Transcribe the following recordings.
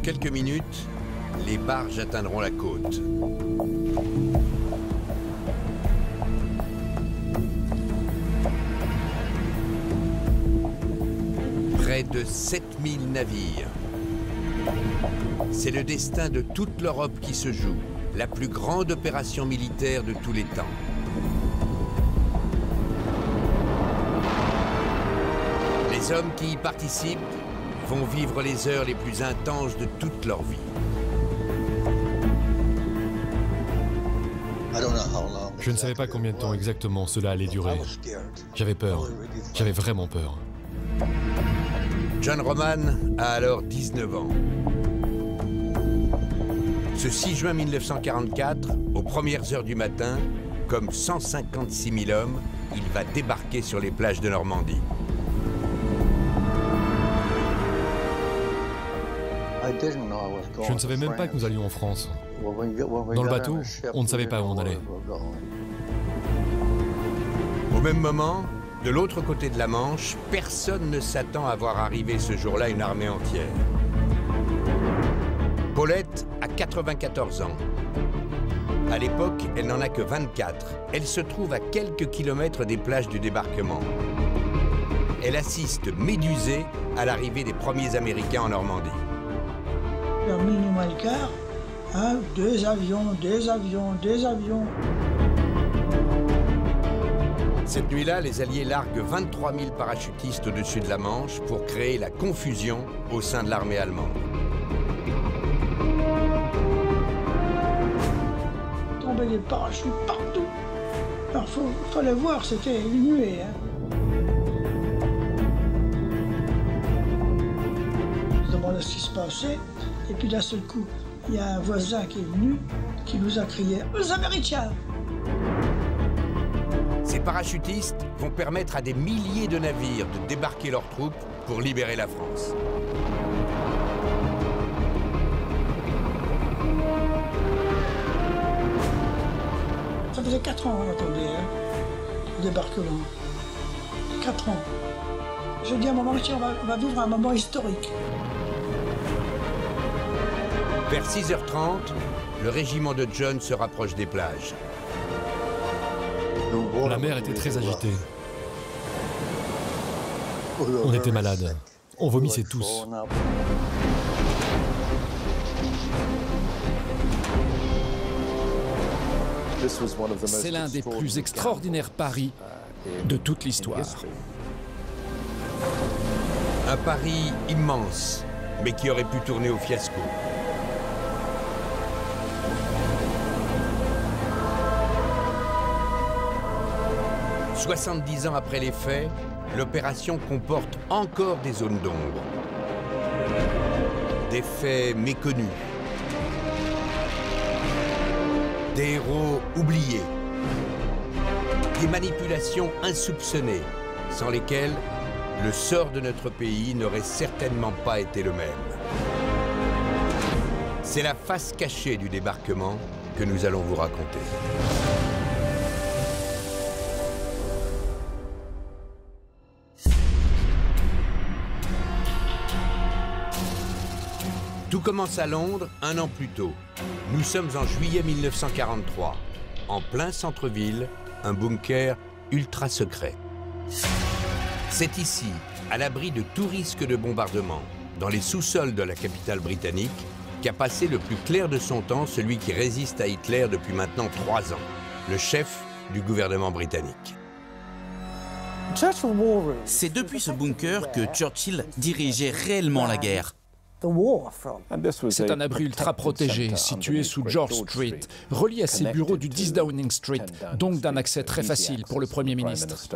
quelques minutes, les barges atteindront la côte. Près de 7000 navires. C'est le destin de toute l'Europe qui se joue, la plus grande opération militaire de tous les temps. Les hommes qui y participent vont vivre les heures les plus intenses de toute leur vie. Je ne savais pas combien de temps exactement cela allait durer. J'avais peur. J'avais vraiment peur. John Roman a alors 19 ans. Ce 6 juin 1944, aux premières heures du matin, comme 156 000 hommes, il va débarquer sur les plages de Normandie. Je ne savais même pas que nous allions en France. Dans le bateau, on ne savait pas où on allait. Au même moment, de l'autre côté de la Manche, personne ne s'attend à voir arriver ce jour-là une armée entière. Paulette a 94 ans. À l'époque, elle n'en a que 24. Elle se trouve à quelques kilomètres des plages du débarquement. Elle assiste médusée à l'arrivée des premiers Américains en Normandie. Vers minuit moins le quart, hein, des avions. Cette nuit-là, les Alliés larguent 23 000 parachutistes au-dessus de la Manche pour créer la confusion au sein de l'armée allemande. Tombaient des parachutes partout. Alors, fallait voir, c'était une nuée. Hein. Je me demandais ce qui se passait. Et puis d'un seul coup, il y a un voisin qui est venu, qui nous a crié « Les Américains !» Ces parachutistes vont permettre à des milliers de navires de débarquer leurs troupes pour libérer la France. Ça faisait 4 ans, on attendait, hein, le débarquement. 4 ans. Je dis à mon mari, on va vivre un moment historique. Vers 6h30, le régiment de John se rapproche des plages. La mer était très agitée. On était malades. On vomissait tous. C'est l'un des plus extraordinaires paris de toute l'histoire. Un pari immense, mais qui aurait pu tourner au fiasco. « 70 ans après les faits, l'opération comporte encore des zones d'ombre. Des faits méconnus. Des héros oubliés. Des manipulations insoupçonnées, sans lesquelles le sort de notre pays n'aurait certainement pas été le même. C'est la face cachée du débarquement que nous allons vous raconter. Tout commence à Londres 1 an plus tôt. Nous sommes en juillet 1943. En plein centre-ville, un bunker ultra secret. C'est ici, à l'abri de tout risque de bombardement, dans les sous-sols de la capitale britannique, qu'a passé le plus clair de son temps celui qui résiste à Hitler depuis maintenant 3 ans, le chef du gouvernement britannique. C'est depuis ce bunker que Churchill dirigeait réellement la guerre. C'est un abri ultra protégé, situé sous George Street, relié à ses bureaux du 10 Downing Street, donc d'un accès très facile pour le Premier ministre.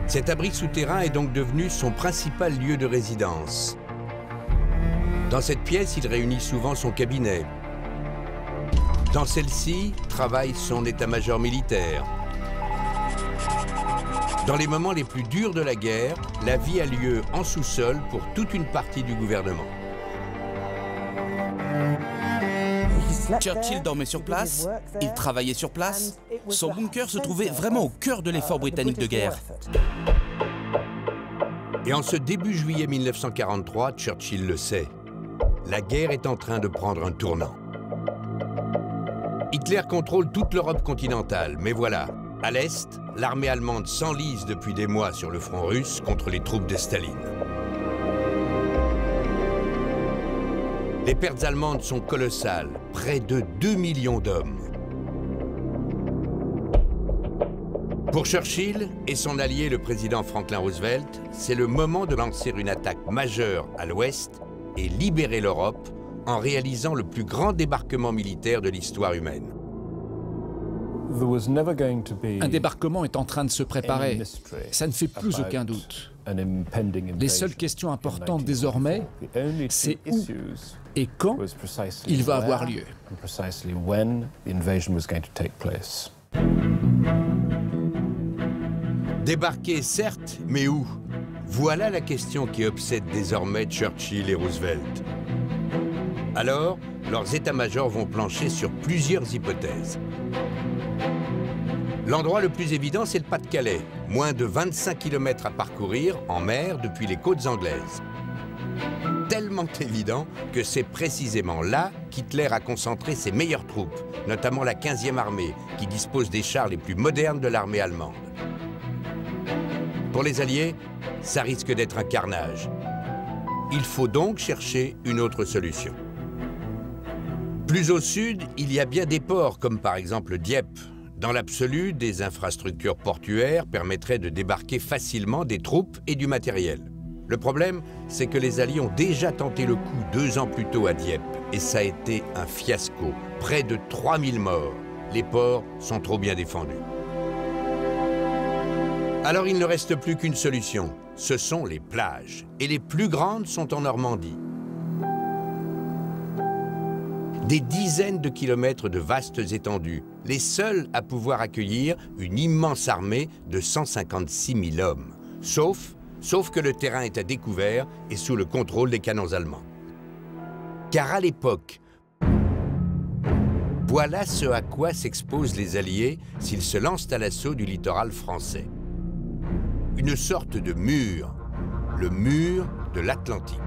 Cet abri souterrain est donc devenu son principal lieu de résidence. Dans cette pièce, il réunit souvent son cabinet. Dans celle-ci, travaille son état-major militaire. Dans les moments les plus durs de la guerre, la vie a lieu en sous-sol pour toute une partie du gouvernement. Churchill dormait sur place, il travaillait sur place. Son bunker se trouvait vraiment au cœur de l'effort britannique de guerre. Et en ce début juillet 1943, Churchill le sait. la guerre est en train de prendre un tournant. Hitler contrôle toute l'Europe continentale, mais voilà, à l'Est, l'armée allemande s'enlise depuis des mois sur le front russe contre les troupes de Staline. Les pertes allemandes sont colossales, près de 2 millions d'hommes. Pour Churchill et son allié le président Franklin Roosevelt, c'est le moment de lancer une attaque majeure à l'Ouest et libérer l'Europe en réalisant le plus grand débarquement militaire de l'histoire humaine. Un débarquement est en train de se préparer. Ça ne fait plus aucun doute. Les seules questions importantes désormais, c'est où et quand il va avoir lieu. Débarquer, certes, mais où? Voilà la question qui obsède désormais Churchill et Roosevelt. Alors, leurs états-majors vont plancher sur plusieurs hypothèses. L'endroit le plus évident, c'est le Pas-de-Calais, moins de 25 km à parcourir en mer depuis les côtes anglaises. Tellement évident que c'est précisément là qu'Hitler a concentré ses meilleures troupes, notamment la 15e armée, qui dispose des chars les plus modernes de l'armée allemande. Pour les Alliés, ça risque d'être un carnage. Il faut donc chercher une autre solution. Plus au sud, il y a bien des ports, comme par exemple Dieppe. Dans l'absolu, des infrastructures portuaires permettraient de débarquer facilement des troupes et du matériel. Le problème, c'est que les Alliés ont déjà tenté le coup 2 ans plus tôt à Dieppe, et ça a été un fiasco. Près de 3000 morts. Les ports sont trop bien défendus. Alors il ne reste plus qu'une solution, ce sont les plages. Et les plus grandes sont en Normandie. Des dizaines de kilomètres de vastes étendues, les seuls à pouvoir accueillir une immense armée de 156 000 hommes. Sauf que le terrain est à découvert et sous le contrôle des canons allemands. Car à l'époque, voilà ce à quoi s'exposent les Alliés s'ils se lancent à l'assaut du littoral français. Une sorte de mur, le mur de l'Atlantique.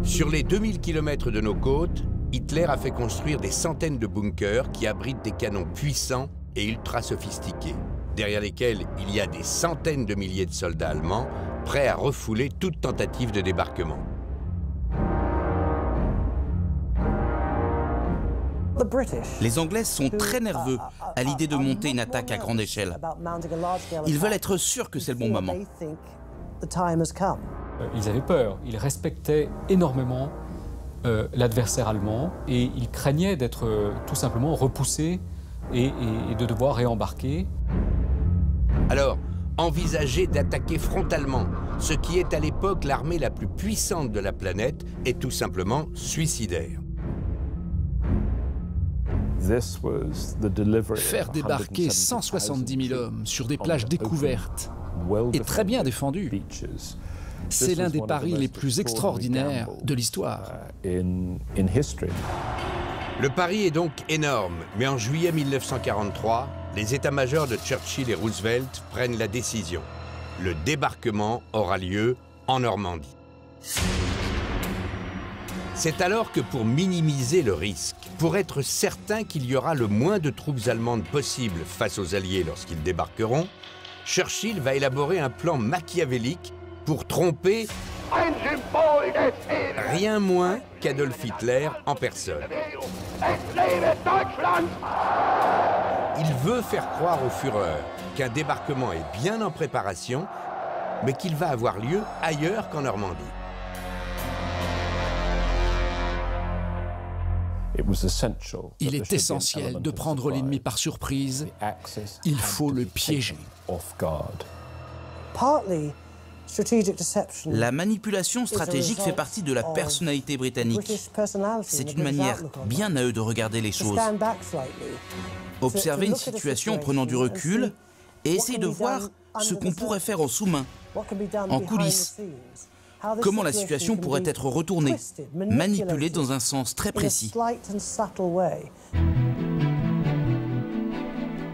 Sur les 2000 km de nos côtes, Hitler a fait construire des centaines de bunkers qui abritent des canons puissants et ultra sophistiqués, derrière lesquels il y a des centaines de milliers de soldats allemands prêts à refouler toute tentative de débarquement. Les Anglais sont très nerveux à l'idée de monter une attaque à grande échelle. Ils veulent être sûrs que c'est le bon moment. Ils avaient peur, ils respectaient énormément l'adversaire allemand et ils craignaient d'être tout simplement repoussés et de devoir réembarquer. Alors, envisager d'attaquer frontalement, ce qui est à l'époque l'armée la plus puissante de la planète, est tout simplement suicidaire. Faire débarquer 170 000 hommes sur des plages découvertes et très bien défendues, c'est l'un des paris les plus extraordinaires de l'histoire. Le pari est donc énorme, mais en juillet 1943, les états-majors de Churchill et Roosevelt prennent la décision. Le débarquement aura lieu en Normandie. C'est alors que pour minimiser le risque, pour être certain qu'il y aura le moins de troupes allemandes possible face aux Alliés lorsqu'ils débarqueront, Churchill va élaborer un plan machiavélique pour tromper rien moins qu'Adolf Hitler en personne. Il veut faire croire au Führer qu'un débarquement est bien en préparation, mais qu'il va avoir lieu ailleurs qu'en Normandie. Il est essentiel de prendre l'ennemi par surprise. Il faut le piéger. La manipulation stratégique fait partie de la personnalité britannique. C'est une manière bien à eux de regarder les choses. Observer une situation en prenant du recul et essayer de voir ce qu'on pourrait faire en sous-main, en coulisses. Comment la situation pourrait être retournée, manipulée dans un sens très précis.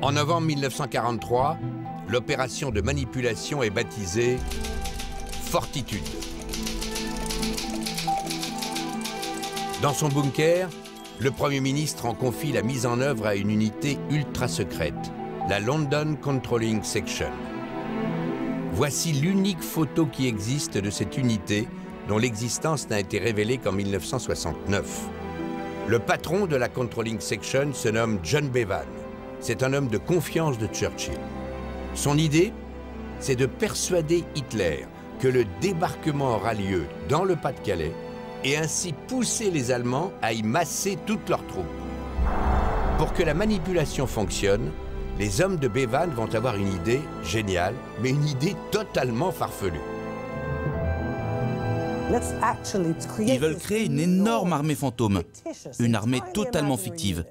En novembre 1943, l'opération de manipulation est baptisée Fortitude. Dans son bunker, le Premier ministre en confie la mise en œuvre à une unité ultra secrète, la London Controlling Section. Voici l'unique photo qui existe de cette unité, dont l'existence n'a été révélée qu'en 1969. Le patron de la Controlling Section se nomme John Bevan. C'est un homme de confiance de Churchill. Son idée, c'est de persuader Hitler que le débarquement aura lieu dans le Pas-de-Calais et ainsi pousser les Allemands à y masser toutes leurs troupes. Pour que la manipulation fonctionne, les hommes de Bevan vont avoir une idée géniale, mais une idée totalement farfelue. Ils veulent créer une énorme armée fantôme, une armée totalement fictive.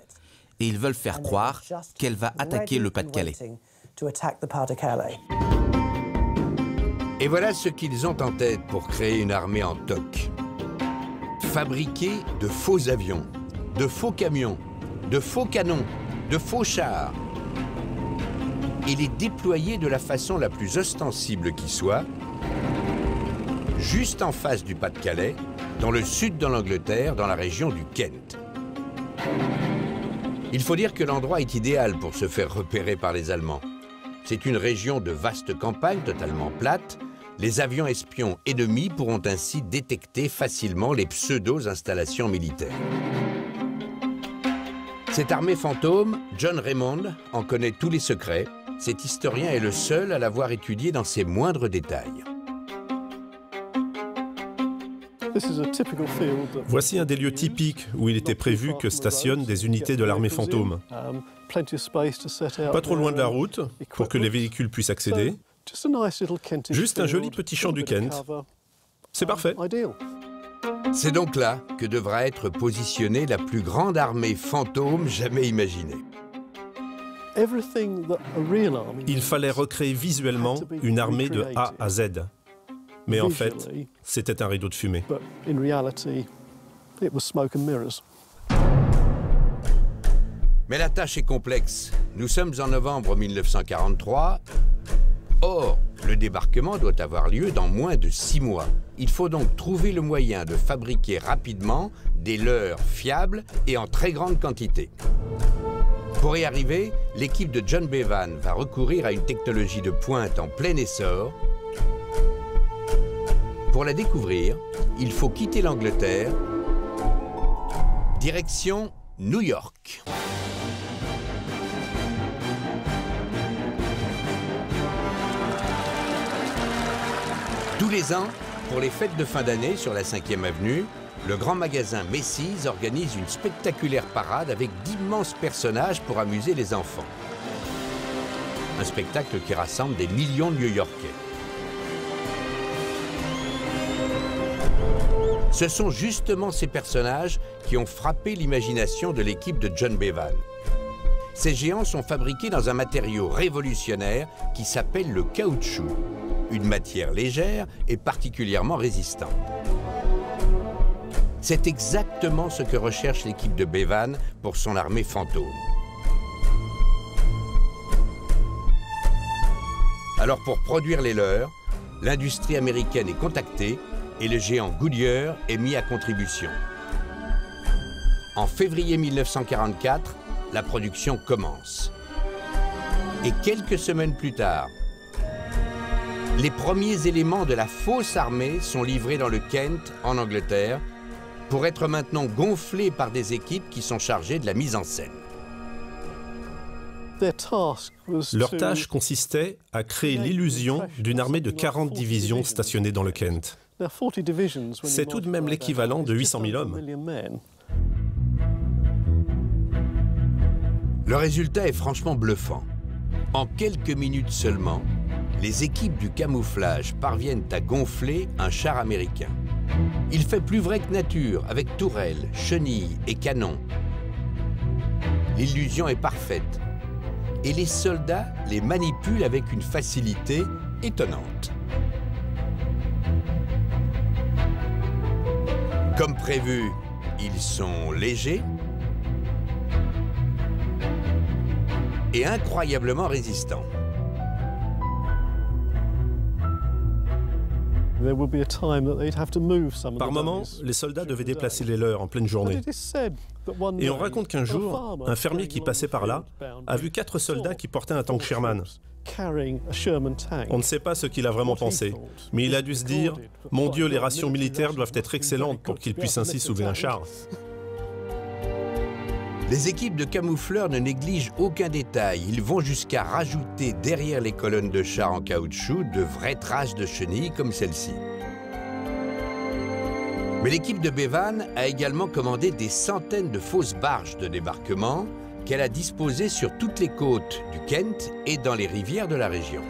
Et ils veulent faire croire qu'elle va attaquer le Pas-de-Calais. Et voilà ce qu'ils ont en tête pour créer une armée en toc. Fabriquer de faux avions, de faux camions, de faux canons, de faux chars, et les déployer de la façon la plus ostensible qui soit, juste en face du Pas-de-Calais, dans le sud de l'Angleterre, dans la région du Kent. Il faut dire que l'endroit est idéal pour se faire repérer par les Allemands. C'est une région de vastes campagnes totalement plates. Les avions espions ennemis pourront ainsi détecter facilement les pseudo-installations militaires. Cette armée fantôme, John Raymond en connaît tous les secrets. Cet historien est le seul à l'avoir étudié dans ses moindres détails. Voici un des lieux typiques où il était prévu que stationnent des unités de l'armée fantôme. Pas trop loin de la route, pour que les véhicules puissent accéder. Juste un joli petit champ du Kent. C'est parfait. C'est donc là que devra être positionnée la plus grande armée fantôme jamais imaginée. Il fallait recréer visuellement une armée de A à Z. Mais en fait, c'était un rideau de fumée. Mais la tâche est complexe. Nous sommes en novembre 1943. Or, le débarquement doit avoir lieu dans moins de 6 mois. Il faut donc trouver le moyen de fabriquer rapidement des leurres fiables et en très grande quantité. Pour y arriver, l'équipe de John Bevan va recourir à une technologie de pointe en plein essor. Pour la découvrir, il faut quitter l'Angleterre, direction New York. Tous les ans, pour les fêtes de fin d'année sur la 5e avenue, le grand magasin Macy's organise une spectaculaire parade avec d'immenses personnages pour amuser les enfants. Un spectacle qui rassemble des millions de New-Yorkais. Ce sont justement ces personnages qui ont frappé l'imagination de l'équipe de John Bevan. Ces géants sont fabriqués dans un matériau révolutionnaire qui s'appelle le caoutchouc, une matière légère et particulièrement résistante. C'est exactement ce que recherche l'équipe de Bevan pour son armée fantôme. Alors pour produire les leurs, l'industrie américaine est contactée et le géant Goodyear est mis à contribution. En février 1944, la production commence. Et quelques semaines plus tard, les premiers éléments de la fausse armée sont livrés dans le Kent, en Angleterre, pour être maintenant gonflés par des équipes qui sont chargées de la mise en scène. Leur tâche consistait à créer l'illusion d'une armée de 40 divisions stationnées dans le Kent. C'est tout de même l'équivalent de 800 000 hommes. Le résultat est franchement bluffant. En quelques minutes seulement, les équipes du camouflage parviennent à gonfler un char américain. Il fait plus vrai que nature, avec tourelles, chenilles et canons. L'illusion est parfaite. Et les soldats les manipulent avec une facilité étonnante. Comme prévu, ils sont légers et incroyablement résistants. Par moment, les soldats devaient déplacer les leurs en pleine journée. Et on raconte qu'un jour, un fermier qui passait par là a vu 4 soldats qui portaient un tank Sherman. On ne sait pas ce qu'il a vraiment pensé, mais il a dû se dire « Mon Dieu, les rations militaires doivent être excellentes pour qu'ils puissent ainsi soulever un char. » Les équipes de camoufleurs ne négligent aucun détail. Ils vont jusqu'à rajouter derrière les colonnes de chars en caoutchouc de vraies traces de chenilles comme celle-ci. Mais l'équipe de Bevan a également commandé des centaines de fausses barges de débarquement qu'elle a disposées sur toutes les côtes du Kent et dans les rivières de la région.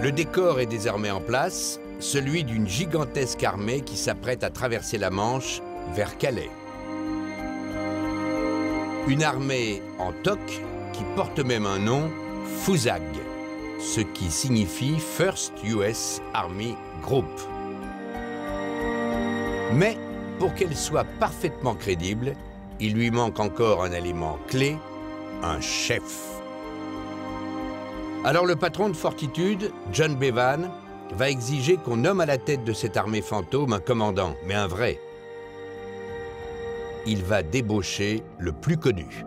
Le décor est désormais en place, celui d'une gigantesque armée qui s'apprête à traverser la Manche vers Calais. Une armée en toque qui porte même un nom, FUSAG, ce qui signifie First US Army Group. Mais pour qu'elle soit parfaitement crédible, il lui manque encore un élément clé, un chef. Alors le patron de Fortitude, John Bevan, va exiger qu'on nomme à la tête de cette armée fantôme un commandant, mais un vrai. Il va débaucher le plus connu.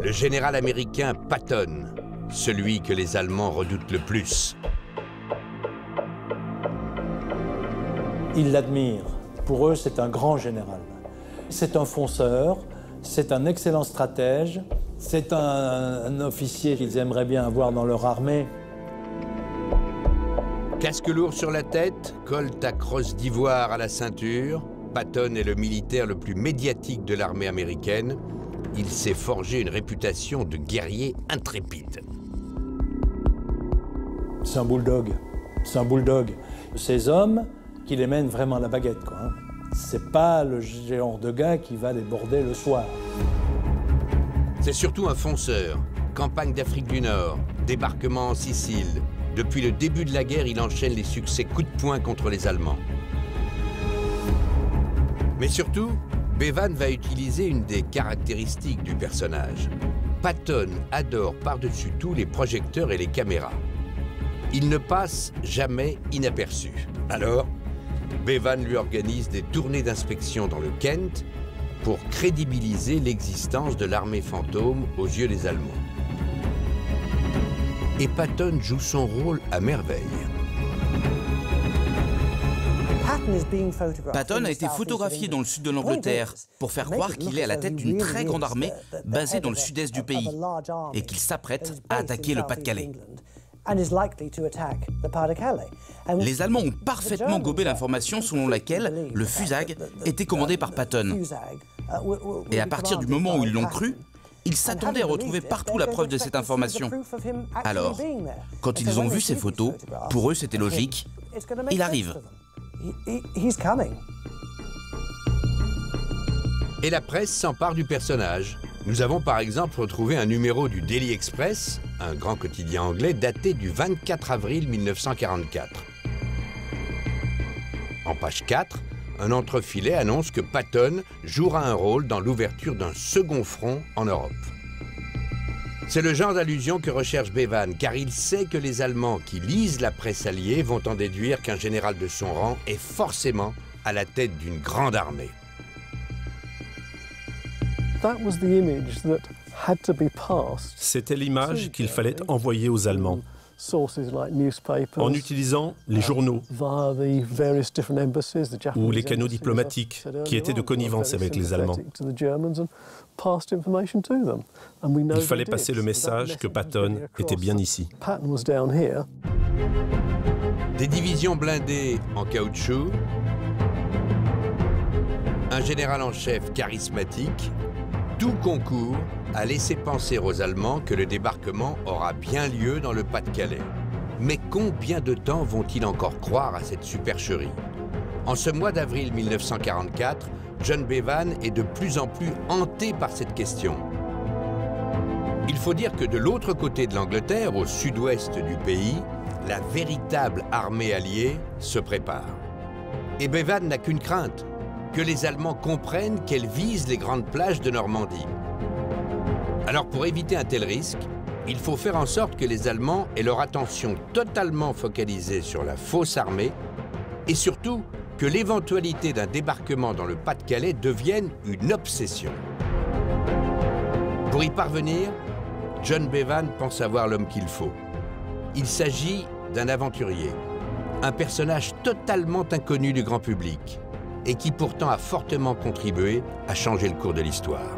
Le général américain Patton, celui que les Allemands redoutent le plus. Ils l'admirent. Pour eux, c'est un grand général. C'est un fonceur, c'est un excellent stratège, c'est un officier qu'ils aimeraient bien avoir dans leur armée. Casque lourd sur la tête, colte à crosse d'ivoire à la ceinture, Patton est le militaire le plus médiatique de l'armée américaine. Il s'est forgé une réputation de guerrier intrépide. C'est un bulldog. C'est un bulldog. Ces hommes qui les mènent vraiment à la baguette, quoi. Hein. C'est pas le genre de gars qui va les border le soir. C'est surtout un fonceur. Campagne d'Afrique du Nord, débarquement en Sicile. Depuis le début de la guerre, il enchaîne les succès coup de poing contre les Allemands. Mais surtout, Bevan va utiliser une des caractéristiques du personnage. Patton adore par-dessus tout les projecteurs et les caméras. Il ne passe jamais inaperçu. Alors, Bevan lui organise des tournées d'inspection dans le Kent pour crédibiliser l'existence de l'armée fantôme aux yeux des Allemands. Et Patton joue son rôle à merveille. Patton a été photographié dans le sud de l'Angleterre pour faire croire qu'il est à la tête d'une très grande armée basée dans le sud-est du pays et qu'il s'apprête à attaquer le Pas-de-Calais. Les Allemands ont parfaitement gobé l'information selon laquelle le FUSAG était commandé par Patton. Et à partir du moment où ils l'ont cru, ils s'attendaient à retrouver partout la preuve de cette information. Alors, quand ils ont vu ces photos, pour eux c'était logique, il arrive. Et la presse s'empare du personnage. Nous avons par exemple retrouvé un numéro du Daily Express, un grand quotidien anglais daté du 24 avril 1944. En page 4, un entrefilet annonce que Patton jouera un rôle dans l'ouverture d'un second front en Europe. C'est le genre d'allusion que recherche Bevan, car il sait que les Allemands qui lisent la presse alliée vont en déduire qu'un général de son rang est forcément à la tête d'une grande armée. C'était l'image qu'il fallait envoyer aux Allemands en utilisant les journaux ou les canaux diplomatiques qui étaient de connivence avec les Allemands. Il fallait passer le message que Patton était bien ici. Des divisions blindées en caoutchouc, un général en chef charismatique, tout concourt à laisser penser aux Allemands que le débarquement aura bien lieu dans le Pas-de-Calais. Mais combien de temps vont-ils encore croire à cette supercherie? En ce mois d'avril 1944, John Bevan est de plus en plus hanté par cette question. Il faut dire que de l'autre côté de l'Angleterre, au sud-ouest du pays, la véritable armée alliée se prépare. Et Bevan n'a qu'une crainte, que les Allemands comprennent qu'elle vise les grandes plages de Normandie. Alors pour éviter un tel risque, Il faut faire en sorte que les Allemands aient leur attention totalement focalisée sur la fausse armée et surtout que l'éventualité d'un débarquement dans le Pas-de-Calais devienne une obsession. Pour y parvenir, John Bevan pense avoir l'homme qu'il faut. Il s'agit d'un aventurier, un personnage totalement inconnu du grand public et qui pourtant a fortement contribué à changer le cours de l'histoire.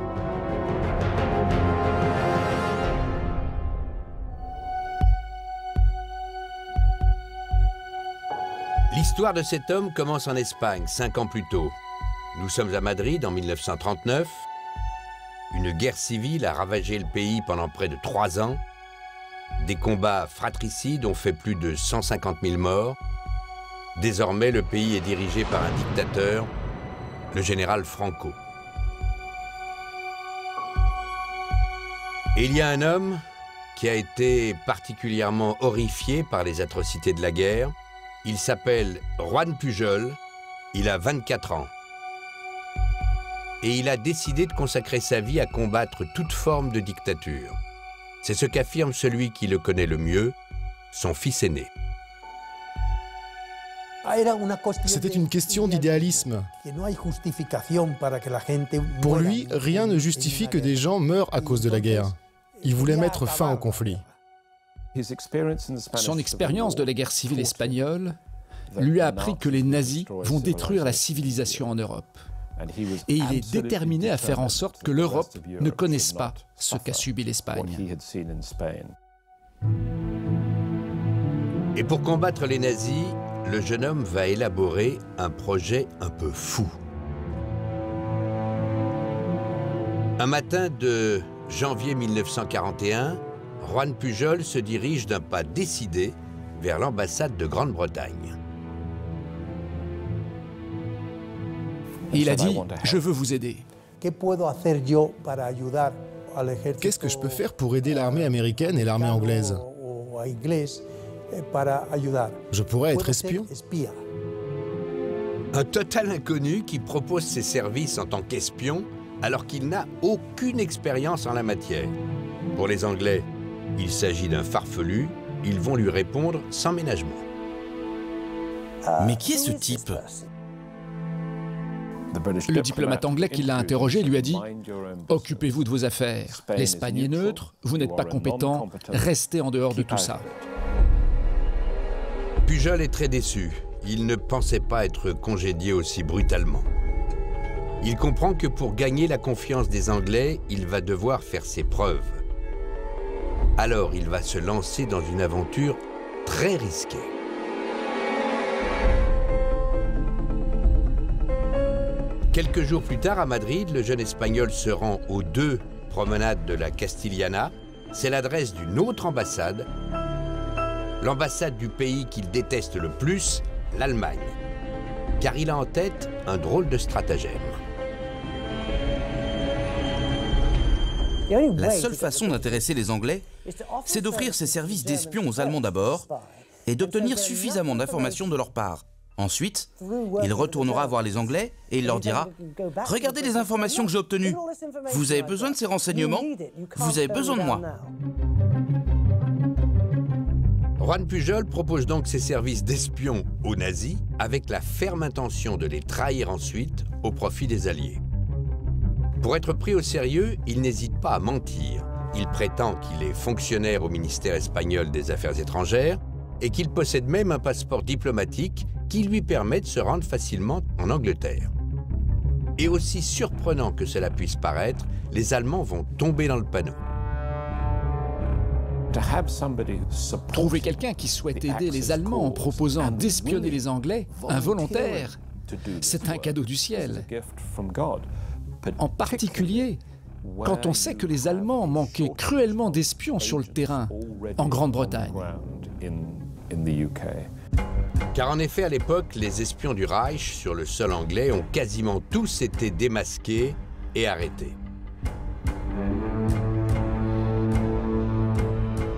L'histoire de cet homme commence en Espagne, 5 ans plus tôt. Nous sommes à Madrid en 1939. Une guerre civile a ravagé le pays pendant près de 3 ans. Des combats fratricides ont fait plus de 150 000 morts. Désormais, le pays est dirigé par un dictateur, le général Franco. Et il y a un homme qui a été particulièrement horrifié par les atrocités de la guerre. Il s'appelle Juan Pujol, il a 24 ans. Et il a décidé de consacrer sa vie à combattre toute forme de dictature. C'est ce qu'affirme celui qui le connaît le mieux, son fils aîné. C'était une question d'idéalisme. Pour lui, rien ne justifie que des gens meurent à cause de la guerre. Il voulait mettre fin au conflit. Son expérience de la guerre civile espagnole lui a appris que les nazis vont détruire la civilisation en Europe. Et il est déterminé à faire en sorte que l'Europe ne connaisse pas ce qu'a subi l'Espagne. Et pour combattre les nazis, le jeune homme va élaborer un projet un peu fou. Un matin de janvier 1941, Juan Pujol se dirige d'un pas décidé vers l'ambassade de Grande-Bretagne. Il a dit « Je veux vous aider ». Qu'est-ce que je peux faire pour aider l'armée américaine et l'armée anglaise? Je pourrais être espion. Un total inconnu qui propose ses services en tant qu'espion alors qu'il n'a aucune expérience en la matière. Pour les Anglais, il s'agit d'un farfelu, ils vont lui répondre sans ménagement. Mais qui est ce type? Le diplomate anglais qui l'a interrogé lui a dit « Occupez-vous de vos affaires. L'Espagne est neutre, vous n'êtes pas compétent, restez en dehors de tout ça. » Pujol est très déçu. Il ne pensait pas être congédié aussi brutalement. Il comprend que pour gagner la confiance des Anglais, il va devoir faire ses preuves. Alors il va se lancer dans une aventure très risquée. Quelques jours plus tard, à Madrid, le jeune Espagnol se rend aux 2 promenades de la Castillana. C'est l'adresse d'une autre ambassade, l'ambassade du pays qu'il déteste le plus, l'Allemagne. Car il a en tête un drôle de stratagème. La seule façon d'intéresser les Anglais, c'est d'offrir ses services d'espion aux Allemands d'abord et d'obtenir suffisamment d'informations de leur part. Ensuite, il retournera voir les Anglais et il leur dira « Regardez les informations que j'ai obtenues. Vous avez besoin de ces renseignements? Vous avez besoin de moi. » Juan Pujol propose donc ses services d'espion aux nazis avec la ferme intention de les trahir ensuite au profit des Alliés. Pour être pris au sérieux, il n'hésite pas à mentir. Il prétend qu'il est fonctionnaire au ministère espagnol des Affaires étrangères et qu'il possède même un passeport diplomatique qui lui permet de se rendre facilement en Angleterre. Et aussi surprenant que cela puisse paraître, les Allemands vont tomber dans le panneau. Trouver quelqu'un qui souhaite aider les Allemands en proposant d'espionner les Anglais, un volontaire, c'est un cadeau du ciel. En particulier, quand on sait que les Allemands manquaient cruellement d'espions sur le terrain en Grande-Bretagne. Car en effet, à l'époque, les espions du Reich sur le sol anglais ont quasiment tous été démasqués et arrêtés.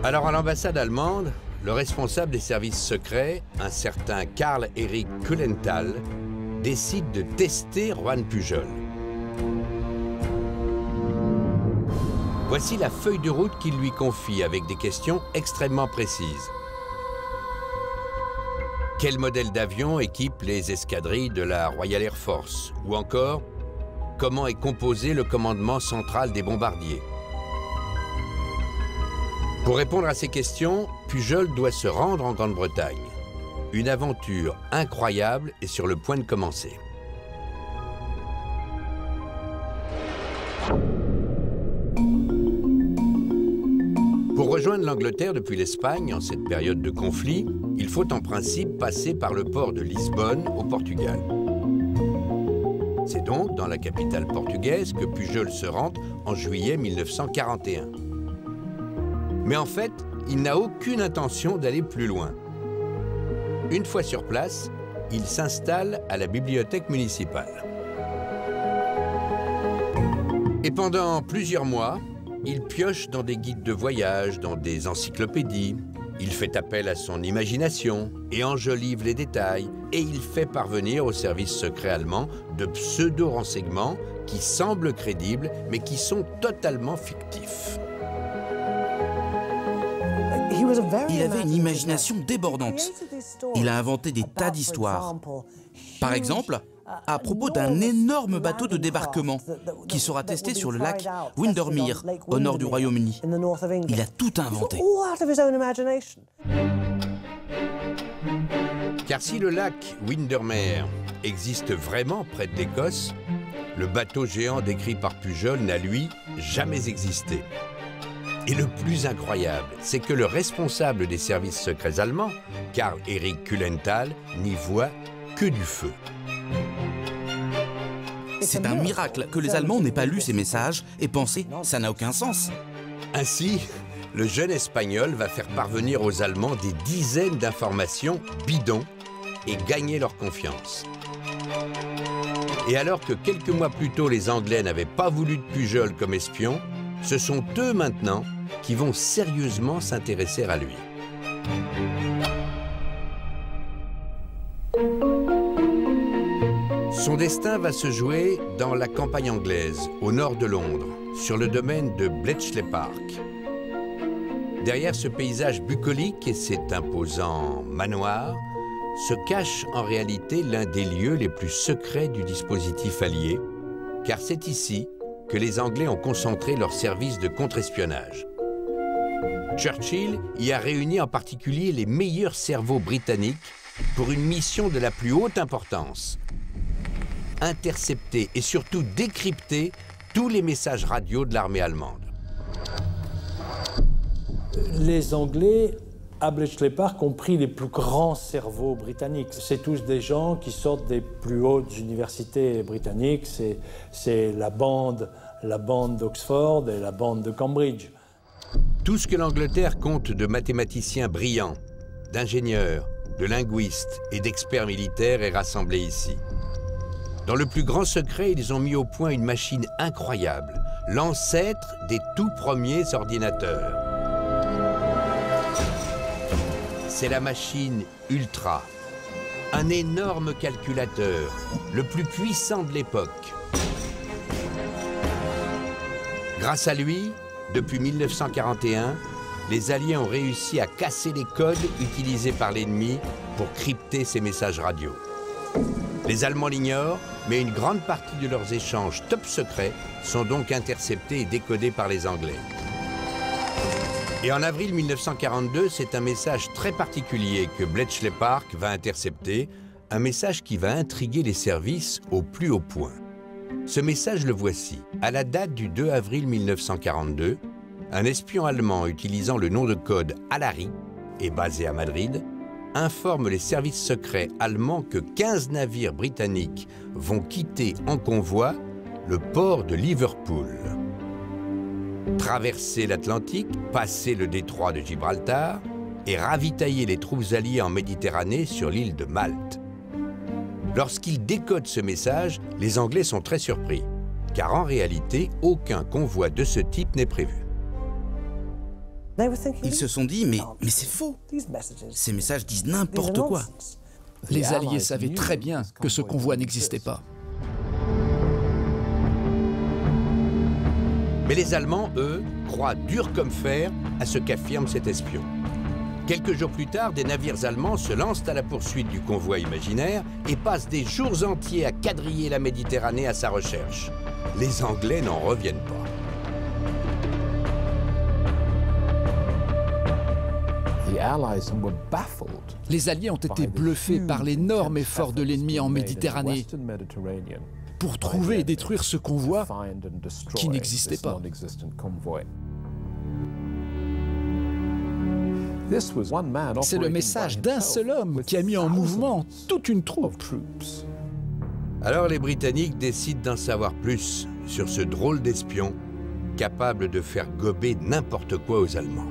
Alors à l'ambassade allemande, le responsable des services secrets, un certain Karl Erich Kulenthal, décide de tester Juan Pujol. Voici la feuille de route qu'il lui confie avec des questions extrêmement précises. Quel modèle d'avion équipe les escadrilles de la Royal Air Force? Ou encore, comment est composé le commandement central des bombardiers? Pour répondre à ces questions, Pujol doit se rendre en Grande-Bretagne. Une aventure incroyable est sur le point de commencer. Pour rejoindre l'Angleterre depuis l'Espagne en cette période de conflit, il faut en principe passer par le port de Lisbonne au Portugal. C'est donc dans la capitale portugaise que Pujol se rend en juillet 1941. Mais en fait, il n'a aucune intention d'aller plus loin. Une fois sur place, il s'installe à la bibliothèque municipale. Et pendant plusieurs mois, il pioche dans des guides de voyage, dans des encyclopédies. Il fait appel à son imagination et enjolive les détails. Et il fait parvenir au service secret allemand de pseudo-renseignements qui semblent crédibles, mais qui sont totalement fictifs. Il avait une imagination débordante. Il a inventé des tas d'histoires. Par exemple, à propos d'un énorme bateau de débarquement qui sera testé sur le lac Windermere, au nord du Royaume-Uni. Il a tout inventé. Car si le lac Windermere existe vraiment près de l'Écosse, le bateau géant décrit par Pujol n'a, lui, jamais existé. Et le plus incroyable, c'est que le responsable des services secrets allemands, Karl Erich Kulenthal, n'y voit que du feu. C'est un miracle que les Allemands n'aient pas lu ces messages et pensé « ça n'a aucun sens ». Ainsi, le jeune Espagnol va faire parvenir aux Allemands des dizaines d'informations bidons et gagner leur confiance. Et alors que quelques mois plus tôt, les Anglais n'avaient pas voulu de Pujol comme espion, ce sont eux maintenant qui vont sérieusement s'intéresser à lui. Son destin va se jouer dans la campagne anglaise, au nord de Londres, sur le domaine de Bletchley Park. Derrière ce paysage bucolique et cet imposant manoir, se cache en réalité l'un des lieux les plus secrets du dispositif allié, car c'est ici que les Anglais ont concentré leurs services de contre-espionnage. Churchill y a réuni en particulier les meilleurs cerveaux britanniques pour une mission de la plus haute importance: intercepter et surtout décrypter tous les messages radio de l'armée allemande. Les Anglais, à Bletchley Park, ont pris les plus grands cerveaux britanniques. C'est tous des gens qui sortent des plus hautes universités britanniques. C'est la bande d'Oxford et la bande de Cambridge. Tout ce que l'Angleterre compte de mathématiciens brillants, d'ingénieurs, de linguistes et d'experts militaires est rassemblé ici. Dans le plus grand secret, ils ont mis au point une machine incroyable, l'ancêtre des tout premiers ordinateurs. C'est la machine Ultra, un énorme calculateur, le plus puissant de l'époque. Grâce à lui, depuis 1941, les Alliés ont réussi à casser les codes utilisés par l'ennemi pour crypter ces messages radio. Les Allemands l'ignorent, mais une grande partie de leurs échanges top secrets sont donc interceptés et décodés par les Anglais. Et en avril 1942, c'est un message très particulier que Bletchley Park va intercepter, un message qui va intriguer les services au plus haut point. Ce message, le voici. À la date du 2 avril 1942, un espion allemand utilisant le nom de code Alary et basé à Madrid informe les services secrets allemands que 15 navires britanniques vont quitter en convoi le port de Liverpool. Traverser l'Atlantique, passer le détroit de Gibraltar et ravitailler les troupes alliées en Méditerranée sur l'île de Malte. Lorsqu'ils décodent ce message, les Anglais sont très surpris, car en réalité, aucun convoi de ce type n'est prévu. Ils se sont dit, mais c'est faux. Ces messages disent n'importe quoi. Les Alliés savaient très bien que ce convoi n'existait pas. Mais les Allemands, eux, croient dur comme fer à ce qu'affirme cet espion. Quelques jours plus tard, des navires allemands se lancent à la poursuite du convoi imaginaire et passent des jours entiers à quadriller la Méditerranée à sa recherche. Les Anglais n'en reviennent pas. Les Alliés ont été bluffés par l'énorme effort de l'ennemi en Méditerranée pour trouver et détruire ce convoi qui n'existait pas. C'est le message d'un seul homme qui a mis en mouvement toute une troupe. Alors les Britanniques décident d'en savoir plus sur ce drôle d'espion capable de faire gober n'importe quoi aux Allemands.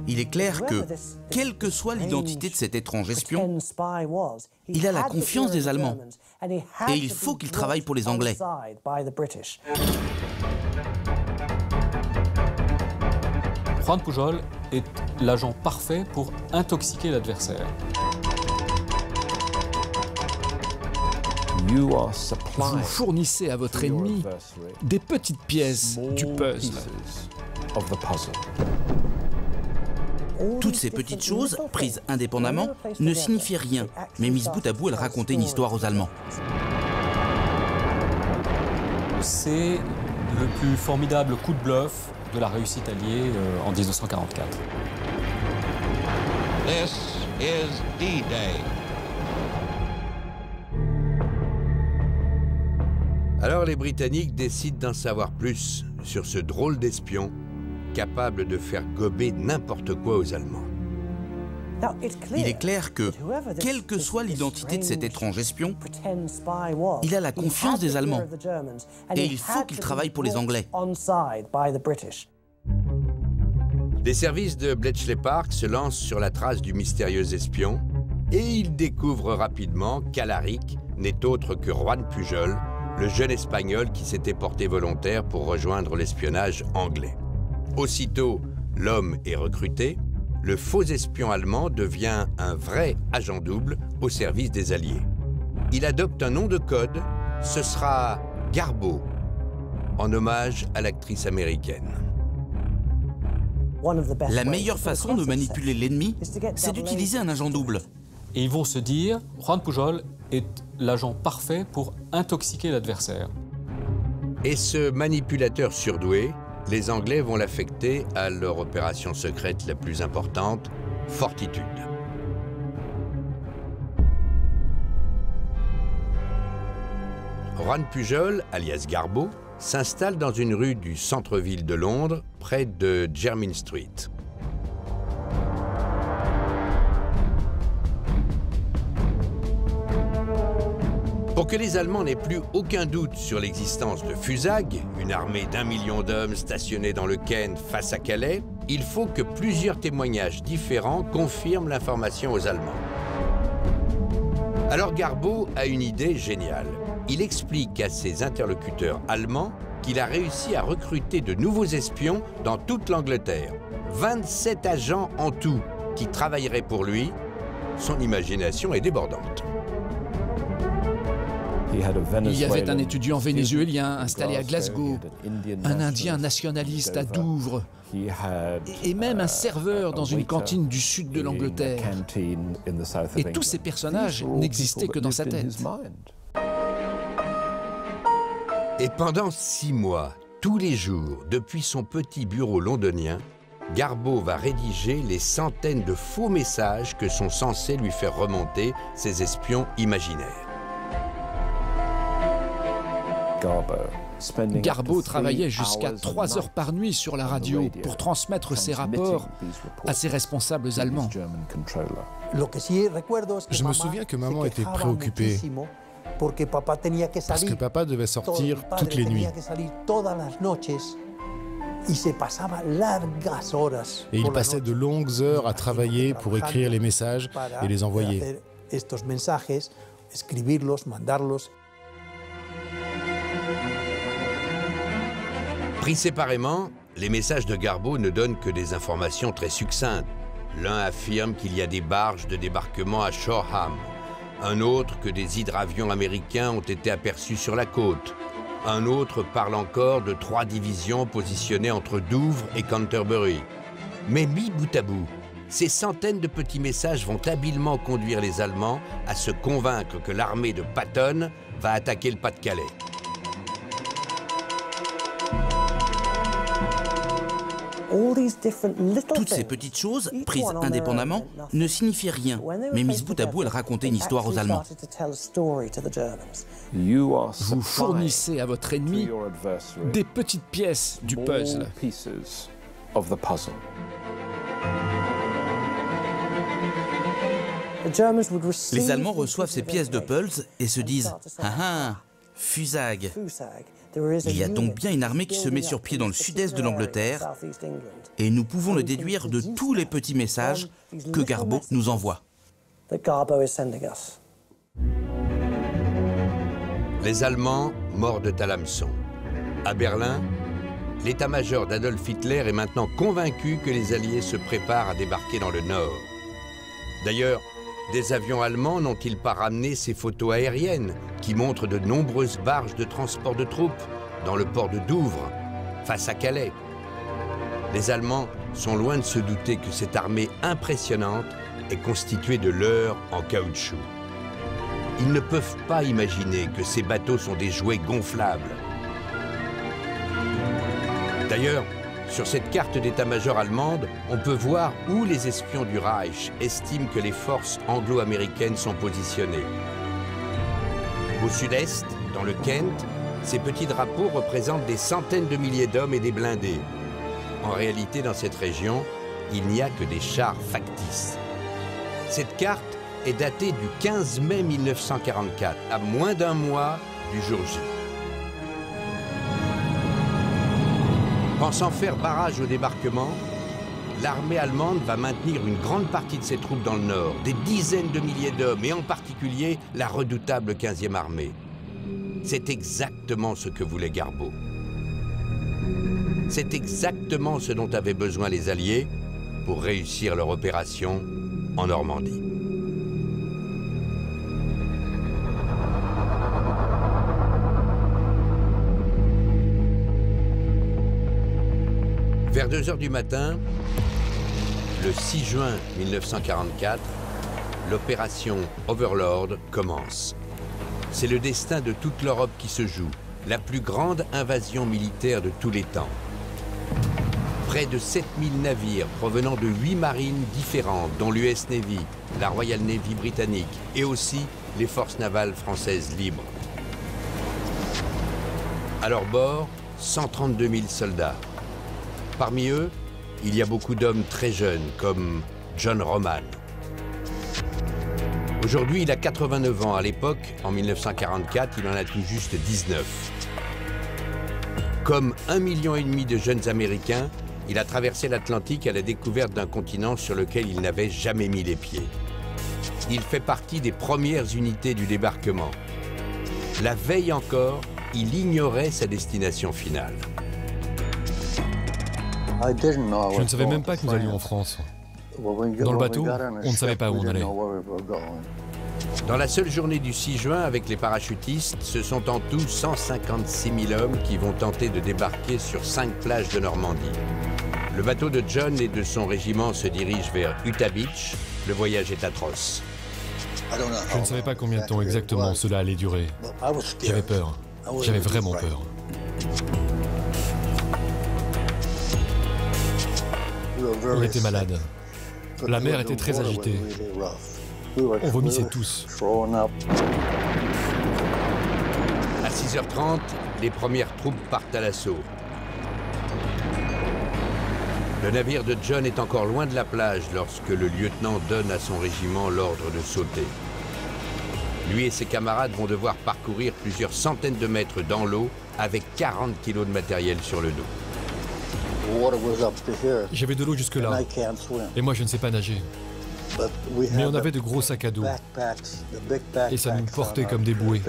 Il est clair que, quelle que soit l'identité de cet étrange espion, il a la confiance des Allemands et il faut qu'il travaille pour les Anglais. Juan Pujol est l'agent parfait pour intoxiquer l'adversaire. Vous fournissez à votre ennemi des petites pièces du puzzle. Toutes ces petites choses, prises indépendamment, ne signifiaient rien, mais mises bout à bout, elles racontaient une histoire aux Allemands. C'est le plus formidable coup de bluff de la réussite alliée en 1944. This is D-Day. Alors les Britanniques décident d'en savoir plus sur ce drôle d'espion capable de faire gober n'importe quoi aux Allemands. Il est clair que, quelle que soit l'identité de cet étrange espion, il a la confiance des Allemands et il faut qu'il travaille pour les Anglais. Les services de Bletchley Park se lancent sur la trace du mystérieux espion et ils découvrent rapidement qu'Alaric n'est autre que Juan Pujol, le jeune Espagnol qui s'était porté volontaire pour rejoindre l'espionnage anglais. Aussitôt, l'homme est recruté. Le faux espion allemand devient un vrai agent double au service des Alliés. Il adopte un nom de code, ce sera Garbo, en hommage à l'actrice américaine. La meilleure façon de manipuler l'ennemi, c'est d'utiliser un agent double. Et ils vont se dire, Juan Pujol est l'agent parfait pour intoxiquer l'adversaire. Et ce manipulateur surdoué, les Anglais vont l'affecter à leur opération secrète la plus importante, Fortitude. Juan Pujol, alias Garbo, s'installe dans une rue du centre-ville de Londres, près de Jermyn Street. Pour que les Allemands n'aient plus aucun doute sur l'existence de Fusag, une armée d'1 million d'hommes stationnés dans le Kent face à Calais, il faut que plusieurs témoignages différents confirment l'information aux Allemands. Alors Garbo a une idée géniale. Il explique à ses interlocuteurs allemands qu'il a réussi à recruter de nouveaux espions dans toute l'Angleterre. 27 agents en tout qui travailleraient pour lui. Son imagination est débordante. Il y avait un étudiant vénézuélien installé à Glasgow, un Indien nationaliste à Douvres, et même un serveur dans une cantine du sud de l'Angleterre. Et tous ces personnages n'existaient que dans sa tête. Et pendant 6 mois, tous les jours, depuis son petit bureau londonien, Garbo va rédiger les centaines de faux messages que sont censés lui faire remonter ses espions imaginaires. Garbo travaillait jusqu'à 3 heures par nuit sur la radio pour transmettre ses rapports à ses responsables allemands. Je me souviens que maman était préoccupée parce que papa devait sortir toutes les nuits. Et il passait de longues heures à travailler pour écrire les messages et les envoyer. Pris séparément, les messages de Garbo ne donnent que des informations très succinctes. L'un affirme qu'il y a des barges de débarquement à Shoreham, un autre que des hydravions américains ont été aperçus sur la côte. Un autre parle encore de 3 divisions positionnées entre Douvres et Canterbury. Mais mis bout à bout, ces centaines de petits messages vont habilement conduire les Allemands à se convaincre que l'armée de Patton va attaquer le Pas-de-Calais. Toutes ces petites choses, prises indépendamment, ne signifient rien, mais mises bout à bout, elles racontaient une histoire aux Allemands. Vous fournissez à votre ennemi des petites pièces du puzzle. Les Allemands reçoivent ces pièces de puzzle et se disent « Ah ah, Fusag !» Il y a donc bien une armée qui se met sur pied dans le sud-est de l'Angleterre et nous pouvons le déduire de tous les petits messages que Garbeau nous envoie. Les Allemands mordent à l'hameçon. À Berlin, l'état-major d'Adolf Hitler est maintenant convaincu que les Alliés se préparent à débarquer dans le Nord. D'ailleurs, des avions allemands n'ont-ils pas ramené ces photos aériennes qui montrent de nombreuses barges de transport de troupes dans le port de Douvres, face à Calais? Les Allemands sont loin de se douter que cette armée impressionnante est constituée de leurres en caoutchouc. Ils ne peuvent pas imaginer que ces bateaux sont des jouets gonflables. D'ailleurs, sur cette carte d'état-major allemande, on peut voir où les espions du Reich estiment que les forces anglo-américaines sont positionnées. Au sud-est, dans le Kent, ces petits drapeaux représentent des centaines de milliers d'hommes et des blindés. En réalité, dans cette région, il n'y a que des chars factices. Cette carte est datée du 15 mai 1944, à moins d'un mois du jour J. Pensant faire barrage au débarquement, l'armée allemande va maintenir une grande partie de ses troupes dans le nord, des dizaines de milliers d'hommes, et en particulier la redoutable 15e armée. C'est exactement ce que voulait Garbeau. C'est exactement ce dont avaient besoin les Alliés pour réussir leur opération en Normandie. Vers 2 h du matin, le 6 juin 1944, l'opération Overlord commence. C'est le destin de toute l'Europe qui se joue, la plus grande invasion militaire de tous les temps. Près de 7000 navires provenant de 8 marines différentes, dont l'US Navy, la Royal Navy britannique et aussi les forces navales françaises libres. À leur bord, 132 000 soldats. Parmi eux, il y a beaucoup d'hommes très jeunes, comme John Roman. Aujourd'hui, il a 89 ans. À l'époque, en 1944, il en a tout juste 19. Comme 1,5 million de jeunes Américains, il a traversé l'Atlantique à la découverte d'un continent sur lequel il n'avait jamais mis les pieds. Il fait partie des premières unités du débarquement. La veille encore, il ignorait sa destination finale. Je ne savais même pas que nous allions en France. Dans le bateau, on ne savait pas où on allait. Dans la seule journée du 6 juin, avec les parachutistes, ce sont en tout 156 000 hommes qui vont tenter de débarquer sur 5 plages de Normandie. Le bateau de John et de son régiment se dirige vers Utah Beach. Le voyage est atroce. Je ne savais pas combien de temps exactement cela allait durer. J'avais peur. J'avais vraiment peur. On était malades. La mer était très agitée. On vomissait tous. À 6 h 30, les premières troupes partent à l'assaut. Le navire de John est encore loin de la plage lorsque le lieutenant donne à son régiment l'ordre de sauter. Lui et ses camarades vont devoir parcourir plusieurs centaines de mètres dans l'eau avec 40 kilos de matériel sur le dos. J'avais de l'eau jusque-là, et moi je ne sais pas nager. Mais on avait de gros sacs à dos, et ça nous portait comme des bouées.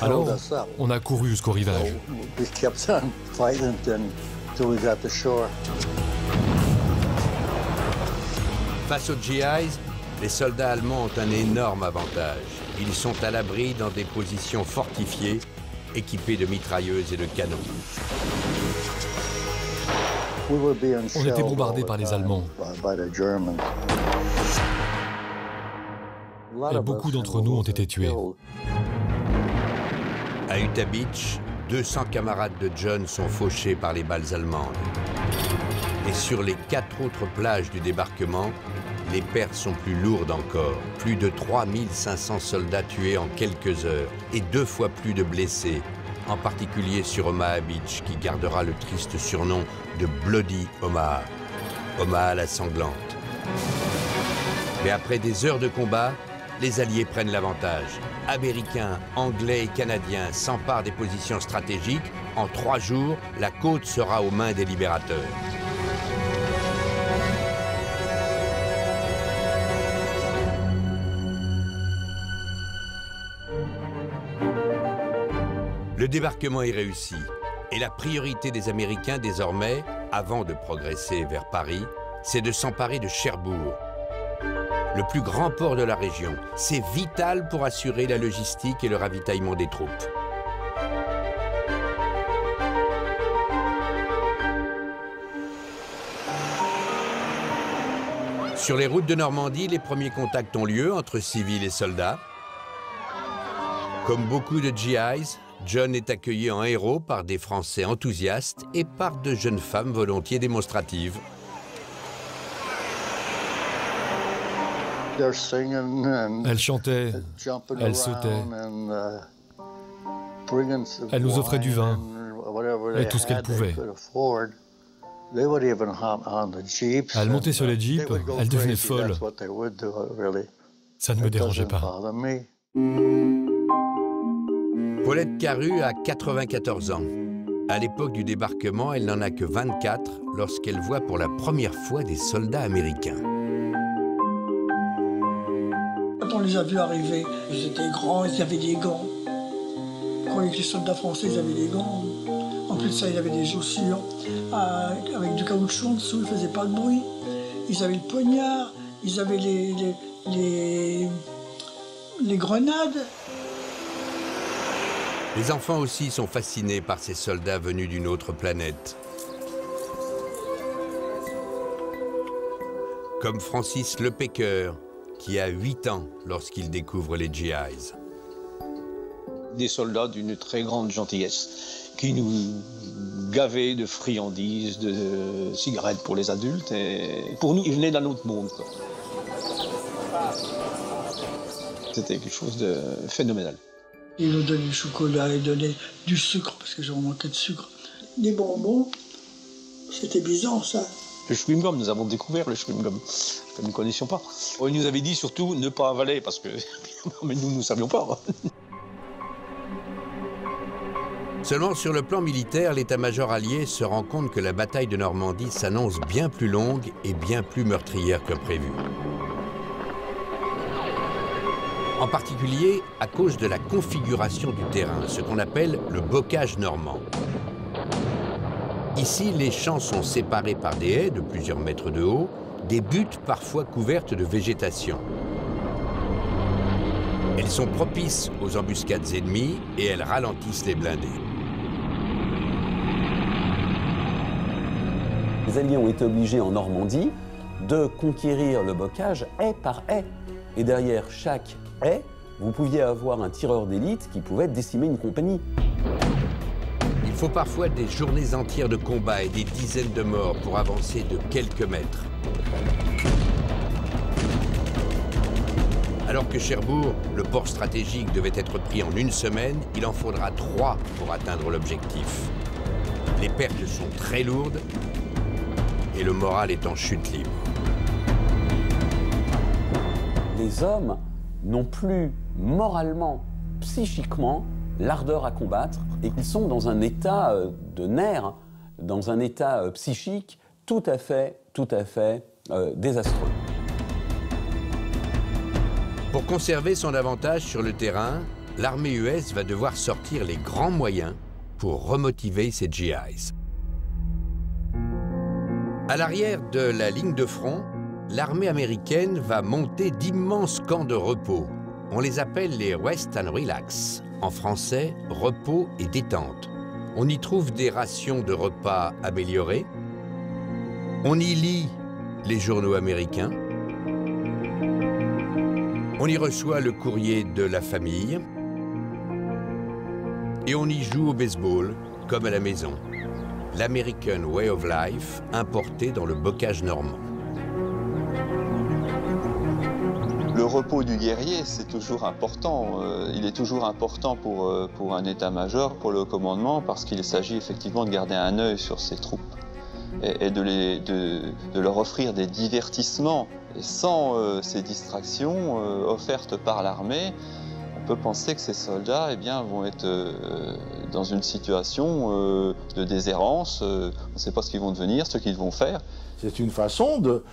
Alors, on a couru jusqu'au rivage. Face aux GIs, les soldats allemands ont un énorme avantage. Ils sont à l'abri dans des positions fortifiées équipés de mitrailleuses et de canons. On était bombardés par les Allemands. Et beaucoup d'entre nous ont été tués. À Utah Beach, 200 camarades de John sont fauchés par les balles allemandes. Et sur les 4 autres plages du débarquement, les pertes sont plus lourdes encore. Plus de 3500 soldats tués en quelques heures et 2 fois plus de blessés, en particulier sur Omaha Beach, qui gardera le triste surnom de Bloody Omaha, Omaha la sanglante. Mais après des heures de combat, les Alliés prennent l'avantage. Américains, Anglais et Canadiens s'emparent des positions stratégiques. En 3 jours, la côte sera aux mains des libérateurs. Le débarquement est réussi. Et la priorité des Américains désormais, avant de progresser vers Paris, c'est de s'emparer de Cherbourg, le plus grand port de la région. C'est vital pour assurer la logistique et le ravitaillement des troupes. Sur les routes de Normandie, les premiers contacts ont lieu entre civils et soldats. Comme beaucoup de GIs, John est accueilli en héros par des Français enthousiastes et par de jeunes femmes volontiers démonstratives. Elle chantait, elle sautait, elle nous offrait du vin et tout ce qu'elle pouvait. Elle montait sur les jeeps, elle devenait folle. Ça ne me dérangeait pas. Paulette Caru a 94 ans. À l'époque du débarquement, elle n'en a que 24 lorsqu'elle voit pour la première fois des soldats américains. Quand on les a vus arriver, ils étaient grands, ils avaient des gants. On croyait que les soldats français ils avaient des gants. En plus de ça, ils avaient des chaussures avec du caoutchouc en dessous, ils ne faisaient pas de bruit. Ils avaient le poignard, ils avaient les grenades. Les enfants aussi sont fascinés par ces soldats venus d'une autre planète. Comme Francis Lepécœur, qui a 8 ans lorsqu'il découvre les GIs. Des soldats d'une très grande gentillesse, qui nous gavaient de friandises, de cigarettes pour les adultes. Et pour nous, ils venaient d'un autre monde, quoi. C'était quelque chose de phénoménal. Ils nous donnaient du chocolat, ils donnaient du sucre, parce que j'en manquais de sucre. Des bonbons, c'était bizarre ça. Le chewing-gum, nous avons découvert le chewing-gum, que nous ne connaissions pas. On nous avait dit surtout ne pas avaler, parce que mais nous ne savions pas. Seulement sur le plan militaire, l'état-major allié se rend compte que la bataille de Normandie s'annonce bien plus longue et bien plus meurtrière que prévu. En particulier à cause de la configuration du terrain, ce qu'on appelle le bocage normand. Ici, les champs sont séparés par des haies de plusieurs mètres de haut, des buttes parfois couvertes de végétation. Elles sont propices aux embuscades ennemies et elles ralentissent les blindés. Les Alliés ont été obligés en Normandie de conquérir le bocage haie par haie. Et derrière chaque haie, vous pouviez avoir un tireur d'élite qui pouvait décimer une compagnie. Il faut parfois des journées entières de combat et des dizaines de morts pour avancer de quelques mètres. Alors que Cherbourg, le port stratégique, devait être pris en 1 semaine, il en faudra 3 pour atteindre l'objectif. Les pertes sont très lourdes et le moral est en chute libre. Les hommes n'ont plus moralement, psychiquement, l'ardeur à combattre et qu'ils sont dans un état de nerfs, dans un état psychique tout à fait désastreux. Pour conserver son avantage sur le terrain, l'armée US va devoir sortir les grands moyens pour remotiver ses GIs. À l'arrière de la ligne de front, l'armée américaine va monter d'immenses camps de repos. On les appelle les Rest and Relax. en français repos et détente. On y trouve des rations de repas améliorées. On y lit les journaux américains. On y reçoit le courrier de la famille. Et on y joue au baseball, comme à la maison. L'American Way of Life, importé dans le bocage normand. Le repos du guerrier, c'est toujours important. Il est toujours important pour un état-major, pour le commandement, parce qu'il s'agit effectivement de garder un œil sur ses troupes et de leur offrir des divertissements. Et sans ces distractions offertes par l'armée, on peut penser que ces soldats vont être dans une situation de déshérence. On ne sait pas ce qu'ils vont devenir, ce qu'ils vont faire. C'est une façon de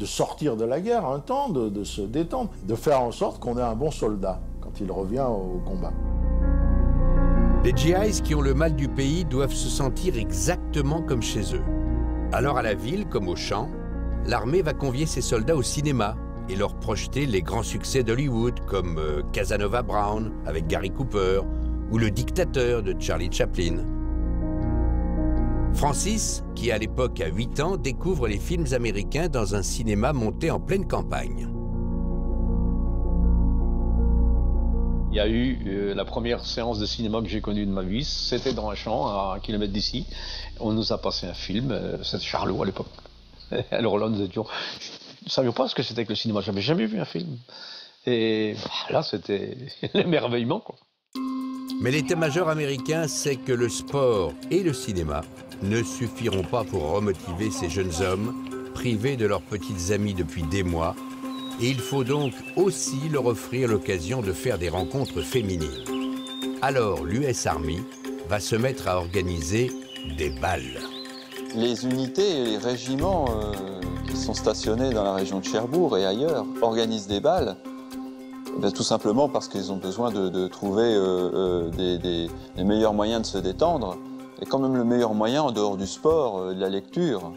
sortir de la guerre un temps, de se détendre, de faire en sorte qu'on ait un bon soldat quand il revient au combat. Les GIs qui ont le mal du pays doivent se sentir exactement comme chez eux. Alors à la ville, comme au champ, l'armée va convier ses soldats au cinéma et leur projeter les grands succès d'Hollywood comme Casanova Brown avec Gary Cooper ou Le Dictateur de Charlie Chaplin. Francis, qui à l'époque a 8 ans, découvre les films américains dans un cinéma monté en pleine campagne. Il y a eu la première séance de cinéma que j'ai connue de ma vie, c'était dans un champ à 1 kilomètre d'ici. On nous a passé un film, c'était Charlot à l'époque. Alors là, nous ne savions pas ce que c'était que le cinéma, j'avais jamais vu un film. Et là, c'était l'émerveillement, quoi. Mais l'état-major américain sait que le sport et le cinéma ne suffiront pas pour remotiver ces jeunes hommes privés de leurs petites amies depuis des mois. Et il faut donc aussi leur offrir l'occasion de faire des rencontres féminines. Alors l'US Army va se mettre à organiser des bals. Les unités et les régiments qui sont stationnés dans la région de Cherbourg et ailleurs organisent des bals. Tout simplement parce qu'ils ont besoin de trouver les meilleurs moyens de se détendre. Et quand même le meilleur moyen, en dehors du sport, de la lecture,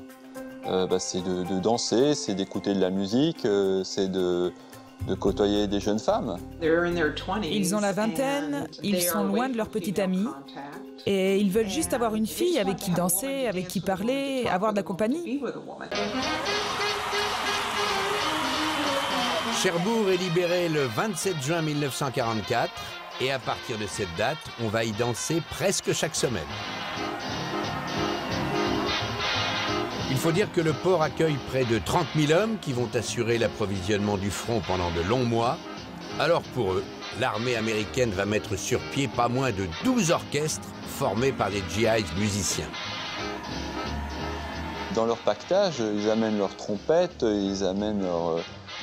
c'est de danser, c'est d'écouter de la musique, c'est de côtoyer des jeunes femmes. Ils ont la vingtaine, ils sont loin de leur petite amie, et ils veulent juste avoir une fille avec qui danser, avec qui parler, avoir de la compagnie. Cherbourg est libéré le 27 juin 1944 et à partir de cette date, on va y danser presque chaque semaine. Il faut dire que le port accueille près de 30 000 hommes qui vont assurer l'approvisionnement du front pendant de longs mois. Alors pour eux, l'armée américaine va mettre sur pied pas moins de 12 orchestres formés par des GIs musiciens. Dans leur pactage, ils amènent leurs trompettes, ils amènent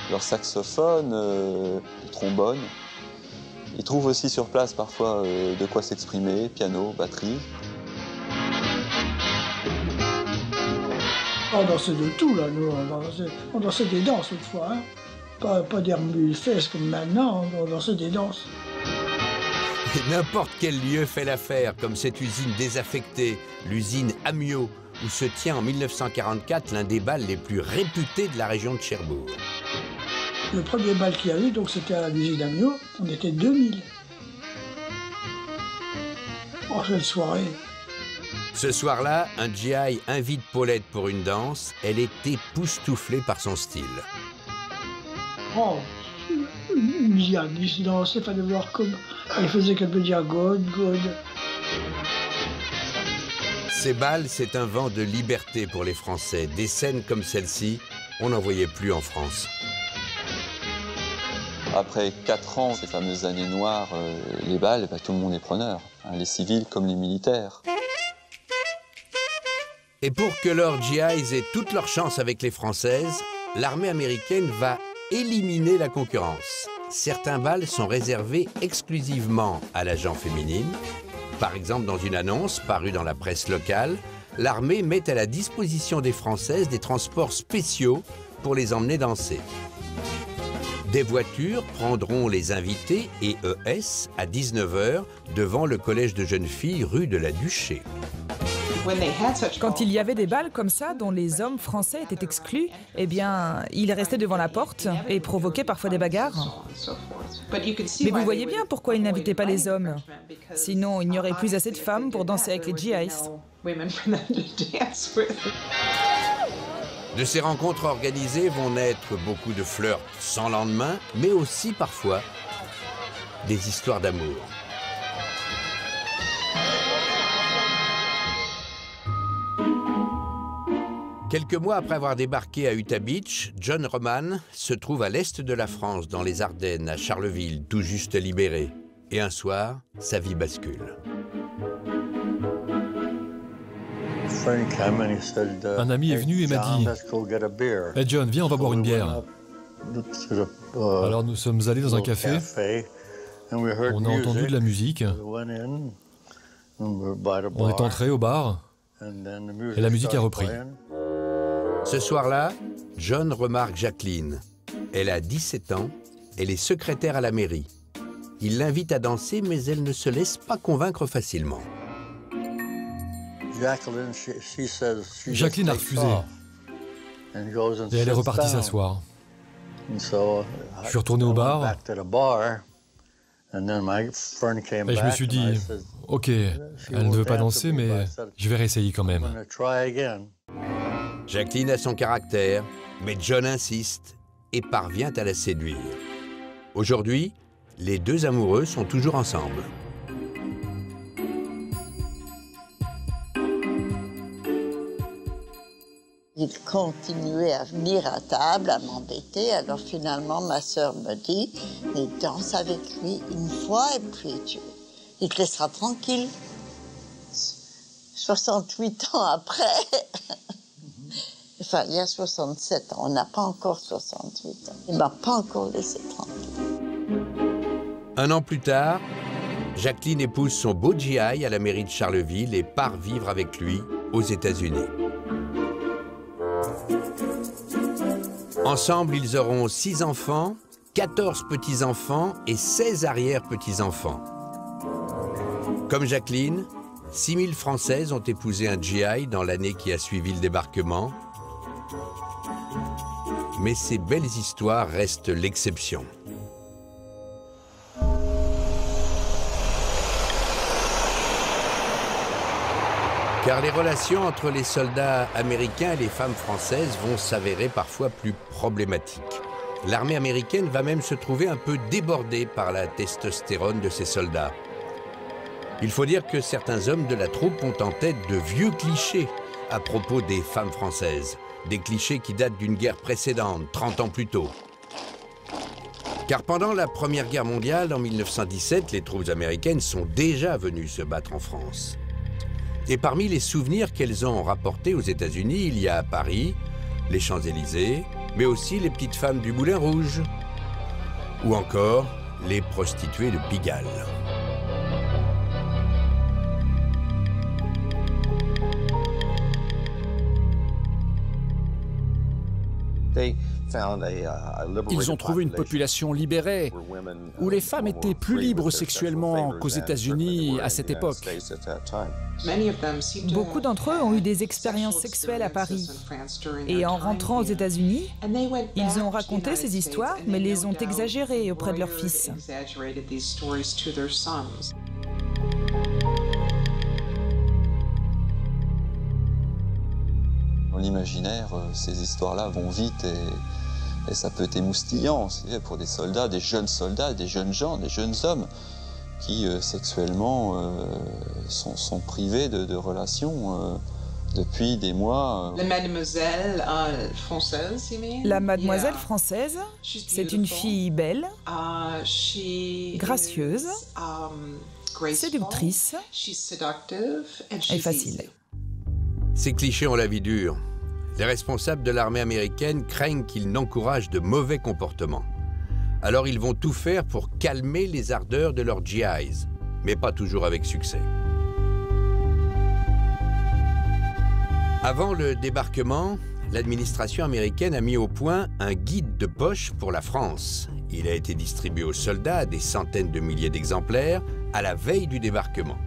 leur saxophone, le trombone. Ils trouvent aussi sur place parfois de quoi s'exprimer, piano, batterie. On dansait de tout là, nous, on dansait des danses autrefois, hein. Pas des remues-fesses comme maintenant, on dansait des danses. N'importe quel lieu fait l'affaire, comme cette usine désaffectée, l'usine Amio, où se tient en 1944 l'un des bals les plus réputés de la région de Cherbourg. Le premier bal qu'il y a eu, donc c'était à l'usine Amio, on était 2000. Oh, cette soirée. Ce soir-là, un GI invite Paulette pour une danse. Elle est époustouflée par son style. Oh, il y a du danse, il fallait voir comme elle faisait qu'elle peut dire God, God. Ces bals, c'est un vent de liberté pour les Français. Des scènes comme celle-ci, on n'en voyait plus en France. Après 4 ans, ces fameuses années noires, les bals, tout le monde est preneur, hein, les civils comme les militaires. Et pour que leurs GIs aient toute leur chance avec les Françaises, l'armée américaine va éliminer la concurrence. Certains bals sont réservés exclusivement à la gent féminine. Par exemple, dans une annonce parue dans la presse locale, l'armée met à la disposition des Françaises des transports spéciaux pour les emmener danser. Des voitures prendront les invités et ES à 19 h devant le collège de jeunes filles rue de la Duché. Quand il y avait des balles comme ça, dont les hommes français étaient exclus, eh bien, ils restaient devant la porte et provoquaient parfois des bagarres. Mais vous voyez bien pourquoi ils n'invitaient pas les hommes. Sinon, il n'y aurait plus assez de femmes pour danser avec les GIs. De ces rencontres organisées vont naître beaucoup de flirts sans lendemain, mais aussi parfois des histoires d'amour. Quelques mois après avoir débarqué à Utah Beach, John Roman se trouve à l'est de la France, dans les Ardennes, à Charleville, tout juste libéré. Et un soir, sa vie bascule. Un ami est venu et m'a dit « Hey John, viens, on va boire une bière. » Alors nous sommes allés dans un café, on a entendu de la musique, on est entré au bar et la musique a repris. Ce soir-là, John remarque Jacqueline. Elle a 17 ans, elle est secrétaire à la mairie. Il l'invite à danser, mais elle ne se laisse pas convaincre facilement. Jacqueline a refusé et elle est repartie s'asseoir. Je suis retourné au bar et je me suis dit, ok, elle ne veut pas danser, mais je vais réessayer quand même. Jacqueline a son caractère, mais John insiste et parvient à la séduire. Aujourd'hui, les deux amoureux sont toujours ensemble. Il continuait à venir à table, à m'embêter. Alors finalement, ma sœur me dit, il danse avec lui une fois et puis il te laissera tranquille. 68 ans après, enfin il y a 67 ans, on n'a pas encore 68 ans. Il ne m'a pas encore laissé tranquille. Un an plus tard, Jacqueline épouse son beau GI à la mairie de Charleville et part vivre avec lui aux États-Unis. Ensemble, ils auront 6 enfants, 14 petits-enfants et 16 arrière-petits-enfants. Comme Jacqueline, 6000 Françaises ont épousé un GI dans l'année qui a suivi le débarquement. Mais ces belles histoires restent l'exception. Car les relations entre les soldats américains et les femmes françaises vont s'avérer parfois plus problématiques. L'armée américaine va même se trouver un peu débordée par la testostérone de ses soldats. Il faut dire que certains hommes de la troupe ont en tête de vieux clichés à propos des femmes françaises. Des clichés qui datent d'une guerre précédente, 30 ans plus tôt. Car pendant la Première Guerre mondiale, en 1917, les troupes américaines sont déjà venues se battre en France. Et parmi les souvenirs qu'elles ont rapportés aux États-Unis, il y a à Paris, les Champs-Élysées, mais aussi les petites femmes du Moulin Rouge, ou encore les prostituées de Pigalle. Ils ont trouvé une population libérée, où les femmes étaient plus libres sexuellement qu'aux États-Unis à cette époque. Beaucoup d'entre eux ont eu des expériences sexuelles à Paris. Et en rentrant aux États-Unis, ils ont raconté ces histoires, mais les ont exagérées auprès de leurs fils. Dans l'imaginaire, ces histoires-là vont vite et ça peut être émoustillant pour des soldats, des jeunes gens, des jeunes hommes qui sexuellement sont privés de relations depuis des mois. La mademoiselle française, La mademoiselle française, c'est une fille belle, gracieuse, séductrice et facile. Ces clichés ont la vie dure. Les responsables de l'armée américaine craignent qu'ils n'encouragent de mauvais comportements. Alors ils vont tout faire pour calmer les ardeurs de leurs GIs, mais pas toujours avec succès. Avant le débarquement, l'administration américaine a mis au point un guide de poche pour la France. Il a été distribué aux soldats, à des centaines de milliers d'exemplaires, à la veille du débarquement.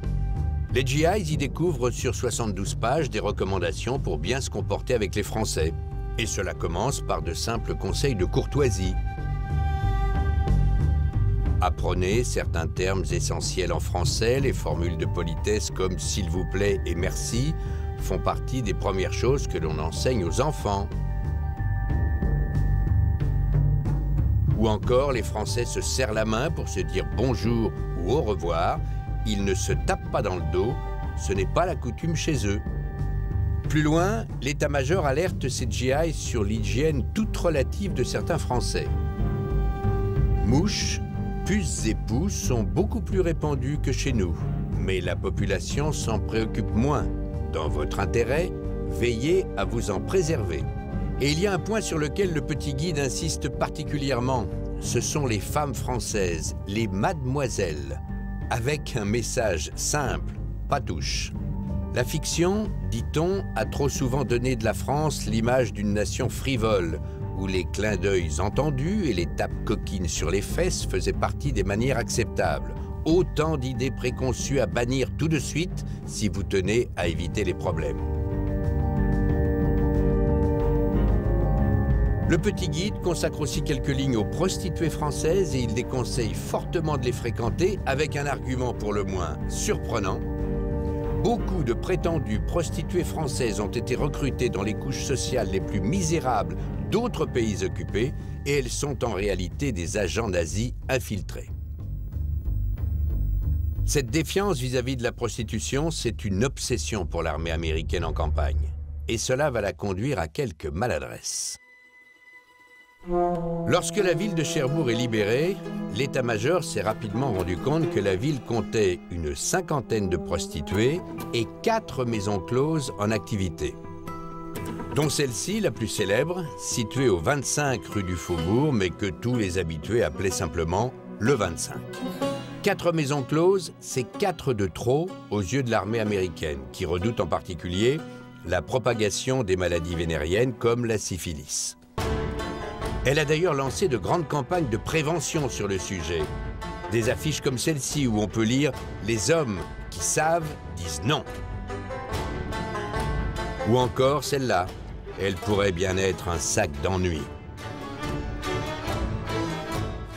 Les GIs y découvrent sur 72 pages des recommandations pour bien se comporter avec les Français. Et cela commence par de simples conseils de courtoisie. Apprenez certains termes essentiels en français, les formules de politesse comme « s'il vous plaît » et « merci » font partie des premières choses que l'on enseigne aux enfants. Ou encore, les Français se serrent la main pour se dire bonjour ou au revoir. Ils ne se tapent pas dans le dos, ce n'est pas la coutume chez eux. Plus loin, l'état-major alerte ses GIs sur l'hygiène toute relative de certains Français. Mouches, puces et poux sont beaucoup plus répandus que chez nous, mais la population s'en préoccupe moins. Dans votre intérêt, veillez à vous en préserver. Et il y a un point sur lequel le petit guide insiste particulièrement. Ce sont les femmes françaises, les mademoiselles, avec un message simple, pas touche. La fiction, dit-on, a trop souvent donné de la France l'image d'une nation frivole, où les clins d'œil entendus et les tapes coquines sur les fesses faisaient partie des manières acceptables. Autant d'idées préconçues à bannir tout de suite si vous tenez à éviter les problèmes. Le petit guide consacre aussi quelques lignes aux prostituées françaises et il déconseille fortement de les fréquenter avec un argument pour le moins surprenant. Beaucoup de prétendues prostituées françaises ont été recrutées dans les couches sociales les plus misérables d'autres pays occupés et elles sont en réalité des agents nazis infiltrés. Cette défiance vis-à-vis de la prostitution, c'est une obsession pour l'armée américaine en campagne. Et cela va la conduire à quelques maladresses. Lorsque la ville de Cherbourg est libérée, l'état-major s'est rapidement rendu compte que la ville comptait une 50aine de prostituées et 4 maisons closes en activité. Dont celle-ci, la plus célèbre, située au 25 rue du Faubourg, mais que tous les habitués appelaient simplement le 25. 4 maisons closes, c'est 4 de trop aux yeux de l'armée américaine, qui redoute en particulier la propagation des maladies vénériennes comme la syphilis. Elle a d'ailleurs lancé de grandes campagnes de prévention sur le sujet. Des affiches comme celle-ci où on peut lire « Les hommes qui savent disent non ». Ou encore celle-là, elle pourrait bien être un sac d'ennui.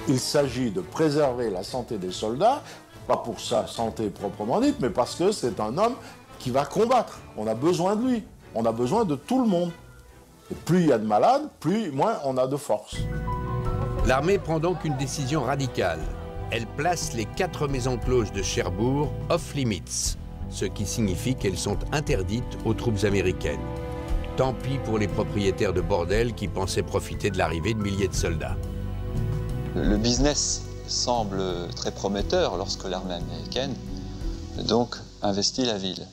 Il s'agit de préserver la santé des soldats, pas pour sa santé proprement dite, mais parce que c'est un homme qui va combattre. On a besoin de lui, on a besoin de tout le monde. Et plus il y a de malades, moins on a de force. L'armée prend donc une décision radicale. Elle place les 4 maisons closes de Cherbourg off-limits, ce qui signifie qu'elles sont interdites aux troupes américaines. Tant pis pour les propriétaires de bordels qui pensaient profiter de l'arrivée de milliers de soldats. Le business semble très prometteur lorsque l'armée américaine donc investit la ville.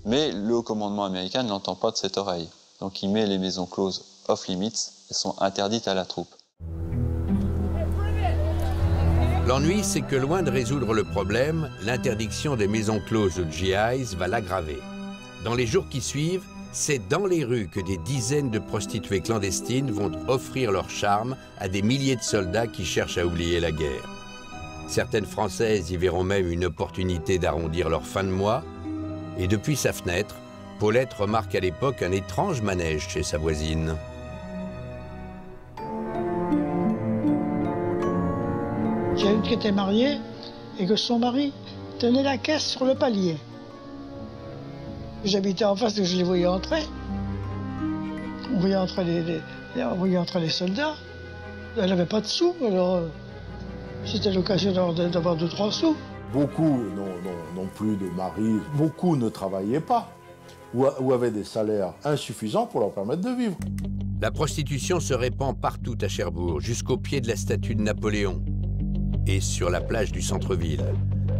Mais le haut commandement américain ne l'entend pas de cette oreille. Donc il met les maisons closes off-limits, elles sont interdites à la troupe. L'ennui, c'est que loin de résoudre le problème, l'interdiction des maisons closes aux GIs va l'aggraver. Dans les jours qui suivent, c'est dans les rues que des dizaines de prostituées clandestines vont offrir leur charme à des milliers de soldats qui cherchent à oublier la guerre. Certaines Françaises y verront même une opportunité d'arrondir leur fin de mois. Et depuis sa fenêtre, Paulette remarque à l'époque un étrange manège chez sa voisine. Il y a une qui était mariée et que son mari tenait la caisse sur le palier. J'habitais en face et je les voyais entrer. On voyait entrer les soldats. Elle n'avait pas de sous, alors c'était l'occasion d'avoir 2-3 sous. Beaucoup n'ont plus de mari, beaucoup ne travaillaient pas ou avaient des salaires insuffisants pour leur permettre de vivre. La prostitution se répand partout à Cherbourg, jusqu'au pied de la statue de Napoléon. Et sur la plage du centre-ville,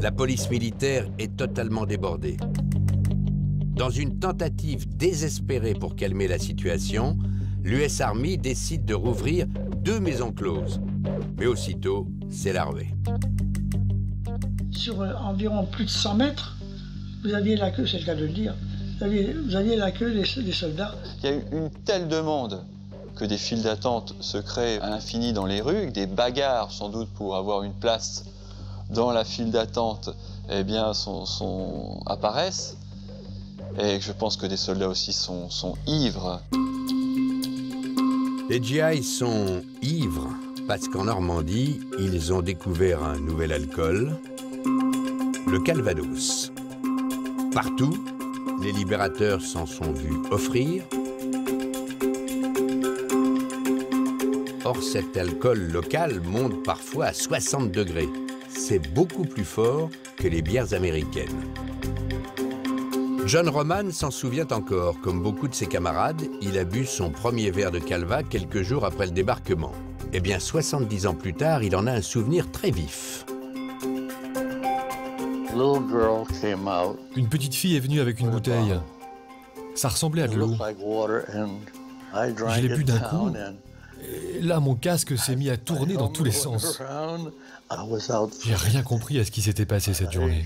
la police militaire est totalement débordée. Dans une tentative désespérée pour calmer la situation, l'US Army décide de rouvrir 2 maisons closes. Mais aussitôt, c'est larvé. Sur environ plus de 100 mètres, vous aviez la queue, c'est le cas de le dire, vous aviez la queue des soldats. Il y a eu une telle demande que des files d'attente se créent à l'infini dans les rues, des bagarres sans doute pour avoir une place dans la file d'attente eh bien, apparaissent. Et je pense que les soldats aussi sont ivres. Les GI sont ivres parce qu'en Normandie, ils ont découvert un nouvel alcool, le Calvados. Partout, les libérateurs s'en sont vus offrir. Or, cet alcool local monte parfois à 60 degrés. C'est beaucoup plus fort que les bières américaines. John Roman s'en souvient encore. Comme beaucoup de ses camarades, il a bu son premier verre de Calva quelques jours après le débarquement. Eh bien, 70 ans plus tard, il en a un souvenir très vif. Une petite fille est venue avec une bouteille. Ça ressemblait à de l'eau. Je l'ai bu d'un coup. Et là, mon casque s'est mis à tourner dans tous les sens. J'ai rien compris à ce qui s'était passé cette journée.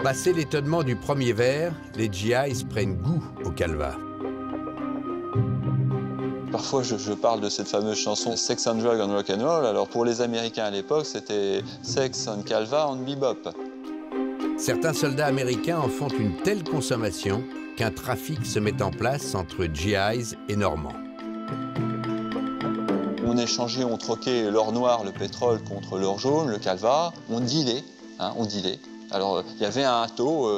Passé l'étonnement du premier verre, les GIs prennent goût au Calva. Parfois, je parle de cette fameuse chanson Sex and Drug and Rock'n'Roll. Alors pour les Américains à l'époque, c'était Sex and Calva and Bebop. Certains soldats américains en font une telle consommation qu'un trafic se met en place entre GIs et Normands. On échangeait, on troquait l'or noir, le pétrole, contre l'or jaune, le Calva. On dealait, on dealait. Alors, il y avait un taux,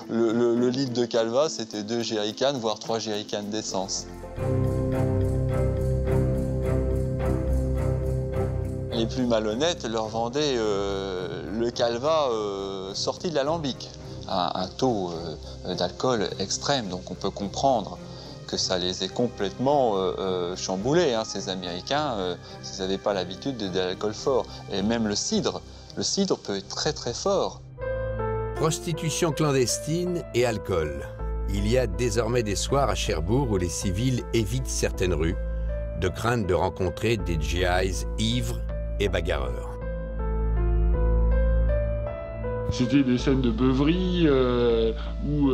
le litre de Calva, c'était 2 jerrycans, voire 3 jerrycans d'essence. Les plus malhonnêtes leur vendaient le Calva sorti de l'alambic, à un taux d'alcool extrême, donc on peut comprendre que ça les ait complètement chamboulés, ces Américains, s'ils n'avaient pas l'habitude de l'alcool fort. Et même le cidre peut être très très fort. Prostitution clandestine et alcool. Il y a désormais des soirs à Cherbourg où les civils évitent certaines rues, de crainte de rencontrer des GIs ivres et bagarreurs. C'était des scènes de beuverie où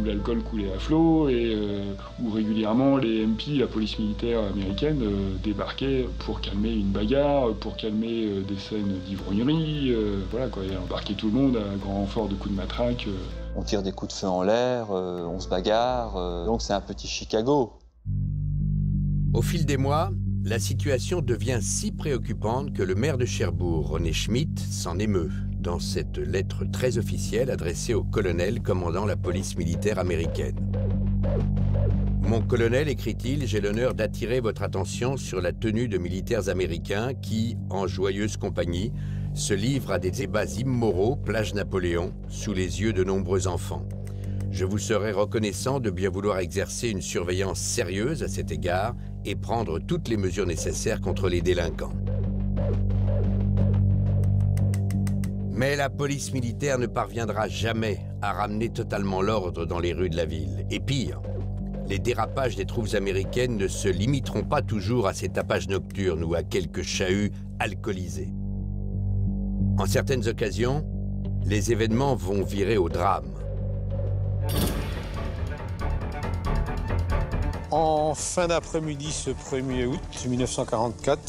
l'alcool coulait à flot et où régulièrement les MP, la police militaire américaine, débarquaient pour calmer une bagarre, pour calmer des scènes d'ivrognerie. Voilà quoi, et embarquer tout le monde à grand renfort de coups de matraque. On tire des coups de feu en l'air, on se bagarre, donc c'est un petit Chicago. Au fil des mois, la situation devient si préoccupante que le maire de Cherbourg, René Schmitt, s'en émeut dans cette lettre très officielle adressée au colonel commandant la police militaire américaine. Mon colonel, écrit-il, j'ai l'honneur d'attirer votre attention sur la tenue de militaires américains qui, en joyeuse compagnie, se livrent à des ébats immoraux, plage Napoléon, sous les yeux de nombreux enfants. Je vous serai reconnaissant de bien vouloir exercer une surveillance sérieuse à cet égard et prendre toutes les mesures nécessaires contre les délinquants. Mais la police militaire ne parviendra jamais à ramener totalement l'ordre dans les rues de la ville. Et pire, les dérapages des troupes américaines ne se limiteront pas toujours à ces tapages nocturnes ou à quelques chahuts alcoolisés. En certaines occasions, les événements vont virer au drame. En fin d'après-midi, ce 1er août 1944,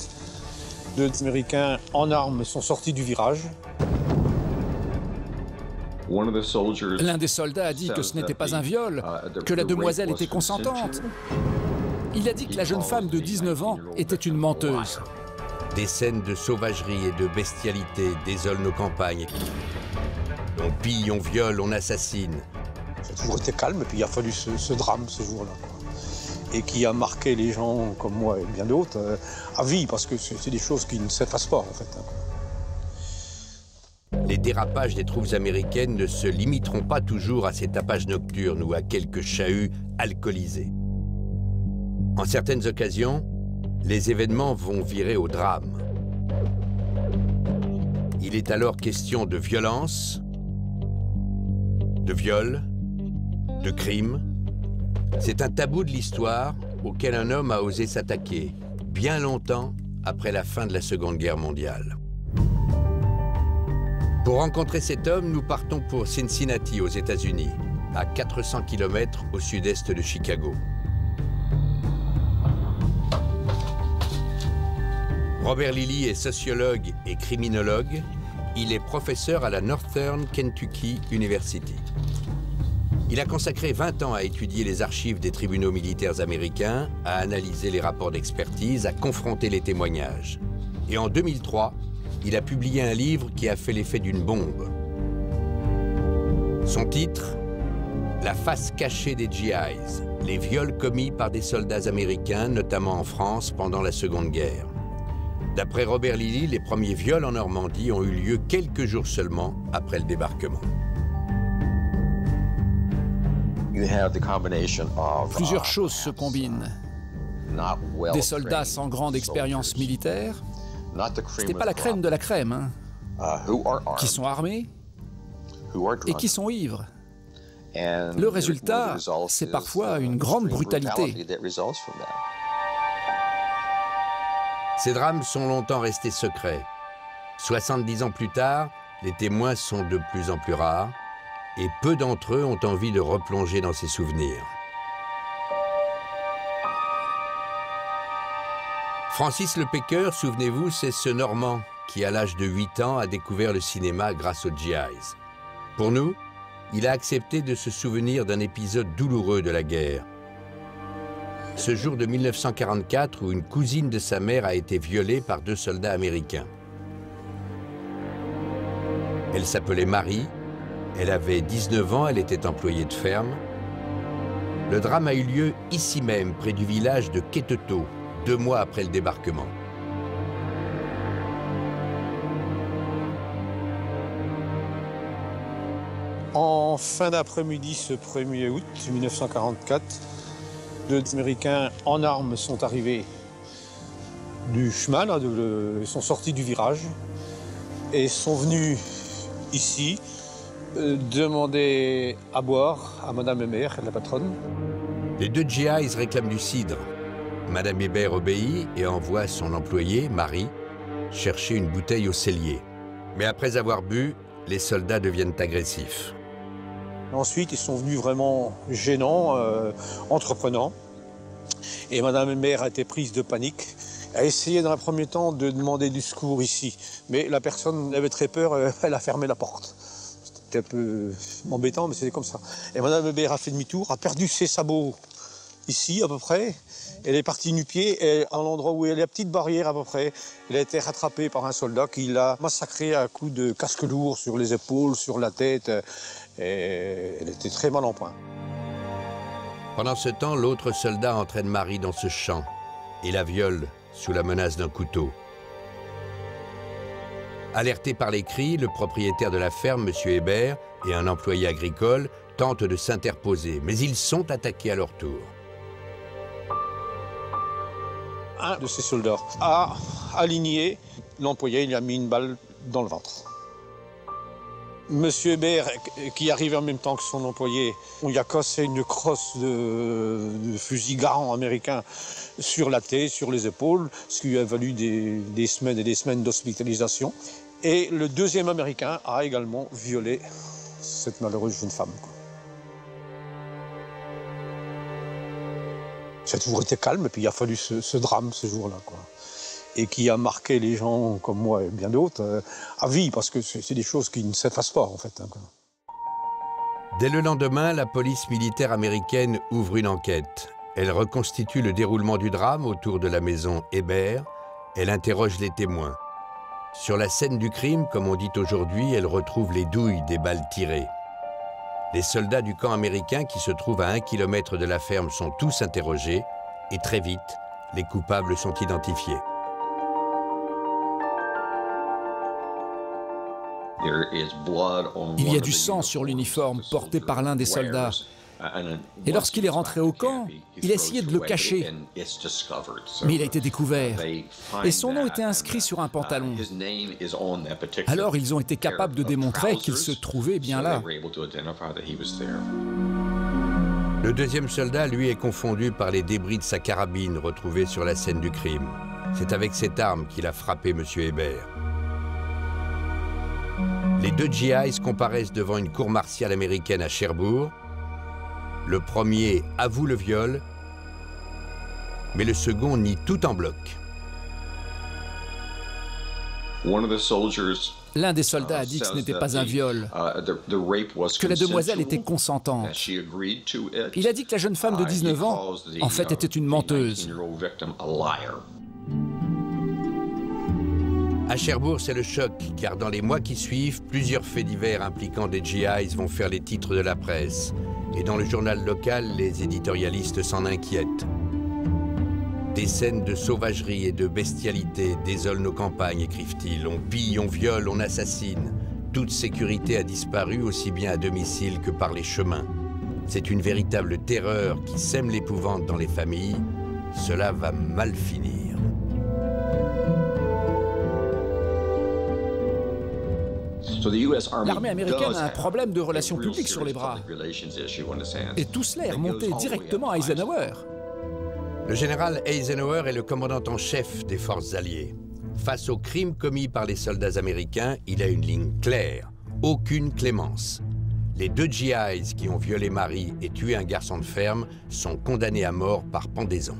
2 Américains en armes sont sortis du virage. L'un des soldats a dit que ce n'était pas un viol, que la demoiselle était consentante. Il a dit que la jeune femme de 19 ans était une menteuse. Des scènes de sauvagerie et de bestialité désolent nos campagnes. On pille, on viole, on assassine. Ça a toujours été calme, et puis il a fallu ce drame ce jour-là. Et qui a marqué les gens comme moi et bien d'autres à vie, parce que c'est des choses qui ne s'effacent pas, en fait. Les dérapages des troupes américaines ne se limiteront pas toujours à ces tapages nocturnes ou à quelques chahuts alcoolisés. En certaines occasions, les événements vont virer au drame. Il est alors question de violence, de viol, de crime. C'est un tabou de l'histoire auquel un homme a osé s'attaquer, bien longtemps après la fin de la Seconde Guerre mondiale. Pour rencontrer cet homme, nous partons pour Cincinnati, aux États-Unis, à 400 km au sud-est de Chicago. Robert Lilly est sociologue et criminologue. Il est professeur à la Northern Kentucky University. Il a consacré 20 ans à étudier les archives des tribunaux militaires américains, à analyser les rapports d'expertise, à confronter les témoignages. Et en 2003, il a publié un livre qui a fait l'effet d'une bombe. Son titre, La face cachée des GIs, les viols commis par des soldats américains, notamment en France pendant la Seconde Guerre. D'après Robert Lilly, les premiers viols en Normandie ont eu lieu quelques jours seulement après le débarquement. Plusieurs choses se combinent. Des soldats sans grande expérience militaire, c'était pas la crème de la crème, hein, qui sont armés et qui sont ivres. Le résultat, c'est parfois une grande brutalité. Ces drames sont longtemps restés secrets. 70 ans plus tard, les témoins sont de plus en plus rares et peu d'entre eux ont envie de replonger dans ces souvenirs. Francis Lepécœur, souvenez-vous, c'est ce Normand qui, à l'âge de 8 ans, a découvert le cinéma grâce aux GIs. Pour nous, il a accepté de se souvenir d'un épisode douloureux de la guerre. Ce jour de 1944 où une cousine de sa mère a été violée par 2 soldats américains. Elle s'appelait Marie, elle avait 19 ans, elle était employée de ferme. Le drame a eu lieu ici même, près du village de Quétetot, 2 mois après le débarquement. En fin d'après-midi, ce 1er août 1944, 2 Américains en armes sont arrivés du chemin, là, ils sont sortis du virage et sont venus ici demander à boire à Madame Hébert, la patronne. Les 2 GIs réclament du cidre. Madame Hébert obéit et envoie son employé, Marie, chercher une bouteille au cellier. Mais après avoir bu, les soldats deviennent agressifs. Ensuite, ils sont venus vraiment gênants, entreprenants. Et Madame Hébert a été prise de panique. Elle a essayé dans un premier temps de demander du secours ici. Mais la personne avait très peur, elle a fermé la porte. C'était un peu embêtant, mais c'était comme ça. Et Madame Hébert a fait demi-tour, a perdu ses sabots ici à peu près. Elle est partie nu-pied et à l'endroit où il y a la petite barrière à peu près, elle a été rattrapée par un soldat qui l'a massacrée à coups de casque lourd sur les épaules, sur la tête. Et elle était très mal en point. Pendant ce temps, l'autre soldat entraîne Marie dans ce champ et la viole sous la menace d'un couteau. Alerté par les cris, le propriétaire de la ferme, M. Hébert, et un employé agricole tentent de s'interposer, mais ils sont attaqués à leur tour. Un de ces soldats a aligné l'employé, il lui a mis une balle dans le ventre. Monsieur Hébert, qui arrive en même temps que son employé, on lui a cassé une crosse de fusil Garand américain sur la tête, sur les épaules, ce qui lui a valu des semaines et des semaines d'hospitalisation. Et le deuxième Américain a également violé cette malheureuse jeune femme. Ça a toujours été calme, et puis il a fallu ce drame ce jour-là, et qui a marqué les gens comme moi et bien d'autres à vie, parce que c'est des choses qui ne s'effacent pas, en fait. Dès le lendemain, la police militaire américaine ouvre une enquête. Elle reconstitue le déroulement du drame autour de la maison Hébert. Elle interroge les témoins. Sur la scène du crime, comme on dit aujourd'hui, elle retrouve les douilles des balles tirées. Les soldats du camp américain qui se trouvent à 1 kilomètre de la ferme sont tous interrogés et très vite, les coupables sont identifiés. Il y a du sang sur l'uniforme porté par l'un des soldats. Et lorsqu'il est rentré au camp, il a essayé de le cacher. Mais il a été découvert. Et son nom était inscrit sur un pantalon. Alors ils ont été capables de démontrer qu'il se trouvait bien là. Le deuxième soldat, lui, est confondu par les débris de sa carabine retrouvés sur la scène du crime. C'est avec cette arme qu'il a frappé M. Hébert. Les 2 GIs comparaissent devant une cour martiale américaine à Cherbourg. Le premier avoue le viol, mais le second nie tout en bloc. L'un des soldats a dit que ce n'était pas un viol, que la demoiselle était consentante. Il a dit que la jeune femme de 19 ans, en fait, était une menteuse. À Cherbourg, c'est le choc, car dans les mois qui suivent, plusieurs faits divers impliquant des GIs vont faire les titres de la presse. Et dans le journal local, les éditorialistes s'en inquiètent. Des scènes de sauvagerie et de bestialité désolent nos campagnes, écrivent-ils. On pille, on viole, on assassine. Toute sécurité a disparu, aussi bien à domicile que par les chemins. C'est une véritable terreur qui sème l'épouvante dans les familles. Cela va mal finir. L'armée américaine a un problème de relations publiques sur les bras. Et tout cela est remonté directement à Eisenhower. Le général Eisenhower est le commandant en chef des forces alliées. Face aux crimes commis par les soldats américains, il a une ligne claire. Aucune clémence. Les 2 GIs qui ont violé Marie et tué un garçon de ferme sont condamnés à mort par pendaison.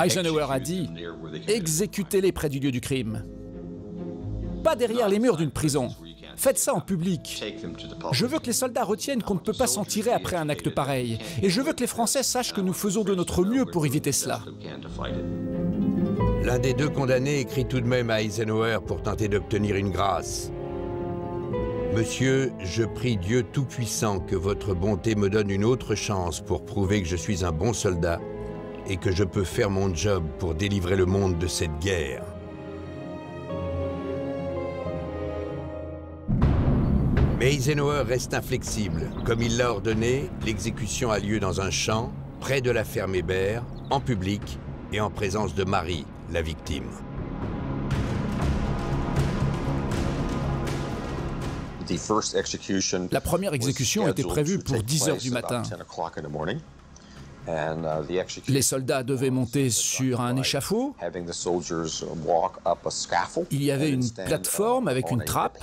Eisenhower a dit « Exécutez-les près du lieu du crime. Pas derrière les murs d'une prison. Faites ça en public. Je veux que les soldats retiennent qu'on ne peut pas s'en tirer après un acte pareil. Et je veux que les Français sachent que nous faisons de notre mieux pour éviter cela. » L'un des 2 condamnés écrit tout de même à Eisenhower pour tenter d'obtenir une grâce. « Monsieur, je prie Dieu Tout-Puissant que votre bonté me donne une autre chance pour prouver que je suis un bon soldat et que je peux faire mon job pour délivrer le monde de cette guerre. » Mais Eisenhower reste inflexible. Comme il l'a ordonné, l'exécution a lieu dans un champ, près de la ferme Hébert, en public et en présence de Marie, la victime. La première exécution était prévue pour 10 h du matin. Les soldats devaient monter sur un échafaud. Il y avait une plateforme avec une trappe.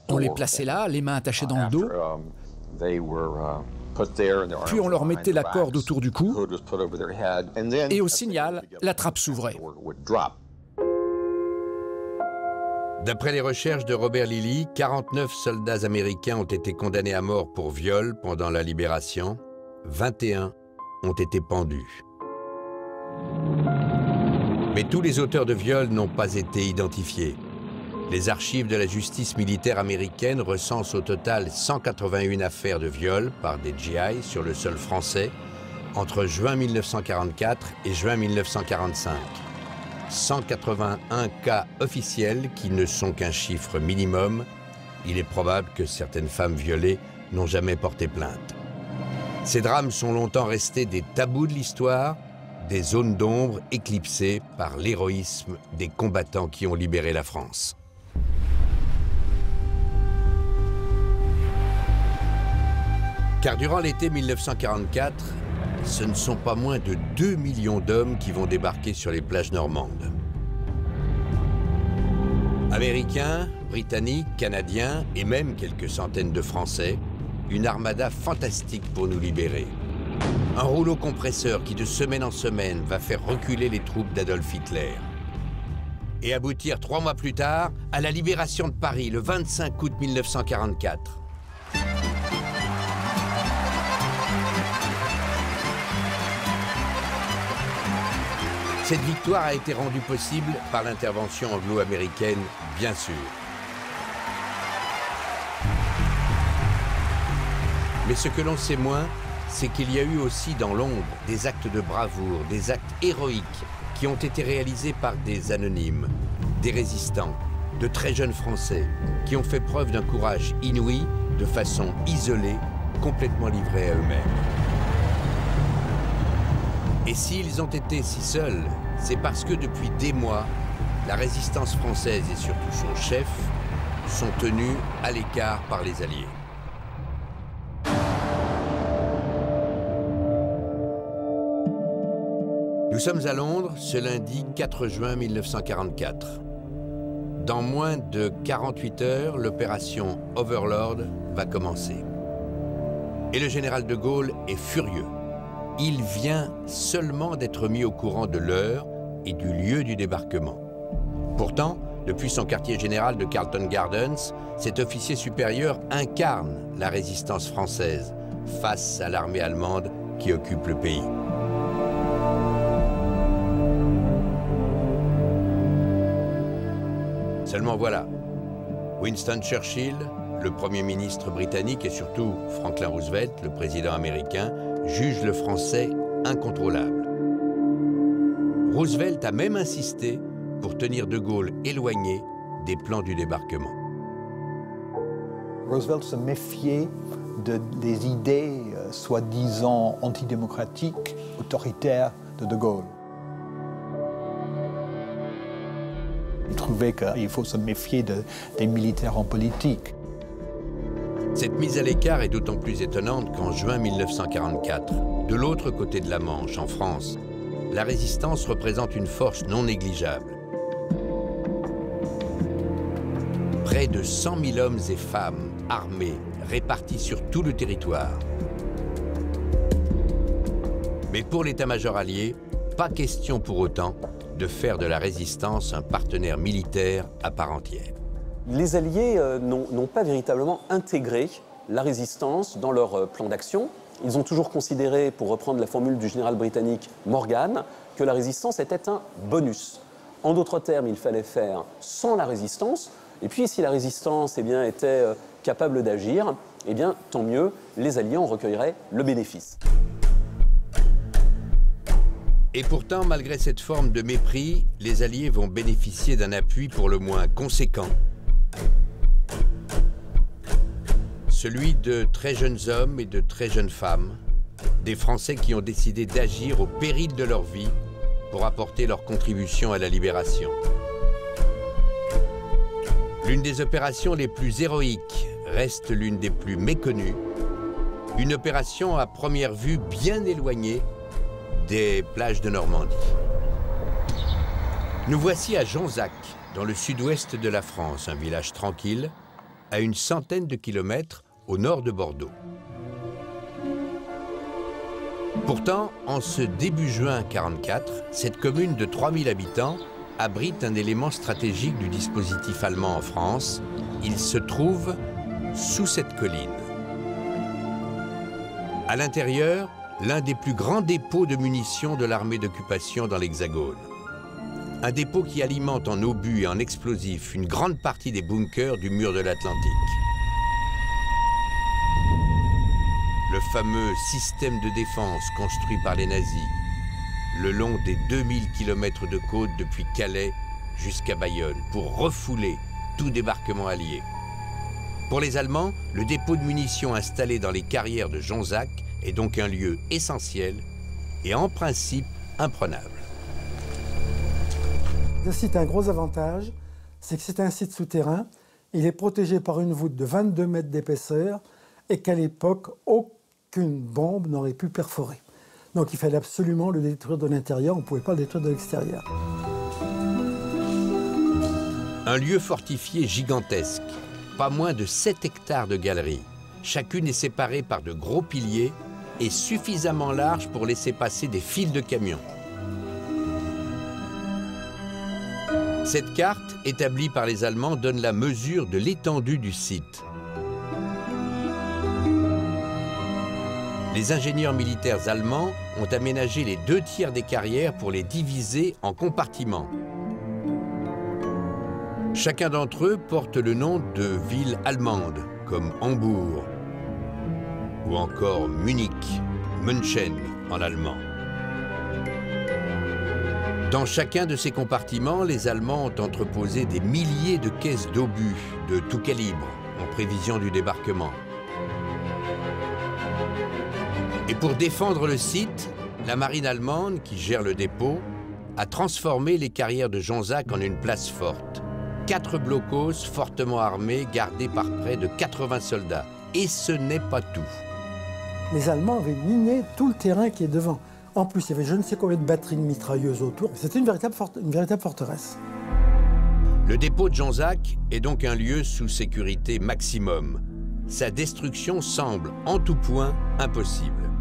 On les plaçait là, les mains attachées dans le dos. Puis on leur mettait la corde autour du cou. Et au signal, la trappe s'ouvrait. D'après les recherches de Robert Lilly, 49 soldats américains ont été condamnés à mort pour viol pendant la Libération. 21 ont été pendus. Mais tous les auteurs de viol n'ont pas été identifiés. Les archives de la justice militaire américaine recensent au total 181 affaires de viol par des GI sur le sol français entre juin 1944 et juin 1945. 181 cas officiels qui ne sont qu'un chiffre minimum. Il est probable que certaines femmes violées n'ont jamais porté plainte. Ces drames sont longtemps restés des tabous de l'histoire, des zones d'ombre éclipsées par l'héroïsme des combattants qui ont libéré la France. Car durant l'été 1944, ce ne sont pas moins de 2 millions d'hommes qui vont débarquer sur les plages normandes. Américains, Britanniques, Canadiens et même quelques centaines de Français, une armada fantastique pour nous libérer. Un rouleau compresseur qui de semaine en semaine va faire reculer les troupes d'Adolf Hitler. Et aboutir 3 mois plus tard à la libération de Paris le 25 août 1944. Cette victoire a été rendue possible par l'intervention anglo-américaine, bien sûr. Mais ce que l'on sait moins, c'est qu'il y a eu aussi dans l'ombre des actes de bravoure, des actes héroïques qui ont été réalisés par des anonymes, des résistants, de très jeunes Français, qui ont fait preuve d'un courage inouï, de façon isolée, complètement livrés à eux-mêmes. Et s'ils ont été si seuls, c'est parce que depuis des mois, la résistance française et surtout son chef sont tenus à l'écart par les Alliés. Nous sommes à Londres ce lundi 4 juin 1944. Dans moins de 48 heures, l'opération Overlord va commencer. Et le général de Gaulle est furieux. Il vient seulement d'être mis au courant de l'heure et du lieu du débarquement. Pourtant, depuis son quartier général de Carlton Gardens, cet officier supérieur incarne la résistance française face à l'armée allemande qui occupe le pays. Seulement voilà, Winston Churchill, le Premier ministre britannique et surtout Franklin Roosevelt, le président américain, jugent le français incontrôlable. Roosevelt a même insisté pour tenir de Gaulle éloigné des plans du débarquement. Roosevelt se méfiait des idées soi-disant antidémocratiques, autoritaires de Gaulle. Il trouvait qu'il faut se méfier des militaires en politique. Cette mise à l'écart est d'autant plus étonnante qu'en juin 1944, de l'autre côté de la Manche, en France, la résistance représente une force non négligeable. Près de 100 000 hommes et femmes armés répartis sur tout le territoire. Mais pour l'état-major allié, pas question pour autant de faire de la résistance un partenaire militaire à part entière. Les Alliés n'ont pas véritablement intégré la résistance dans leur plan d'action. Ils ont toujours considéré, pour reprendre la formule du général britannique Morgan, que la résistance était un bonus. En d'autres termes, il fallait faire sans la résistance. Et puis, si la résistance était capable d'agir, tant mieux, les Alliés en recueilleraient le bénéfice. Et pourtant, malgré cette forme de mépris, les Alliés vont bénéficier d'un appui pour le moins conséquent. Celui de très jeunes hommes et de très jeunes femmes, des Français qui ont décidé d'agir au péril de leur vie pour apporter leur contribution à la libération. L'une des opérations les plus héroïques reste l'une des plus méconnues, une opération à première vue bien éloignée des plages de Normandie. Nous voici à Jonzac, dans le sud-ouest de la France, un village tranquille, à une centaine de kilomètres au nord de Bordeaux. Pourtant, en ce début juin 1944, cette commune de 3000 habitants abrite un élément stratégique du dispositif allemand en France. Il se trouve sous cette colline. À l'intérieur, l'un des plus grands dépôts de munitions de l'armée d'occupation dans l'Hexagone. Un dépôt qui alimente en obus et en explosifs une grande partie des bunkers du mur de l'Atlantique. Le fameux système de défense construit par les nazis, le long des 2000 km de côte depuis Calais jusqu'à Bayonne, pour refouler tout débarquement allié. Pour les Allemands, le dépôt de munitions installé dans les carrières de Jonzac est donc un lieu essentiel et en principe imprenable. Ce site a un gros avantage, c'est que c'est un site souterrain, il est protégé par une voûte de 22 mètres d'épaisseur et qu'à l'époque, aucune bombe n'aurait pu perforer. Donc il fallait absolument le détruire de l'intérieur, on ne pouvait pas le détruire de l'extérieur. Un lieu fortifié gigantesque, pas moins de 7 hectares de galeries. Chacune est séparée par de gros piliers et suffisamment large pour laisser passer des files de camions. Cette carte, établie par les Allemands, donne la mesure de l'étendue du site. Les ingénieurs militaires allemands ont aménagé les 2 tiers des carrières pour les diviser en compartiments. Chacun d'entre eux porte le nom de villes allemandes, comme Hambourg, ou encore Munich, München en allemand. Dans chacun de ces compartiments, les Allemands ont entreposé des milliers de caisses d'obus de tout calibre en prévision du débarquement. Et pour défendre le site, la marine allemande, qui gère le dépôt, a transformé les carrières de Jonzac en une place forte. 4 blocos fortement armés, gardés par près de 80 soldats. Et ce n'est pas tout. Les Allemands avaient miné tout le terrain qui est devant. En plus, il y avait je ne sais combien de batteries de mitrailleuses autour. C'était une véritable forteresse. Le dépôt de Jonzac est donc un lieu sous sécurité maximum. Sa destruction semble en tout point impossible.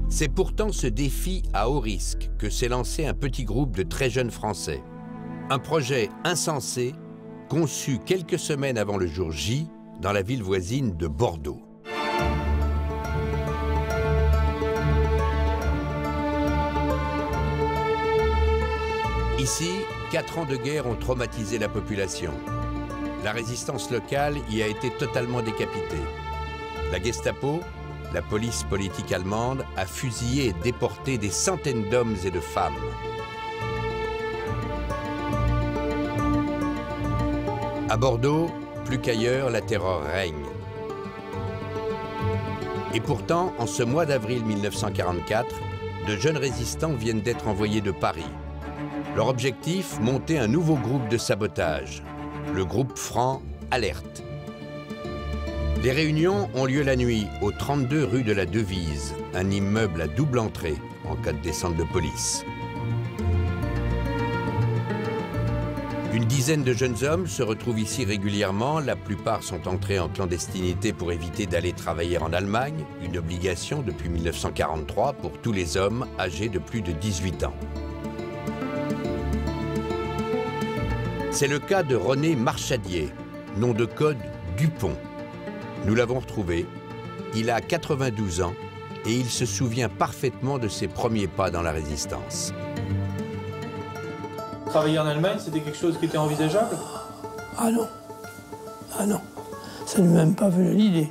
C'est pourtant ce défi à haut risque que s'est lancé un petit groupe de très jeunes Français. Un projet insensé, conçu quelques semaines avant le jour J, dans la ville voisine de Bordeaux. Ici, 4 ans de guerre ont traumatisé la population. La résistance locale y a été totalement décapitée. La Gestapo, la police politique allemande, a fusillé et déporté des centaines d'hommes et de femmes. À Bordeaux, plus qu'ailleurs, la terreur règne. Et pourtant, en ce mois d'avril 1944, de jeunes résistants viennent d'être envoyés de Paris. Leur objectif, monter un nouveau groupe de sabotage, le groupe franc Alerte. Les réunions ont lieu la nuit au 32 rue de la Devise, un immeuble à double entrée en cas de descente de police. Une dizaine de jeunes hommes se retrouvent ici régulièrement. La plupart sont entrés en clandestinité pour éviter d'aller travailler en Allemagne, une obligation depuis 1943 pour tous les hommes âgés de plus de 18 ans. C'est le cas de René Marchadier, nom de code Dupont. Nous l'avons retrouvé. Il a 92 ans et il se souvient parfaitement de ses premiers pas dans la résistance. Travailler en Allemagne, c'était quelque chose qui était envisageable? Ah non. Ah non. Ça ne m'est même pas venu l'idée.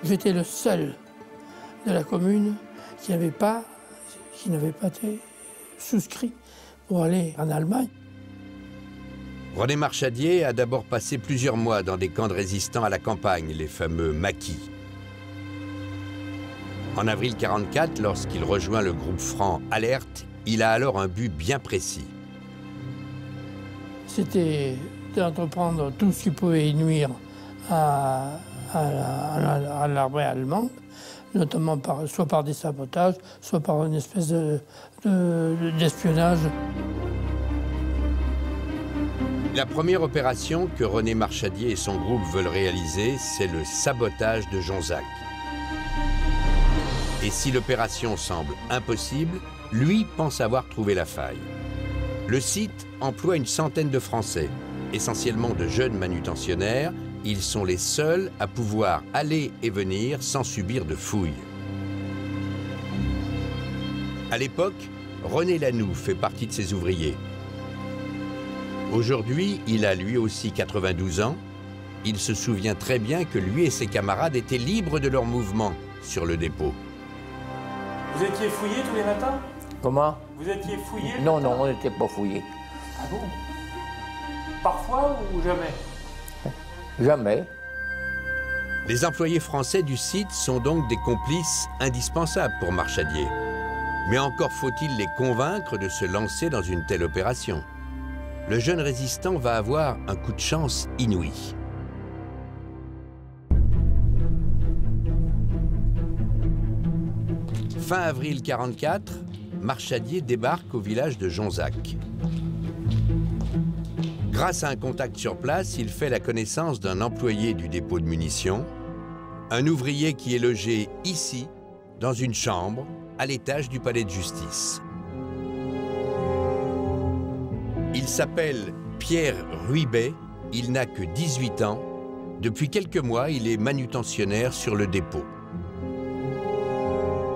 J'étais le seul de la commune qui n'avait pas été souscrit pour aller en Allemagne. René Marchadier a d'abord passé plusieurs mois dans des camps de résistants à la campagne, les fameux maquis. En avril 1944, lorsqu'il rejoint le groupe franc Alerte, il a alors un but bien précis. C'était d'entreprendre tout ce qui pouvait nuire à l'armée allemande, notamment soit par des sabotages, soit par une espèce d'espionnage. La première opération que René Marchadier et son groupe veulent réaliser, c'est le sabotage de Jonzac. Et si l'opération semble impossible, lui pense avoir trouvé la faille. Le site emploie une centaine de Français, essentiellement de jeunes manutentionnaires. Ils sont les seuls à pouvoir aller et venir sans subir de fouilles. À l'époque, René Lanoux fait partie de ces ouvriers. Aujourd'hui, il a lui aussi 92 ans. Il se souvient très bien que lui et ses camarades étaient libres de leurs mouvements sur le dépôt. Vous étiez fouillés tous les matins? Comment? Vous étiez fouillés? Non, non, on n'était pas fouillés. Ah bon? Parfois ou jamais? Jamais. Les employés français du site sont donc des complices indispensables pour Marchadier. Mais encore faut-il les convaincre de se lancer dans une telle opération. Le jeune résistant va avoir un coup de chance inouï. Fin avril 1944, Marchadier débarque au village de Jonzac. Grâce à un contact sur place, il fait la connaissance d'un employé du dépôt de munitions, un ouvrier qui est logé ici, dans une chambre, à l'étage du palais de justice. Il s'appelle Pierre Ruibet, il n'a que 18 ans. Depuis quelques mois, il est manutentionnaire sur le dépôt.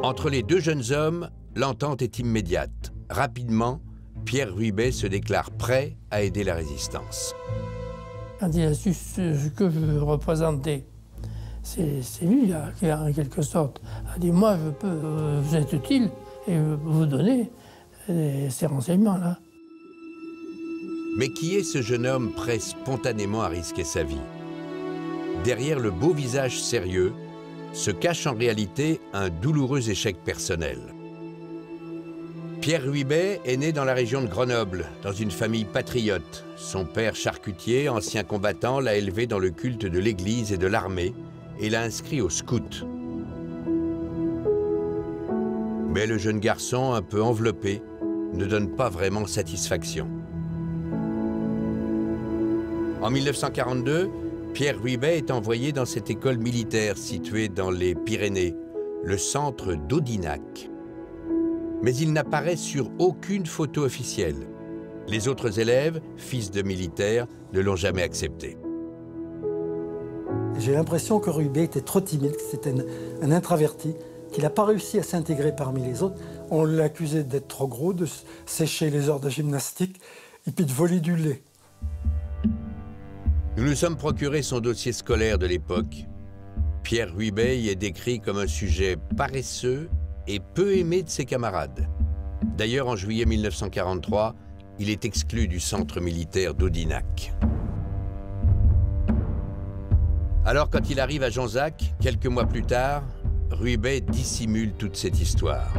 Entre les deux jeunes hommes, l'entente est immédiate. Rapidement, Pierre Ruibet se déclare prêt à aider la résistance. Quand il a su ce que je représentais, c'est lui là, qui, en quelque sorte, a dit « Moi, je peux vous être utile et vous donner ces renseignements-là. » Mais qui est ce jeune homme prêt spontanément à risquer sa vie? Derrière le beau visage sérieux se cache en réalité un douloureux échec personnel. Pierre Ruibet est né dans la région de Grenoble, dans une famille patriote. Son père charcutier, ancien combattant, l'a élevé dans le culte de l'Église et de l'armée et l'a inscrit au scout. Mais le jeune garçon, un peu enveloppé, ne donne pas vraiment satisfaction. En 1942, Pierre Ruibet est envoyé dans cette école militaire située dans les Pyrénées, le centre d'Audinac. Mais il n'apparaît sur aucune photo officielle. Les autres élèves, fils de militaires, ne l'ont jamais accepté. J'ai l'impression que Ruy B était trop timide, que c'était un introverti, qu'il n'a pas réussi à s'intégrer parmi les autres. On l'accusait d'être trop gros, de sécher les heures de gymnastique et puis de voler du lait. Nous nous sommes procuré son dossier scolaire de l'époque. Pierre Ruy-Bey est décrit comme un sujet paresseux et peu aimé de ses camarades. D'ailleurs, en juillet 1943, il est exclu du centre militaire d'Audinac. Alors, quand il arrive à Jonzac, quelques mois plus tard, Ruy-Bey dissimule toute cette histoire.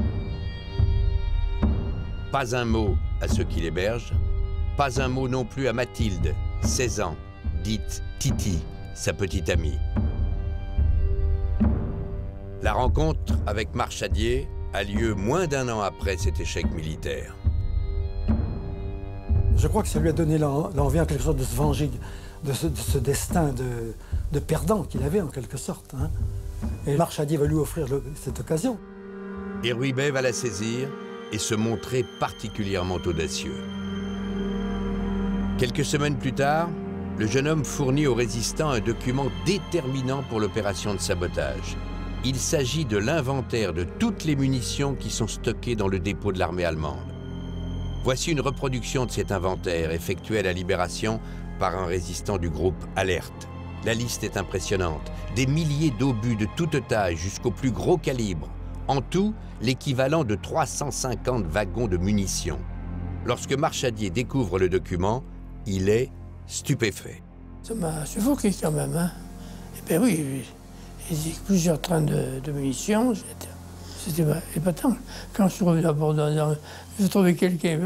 Pas un mot à ceux qui l'hébergent, pas un mot non plus à Mathilde, 16 ans, dite Titi, sa petite amie. La rencontre avec Marchadier a lieu moins d'un an après cet échec militaire. Je crois que ça lui a donné l'envie en quelque sorte de se venger de ce destin de perdant qu'il avait en quelque sorte. Hein. Et Marchadier va lui offrir cette occasion. Et Ruy-Bey va la saisir et se montrer particulièrement audacieux. Quelques semaines plus tard, le jeune homme fournit aux résistants un document déterminant pour l'opération de sabotage. Il s'agit de l'inventaire de toutes les munitions qui sont stockées dans le dépôt de l'armée allemande. Voici une reproduction de cet inventaire effectué à la Libération par un résistant du groupe Alerte. La liste est impressionnante. Des milliers d'obus de toute taille jusqu'au plus gros calibre. En tout, l'équivalent de 350 wagons de munitions. Lorsque Marchadier découvre le document, il est stupéfait. Ça m'a suffoqué quand même. Hein. Et bien oui, il y a plusieurs trains de munitions. C'était épatant. Quand je suis revenu à Bordeaux, j'ai trouvé quelqu'un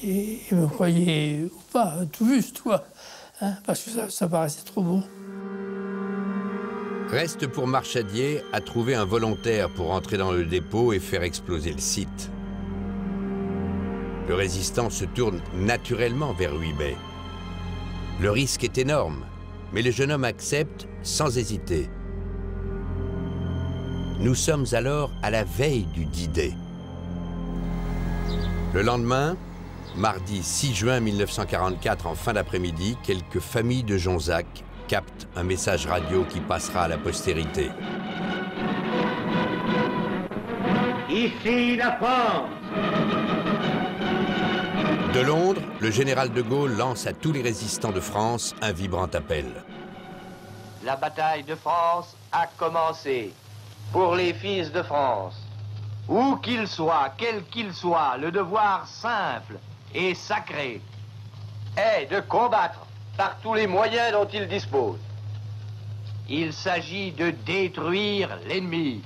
et il me croyait ou pas, tout juste, quoi. Hein, parce que ça paraissait trop beau. Reste pour Marchadier à trouver un volontaire pour entrer dans le dépôt et faire exploser le site. Le résistant se tourne naturellement vers Ruy-Bey. Le risque est énorme, mais le jeune homme accepte sans hésiter. Nous sommes alors à la veille du D-Day. Le lendemain, mardi 6 juin 1944, en fin d'après-midi, quelques familles de Jonzac captent un message radio qui passera à la postérité. Ici la France! De Londres, le général de Gaulle lance à tous les résistants de France un vibrant appel. La bataille de France a commencé. Pour les fils de France, où qu'ils soient, quels qu'ils soient, le devoir simple et sacré est de combattre par tous les moyens dont ils disposent. Il s'agit de détruire l'ennemi.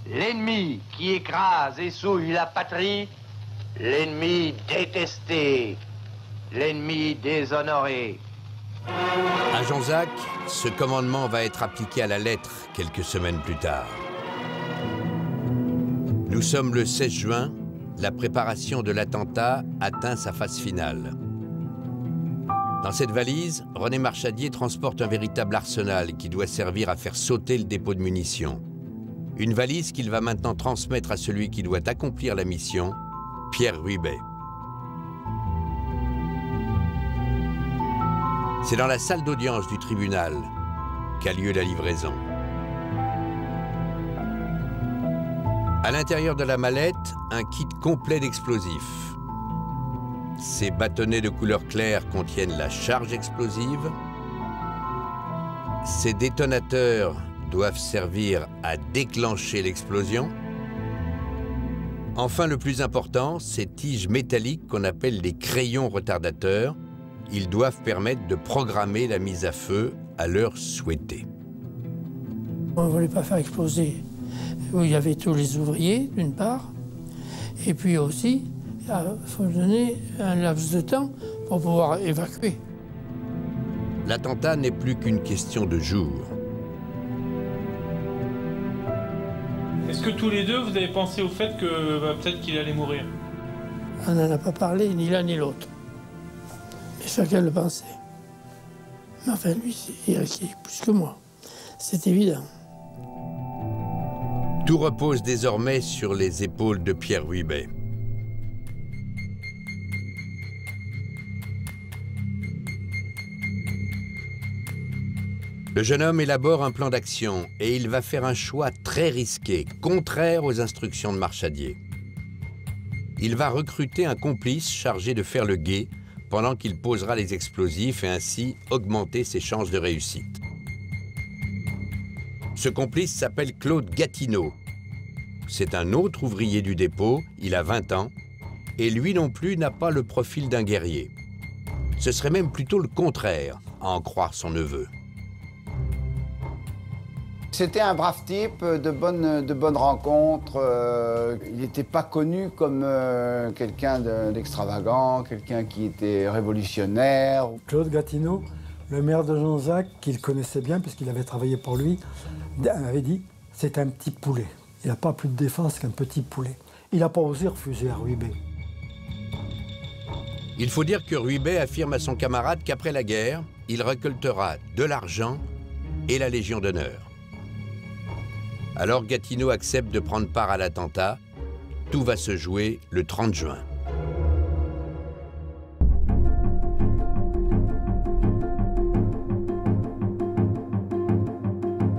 L'ennemi qui écrase et souille la patrie, l'ennemi détesté, l'ennemi déshonoré. À Jonzac, ce commandement va être appliqué à la lettre quelques semaines plus tard. Nous sommes le 16 juin, la préparation de l'attentat atteint sa phase finale. Dans cette valise, René Marchadier transporte un véritable arsenal qui doit servir à faire sauter le dépôt de munitions. Une valise qu'il va maintenant transmettre à celui qui doit accomplir la mission, Pierre Ruy-Bey. C'est dans la salle d'audience du tribunal qu'a lieu la livraison. À l'intérieur de la mallette, un kit complet d'explosifs. Ces bâtonnets de couleur claire contiennent la charge explosive. Ces détonateurs doivent servir à déclencher l'explosion. Enfin, le plus important, ces tiges métalliques qu'on appelle les crayons retardateurs. Ils doivent permettre de programmer la mise à feu à l'heure souhaitée. On ne voulait pas faire exploser où il y avait tous les ouvriers, d'une part, et puis aussi, il faut donner un laps de temps pour pouvoir évacuer. L'attentat n'est plus qu'une question de jours. Est-ce que tous les deux, vous avez pensé au fait que peut-être qu'il allait mourir? On n'en a pas parlé, ni l'un ni l'autre. Mais chacun le pensait. Mais enfin, lui, il risquait plus que moi. C'est évident. Tout repose désormais sur les épaules de Pierre Ruibet. Le jeune homme élabore un plan d'action et il va faire un choix très risqué, contraire aux instructions de Marchadier. Il va recruter un complice chargé de faire le guet pendant qu'il posera les explosifs et ainsi augmenter ses chances de réussite. Ce complice s'appelle Claude Gatineau. C'est un autre ouvrier du dépôt, il a 20 ans, et lui non plus n'a pas le profil d'un guerrier. Ce serait même plutôt le contraire, à en croire son neveu. C'était un brave type, de bonnes rencontres. Il n'était pas connu comme quelqu'un d'extravagant, quelqu'un qui était révolutionnaire. Claude Gatineau, le maire de Jonzac, qu'il connaissait bien puisqu'il avait travaillé pour lui, avait dit « c'est un petit poulet. Il n'a pas plus de défense qu'un petit poulet. » Il n'a pas osé refuser à Ruibet. Il faut dire que Ruibet affirme à son camarade qu'après la guerre, il récoltera de l'argent et la Légion d'honneur. Alors Gatineau accepte de prendre part à l'attentat. Tout va se jouer le 30 juin.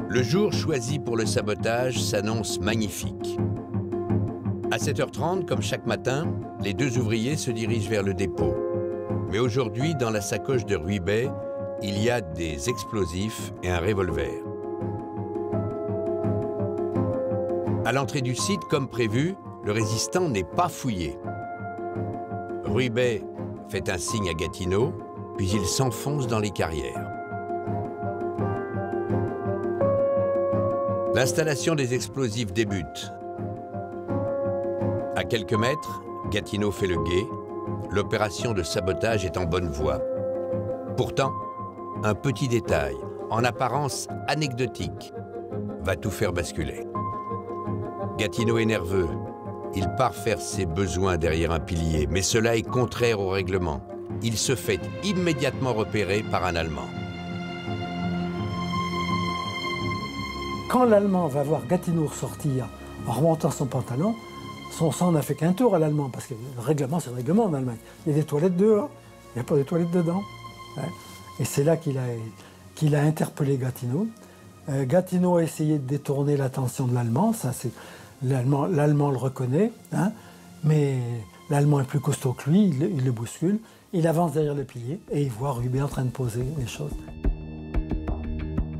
Le jour choisi pour le sabotage s'annonce magnifique. À 7h30, comme chaque matin, les deux ouvriers se dirigent vers le dépôt. Mais aujourd'hui, dans la sacoche de Ruibet, il y a des explosifs et un revolver. À l'entrée du site, comme prévu, le résistant n'est pas fouillé. Ruibet fait un signe à Gatineau, puis il s'enfonce dans les carrières. L'installation des explosifs débute. À quelques mètres, Gatineau fait le guet. L'opération de sabotage est en bonne voie. Pourtant, un petit détail, en apparence anecdotique, va tout faire basculer. Gatineau est nerveux. Il part faire ses besoins derrière un pilier, mais cela est contraire au règlement. Il se fait immédiatement repérer par un Allemand. Quand l'Allemand va voir Gatineau ressortir en remontant son pantalon, son sang n'a fait qu'un tour à l'Allemand, parce que le règlement, c'est le règlement en Allemagne. Il y a des toilettes dehors, il n'y a pas de toilettes dedans. Et c'est là qu'il a interpellé Gatineau. Gatineau a essayé de détourner l'attention de l'Allemand, ça c'est... L'Allemand le reconnaît, hein, mais l'Allemand est plus costaud que lui, il le bouscule, il avance derrière le pilier et il voit Ruibet en train de poser les choses.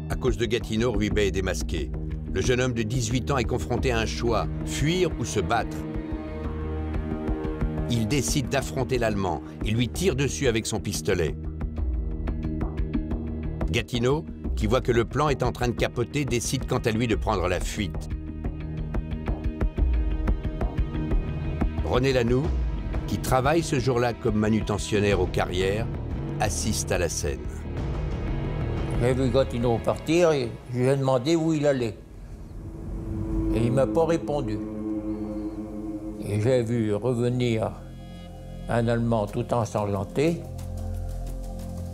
À cause de Gatineau, Ruibet est démasqué. Le jeune homme de 18 ans est confronté à un choix, fuir ou se battre. Il décide d'affronter l'Allemand. Il lui tire dessus avec son pistolet. Gatineau, qui voit que le plan est en train de capoter, décide quant à lui de prendre la fuite. René Lanoux, qui travaille ce jour-là comme manutentionnaire aux carrières, assiste à la scène. J'ai vu Gatineau partir et je lui ai demandé où il allait. Et il ne m'a pas répondu. Et j'ai vu revenir un Allemand tout ensanglanté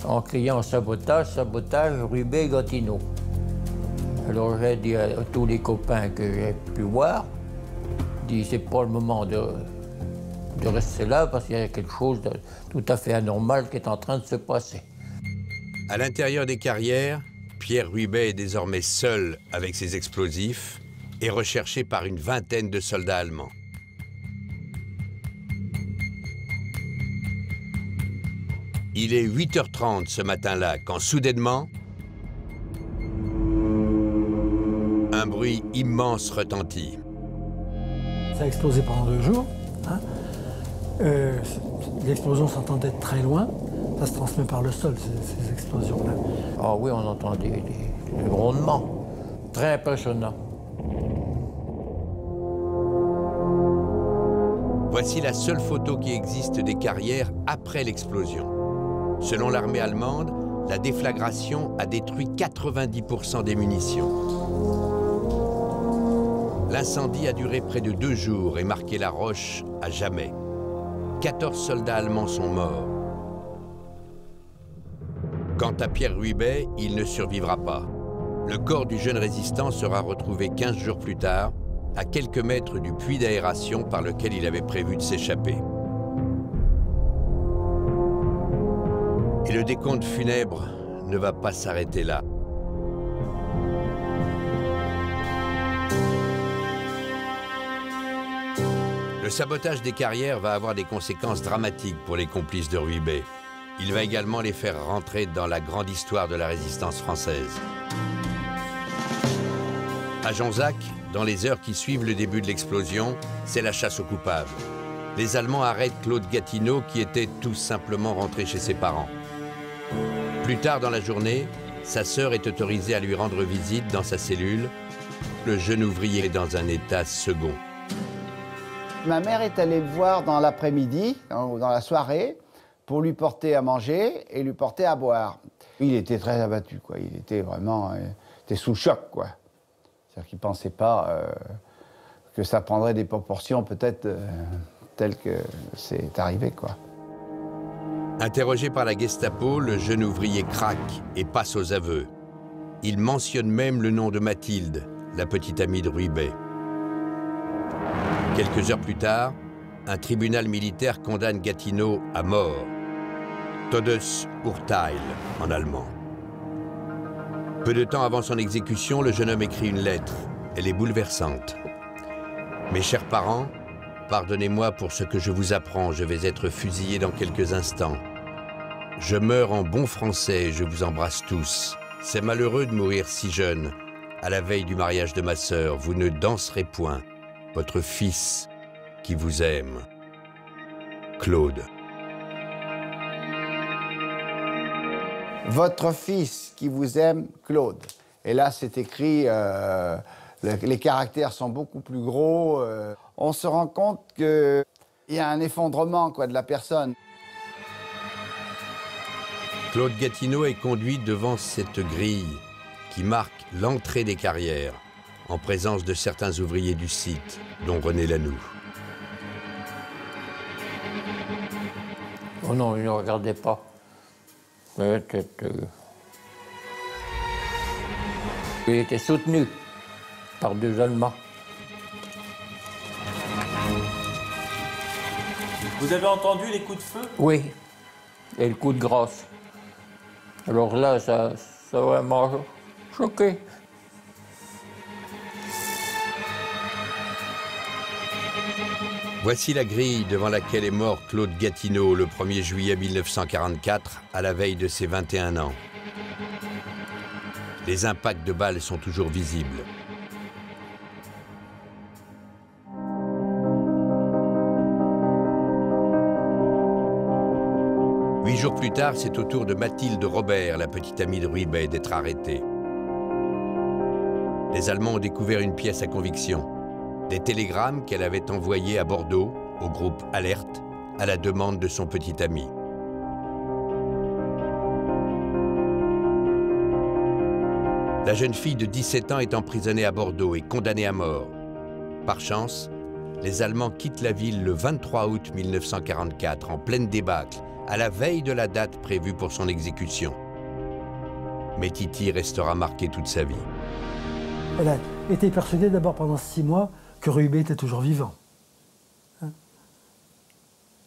en criant « sabotage, sabotage, Ruibet, Gatineau ». Alors j'ai dit à tous les copains que j'ai pu voir, c'est pas le moment de rester là parce qu'il y a quelque chose de tout à fait anormal qui est en train de se passer. À l'intérieur des carrières, Pierre Ruibet est désormais seul avec ses explosifs et recherché par une vingtaine de soldats allemands. Il est 8h30 ce matin-là quand soudainement, un bruit immense retentit. Ça a explosé pendant 2 jours. Hein. L'explosion s'entendait très loin. Ça se transmet par le sol, ces explosions-là. Ah oui, on entend des grondements. Très impressionnant. Voici la seule photo qui existe des carrières après l'explosion. Selon l'armée allemande, la déflagration a détruit 90% des munitions. L'incendie a duré près de 2 jours et marqué la Roche à jamais. 14 soldats allemands sont morts. Quant à Pierre Ruibet, il ne survivra pas. Le corps du jeune résistant sera retrouvé 15 jours plus tard, à quelques mètres du puits d'aération par lequel il avait prévu de s'échapper. Et le décompte funèbre ne va pas s'arrêter là. Le sabotage des carrières va avoir des conséquences dramatiques pour les complices de Ruybet. Il va également les faire rentrer dans la grande histoire de la résistance française. À Jonzac, dans les heures qui suivent le début de l'explosion, c'est la chasse aux coupables. Les Allemands arrêtent Claude Gatineau qui était tout simplement rentré chez ses parents. Plus tard dans la journée, sa sœur est autorisée à lui rendre visite dans sa cellule. Le jeune ouvrier est dans un état second. Ma mère est allée le voir dans l'après-midi, dans la soirée, pour lui porter à manger et lui porter à boire. Il était très abattu, quoi. Il était vraiment était sous choc, quoi. C'est-à-dire qu'il ne pensait pas que ça prendrait des proportions peut-être telles que c'est arrivé, quoi. Interrogé par la Gestapo, le jeune ouvrier craque et passe aux aveux. Il mentionne même le nom de Mathilde, la petite amie de Ruybet. Quelques heures plus tard, un tribunal militaire condamne Gatineau à mort. Todesurteil en allemand. Peu de temps avant son exécution, le jeune homme écrit une lettre. Elle est bouleversante. « Mes chers parents, pardonnez-moi pour ce que je vous apprends, je vais être fusillé dans quelques instants. Je meurs en bon français, je vous embrasse tous. C'est malheureux de mourir si jeune. À la veille du mariage de ma sœur, vous ne danserez point. Votre fils qui vous aime. Claude. » Votre fils qui vous aime, Claude. Et là, c'est écrit, les caractères sont beaucoup plus gros. On se rend compte qu'il y a un effondrement, quoi, de la personne. Claude Gatineau est conduit devant cette grille qui marque l'entrée des carrières, en présence de certains ouvriers du site, dont René Lanoux. Oh non, il ne regardait pas. Il était soutenu par deux Allemands. Vous avez entendu les coups de feu? Oui, et le coup de grâce. Alors là, ça a vraiment choqué. Voici la grille devant laquelle est mort Claude Gatineau le 1er juillet 1944, à la veille de ses 21 ans. Les impacts de balles sont toujours visibles. Huit jours plus tard, c'est au tour de Mathilde Robert, la petite amie de Ruybet, d'être arrêtée. Les Allemands ont découvert une pièce à conviction. Des télégrammes qu'elle avait envoyés à Bordeaux, au groupe Alerte, à la demande de son petit ami. La jeune fille de 17 ans est emprisonnée à Bordeaux et condamnée à mort. Par chance, les Allemands quittent la ville le 23 août 1944, en pleine débâcle, à la veille de la date prévue pour son exécution. Mais Titi restera marquée toute sa vie. Elle a été persuadée d'abord pendant 6 mois que Ruybet était toujours vivant.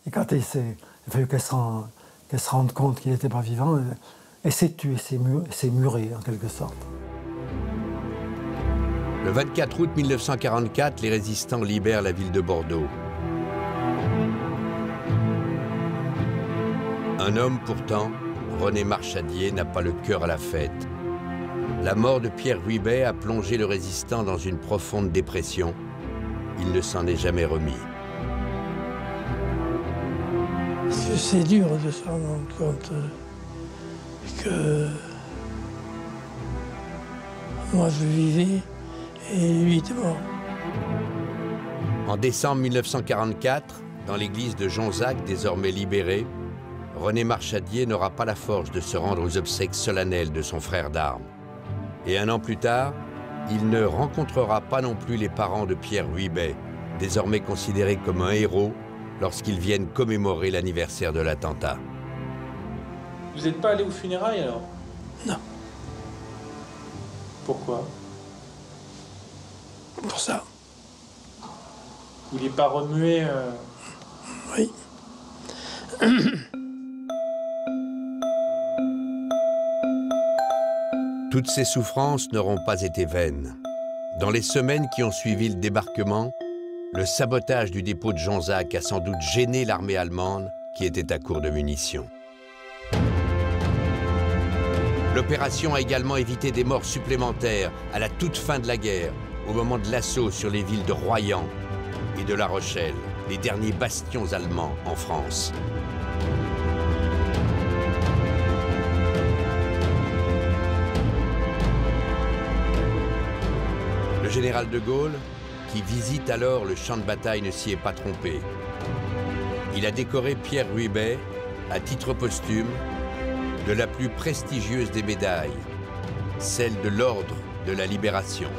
Et quand il a fallu qu'elle se rende compte qu'il n'était pas vivant, elle s'est tuée, s'est murée en quelque sorte. Le 24 août 1944, les résistants libèrent la ville de Bordeaux. Un homme pourtant, René Marchadier, n'a pas le cœur à la fête. La mort de Pierre Ruybet a plongé le résistant dans une profonde dépression. Il ne s'en est jamais remis. C'est dur de se rendre compte que moi je vivais et lui était mort. En décembre 1944, dans l'église de Jonzac, désormais libérée, René Marchadier n'aura pas la force de se rendre aux obsèques solennelles de son frère d'armes. Et un an plus tard, il ne rencontrera pas non plus les parents de Pierre Ruybet, désormais considérés comme un héros, lorsqu'ils viennent commémorer l'anniversaire de l'attentat. Vous n'êtes pas allé aux funérailles alors? Non. Pourquoi? Pour ça. Vous vouliez pas remuer Oui. Toutes ces souffrances n'auront pas été vaines. Dans les semaines qui ont suivi le débarquement, le sabotage du dépôt de Jonzac a sans doute gêné l'armée allemande qui était à court de munitions. L'opération a également évité des morts supplémentaires à la toute fin de la guerre, au moment de l'assaut sur les villes de Royan et de La Rochelle, les derniers bastions allemands en France. Le général de Gaulle, qui visite alors le champ de bataille, ne s'y est pas trompé. Il a décoré Pierre Ruibet, à titre posthume, de la plus prestigieuse des médailles, celle de l'Ordre de la Libération.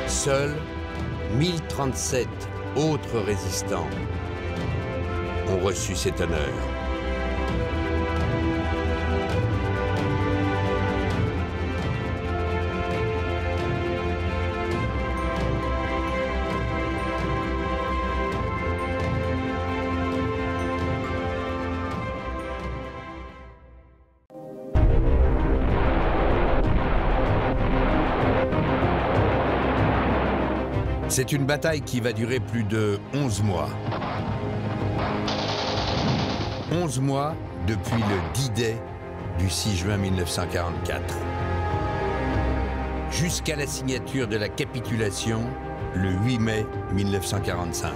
Seuls 1037 autres résistants ont reçu cet honneur. C'est une bataille qui va durer plus de 11 mois. 11 mois depuis le D-Day du 6 juin 1944. Jusqu'à la signature de la capitulation le 8 mai 1945.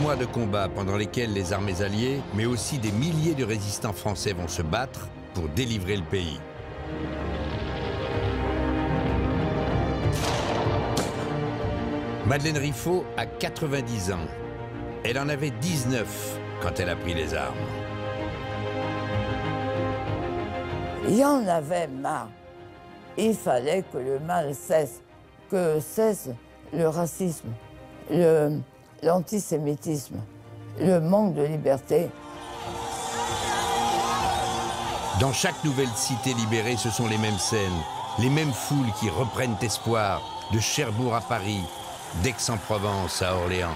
Mois de combat pendant lesquels les armées alliées, mais aussi des milliers de résistants français vont se battre pour délivrer le pays. Madeleine Riffaut a 90 ans. Elle en avait 19 quand elle a pris les armes. Il y en avait marre. Il fallait que le mal cesse, que cesse le racisme, l'antisémitisme, le manque de liberté. Dans chaque nouvelle cité libérée, ce sont les mêmes scènes, les mêmes foules qui reprennent espoir, de Cherbourg à Paris, d'Aix-en-Provence à Orléans.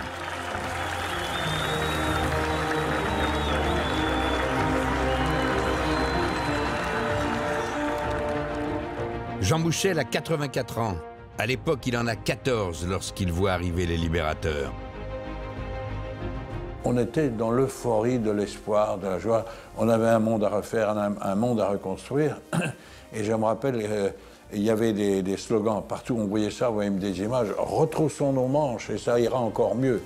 Jean Mouchel a 84 ans. À l'époque, il en a 14 lorsqu'il voit arriver les libérateurs. On était dans l'euphorie de l'espoir, de la joie. On avait un monde à refaire, un monde à reconstruire. Et je me rappelle, il y avait des slogans partout. On voyait ça, on voyait des images. Retroussons nos manches et ça ira encore mieux.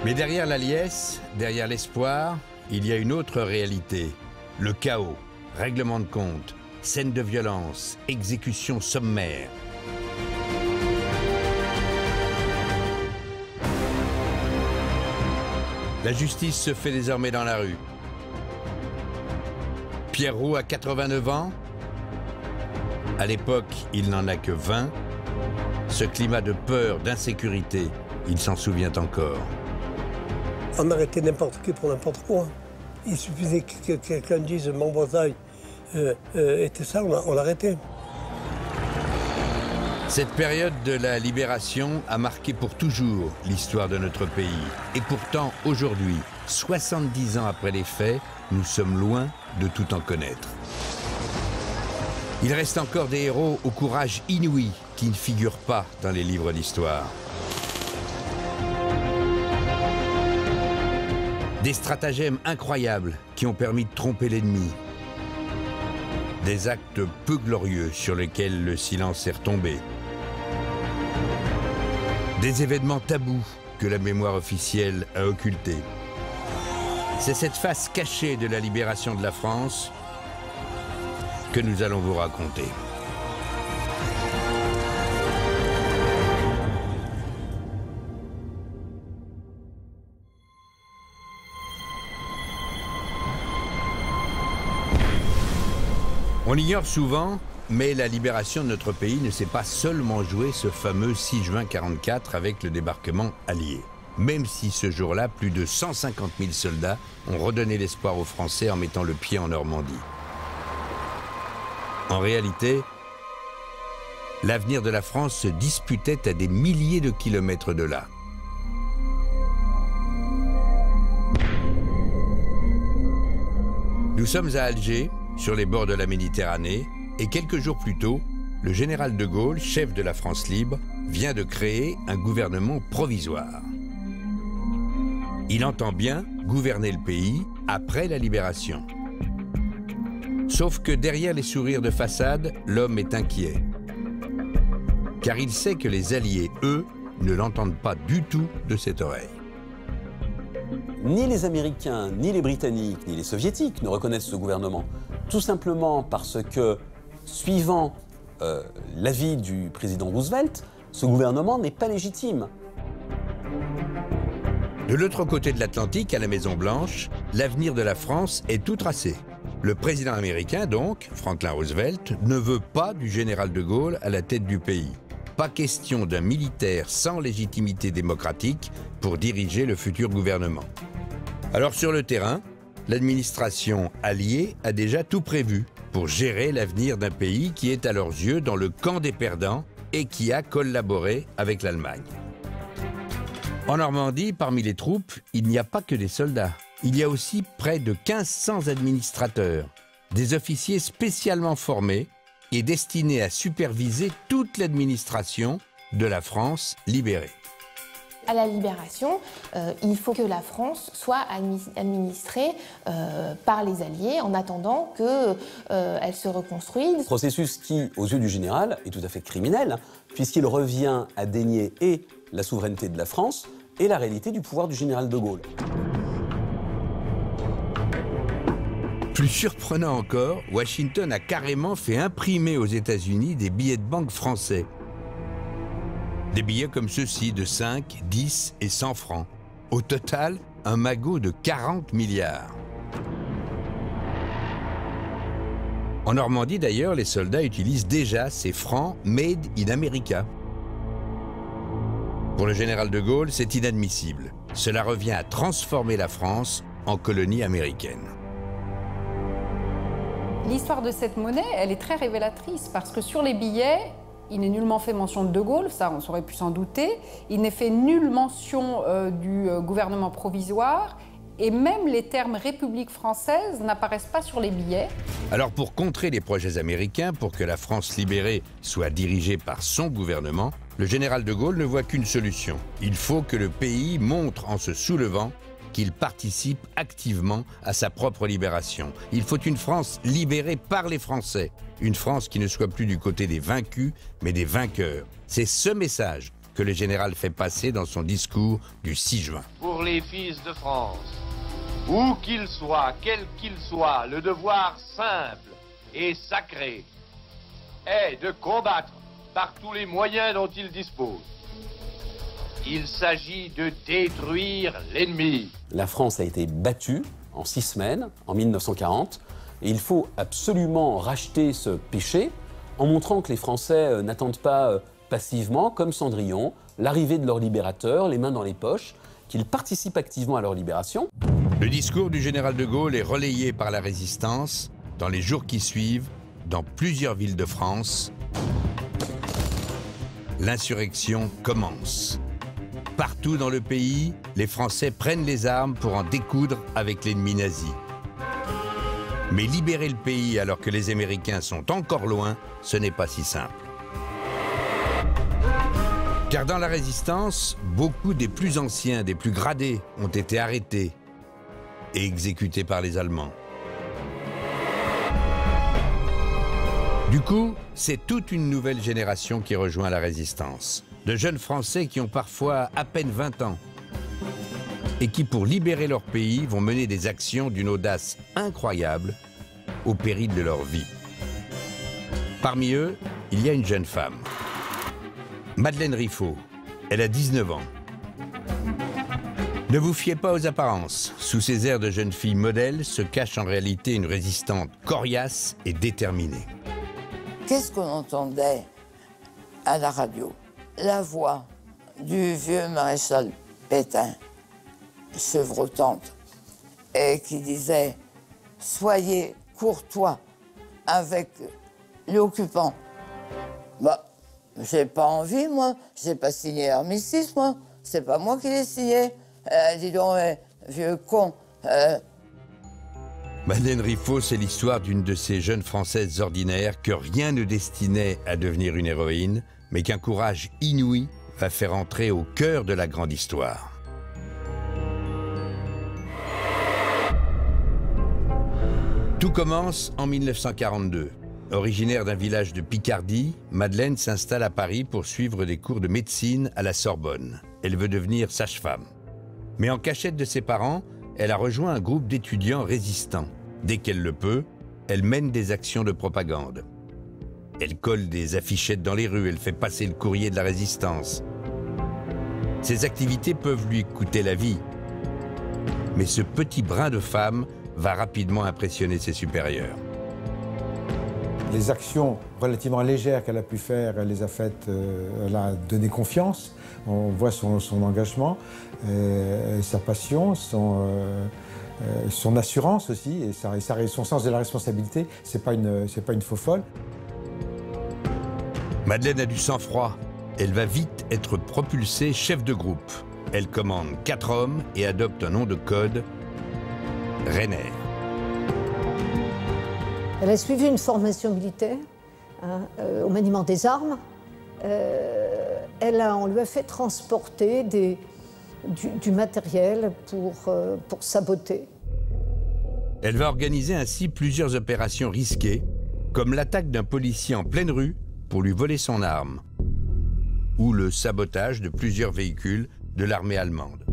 Mais derrière la liesse, derrière l'espoir, il y a une autre réalité. Le chaos, règlement de compte, scènes de violence, exécutions sommaires. La justice se fait désormais dans la rue. Pierre Roux a 89 ans. À l'époque, il n'en a que 20. Ce climat de peur, d'insécurité, il s'en souvient encore. On arrêtait n'importe qui pour n'importe quoi. Il suffisait que quelqu'un dise « mon Bretagne était ça », on l'arrêtait. Cette période de la libération a marqué pour toujours l'histoire de notre pays. Et pourtant, aujourd'hui, 70 ans après les faits, nous sommes loin de tout en connaître. Il reste encore des héros au courage inouï qui ne figurent pas dans les livres d'histoire. Des stratagèmes incroyables qui ont permis de tromper l'ennemi. Des actes peu glorieux sur lesquels le silence est retombé. Des événements tabous que la mémoire officielle a occultés. C'est cette face cachée de la libération de la France que nous allons vous raconter. On ignore souvent, mais la libération de notre pays ne s'est pas seulement jouée ce fameux 6 juin 1944 avec le débarquement allié. même si ce jour-là, plus de 150 000 soldats ont redonné l'espoir aux Français en mettant le pied en Normandie. En réalité, l'avenir de la France se disputait à des milliers de kilomètres de là. Nous sommes à Alger, sur les bords de la Méditerranée, et quelques jours plus tôt, le général de Gaulle, chef de la France libre, vient de créer un gouvernement provisoire. Il entend bien gouverner le pays après la libération. Sauf que derrière les sourires de façade, l'homme est inquiet. Car il sait que les Alliés, eux, ne l'entendent pas du tout de cette oreille. Ni les Américains, ni les Britanniques, ni les Soviétiques ne reconnaissent ce gouvernement. Tout simplement parce que, suivant l'avis du président Roosevelt, ce gouvernement n'est pas légitime. De l'autre côté de l'Atlantique, à la Maison-Blanche, l'avenir de la France est tout tracé. Le président américain, donc, Franklin Roosevelt, ne veut pas du général de Gaulle à la tête du pays. Pas question d'un militaire sans légitimité démocratique pour diriger le futur gouvernement. Alors sur le terrain, l'administration alliée a déjà tout prévu pour gérer l'avenir d'un pays qui est à leurs yeux dans le camp des perdants et qui a collaboré avec l'Allemagne. En Normandie, parmi les troupes, il n'y a pas que des soldats. Il y a aussi près de 1500 administrateurs, des officiers spécialement formés et destinés à superviser toute l'administration de la France libérée. À la libération, il faut que la France soit administrée par les Alliés en attendant qu'elle se reconstruise. Processus qui, aux yeux du général, est tout à fait criminel, puisqu'il revient à dénier et la souveraineté de la France et la réalité du pouvoir du général de Gaulle. Plus surprenant encore, Washington a carrément fait imprimer aux États-Unis des billets de banque français. Des billets comme ceux-ci de 5, 10 et 100 francs. Au total, un magot de 40 milliards. En Normandie d'ailleurs, les soldats utilisent déjà ces francs made in America. Pour le général de Gaulle, c'est inadmissible. Cela revient à transformer la France en colonie américaine. L'histoire de cette monnaie, elle est très révélatrice parce que sur les billets, il n'est nullement fait mention de De Gaulle, ça on aurait pu s'en douter. Il n'est fait nulle mention du gouvernement provisoire et même les termes République française n'apparaissent pas sur les billets. Alors pour contrer les projets américains, pour que la France libérée soit dirigée par son gouvernement, le général de Gaulle ne voit qu'une solution. Il faut que le pays montre en se soulevant qu'il participe activement à sa propre libération. Il faut une France libérée par les Français. Une France qui ne soit plus du côté des vaincus, mais des vainqueurs. C'est ce message que le général fait passer dans son discours du 6 juin. Pour les fils de France, où qu'ils soient, quels qu'ils soient, le devoir simple et sacré est de combattre par tous les moyens dont ils disposent. Il s'agit de détruire l'ennemi. La France a été battue en 6 semaines, en 1940, et il faut absolument racheter ce péché en montrant que les Français n'attendent pas passivement, comme Cendrillon, l'arrivée de leur libérateur, les mains dans les poches, qu'ils participent activement à leur libération. Le discours du général de Gaulle est relayé par la résistance dans les jours qui suivent, dans plusieurs villes de France. L'insurrection commence. Partout dans le pays, les Français prennent les armes pour en découdre avec l'ennemi nazi. Mais libérer le pays alors que les Américains sont encore loin, ce n'est pas si simple. Car dans la résistance, beaucoup des plus anciens, des plus gradés, ont été arrêtés et exécutés par les Allemands. Du coup, c'est toute une nouvelle génération qui rejoint la résistance. De jeunes Français qui ont parfois à peine 20 ans et qui, pour libérer leur pays, vont mener des actions d'une audace incroyable au péril de leur vie. Parmi eux, il y a une jeune femme, Madeleine Riffaut. Elle a 19 ans. Ne vous fiez pas aux apparences. Sous ces airs de jeune fille modèle se cache en réalité une résistante coriace et déterminée. Qu'est-ce qu'on entendait à la radio? La voix du vieux maréchal Pétain, chevrotante, et qui disait « Soyez courtois avec l'occupant ». Bah, j'ai pas envie, moi. J'ai pas signé l'armistice, moi. C'est pas moi qui l'ai signé. Dis donc, vieux con. Madeleine Riffaut, c'est l'histoire d'une de ces jeunes Françaises ordinaires que rien ne destinait à devenir une héroïne, mais qu'un courage inouï va faire entrer au cœur de la grande histoire. Tout commence en 1942. Originaire d'un village de Picardie, Madeleine s'installe à Paris pour suivre des cours de médecine à la Sorbonne. Elle veut devenir sage-femme. Mais en cachette de ses parents, elle a rejoint un groupe d'étudiants résistants. Dès qu'elle le peut, elle mène des actions de propagande. Elle colle des affichettes dans les rues, elle fait passer le courrier de la résistance. Ces activités peuvent lui coûter la vie. Mais ce petit brin de femme va rapidement impressionner ses supérieurs. Les actions relativement légères qu'elle a pu faire, elle les a faites, elle a donné confiance. On voit son engagement, sa passion, son assurance aussi, et son sens de la responsabilité. C'est pas une faux folle. Madeleine a du sang-froid. Elle va vite être propulsée chef de groupe. Elle commande 4 hommes et adopte un nom de code, Rainer. Elle a suivi une formation militaire au maniement des armes. On lui a fait transporter du matériel pour saboter. Elle va organiser ainsi plusieurs opérations risquées, comme l'attaque d'un policier en pleine rue pour lui voler son arme, ou le sabotage de plusieurs véhicules de l'armée allemande.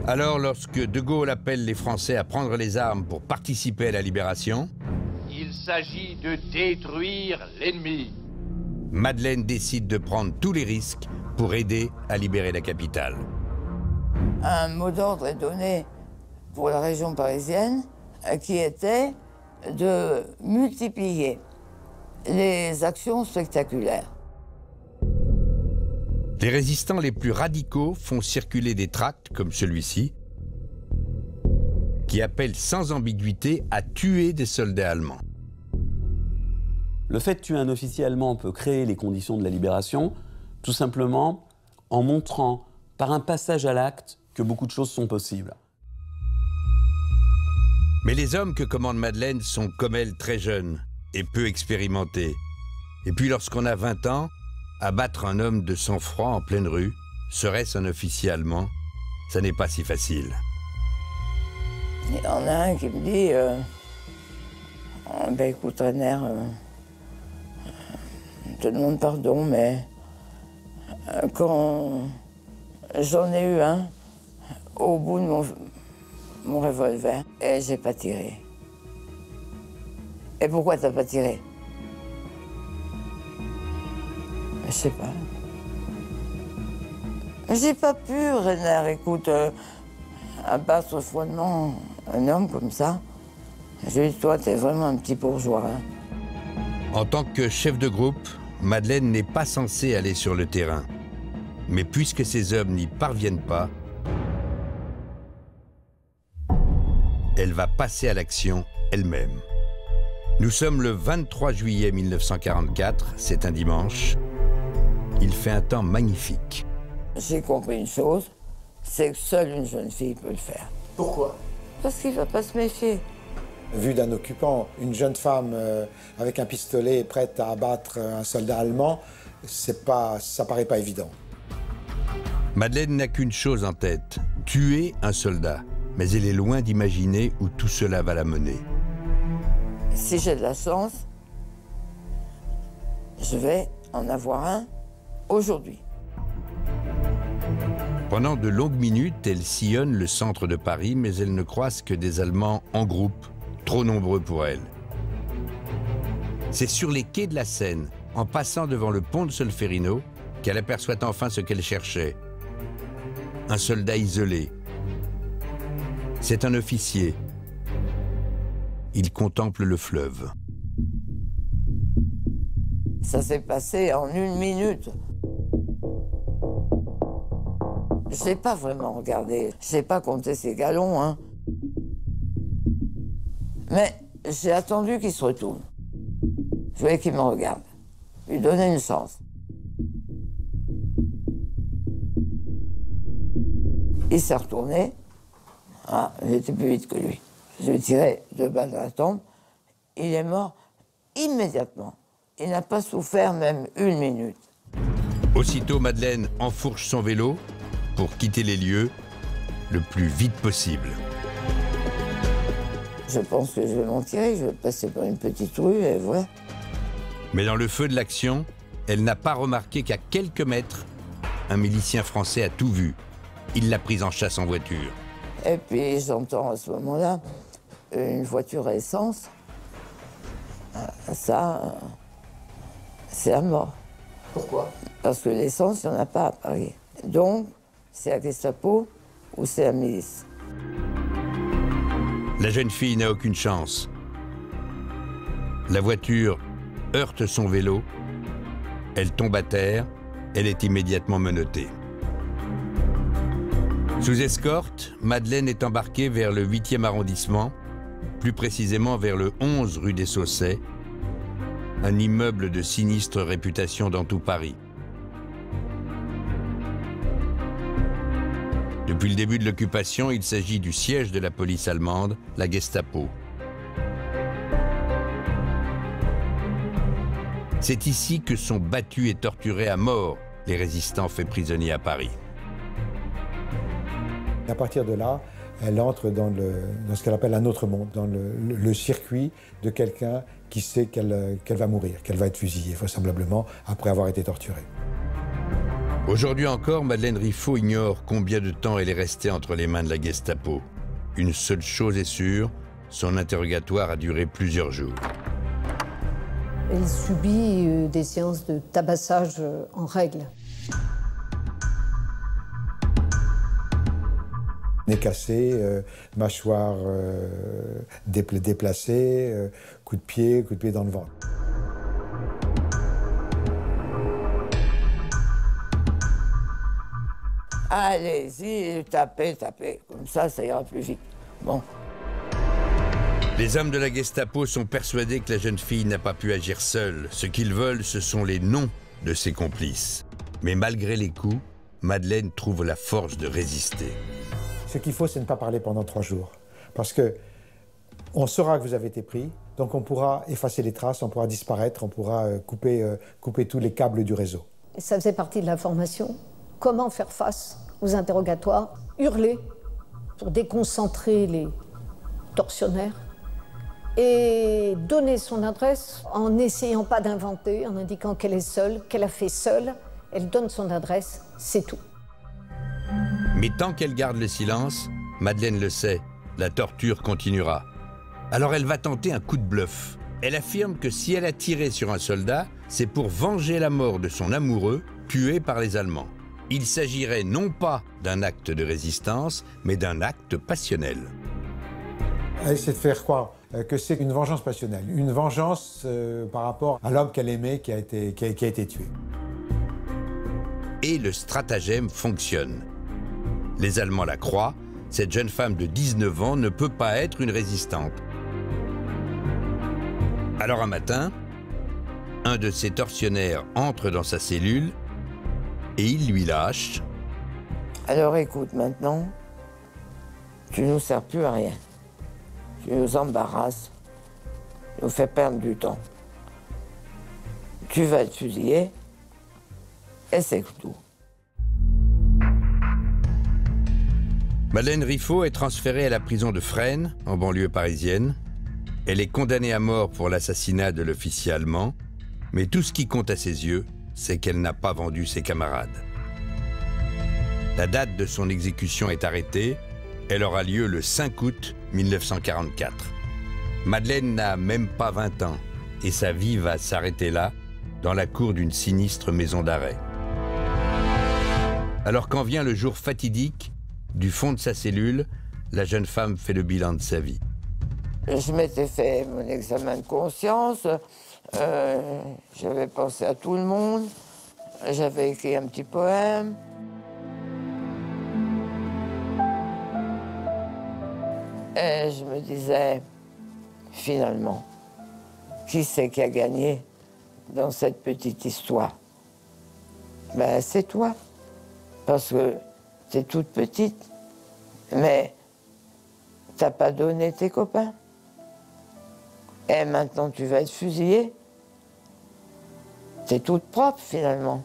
Alors, lorsque De Gaulle appelle les Français à prendre les armes pour participer à la libération, il s'agit de détruire l'ennemi. Madeleine décide de prendre tous les risques pour aider à libérer la capitale. Un mot d'ordre est donné pour la région parisienne qui était de multiplier les actions spectaculaires. Les résistants les plus radicaux font circuler des tracts comme celui-ci, qui appellent sans ambiguïté à tuer des soldats allemands. Le fait de tuer un officier allemand peut créer les conditions de la libération, tout simplement en montrant par un passage à l'acte que beaucoup de choses sont possibles. Mais les hommes que commande Madeleine sont comme elle très jeunes et peu expérimentés. Et puis lorsqu'on a 20 ans, abattre un homme de sang-froid en pleine rue, serait-ce un officier allemand? Ça n'est pas si facile. Il y en a un qui me dit ben écoute Rainer, je te demande pardon, mais quand j'en ai eu un au bout de mon revolver et j'ai pas tiré. Et pourquoi t'as pas tiré? Je sais pas. J'ai pas pu, Rainer, écoute, abattre froidement un homme comme ça. J'ai dit, toi, t'es vraiment un petit bourgeois. Hein. En tant que chef de groupe, Madeleine n'est pas censée aller sur le terrain. Mais puisque ces hommes n'y parviennent pas, elle va passer à l'action elle-même. Nous sommes le 23 juillet 1944, c'est un dimanche. Il fait un temps magnifique. J'ai compris une chose, c'est que seule une jeune fille peut le faire. Pourquoi? Parce qu'il ne va pas se méfier. Vu d'un occupant, une jeune femme avec un pistolet prête à abattre un soldat allemand, ça paraît pas évident. Madeleine n'a qu'une chose en tête, tuer un soldat. Mais elle est loin d'imaginer où tout cela va la mener. Si j'ai de la chance, je vais en avoir un aujourd'hui. Pendant de longues minutes, elle sillonne le centre de Paris, mais elle ne croise que des Allemands en groupe, trop nombreux pour elle. C'est sur les quais de la Seine, en passant devant le pont de Solferino, qu'elle aperçoit enfin ce qu'elle cherchait. Un soldat isolé. C'est un officier. Il contemple le fleuve. Ça s'est passé en 1 minute. Je n'ai pas vraiment regardé, je n'ai pas compté ses galons, hein. Mais j'ai attendu qu'il se retourne. Je voulais qu'il me regarde, lui donner une chance. Il s'est retourné. Ah, j'étais plus vite que lui. Je lui ai tiré 2 balles dans la tempe. Il est mort immédiatement. Il n'a pas souffert même 1 minute. Aussitôt, Madeleine enfourche son vélo pour quitter les lieux le plus vite possible. Je pense que je vais m'en tirer, je vais passer par une petite rue et voilà. Mais dans le feu de l'action, elle n'a pas remarqué qu'à quelques mètres, un milicien français a tout vu. Il l'a prise en chasse en voiture. Et puis j'entends à ce moment-là une voiture à essence. Ça, c'est la mort. Pourquoi? Parce que l'essence, il n'y en a pas à Paris. Donc, c'est la Gestapo ou c'est la milice. La jeune fille n'a aucune chance. La voiture heurte son vélo. Elle tombe à terre. Elle est immédiatement menottée. Sous escorte, Madeleine est embarquée vers le 8e arrondissement, plus précisément vers le 11 rue des Saussets, un immeuble de sinistre réputation dans tout Paris. Depuis le début de l'occupation, il s'agit du siège de la police allemande, la Gestapo. C'est ici que sont battus et torturés à mort les résistants faits prisonniers à Paris. À partir de là, elle entre dans ce qu'elle appelle un autre monde, dans le circuit de quelqu'un qui sait qu'elle va mourir, qu'elle va être fusillée, vraisemblablement, après avoir été torturée. Aujourd'hui encore, Madeleine Riffaut ignore combien de temps elle est restée entre les mains de la Gestapo. Une seule chose est sûre, son interrogatoire a duré plusieurs jours. Elle subit des séances de tabassage en règle. Nez cassé, mâchoire déplacée, coup de pied dans le ventre. Allez-y, tapez, comme ça ira plus vite. Bon. Les hommes de la Gestapo sont persuadés que la jeune fille n'a pas pu agir seule. Ce qu'ils veulent, ce sont les noms de ses complices. Mais malgré les coups, Madeleine trouve la force de résister. Ce qu'il faut, c'est ne pas parler pendant 3 jours. Parce que on saura que vous avez été pris, donc on pourra effacer les traces, on pourra disparaître, on pourra couper tous les câbles du réseau. Ça faisait partie de la formation. Comment faire face aux interrogatoires, hurler pour déconcentrer les tortionnaires et donner son adresse en n'essayant pas d'inventer, en indiquant qu'elle est seule, qu'elle a fait seule. Elle donne son adresse, c'est tout. Mais tant qu'elle garde le silence, Madeleine le sait, la torture continuera. Alors elle va tenter un coup de bluff. Elle affirme que si elle a tiré sur un soldat, c'est pour venger la mort de son amoureux, tué par les Allemands. Il s'agirait non pas d'un acte de résistance, mais d'un acte passionnel. Elle essaie de faire croire que c'est une vengeance passionnelle, une vengeance par rapport à l'homme qu'elle aimait qui a été tué. Et le stratagème fonctionne. Les Allemands la croient, cette jeune femme de 19 ans ne peut pas être une résistante. Alors un matin, un de ses tortionnaires entre dans sa cellule et il lui lâche. Alors écoute, maintenant, tu nous sers plus à rien. Tu nous embarrasses, tu nous fais perdre du temps. Tu vas être fusillé et c'est tout. Madeleine Riffaut est transférée à la prison de Fresnes, en banlieue parisienne. Elle est condamnée à mort pour l'assassinat de l'officier allemand, mais tout ce qui compte à ses yeux, c'est qu'elle n'a pas vendu ses camarades. La date de son exécution est arrêtée. Elle aura lieu le 5 août 1944. Madeleine n'a même pas 20 ans et sa vie va s'arrêter là, dans la cour d'une sinistre maison d'arrêt. Alors quand vient le jour fatidique, du fond de sa cellule, la jeune femme fait le bilan de sa vie. Je m'étais fait mon examen de conscience, j'avais pensé à tout le monde, j'avais écrit un petit poème. Et je me disais, finalement, qui c'est qui a gagné dans cette petite histoire? Ben, c'est toi. Parce que t'es toute petite, mais t'as pas donné tes copains. Et maintenant, tu vas être fusillée. T'es toute propre, finalement.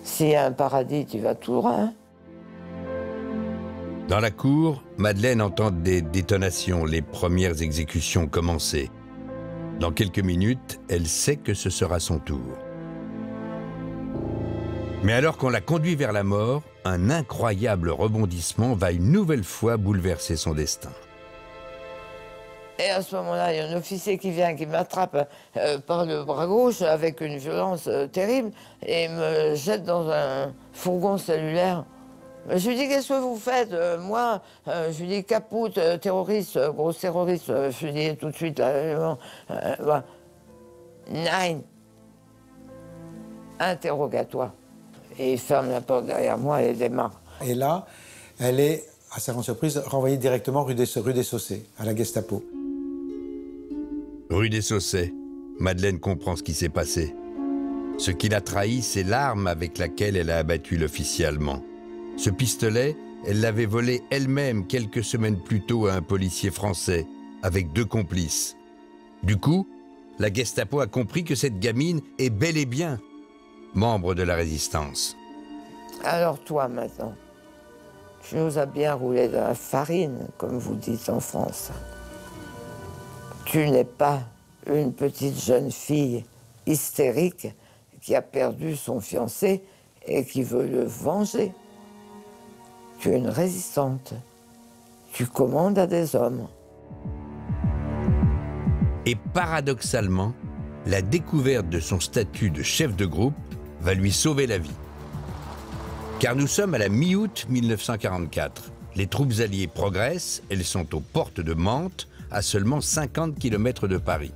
S'il y a un paradis, tu vas tout droit, hein? Dans la cour, Madeleine entend des détonations, les premières exécutions commencer. Dans quelques minutes, elle sait que ce sera son tour. Mais alors qu'on la conduit vers la mort, un incroyable rebondissement va une nouvelle fois bouleverser son destin. Et à ce moment-là, il y a un officier qui vient, qui m'attrape par le bras gauche avec une violence terrible et me jette dans un fourgon cellulaire. Je lui dis, qu'est-ce que vous faites? Moi, je lui dis, capoute, terroriste, gros terroriste. Je lui dis tout de suite, là, Nine. Interrogatoire. Et il ferme la porte derrière moi et démarre. Et là, elle est, à sa grande surprise, renvoyée directement rue des Saussaies, à la Gestapo. Rue des Saussaies, Madeleine comprend ce qui s'est passé. Ce qui l'a trahi, c'est l'arme avec laquelle elle a abattu l'officier allemand. Ce pistolet, elle l'avait volé elle-même quelques semaines plus tôt à un policier français, avec 2 complices. Du coup, la Gestapo a compris que cette gamine est bel et bien membre de la résistance. Alors toi, maintenant, tu nous as bien roulé dans la farine, comme vous dites en France. Tu n'es pas une petite jeune fille hystérique qui a perdu son fiancé et qui veut le venger. Tu es une résistante. Tu commandes à des hommes. Et paradoxalement, la découverte de son statut de chef de groupe va lui sauver la vie. Car nous sommes à la mi-août 1944. Les troupes alliées progressent, elles sont aux portes de Mantes, à seulement 50 km de Paris.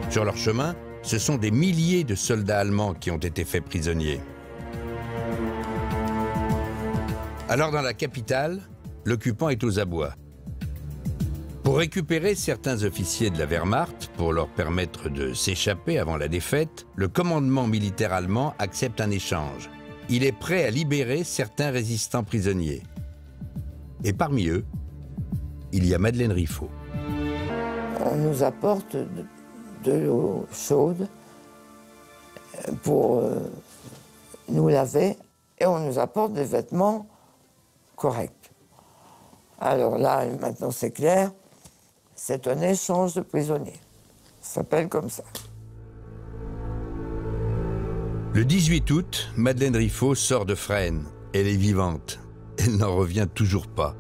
Sur leur chemin, ce sont des milliers de soldats allemands qui ont été faits prisonniers. Alors dans la capitale, l'occupant est aux abois. Pour récupérer certains officiers de la Wehrmacht, pour leur permettre de s'échapper avant la défaite, le commandement militaire allemand accepte un échange. Il est prêt à libérer certains résistants prisonniers. Et parmi eux, il y a Madeleine Riffaut. On nous apporte de l'eau chaude pour nous laver et on nous apporte des vêtements corrects. Alors là, maintenant c'est clair, c'est un échange de prisonniers. Ça s'appelle comme ça. Le 18 août, Madeleine Riffaut sort de Fresnes. Elle est vivante. Elle n'en revient toujours pas.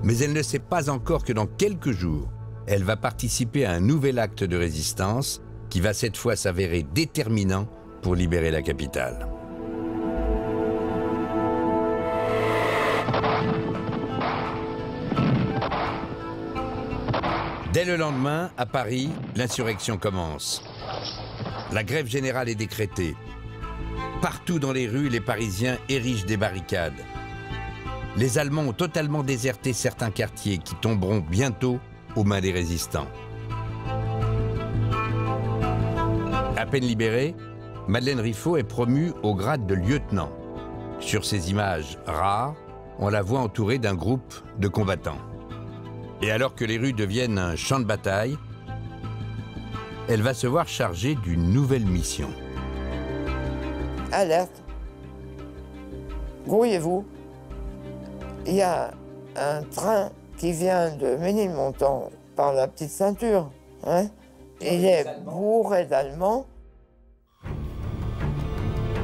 Mais elle ne sait pas encore que dans quelques jours, elle va participer à un nouvel acte de résistance qui va cette fois s'avérer déterminant pour libérer la capitale. Dès le lendemain, à Paris, l'insurrection commence. La grève générale est décrétée. Partout dans les rues, les Parisiens érigent des barricades. Les Allemands ont totalement déserté certains quartiers qui tomberont bientôt aux mains des résistants. À peine libérée, Madeleine Riffaut est promue au grade de lieutenant. Sur ces images rares, on la voit entourée d'un groupe de combattants. Et alors que les rues deviennent un champ de bataille, elle va se voir chargée d'une nouvelle mission. Alerte. Grouillez-vous. Il y a un train qui vient de Ménilmontant par la petite ceinture. Hein? Il est bourré d'Allemands.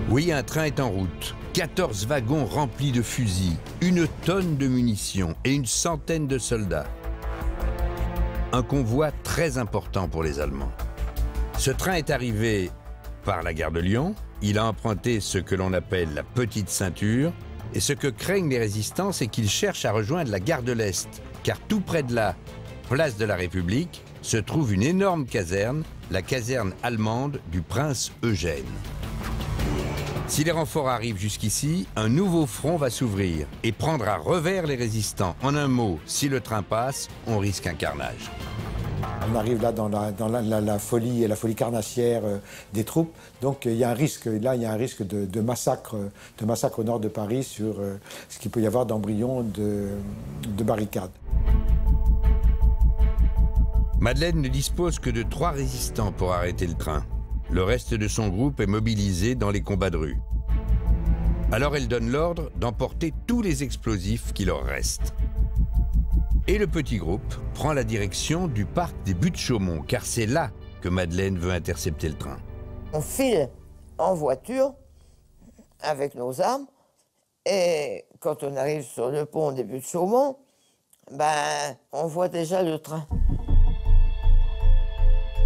Oui, un train est en route. 14 wagons remplis de fusils, 1 tonne de munitions et 100 de soldats. Un convoi très important pour les Allemands. Ce train est arrivé par la gare de Lyon. Il a emprunté ce que l'on appelle la petite ceinture. Et ce que craignent les résistants, c'est qu'ils cherchent à rejoindre la gare de l'Est. Car tout près de là, place de la République, se trouve une énorme caserne, la caserne allemande du prince Eugène. Si les renforts arrivent jusqu'ici, un nouveau front va s'ouvrir et prendre à revers les résistants. En un mot, si le train passe, on risque un carnage. On arrive là dans la folie carnassière des troupes. Donc il y a un risque, là il y a un risque de massacre au nord de Paris sur ce qu'il peut y avoir d'embryons de barricades. Madeleine ne dispose que de 3 résistants pour arrêter le train. Le reste de son groupe est mobilisé dans les combats de rue. Alors elle donne l'ordre d'emporter tous les explosifs qui leur restent. Et le petit groupe prend la direction du parc des Buttes-Chaumont, car c'est là que Madeleine veut intercepter le train. On file en voiture avec nos armes, et quand on arrive sur le pont des Buttes-Chaumont, on voit déjà le train.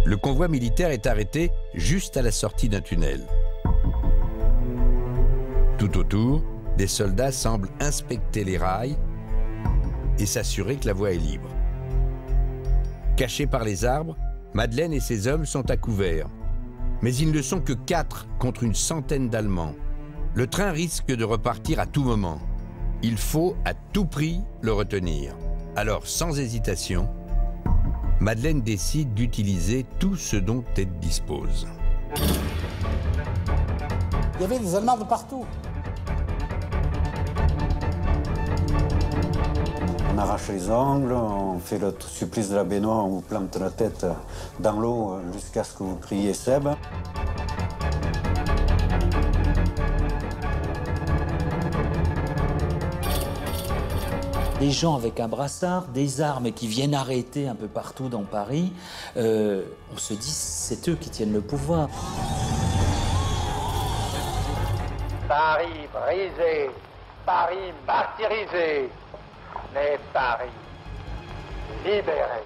Le convoi militaire est arrêté juste à la sortie d'un tunnel. Tout autour, des soldats semblent inspecter les rails et s'assurer que la voie est libre. Cachés par les arbres, Madeleine et ses hommes sont à couvert. Mais ils ne sont que 4 contre une centaine d'Allemands. Le train risque de repartir à tout moment. Il faut à tout prix le retenir. Alors, sans hésitation, Madeleine décide d'utiliser tout ce dont elle dispose. Il y avait des Allemands de partout. On arrache les ongles, on fait le supplice de la baignoire, on vous plante la tête dans l'eau jusqu'à ce que vous criez Seb. Des gens avec un brassard, des armes qui viennent arrêter un peu partout dans Paris, on se dit c'est eux qui tiennent le pouvoir. Paris brisé, Paris martyrisé, mais Paris libéré.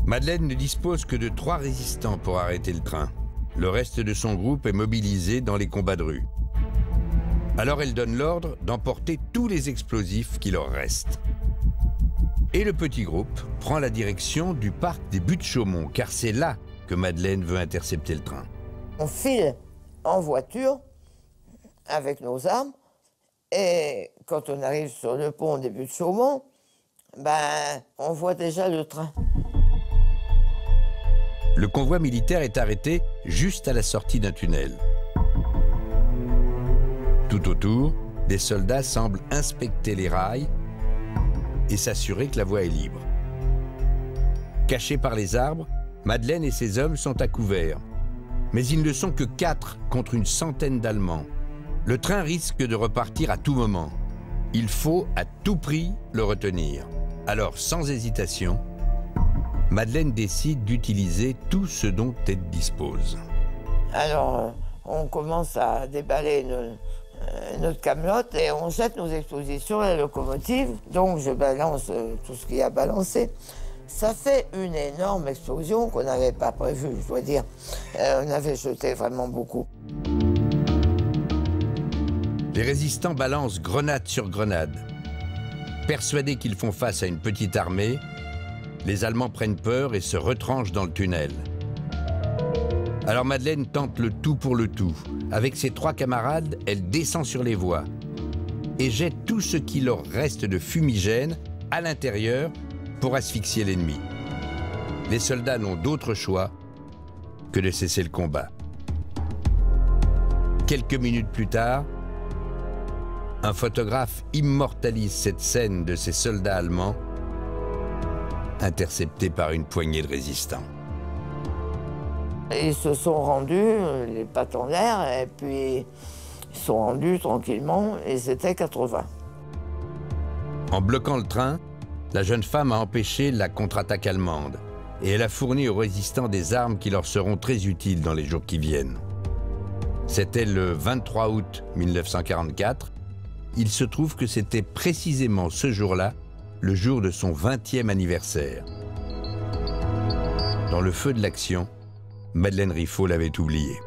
Madeleine ne dispose que de 3 résistants pour arrêter le train. Le reste de son groupe est mobilisé dans les combats de rue. Alors elle donne l'ordre d'emporter tous les explosifs qui leur restent. Et le petit groupe prend la direction du parc des Buttes-Chaumont, car c'est là que Madeleine veut intercepter le train. On file en voiture avec nos armes, et quand on arrive sur le pont des Buttes-Chaumont, on voit déjà le train. Le convoi militaire est arrêté juste à la sortie d'un tunnel. Tout autour, des soldats semblent inspecter les rails et s'assurer que la voie est libre. Cachés par les arbres, Madeleine et ses hommes sont à couvert. Mais ils ne sont que 4 contre une centaine d'Allemands. Le train risque de repartir à tout moment. Il faut à tout prix le retenir. Alors, sans hésitation, Madeleine décide d'utiliser tout ce dont elle dispose. Alors, on commence à déballer notre camelote et on jette nos explosifs sur la locomotive. Donc je balance tout ce qu'il y a balancé. Ça fait une énorme explosion qu'on n'avait pas prévue, je dois dire. On avait jeté vraiment beaucoup. Les résistants balancent grenade sur grenade. Persuadés qu'ils font face à une petite armée, les Allemands prennent peur et se retranchent dans le tunnel. Alors Madeleine tente le tout pour le tout. Avec ses 3 camarades, elle descend sur les voies et jette tout ce qui leur reste de fumigène à l'intérieur pour asphyxier l'ennemi. Les soldats n'ont d'autre choix que de cesser le combat. Quelques minutes plus tard, un photographe immortalise cette scène de ces soldats allemands interceptés par une poignée de résistants. Ils se sont rendus, les pattes en l'air, et puis ils sont rendus tranquillement, et c'était 80. En bloquant le train, la jeune femme a empêché la contre-attaque allemande, et elle a fourni aux résistants des armes qui leur seront très utiles dans les jours qui viennent. C'était le 23 août 1944. Il se trouve que c'était précisément ce jour-là, le jour de son 20e anniversaire. Dans le feu de l'action, Madeleine Riffaut l'avait oublié.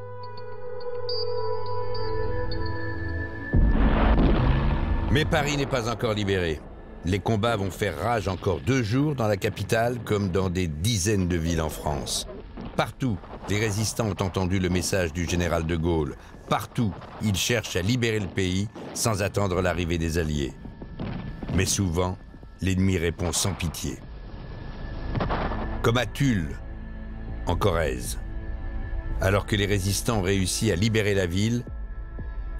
Mais Paris n'est pas encore libéré. Les combats vont faire rage encore 2 jours dans la capitale comme dans des dizaines de villes en France. Partout, les résistants ont entendu le message du général de Gaulle. Partout, ils cherchent à libérer le pays sans attendre l'arrivée des Alliés. Mais souvent, l'ennemi répond sans pitié. Comme à Tulle, en Corrèze. Alors que les résistants ont réussi à libérer la ville,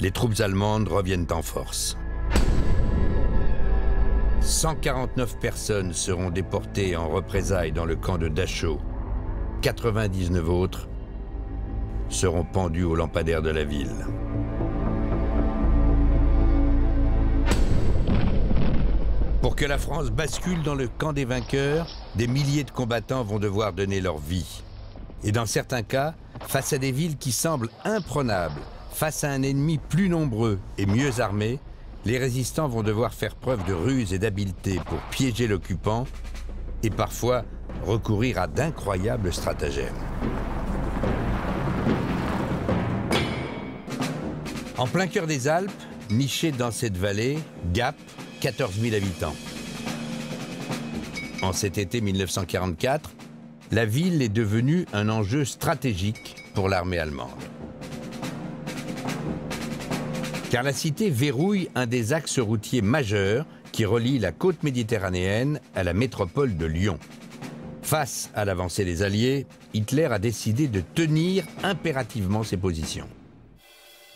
les troupes allemandes reviennent en force. 149 personnes seront déportées en représailles dans le camp de Dachau. 99 autres seront pendus aux lampadaires de la ville. Pour que la France bascule dans le camp des vainqueurs, des milliers de combattants vont devoir donner leur vie. Et dans certains cas, face à des villes qui semblent imprenables, face à un ennemi plus nombreux et mieux armé, les résistants vont devoir faire preuve de ruse et d'habileté pour piéger l'occupant et parfois recourir à d'incroyables stratagèmes. En plein cœur des Alpes, niché dans cette vallée, Gap, 14 000 habitants. En cet été 1944, la ville est devenue un enjeu stratégique pour l'armée allemande. Car la cité verrouille un des axes routiers majeurs qui relie la côte méditerranéenne à la métropole de Lyon. Face à l'avancée des Alliés, Hitler a décidé de tenir impérativement ses positions.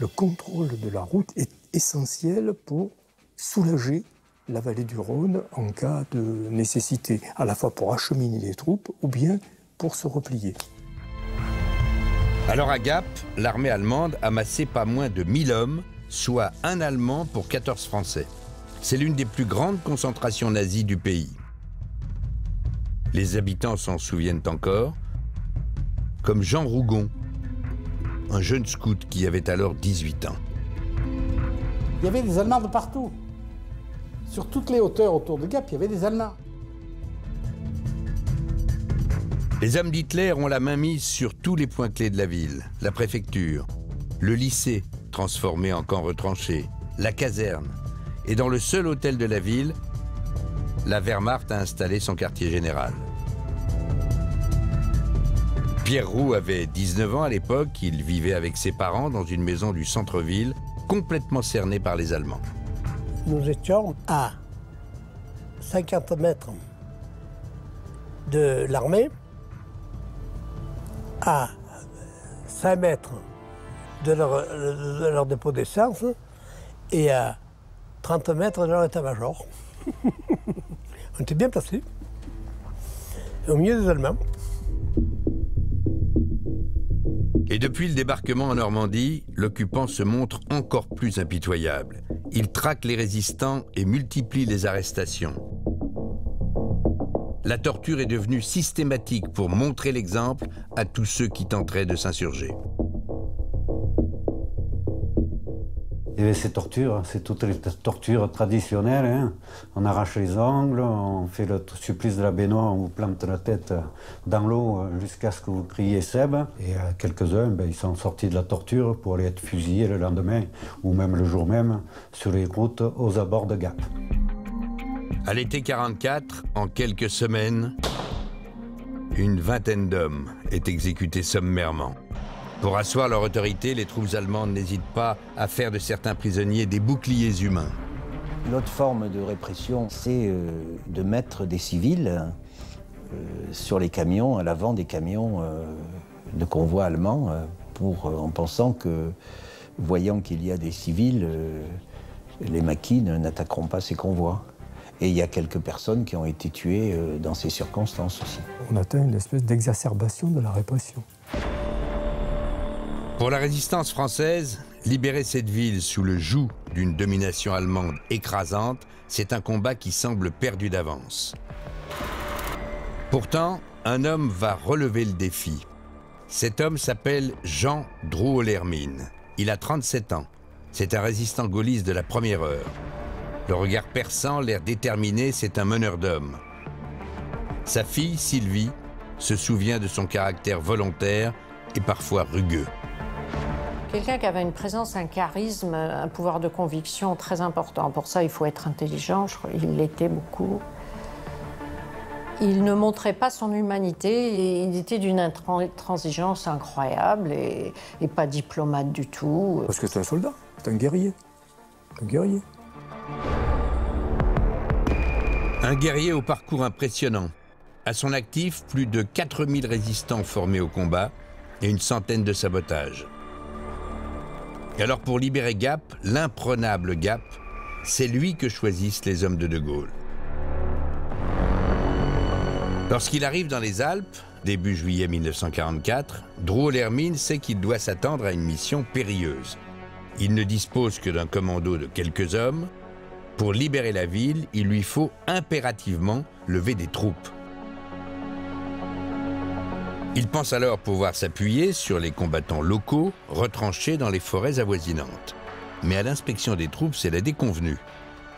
Le contrôle de la route est essentiel pour soulager la vallée du Rhône en cas de nécessité, à la fois pour acheminer les troupes ou bien pour se replier. Alors à Gap, l'armée allemande a amassé pas moins de 1000 hommes, soit un Allemand pour 14 Français. C'est l'une des plus grandes concentrations nazies du pays. Les habitants s'en souviennent encore, comme Jean Rougon, un jeune scout qui avait alors 18 ans. Il y avait des Allemands de partout. Sur toutes les hauteurs autour de Gap, il y avait des Allemands. Les hommes d'Hitler ont la main mise sur tous les points clés de la ville. La préfecture, le lycée, transformé en camp retranché, la caserne. Et dans le seul hôtel de la ville, la Wehrmacht a installé son quartier général. Pierre Roux avait 19 ans à l'époque. Il vivait avec ses parents dans une maison du centre-ville, complètement cernée par les Allemands. Nous étions à 50 mètres de l'armée, à 5 mètres de leur dépôt d'essence et à 30 mètres de leur état-major. On était bien placés, au milieu des Allemands. Et depuis le débarquement en Normandie, l'occupant se montre encore plus impitoyable. Il traque les résistants et multiplie les arrestations. La torture est devenue systématique pour montrer l'exemple à tous ceux qui tenteraient de s'insurger. Il y avait ces tortures, c'est toutes les tortures traditionnelles. Hein. On arrache les ongles, on fait le supplice de la baignoire, on vous plante la tête dans l'eau jusqu'à ce que vous criez Seb. Et quelques-uns, ils sont sortis de la torture pour aller être fusillés le lendemain, ou même le jour même, sur les routes aux abords de Gap. À l'été 44, en quelques semaines, une vingtaine d'hommes est exécutés sommairement. Pour asseoir leur autorité, les troupes allemandes n'hésitent pas à faire de certains prisonniers des boucliers humains. L'autre forme de répression, c'est de mettre des civils sur les camions, à l'avant des camions de convois allemands, en pensant que, voyant qu'il y a des civils, les maquis n'attaqueront pas ces convois. Et il y a quelques personnes qui ont été tuées dans ces circonstances aussi. On atteint une espèce d'exacerbation de la répression. Pour la résistance française, libérer cette ville sous le joug d'une domination allemande écrasante, c'est un combat qui semble perdu d'avance. Pourtant, un homme va relever le défi. Cet homme s'appelle Jean Drouot-L'Hermine. Il a 37 ans. C'est un résistant gaulliste de la première heure. Le regard perçant, l'air déterminé, c'est un meneur d'hommes. Sa fille, Sylvie, se souvient de son caractère volontaire et parfois rugueux. Quelqu'un qui avait une présence, un charisme, un pouvoir de conviction très important. Pour ça, il faut être intelligent, il l'était beaucoup. Il ne montrait pas son humanité, et il était d'une intransigeance incroyable et pas diplomate du tout. Parce que c'est un soldat, c'est un guerrier. Un guerrier. Un guerrier au parcours impressionnant. À son actif, plus de 4000 résistants formés au combat et une centaine de sabotages. Et alors pour libérer Gap, l'imprenable Gap, c'est lui que choisissent les hommes de Gaulle. Lorsqu'il arrive dans les Alpes, début juillet 1944, Drouot-Lhermitte sait qu'il doit s'attendre à une mission périlleuse. Il ne dispose que d'un commando de quelques hommes. Pour libérer la ville, il lui faut impérativement lever des troupes. Il pense alors pouvoir s'appuyer sur les combattants locaux retranchés dans les forêts avoisinantes. Mais à l'inspection des troupes, c'est la déconvenue,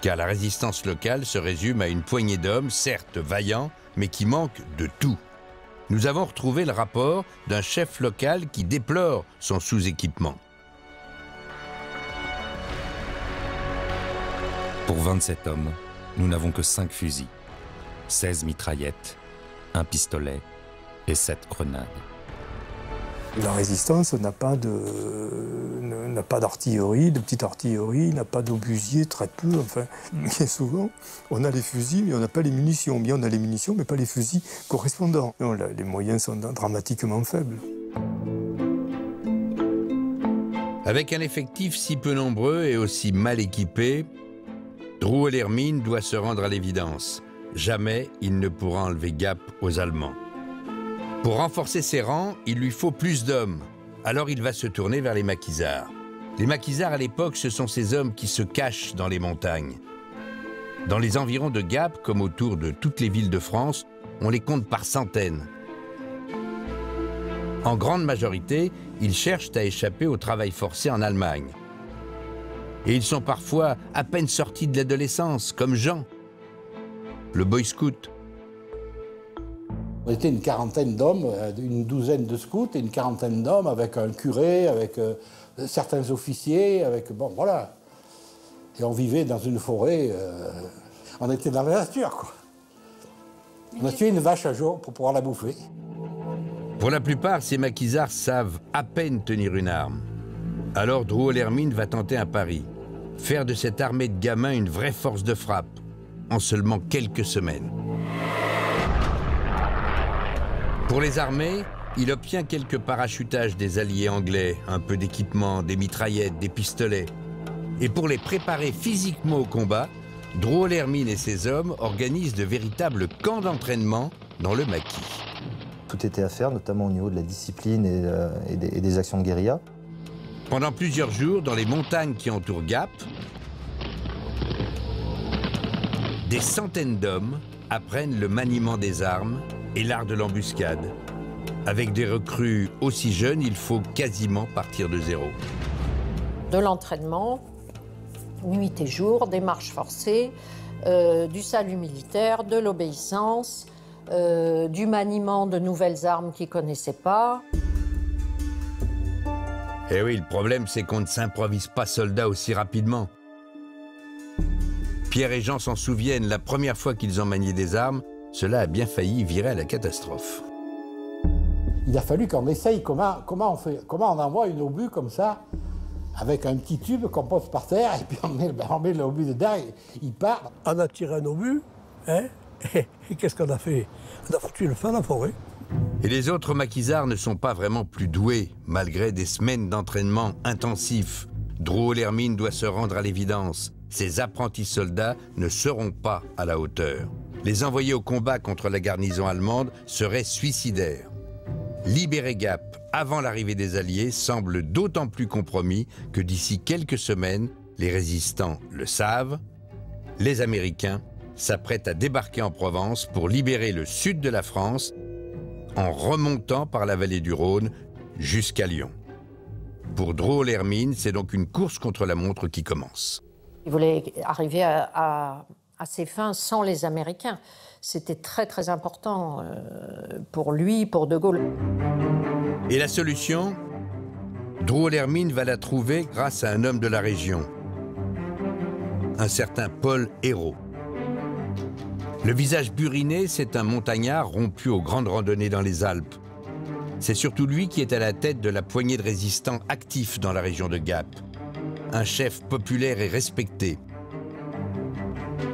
car la résistance locale se résume à une poignée d'hommes, certes vaillants, mais qui manquent de tout. Nous avons retrouvé le rapport d'un chef local qui déplore son sous-équipement. Pour 27 hommes, nous n'avons que 5 fusils, 16 mitraillettes, un pistolet et 7 grenades. La résistance n'a pas d'artillerie, de petite artillerie, n'a pas d'obusier, très peu. Enfin, bien souvent, on a les fusils, mais on n'a pas les munitions. Bien, on a les munitions, mais pas les fusils correspondants. Non, là, les moyens sont dramatiquement faibles. Avec un effectif si peu nombreux et aussi mal équipé, Drouot-Lhermitte doit se rendre à l'évidence. Jamais il ne pourra enlever Gap aux Allemands. Pour renforcer ses rangs, il lui faut plus d'hommes. Alors il va se tourner vers les maquisards. Les maquisards à l'époque, ce sont ces hommes qui se cachent dans les montagnes. Dans les environs de Gap, comme autour de toutes les villes de France, on les compte par centaines. En grande majorité, ils cherchent à échapper au travail forcé en Allemagne. Et ils sont parfois à peine sortis de l'adolescence, comme Jean, le boy scout. On était une quarantaine d'hommes, une douzaine de scouts et une quarantaine d'hommes avec un curé, avec certains officiers, avec... Bon, voilà. Et on vivait dans une forêt, on était dans la nature, quoi. On a tué une vache un jour pour pouvoir la bouffer. Pour la plupart, ces maquisards savent à peine tenir une arme. Alors Drouot-Lhermitte va tenter un pari. Faire de cette armée de gamins une vraie force de frappe, en seulement quelques semaines. Pour les armées, il obtient quelques parachutages des alliés anglais, un peu d'équipement, des mitraillettes, des pistolets. Et pour les préparer physiquement au combat, Drouot-Lhermitte et ses hommes organisent de véritables camps d'entraînement dans le maquis. Tout était à faire, notamment au niveau de la discipline et des actions de guérilla. Pendant plusieurs jours, dans les montagnes qui entourent Gap, des centaines d'hommes apprennent le maniement des armes et l'art de l'embuscade. Avec des recrues aussi jeunes, il faut quasiment partir de zéro. De l'entraînement, nuit et jour, des marches forcées, du salut militaire, de l'obéissance, du maniement de nouvelles armes qu'ils ne connaissaient pas. Eh oui, le problème, c'est qu'on ne s'improvise pas soldat aussi rapidement. Pierre et Jean s'en souviennent, la première fois qu'ils ont manié des armes, cela a bien failli virer à la catastrophe. Il a fallu qu'on essaye comment on envoie une obus comme ça, avec un petit tube qu'on pose par terre, et puis on met l'obus dedans, et il part. On a tiré un obus, hein, et qu'est-ce qu'on a fait? On a foutu le feu dans la forêt. Et les autres maquisards ne sont pas vraiment plus doués, malgré des semaines d'entraînement intensifs. Drouot-Lhermitte doit se rendre à l'évidence. Ces apprentis soldats ne seront pas à la hauteur. Les envoyer au combat contre la garnison allemande serait suicidaire. Libérer Gap avant l'arrivée des Alliés semble d'autant plus compromis que d'ici quelques semaines, les résistants le savent, les Américains s'apprêtent à débarquer en Provence pour libérer le sud de la France en remontant par la vallée du Rhône jusqu'à Lyon. Pour Drouot-Lhermitte, c'est donc une course contre la montre qui commence. Il voulait arriver à ses fins sans les Américains. C'était très très important pour lui, pour De Gaulle. Et la solution? Drouot-Lhermitte va la trouver grâce à un homme de la région, un certain Paul Hérault. Le visage buriné, c'est un montagnard rompu aux grandes randonnées dans les Alpes. C'est surtout lui qui est à la tête de la poignée de résistants actifs dans la région de Gap. Un chef populaire et respecté.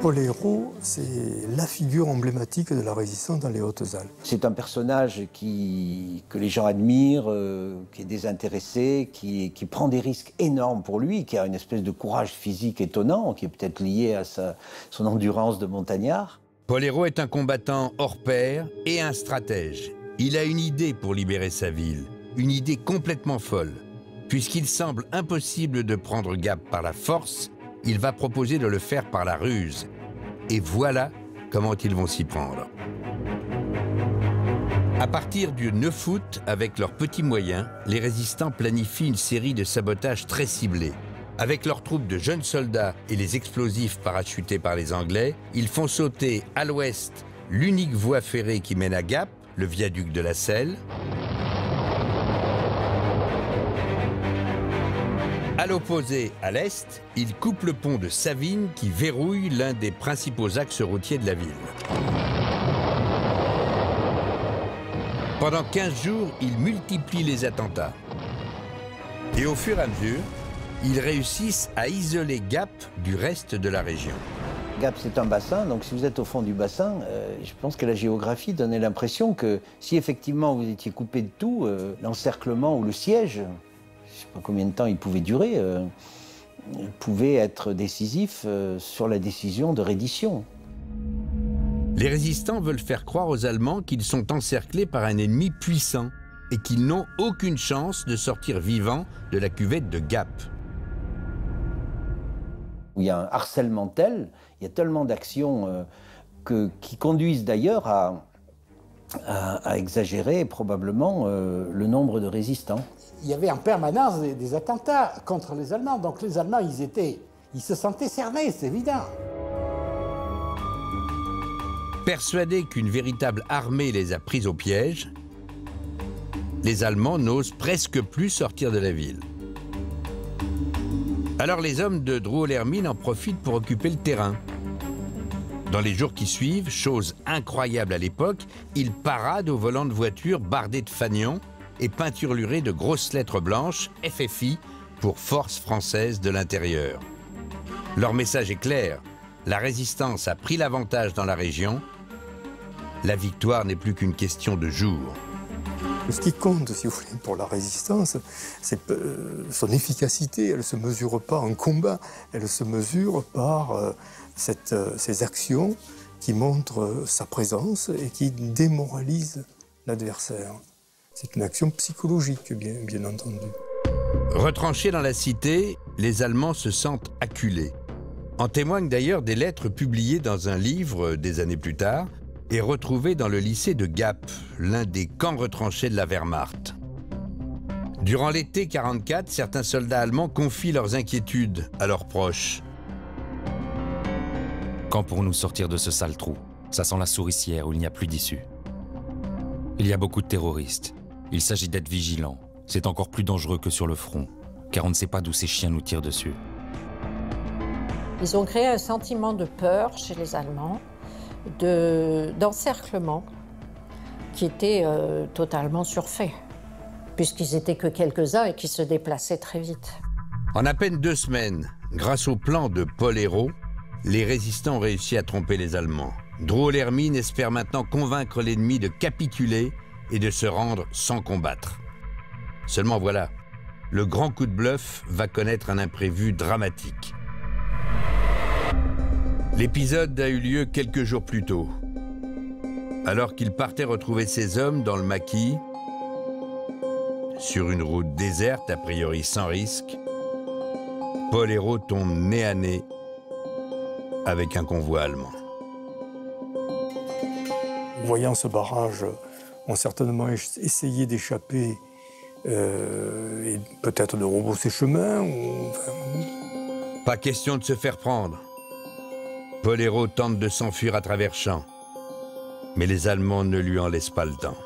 Paul Hérault, c'est la figure emblématique de la résistance dans les Hautes-Alpes. C'est un personnage que les gens admirent, qui est désintéressé, qui prend des risques énormes pour lui, qui a une espèce de courage physique étonnant, qui est peut-être lié à son endurance de montagnard. Paul Hérault est un combattant hors pair et un stratège. Il a une idée pour libérer sa ville, une idée complètement folle. Puisqu'il semble impossible de prendre Gap par la force, il va proposer de le faire par la ruse. Et voilà comment ils vont s'y prendre. À partir du 9 août, avec leurs petits moyens, les résistants planifient une série de sabotages très ciblés. Avec leurs troupes de jeunes soldats et les explosifs parachutés par les Anglais, ils font sauter à l'ouest l'unique voie ferrée qui mène à Gap, le viaduc de la Selle. À l'opposé, à l'est, ils coupent le pont de Savines qui verrouille l'un des principaux axes routiers de la ville. Pendant 15 jours, ils multiplient les attentats. Et au fur et à mesure, ils réussissent à isoler Gap du reste de la région. Gap, c'est un bassin, donc si vous êtes au fond du bassin, je pense que la géographie donnait l'impression que si effectivement vous étiez coupé de tout, l'encerclement ou le siège, je ne sais pas combien de temps il pouvait durer, il pouvait être décisif sur la décision de reddition. Les résistants veulent faire croire aux Allemands qu'ils sont encerclés par un ennemi puissant et qu'ils n'ont aucune chance de sortir vivants de la cuvette de Gap. Il y a un harcèlement tel, il y a tellement d'actions qui conduisent d'ailleurs à exagérer probablement le nombre de résistants. Il y avait en permanence des attentats contre les Allemands, donc les Allemands, ils se sentaient cernés, c'est évident. Persuadés qu'une véritable armée les a pris au piège, les Allemands n'osent presque plus sortir de la ville. Alors les hommes de Drouot-l'Hermine en profitent pour occuper le terrain. Dans les jours qui suivent, chose incroyable à l'époque, ils paradent au volant de voitures bardées de fanions et peinturlurées de grosses lettres blanches FFI pour Force française de l'intérieur. Leur message est clair, la résistance a pris l'avantage dans la région, la victoire n'est plus qu'une question de jours. Ce qui compte, si vous voulez, pour la résistance, c'est son efficacité. Elle ne se mesure pas en combat, elle se mesure par ces actions qui montrent sa présence et qui démoralisent l'adversaire. C'est une action psychologique, bien entendu. Retranchés dans la cité, les Allemands se sentent acculés. En témoignent d'ailleurs des lettres publiées dans un livre des années plus tard, et retrouvé dans le lycée de Gap, l'un des camps retranchés de la Wehrmacht. Durant l'été 1944, certains soldats allemands confient leurs inquiétudes à leurs proches. Quand pourrons-nous sortir de ce sale trou? Ça sent la souricière où il n'y a plus d'issue. Il y a beaucoup de terroristes. Il s'agit d'être vigilant. C'est encore plus dangereux que sur le front, car on ne sait pas d'où ces chiens nous tirent dessus. Ils ont créé un sentiment de peur chez les Allemands, d'encerclement qui était totalement surfait, puisqu'ils étaient que quelques-uns et qui se déplaçaient très vite. En à peine 2 semaines, grâce au plan de Paul Hérault, les résistants ont réussi à tromper les Allemands. Drouot-l'Hermine espère maintenant convaincre l'ennemi de capituler et de se rendre sans combattre. Seulement voilà, le grand coup de bluff va connaître un imprévu dramatique. L'épisode a eu lieu quelques jours plus tôt. Alors qu'il partait retrouver ses hommes dans le maquis, sur une route déserte, a priori sans risque, Paul Hérault tombe nez à nez avec un convoi allemand. Voyant ce barrage, ont certainement essayé d'échapper et peut-être de rebrousser chemin. Pas question de se faire prendre. Paul Hérault tente de s'enfuir à travers champs, mais les Allemands ne lui en laissent pas le temps.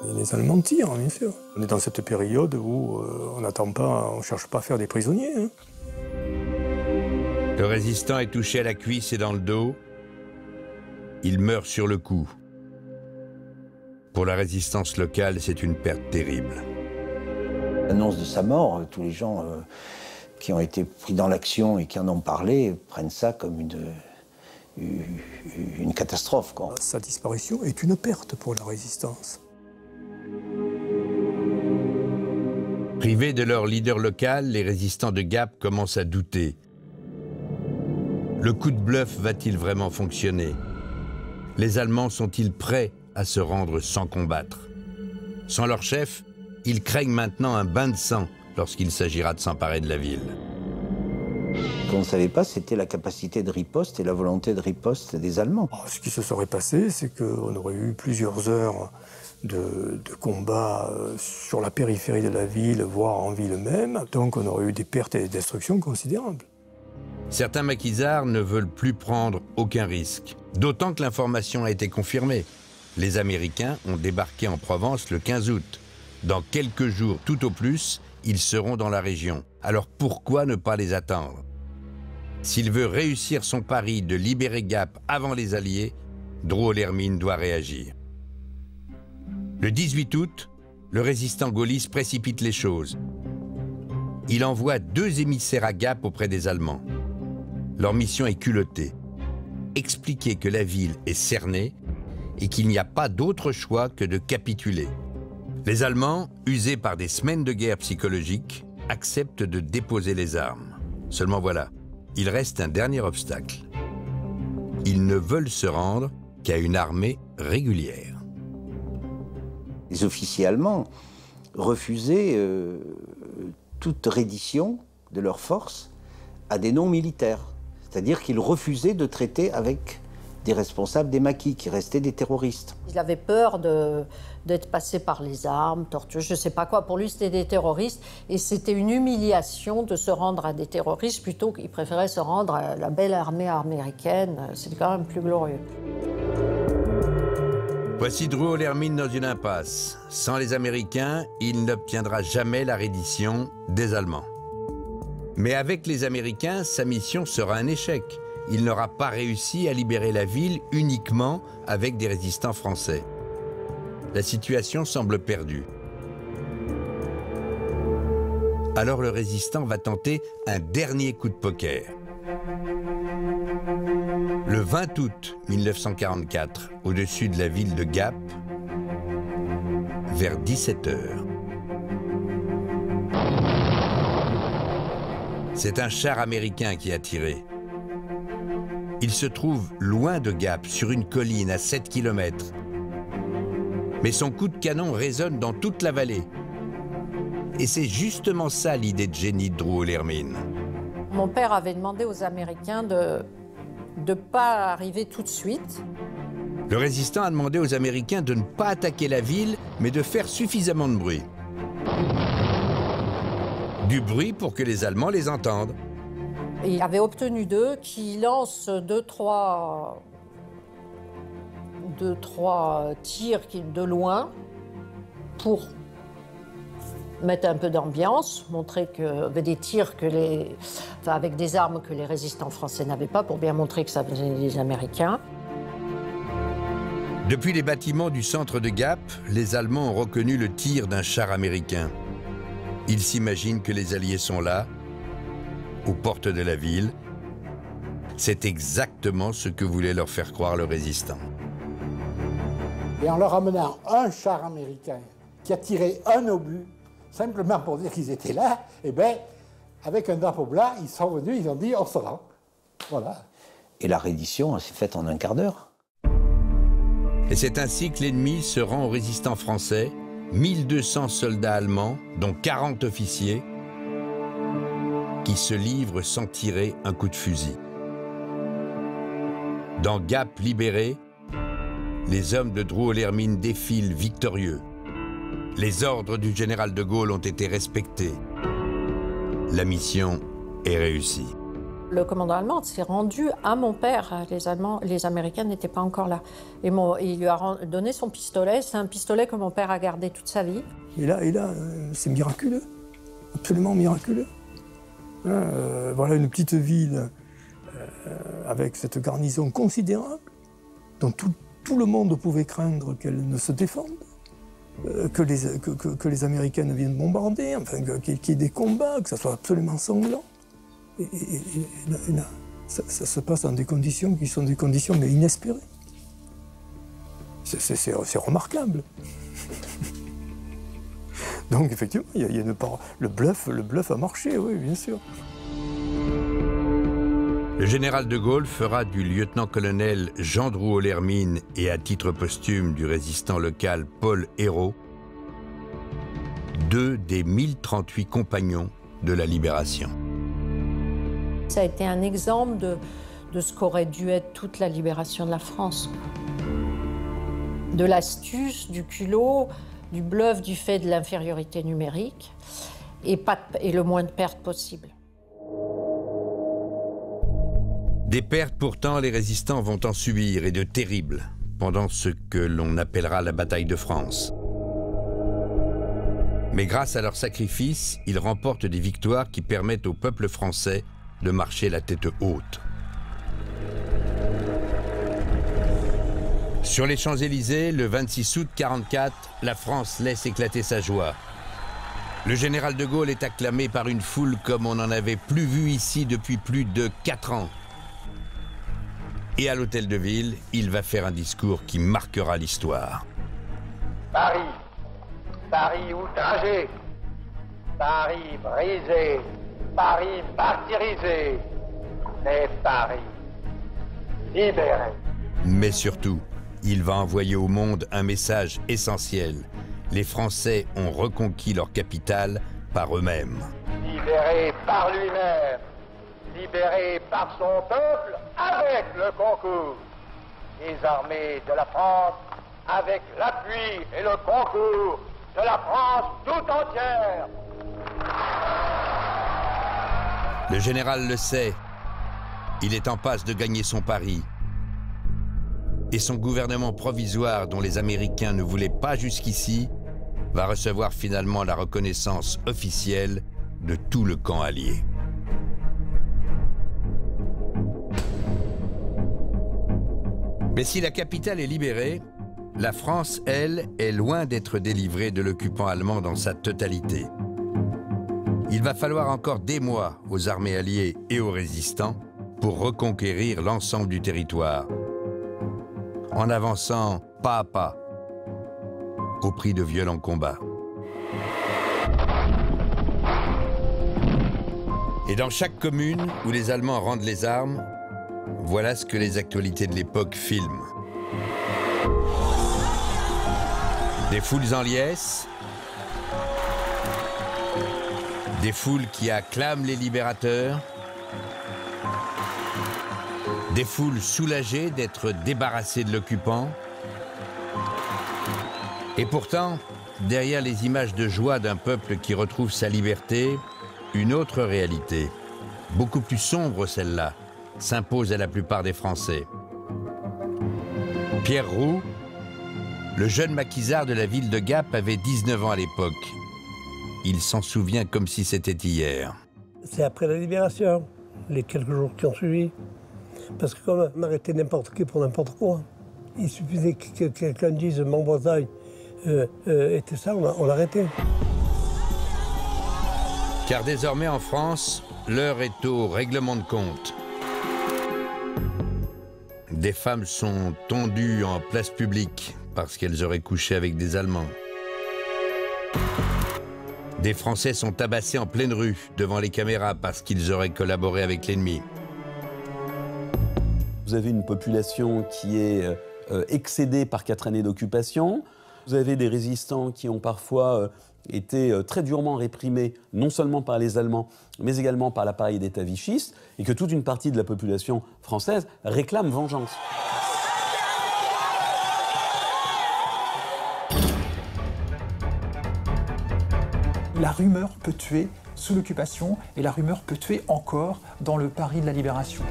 Et les Allemands tirent, bien sûr. On est dans cette période où on n'attend pas, on ne cherche pas à faire des prisonniers. Hein. Le résistant est touché à la cuisse et dans le dos. Il meurt sur le coup. Pour la résistance locale, c'est une perte terrible. L'annonce de sa mort, tous les gens qui ont été pris dans l'action et qui en ont parlé prennent ça comme une catastrophe, quoi. Sa disparition est une perte pour la résistance. Privés de leur leader local, les résistants de Gap commencent à douter. Le coup de bluff va-t-il vraiment fonctionner? Les Allemands sont-ils prêts à se rendre sans combattre? Sans leur chef, ils craignent maintenant un bain de sang lorsqu'il s'agira de s'emparer de la ville. Ce qu'on ne savait pas, c'était la capacité de riposte et la volonté de riposte des Allemands. Ce qui se serait passé, c'est qu'on aurait eu plusieurs heures de combat sur la périphérie de la ville, voire en ville même. Donc on aurait eu des pertes et des destructions considérables. Certains maquisards ne veulent plus prendre aucun risque, d'autant que l'information a été confirmée. Les Américains ont débarqué en Provence le 15 août. Dans quelques jours, tout au plus, ils seront dans la région. Alors pourquoi ne pas les attendre? S'il veut réussir son pari de libérer Gap avant les Alliés, Drouot-Lhermitte doit réagir. Le 18 août, le résistant gaulliste précipite les choses. Il envoie 2 émissaires à Gap auprès des Allemands. Leur mission est culottée. Expliquer que la ville est cernée et qu'il n'y a pas d'autre choix que de capituler. Les Allemands, usés par des semaines de guerre psychologique, acceptent de déposer les armes. Seulement voilà, il reste un dernier obstacle. Ils ne veulent se rendre qu'à une armée régulière. Les officiers allemands refusaient toute reddition de leurs forces à des non-militaires. C'est-à-dire qu'ils refusaient de traiter avec des responsables des maquis, qui restaient des terroristes. Il avait peur d'être passé par les armes, torture, je ne sais pas quoi. Pour lui, c'était des terroristes. Et c'était une humiliation de se rendre à des terroristes plutôt qu'il préférait se rendre à la belle armée américaine. C'était quand même plus glorieux. Voici Drouot-Lhermitte dans une impasse. Sans les Américains, il n'obtiendra jamais la reddition des Allemands. Mais avec les Américains, sa mission sera un échec. Il n'aura pas réussi à libérer la ville uniquement avec des résistants français. La situation semble perdue. Alors le résistant va tenter un dernier coup de poker. Le 20 août 1944, au-dessus de la ville de Gap, vers 17 h. C'est un char américain qui a tiré. Il se trouve loin de Gap, sur une colline à 7 km. Mais son coup de canon résonne dans toute la vallée. Et c'est justement ça l'idée de génie de Drouot-Lhermitte. Mon père avait demandé aux Américains de ne pas arriver tout de suite. Le résistant a demandé aux Américains de ne pas attaquer la ville, mais de faire suffisamment de bruit. Du bruit pour que les Allemands les entendent. Il avait obtenu d'eux qu'ils lancent deux, trois tirs de loin pour mettre un peu d'ambiance, montrer que des tirs avec des armes que les résistants français n'avaient pas, pour bien montrer que ça venait des Américains. Depuis les bâtiments du centre de Gap, les Allemands ont reconnu le tir d'un char américain. Ils s'imaginent que les Alliés sont là, aux portes de la ville. C'est exactement ce que voulait leur faire croire le résistant. Et en leur amenant un char américain qui a tiré un obus, simplement pour dire qu'ils étaient là, eh bien, avec un drapeau blanc, ils sont venus, ils ont dit on se rend. Voilà. Et la reddition s'est faite en un quart d'heure. Et c'est ainsi que l'ennemi se rend aux résistants français, 1200 soldats allemands, dont 40 officiers, qui se livrent sans tirer un coup de fusil. Dans Gap libéré, les hommes de Drouot-Lhermitte défilent victorieux. Les ordres du général de Gaulle ont été respectés. La mission est réussie. Le commandant allemand s'est rendu à mon père. Les Américains n'étaient pas encore là. Et il lui a donné son pistolet. C'est un pistolet que mon père a gardé toute sa vie. Et là, c'est miraculeux. Absolument miraculeux. Voilà une petite ville avec cette garnison considérable. dont tout le monde pouvait craindre qu'elle ne se défende, que les Américaines viennent bombarder, enfin, qu'il y ait des combats, que ça soit absolument sanglant. Et là, ça se passe dans des conditions qui sont des conditions mais inespérées. C'est remarquable. Donc effectivement, il y a une part. Le bluff a marché, oui, bien sûr. Le général de Gaulle fera du lieutenant-colonel Jean Drouot-L'Hermine et à titre posthume du résistant local Paul Hérault 2 des 1038 compagnons de la Libération. Ça a été un exemple de ce qu'aurait dû être toute la libération de la France. De l'astuce, du culot, du bluff, du fait de l'infériorité numérique et le moins de pertes possible. Des pertes pourtant, les résistants vont en subir, et de terribles, pendant ce que l'on appellera la bataille de France. Mais grâce à leur sacrifice, ils remportent des victoires qui permettent au peuple français de marcher la tête haute. Sur les Champs-Élysées, le 26 août 1944, la France laisse éclater sa joie. Le général de Gaulle est acclamé par une foule comme on n'en avait plus vu ici depuis plus de 4 ans. Et à l'hôtel de ville, il va faire un discours qui marquera l'histoire. Paris, Paris outragé, Paris brisé, Paris martyrisé, mais Paris libéré. Mais surtout, il va envoyer au monde un message essentiel. Les Français ont reconquis leur capitale par eux-mêmes. Libéré par lui-même, libéré par son peuple avec le concours des armées de la France, avec l'appui et le concours de la France tout entière. Le général le sait, il est en passe de gagner son pari. Et son gouvernement provisoire, dont les Américains ne voulaient pas jusqu'ici, va recevoir finalement la reconnaissance officielle de tout le camp allié. Mais si la capitale est libérée, la France, elle, est loin d'être délivrée de l'occupant allemand dans sa totalité. Il va falloir encore des mois aux armées alliées et aux résistants pour reconquérir l'ensemble du territoire, en avançant pas à pas, au prix de violents combats. Et dans chaque commune où les Allemands rendent les armes, voilà ce que les actualités de l'époque filment. Des foules en liesse, des foules qui acclament les libérateurs, des foules soulagées d'être débarrassées de l'occupant. Et pourtant, derrière les images de joie d'un peuple qui retrouve sa liberté, une autre réalité, beaucoup plus sombre celle-là, s'impose à la plupart des Français. Pierre Roux, le jeune maquisard de la ville de Gap, avait 19 ans à l'époque. Il s'en souvient comme si c'était hier. C'est après la libération, les quelques jours qui ont suivi. Parce que comme on arrêtait n'importe qui pour n'importe quoi, il suffisait que quelqu'un dise « mon Bretagne était ça », on l'arrêtait. Car désormais en France, l'heure est au règlement de compte. Des femmes sont tondues en place publique parce qu'elles auraient couché avec des Allemands. Des Français sont tabassés en pleine rue devant les caméras parce qu'ils auraient collaboré avec l'ennemi. Vous avez une population qui est excédée par 4 années d'occupation. Vous avez des résistants qui ont parfois été très durement réprimés, non seulement par les Allemands, mais également par l'appareil d'État vichiste, et que toute une partie de la population française réclame vengeance. La rumeur peut tuer sous l'occupation, et la rumeur peut tuer encore dans le Paris de la Libération.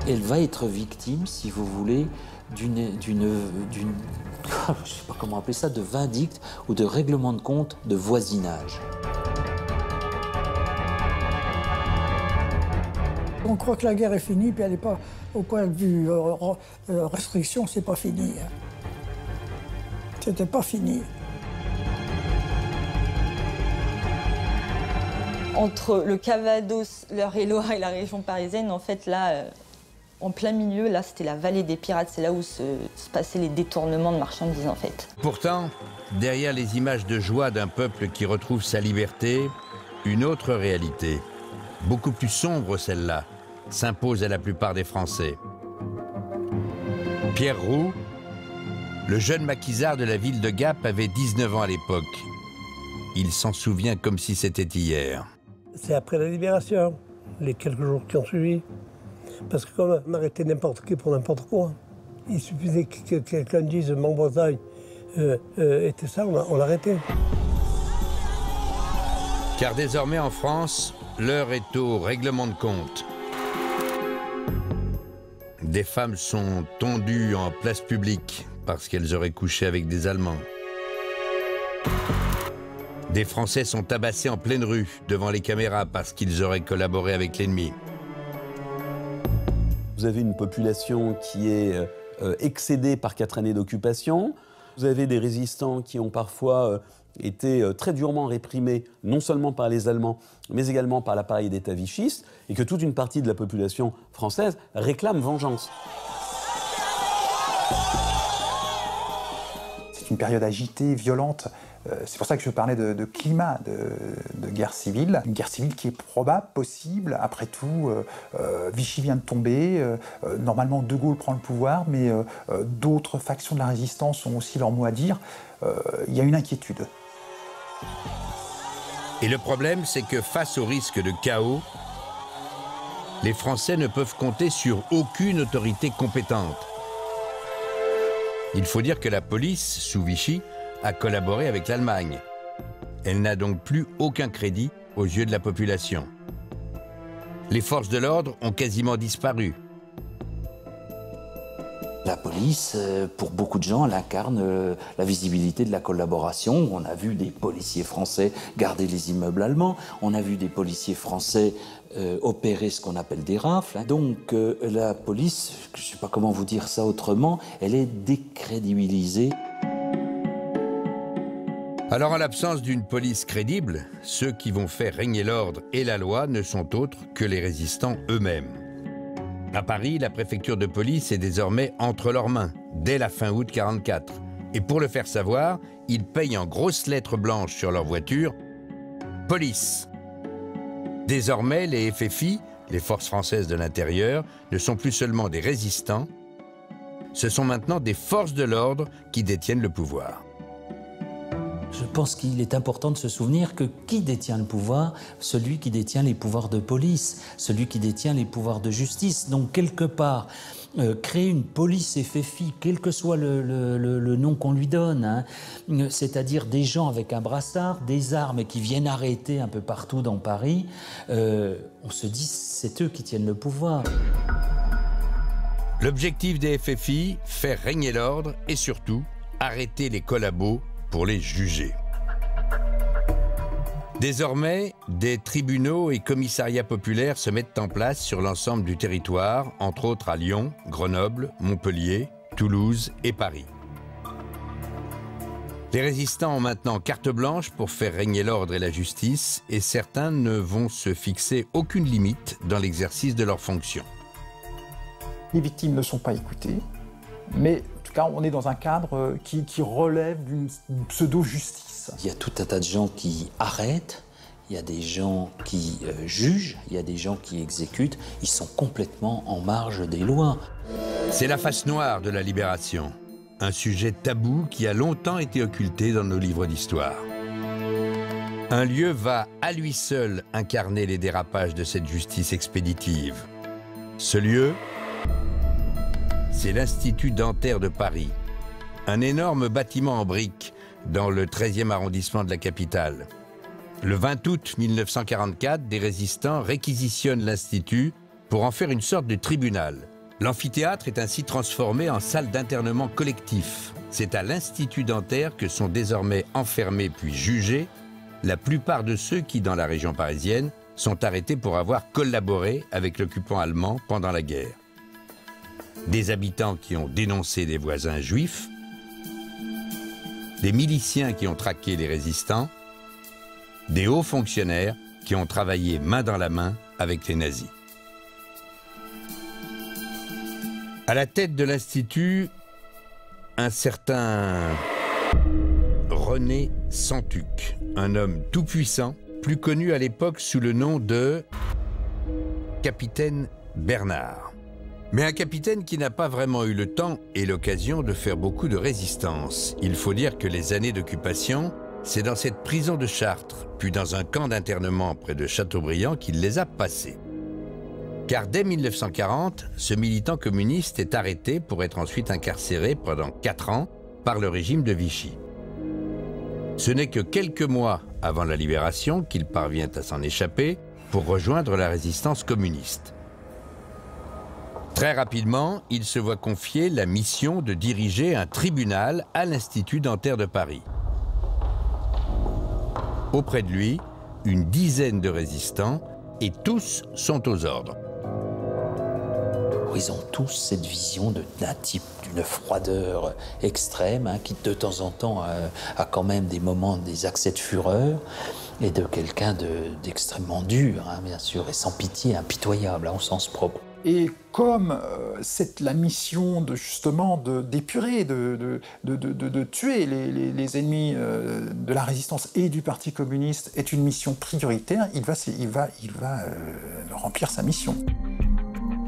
Elle va être victime, si vous voulez, d'une je ne sais pas comment appeler ça, de vindicte ou de règlement de compte de voisinage. On croit que la guerre est finie, puis elle n'est pas, au point de vue restriction, c'est pas fini. Hein. C'était pas fini. Entre le Calvados, l'Eure-et-Loir et la région parisienne, en fait, là, en plein milieu, là, c'était la vallée des pirates. C'est là où se passaient les détournements de marchandises, en fait. Pourtant, derrière les images de joie d'un peuple qui retrouve sa liberté, une autre réalité, beaucoup plus sombre celle-là, s'impose à la plupart des Français. Pierre Roux, le jeune maquisard de la ville de Gap, avait 19 ans à l'époque. Il s'en souvient comme si c'était hier. C'est après la Libération, les quelques jours qui ont suivi. Parce que comme on arrêtait n'importe qui pour n'importe quoi, il suffisait que quelqu'un dise « mon Bretagne était ça », on l'arrêtait. Car désormais en France, l'heure est au règlement de compte. Des femmes sont tondues en place publique parce qu'elles auraient couché avec des Allemands. Des Français sont tabassés en pleine rue devant les caméras parce qu'ils auraient collaboré avec l'ennemi. Vous avez une population qui est excédée par 4 années d'occupation. Vous avez des résistants qui ont parfois été très durement réprimés, non seulement par les Allemands, mais également par l'appareil d'État vichiste, et que toute une partie de la population française réclame vengeance. C'est une période agitée, violente. C'est pour ça que je parlais de climat de guerre civile. Une guerre civile qui est probable, possible. Après tout, Vichy vient de tomber. Normalement, De Gaulle prend le pouvoir, mais d'autres factions de la résistance ont aussi leur mot à dire. Il y a une inquiétude. Et le problème, c'est que face au risque de chaos, les Français ne peuvent compter sur aucune autorité compétente. Il faut dire que la police, sous Vichy, a collaboré avec l'Allemagne. Elle n'a donc plus aucun crédit aux yeux de la population. Les forces de l'ordre ont quasiment disparu. La police, pour beaucoup de gens, elle incarne la visibilité de la collaboration. On a vu des policiers français garder les immeubles allemands. On a vu des policiers français opérer ce qu'on appelle des rafles. Donc la police, je ne sais pas comment vous dire ça autrement, elle est décrédibilisée. Alors en l'absence d'une police crédible, ceux qui vont faire régner l'ordre et la loi ne sont autres que les résistants eux-mêmes. À Paris, la préfecture de police est désormais entre leurs mains, dès la fin août 1944. Et pour le faire savoir, ils payent en grosses lettres blanches sur leur voiture « Police ». Désormais, les FFI, les Forces françaises de l'intérieur, ne sont plus seulement des résistants, ce sont maintenant des forces de l'ordre qui détiennent le pouvoir. Je pense qu'il est important de se souvenir que qui détient le pouvoir? Celui qui détient les pouvoirs de police, celui qui détient les pouvoirs de justice. Donc, quelque part, créer une police FFI, quel que soit le nom qu'on lui donne, hein, c'est-à-dire des gens avec un brassard, des armes qui viennent arrêter un peu partout dans Paris, on se dit c'est eux qui tiennent le pouvoir. L'objectif des FFI, faire régner l'ordre et surtout arrêter les collabos pour les juger. Désormais, des tribunaux et commissariats populaires se mettent en place sur l'ensemble du territoire, entre autres à Lyon, Grenoble, Montpellier, Toulouse et Paris. Les résistants ont maintenant carte blanche pour faire régner l'ordre et la justice, et certains ne vont se fixer aucune limite dans l'exercice de leurs fonctions. Les victimes ne sont pas écoutées, mais en tout cas, on est dans un cadre qui relève d'une pseudo-justice. Il y a tout un tas de gens qui arrêtent, il y a des gens qui jugent, il y a des gens qui exécutent. Ils sont complètement en marge des lois. C'est la face noire de la libération, un sujet tabou qui a longtemps été occulté dans nos livres d'histoire. Un lieu va à lui seul incarner les dérapages de cette justice expéditive. Ce lieu, c'est l'Institut dentaire de Paris, un énorme bâtiment en briques dans le 13e arrondissement de la capitale. Le 20 août 1944, des résistants réquisitionnent l'Institut pour en faire une sorte de tribunal. L'amphithéâtre est ainsi transformé en salle d'internement collectif. C'est à l'Institut dentaire que sont désormais enfermés puis jugés la plupart de ceux qui, dans la région parisienne, sont arrêtés pour avoir collaboré avec l'occupant allemand pendant la guerre. Des habitants qui ont dénoncé des voisins juifs, des miliciens qui ont traqué les résistants, des hauts fonctionnaires qui ont travaillé main dans la main avec les nazis. À la tête de l'Institut, un certain René Santuc, un homme tout-puissant, plus connu à l'époque sous le nom de Capitaine Bernard. Mais un capitaine qui n'a pas vraiment eu le temps et l'occasion de faire beaucoup de résistance. Il faut dire que les années d'occupation, c'est dans cette prison de Chartres, puis dans un camp d'internement près de Châteaubriand qu'il les a passées. Car dès 1940, ce militant communiste est arrêté pour être ensuite incarcéré pendant 4 ans par le régime de Vichy. Ce n'est que quelques mois avant la libération qu'il parvient à s'en échapper pour rejoindre la résistance communiste. Très rapidement, il se voit confier la mission de diriger un tribunal à l'Institut dentaire de Paris. Auprès de lui, une dizaine de résistants et tous sont aux ordres. Ils ont tous cette vision d'un type d'une froideur extrême, qui de temps en temps a quand même des moments, des accès de fureur, et de quelqu'un d'extrêmement dur, bien sûr, et sans pitié, impitoyable, au sens propre. Et comme c'est la mission justement d'épurer, de tuer les ennemis de la résistance et du Parti communiste est une mission prioritaire, il va remplir sa mission.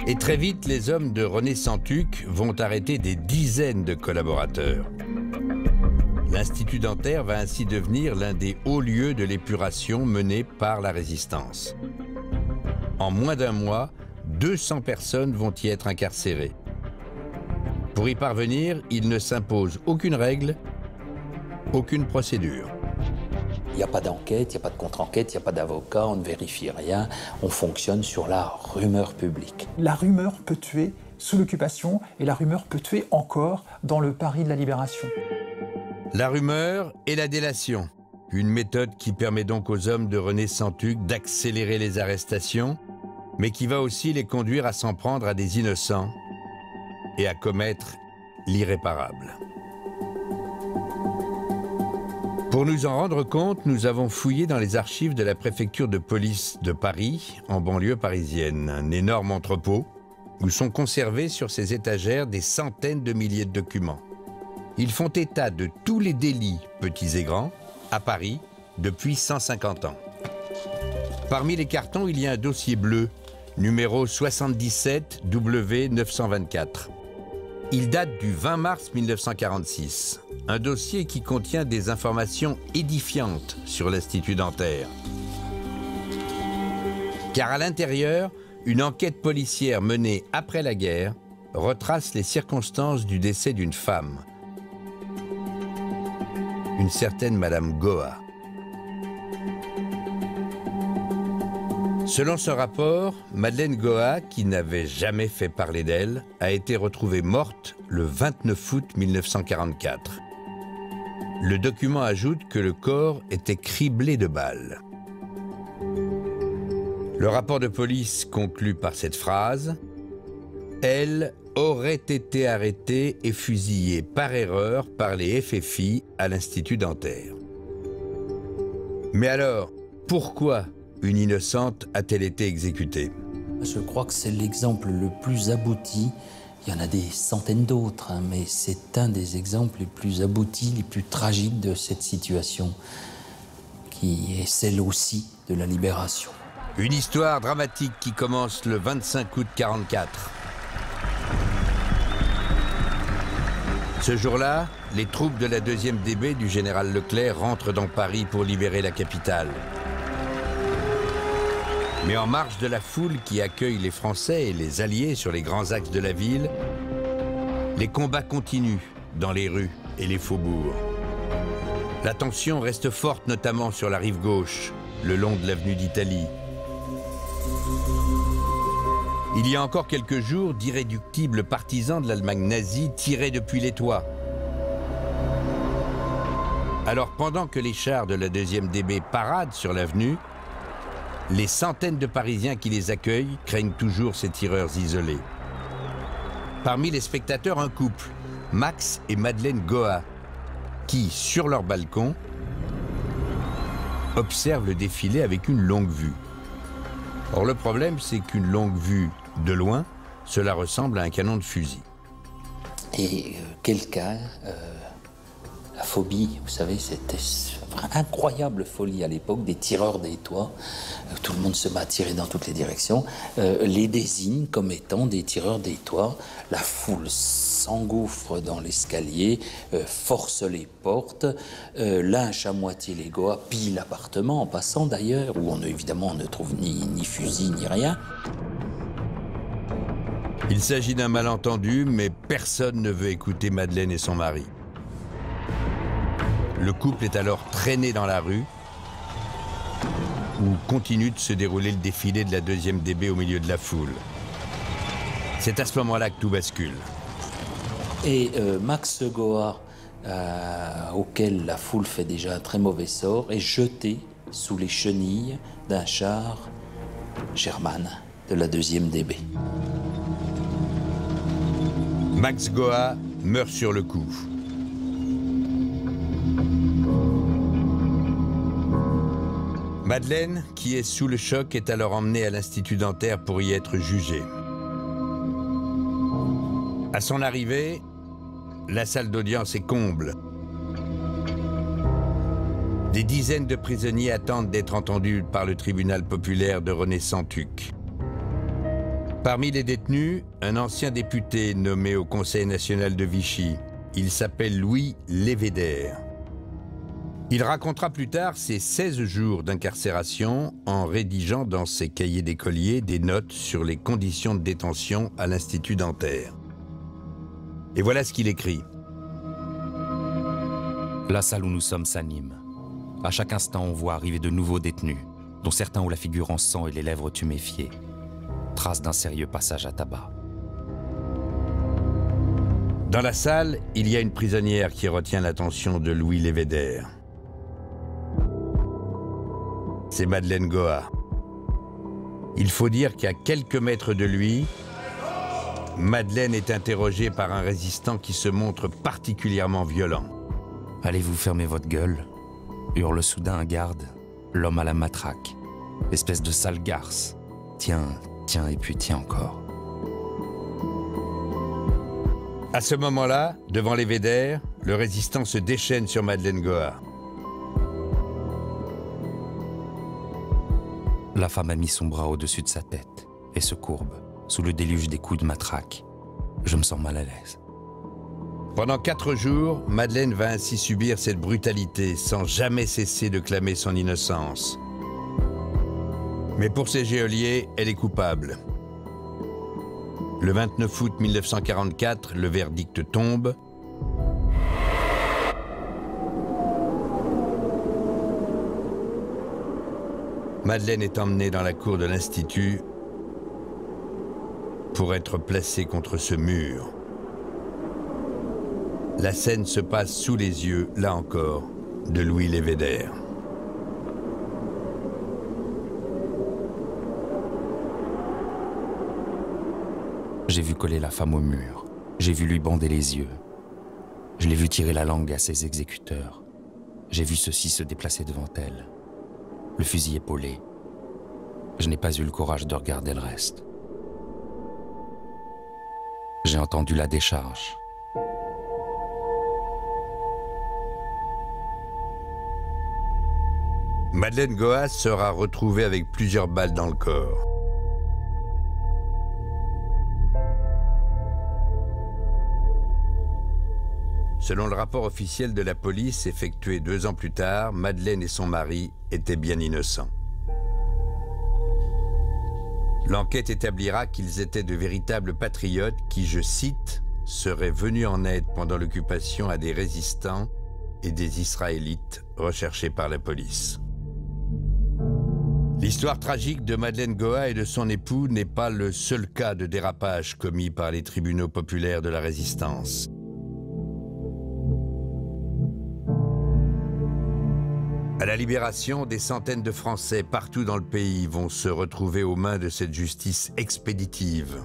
Et très vite, les hommes de René Santuc vont arrêter des dizaines de collaborateurs. L'Institut dentaire va ainsi devenir l'un des hauts lieux de l'épuration menée par la résistance. En moins d'un mois, 200 personnes vont y être incarcérées. Pour y parvenir, il ne s'impose aucune règle, aucune procédure. Il n'y a pas d'enquête, il n'y a pas de contre-enquête, il n'y a pas d'avocat, on ne vérifie rien, on fonctionne sur la rumeur publique. La rumeur peut tuer sous l'occupation et la rumeur peut tuer encore dans le Paris de la Libération. La rumeur et la délation, une méthode qui permet donc aux hommes de René Santuc d'accélérer les arrestations, mais qui va aussi les conduire à s'en prendre à des innocents et à commettre l'irréparable. Pour nous en rendre compte, nous avons fouillé dans les archives de la préfecture de police de Paris, en banlieue parisienne, un énorme entrepôt où sont conservés sur ces étagères des centaines de milliers de documents. Ils font état de tous les délits, petits et grands, à Paris depuis 150 ans. Parmi les cartons, il y a un dossier bleu, numéro 77 W924. Il date du 20 mars 1946, un dossier qui contient des informations édifiantes sur l'Institut dentaire. Car à l'intérieur, une enquête policière menée après la guerre retrace les circonstances du décès d'une femme, une certaine Madame Goa. Selon ce rapport, Madeleine Goa, qui n'avait jamais fait parler d'elle, a été retrouvée morte le 29 août 1944. Le document ajoute que le corps était criblé de balles. Le rapport de police conclut par cette phrase « Elle aurait été arrêtée et fusillée par erreur par les FFI à l'Institut dentaire. » Mais alors, pourquoi une innocente a-t-elle été exécutée? Je crois que c'est l'exemple le plus abouti. Il y en a des centaines d'autres, mais c'est un des exemples les plus aboutis, les plus tragiques de cette situation, qui est celle aussi de la libération. Une histoire dramatique qui commence le 25 août 1944. Ce jour-là, les troupes de la 2e DB du général Leclerc rentrent dans Paris pour libérer la capitale. Mais en marge de la foule qui accueille les Français et les Alliés sur les grands axes de la ville, les combats continuent dans les rues et les faubourgs. La tension reste forte, notamment sur la rive gauche, le long de l'avenue d'Italie. Il y a encore quelques jours, d'irréductibles partisans de l'Allemagne nazie tiraient depuis les toits. Alors pendant que les chars de la 2e DB paradent sur l'avenue, les centaines de Parisiens qui les accueillent craignent toujours ces tireurs isolés. Parmi les spectateurs, un couple, Max et Madeleine Goa, qui, sur leur balcon, observent le défilé avec une longue vue. Or, le problème, c'est qu'une longue vue de loin, cela ressemble à un canon de fusil. Et quelqu'un, la phobie, vous savez, c'était une incroyable folie à l'époque des tireurs des toits. Tout le monde se met à tirer dans toutes les directions. Les désigne comme étant des tireurs des toits. La foule s'engouffre dans l'escalier, force les portes, lynche à moitié les Goa, pille l'appartement en passant d'ailleurs, où évidemment on ne trouve ni fusil ni rien. Il s'agit d'un malentendu, mais personne ne veut écouter Madeleine et son mari. Le couple est alors traîné dans la rue, où continue de se dérouler le défilé de la 2e DB au milieu de la foule. C'est à ce moment-là que tout bascule. Et Max Goa, auquel la foule fait déjà un très mauvais sort, est jeté sous les chenilles d'un char Sherman de la 2e DB. Max Goa meurt sur le coup. Madeleine, qui est sous le choc, est alors emmenée à l'Institut dentaire pour y être jugée. À son arrivée, la salle d'audience est comble. Des dizaines de prisonniers attendent d'être entendus par le tribunal populaire de René-Santuc. Parmi les détenus, un ancien député nommé au Conseil national de Vichy. Il s'appelle Louis Lévédère. Il racontera plus tard ses 16 jours d'incarcération en rédigeant dans ses cahiers d'écolier des notes sur les conditions de détention à l'Institut dentaire. Et voilà ce qu'il écrit. La salle où nous sommes s'anime. À chaque instant, on voit arriver de nouveaux détenus, dont certains ont la figure en sang et les lèvres tuméfiées. Trace d'un sérieux passage à tabac. Dans la salle, il y a une prisonnière qui retient l'attention de Louis Lévédère. C'est Madeleine Goa. Il faut dire qu'à quelques mètres de lui, Madeleine est interrogée par un résistant qui se montre particulièrement violent. « Allez-vous fermer votre gueule ?» hurle soudain un garde, l'homme à la matraque. Espèce de sale garce. Tiens, tiens et puis tiens encore. À ce moment-là, devant Lévédère, le résistant se déchaîne sur Madeleine Goa. La femme a mis son bras au-dessus de sa tête et se courbe, sous le déluge des coups de matraque. Je me sens mal à l'aise. Pendant 4 jours, Madeleine va ainsi subir cette brutalité sans jamais cesser de clamer son innocence. Mais pour ces geôliers, elle est coupable. Le 29 août 1944, le verdict tombe. Madeleine est emmenée dans la cour de l'Institut pour être placée contre ce mur. La scène se passe sous les yeux, là encore, de Louis Lévédère. J'ai vu coller la femme au mur. J'ai vu lui bander les yeux. Je l'ai vu tirer la langue à ses exécuteurs. J'ai vu ceux-ci se déplacer devant elle. Le fusil épaulé. Je n'ai pas eu le courage de regarder le reste. J'ai entendu la décharge. Madeleine Goa sera retrouvée avec plusieurs balles dans le corps. Selon le rapport officiel de la police effectué 2 ans plus tard, Madeleine et son mari étaient bien innocents. L'enquête établira qu'ils étaient de véritables patriotes qui, je cite, seraient venus en aide pendant l'occupation à des résistants et des Israélites recherchés par la police. L'histoire tragique de Madeleine Goa et de son époux n'est pas le seul cas de dérapage commis par les tribunaux populaires de la Résistance. À la Libération, des centaines de Français partout dans le pays vont se retrouver aux mains de cette justice expéditive.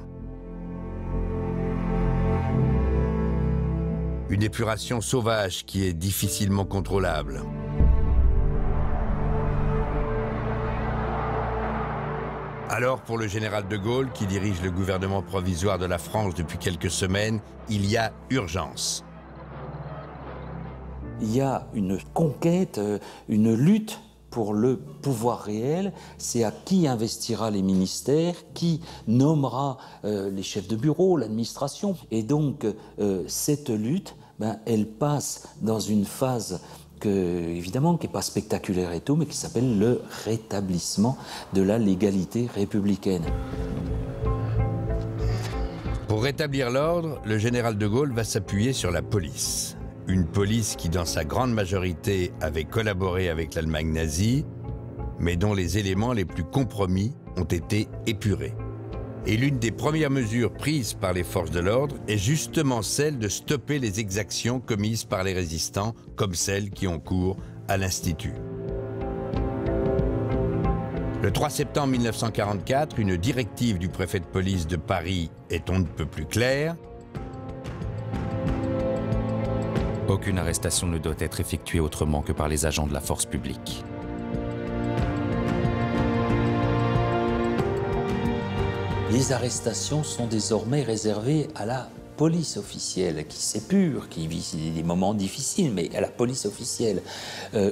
Une épuration sauvage qui est difficilement contrôlable. Alors, pour le général de Gaulle, qui dirige le gouvernement provisoire de la France depuis quelques semaines, il y a urgence. Il y a une conquête, une lutte pour le pouvoir réel. C'est à qui investira les ministères, qui nommera les chefs de bureau, l'administration. Et donc, cette lutte, elle passe dans une phase évidemment, qui n'est pas spectaculaire et tout, mais qui s'appelle le rétablissement de la légalité républicaine. Pour rétablir l'ordre, le général de Gaulle va s'appuyer sur la police. Une police qui, dans sa grande majorité, avait collaboré avec l'Allemagne nazie, mais dont les éléments les plus compromis ont été épurés. Et l'une des premières mesures prises par les forces de l'ordre est justement celle de stopper les exactions commises par les résistants, comme celles qui ont cours à l'Institut. Le 3 septembre 1944, une directive du préfet de police de Paris est on ne peut plus claire. Aucune arrestation ne doit être effectuée autrement que par les agents de la force publique. Les arrestations sont désormais réservées à la police officielle, qui s'épure, qui vit des moments difficiles, mais à la police officielle.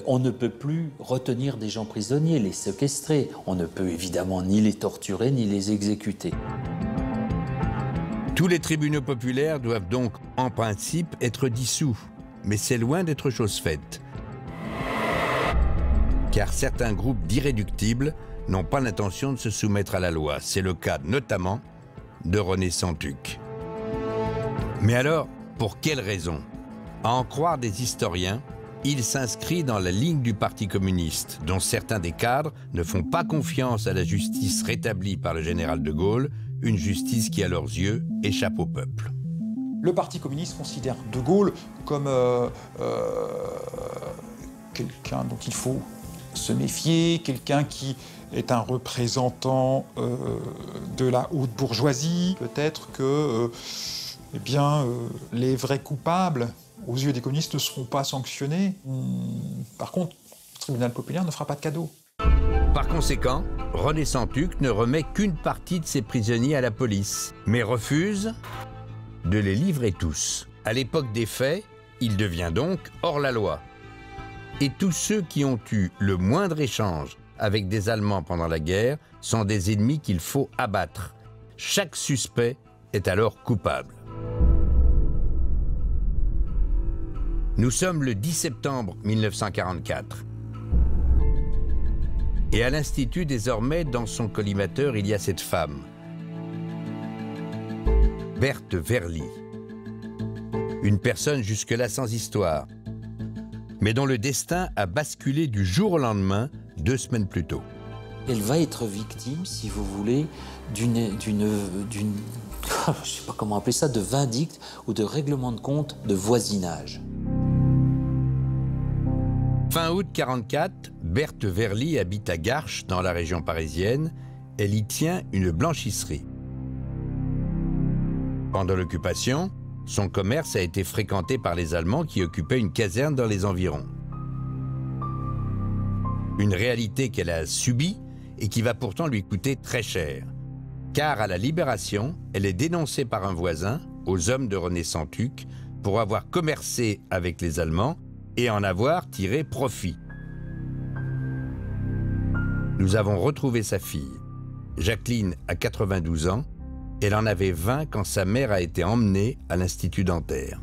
On ne peut plus retenir des gens prisonniers, les séquestrer. On ne peut évidemment ni les torturer, ni les exécuter. Tous les tribunaux populaires doivent donc, en principe, être dissous. Mais c'est loin d'être chose faite. Car certains groupes d'irréductibles n'ont pas l'intention de se soumettre à la loi. C'est le cas notamment de René Santuc. Mais alors, pour quelle raison? À en croire des historiens, il s'inscrit dans la ligne du Parti communiste, dont certains des cadres ne font pas confiance à la justice rétablie par le général de Gaulle, une justice qui, à leurs yeux, échappe au peuple. Le Parti communiste considère de Gaulle comme quelqu'un dont il faut se méfier, quelqu'un qui est un représentant de la haute bourgeoisie. Peut-être que les vrais coupables, aux yeux des communistes, ne seront pas sanctionnés. Par contre, le tribunal populaire ne fera pas de cadeau. Par conséquent, René Santuc ne remet qu'une partie de ses prisonniers à la police, mais refuse de les livrer tous. À l'époque des faits, il devient donc hors la loi. Et tous ceux qui ont eu le moindre échange avec des Allemands pendant la guerre sont des ennemis qu'il faut abattre. Chaque suspect est alors coupable. Nous sommes le 10 septembre 1944. Et à l'Institut, désormais, dans son collimateur, il y a cette femme, Berthe Verly. Une personne jusque-là sans histoire, mais dont le destin a basculé du jour au lendemain, 2 semaines plus tôt. Elle va être victime, si vous voulez, d'une je ne sais pas comment appeler ça, de vindicte ou de règlement de compte de voisinage. Fin août 1944, Berthe Verly habite à Garches, dans la région parisienne. Elle y tient une blanchisserie. Pendant l'occupation, son commerce a été fréquenté par les Allemands qui occupaient une caserne dans les environs. Une réalité qu'elle a subie et qui va pourtant lui coûter très cher. Car à la Libération, elle est dénoncée par un voisin, aux hommes de René Santuc, pour avoir commercé avec les Allemands et en avoir tiré profit. Nous avons retrouvé sa fille. Jacqueline a 92 ans. Elle en avait 20 quand sa mère a été emmenée à l'Institut dentaire.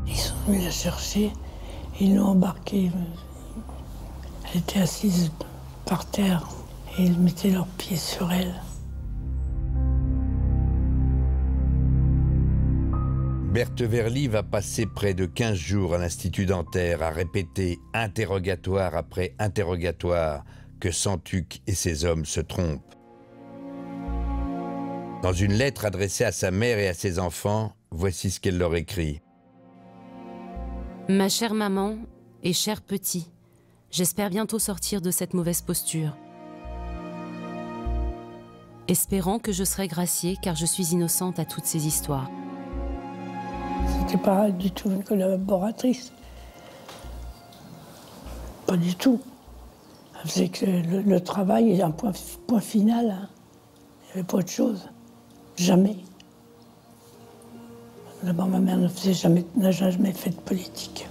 Ils sont venus la chercher, ils l'ont embarquée. Elle était assise par terre et ils mettaient leurs pieds sur elle. Berthe Verly va passer près de 15 jours à l'Institut dentaire à répéter interrogatoire après interrogatoire que Santuc et ses hommes se trompent. Dans une lettre adressée à sa mère et à ses enfants, voici ce qu'elle leur écrit. Ma chère maman, Et cher petit, j'espère bientôt sortir de cette mauvaise posture. Espérant que je serai graciée car je suis innocente à toutes ces histoires. C'était pas du tout une collaboratrice. Pas du tout. Elle faisait que le travail est un point final. Hein. Il n'y avait pas autre chose. Jamais. D'abord, ma mère n'a jamais fait de politique.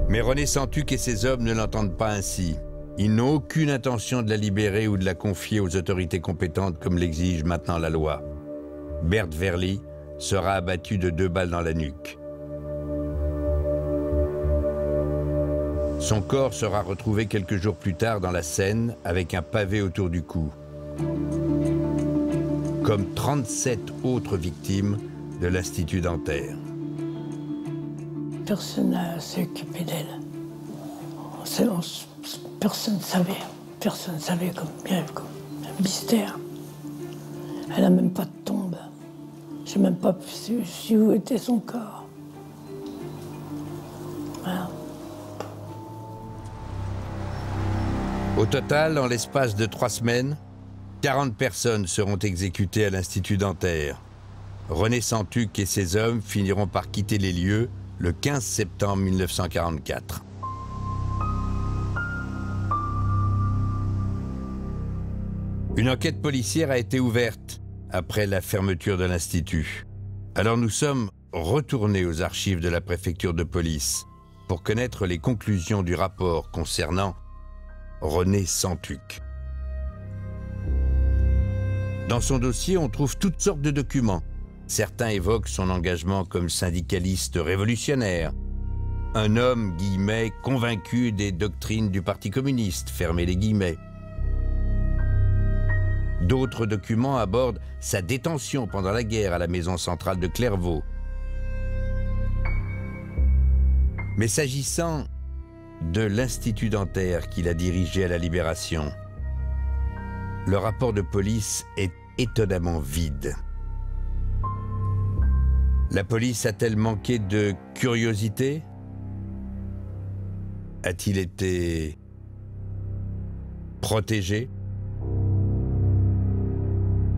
Mais René Santuc et ses hommes ne l'entendent pas ainsi. Ils n'ont aucune intention de la libérer ou de la confier aux autorités compétentes comme l'exige maintenant la loi. Berthe Verly sera abattue de 2 balles dans la nuque. Son corps sera retrouvé quelques jours plus tard dans la Seine avec un pavé autour du cou. Comme 37 autres victimes de l'Institut dentaire. Personne n'a s'occupé d'elle. Personne ne savait. Personne ne savait comme un mystère. Elle n'a même pas de tombe. Je n'ai même pas su où était son corps. Voilà. Au total, en l'espace de 3 semaines, 40 personnes seront exécutées à l'Institut dentaire. René Santuc et ses hommes finiront par quitter les lieux le 15 septembre 1944. Une enquête policière a été ouverte après la fermeture de l'Institut. Alors nous sommes retournés aux archives de la préfecture de police pour connaître les conclusions du rapport concernant René Santuc. Dans son dossier, on trouve toutes sortes de documents. Certains évoquent son engagement comme syndicaliste révolutionnaire. Un homme, guillemets, convaincu des doctrines du Parti communiste, fermez les guillemets. D'autres documents abordent sa détention pendant la guerre à la maison centrale de Clairvaux. Mais s'agissant de l'Institut dentaire qu'il a dirigé à la Libération, le rapport de police est étonnamment vide. La police a-t-elle manqué de curiosité? A-t-il été protégé?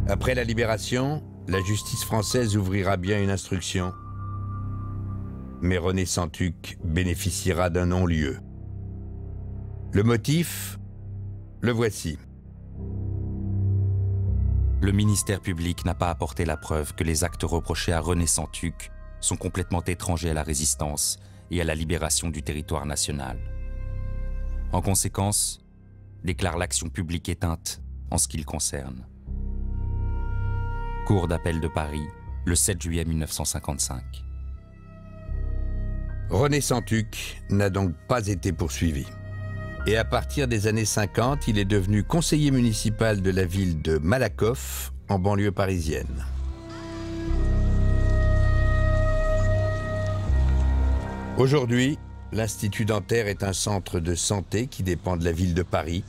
Après la Libération, la justice française ouvrira bien une instruction. Mais René Santuc bénéficiera d'un non-lieu. Le motif, le voici. Le ministère public n'a pas apporté la preuve que les actes reprochés à René Santuc sont complètement étrangers à la résistance et à la libération du territoire national. En conséquence, déclare l'action publique éteinte en ce qui le concerne. Cour d'appel de Paris, le 7 juillet 1955. René Santuc n'a donc pas été poursuivi. Et à partir des années 50, il est devenu conseiller municipal de la ville de Malakoff, en banlieue parisienne. Aujourd'hui, l'Institut dentaire est un centre de santé qui dépend de la ville de Paris,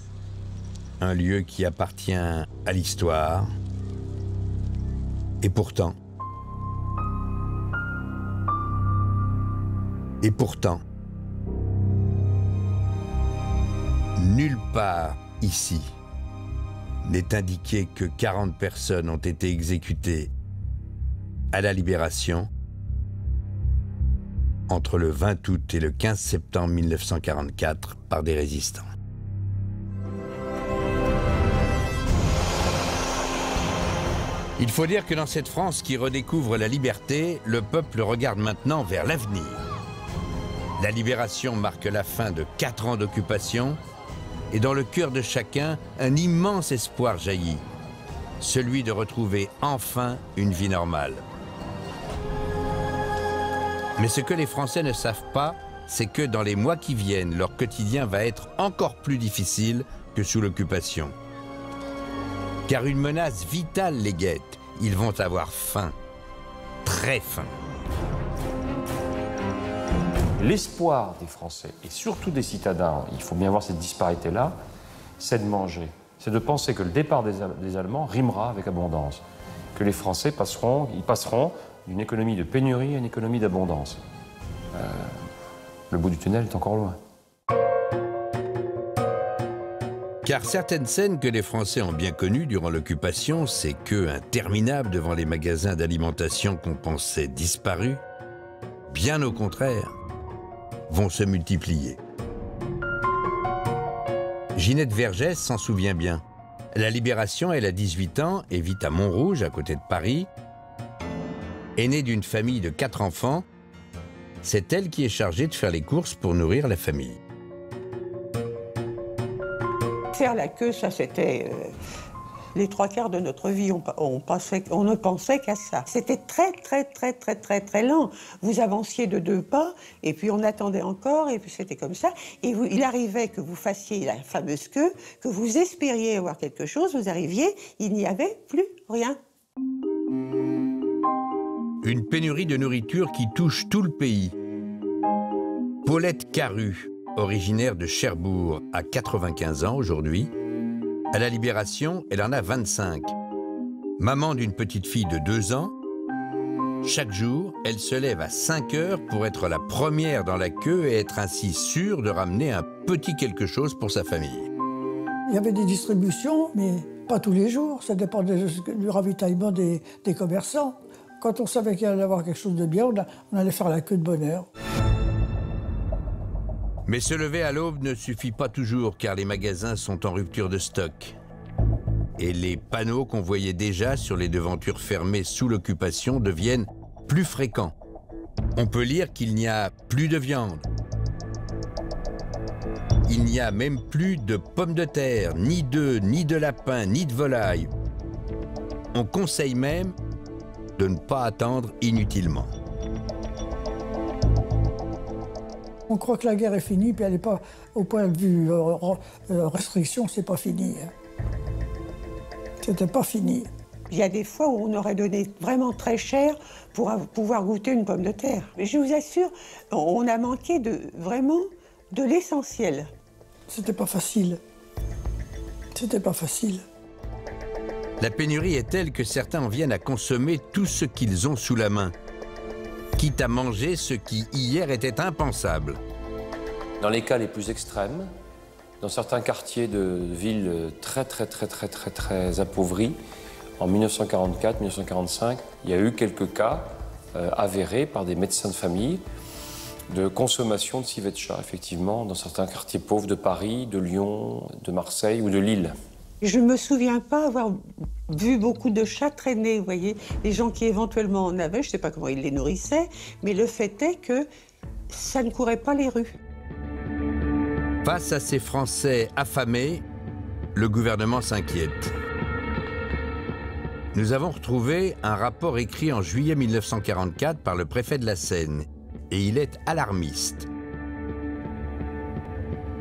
un lieu qui appartient à l'histoire. Et pourtant, nulle part ici n'est indiqué que 40 personnes ont été exécutées à la Libération entre le 20 août et le 15 septembre 1944 par des résistants. Il faut dire que dans cette France qui redécouvre la liberté, le peuple regarde maintenant vers l'avenir. La Libération marque la fin de 4 ans d'occupation et dans le cœur de chacun, un immense espoir jaillit, celui de retrouver enfin une vie normale. Mais ce que les Français ne savent pas, c'est que dans les mois qui viennent, leur quotidien va être encore plus difficile que sous l'occupation. Car une menace vitale les guette. Ils vont avoir faim, très faim. L'espoir des Français, et surtout des citadins, il faut bien voir cette disparité-là, c'est de manger. C'est de penser que le départ des Allemands rimera avec abondance. Que les Français passeront d'une économie de pénurie à une économie d'abondance. le bout du tunnel est encore loin. Car certaines scènes que les Français ont bien connues durant l'occupation, ces queues interminables devant les magasins d'alimentation qu'on pensait disparus, bien au contraire, vont se multiplier. Ginette Vergès s'en souvient bien. À la Libération, elle a 18 ans et vit à Montrouge, à côté de Paris. Aînée d'une famille de 4 enfants, c'est elle qui est chargée de faire les courses pour nourrir la famille. Faire la queue, ça c'était les 3/4 de notre vie. On ne pensait qu'à ça. C'était très lent. Vous avanciez de 2 pas et puis on attendait encore et puis c'était comme ça. Et il arrivait que vous fassiez la fameuse queue, que vous espériez avoir quelque chose, vous arriviez, il n'y avait plus rien. Une pénurie de nourriture qui touche tout le pays. Paulette Caru, originaire de Cherbourg, a 95 ans aujourd'hui. À la Libération, elle en a 25. Maman d'une petite fille de 2 ans, chaque jour, elle se lève à 5 heures pour être la première dans la queue et être ainsi sûre de ramener un petit quelque chose pour sa famille. Il y avait des distributions, mais pas tous les jours. Ça dépendait du ravitaillement des commerçants. Quand on savait qu'il allait y avoir quelque chose de bien, on allait faire la queue de bonne heure. Mais se lever à l'aube ne suffit pas toujours car les magasins sont en rupture de stock. Et les panneaux qu'on voyait déjà sur les devantures fermées sous l'occupation deviennent plus fréquents. On peut lire qu'il n'y a plus de viande. Il n'y a même plus de pommes de terre, ni d'œufs, ni de lapins, ni de volailles. On conseille même de ne pas attendre inutilement. On croit que la guerre est finie, puis elle n'est pas, au point de vue restriction, c'est pas fini. C'était pas fini. Il y a des fois où on aurait donné vraiment très cher pour pouvoir goûter une pomme de terre. Mais je vous assure, on a manqué vraiment de l'essentiel. C'était pas facile. C'était pas facile. La pénurie est telle que certains en viennent à consommer tout ce qu'ils ont sous la main, quitte à manger ce qui hier était impensable. Dans les cas les plus extrêmes, dans certains quartiers de villes très appauvris, en 1944-1945, il y a eu quelques cas avérés par des médecins de famille de consommation de civet de chat, effectivement, dans certains quartiers pauvres de Paris, de Lyon, de Marseille ou de Lille. Je ne me souviens pas avoir vu beaucoup de chats traîner, vous voyez. Les gens qui éventuellement en avaient, je ne sais pas comment ils les nourrissaient, mais le fait est que ça ne courait pas les rues. Face à ces Français affamés, le gouvernement s'inquiète. Nous avons retrouvé un rapport écrit en juillet 1944 par le préfet de la Seine, et il est alarmiste.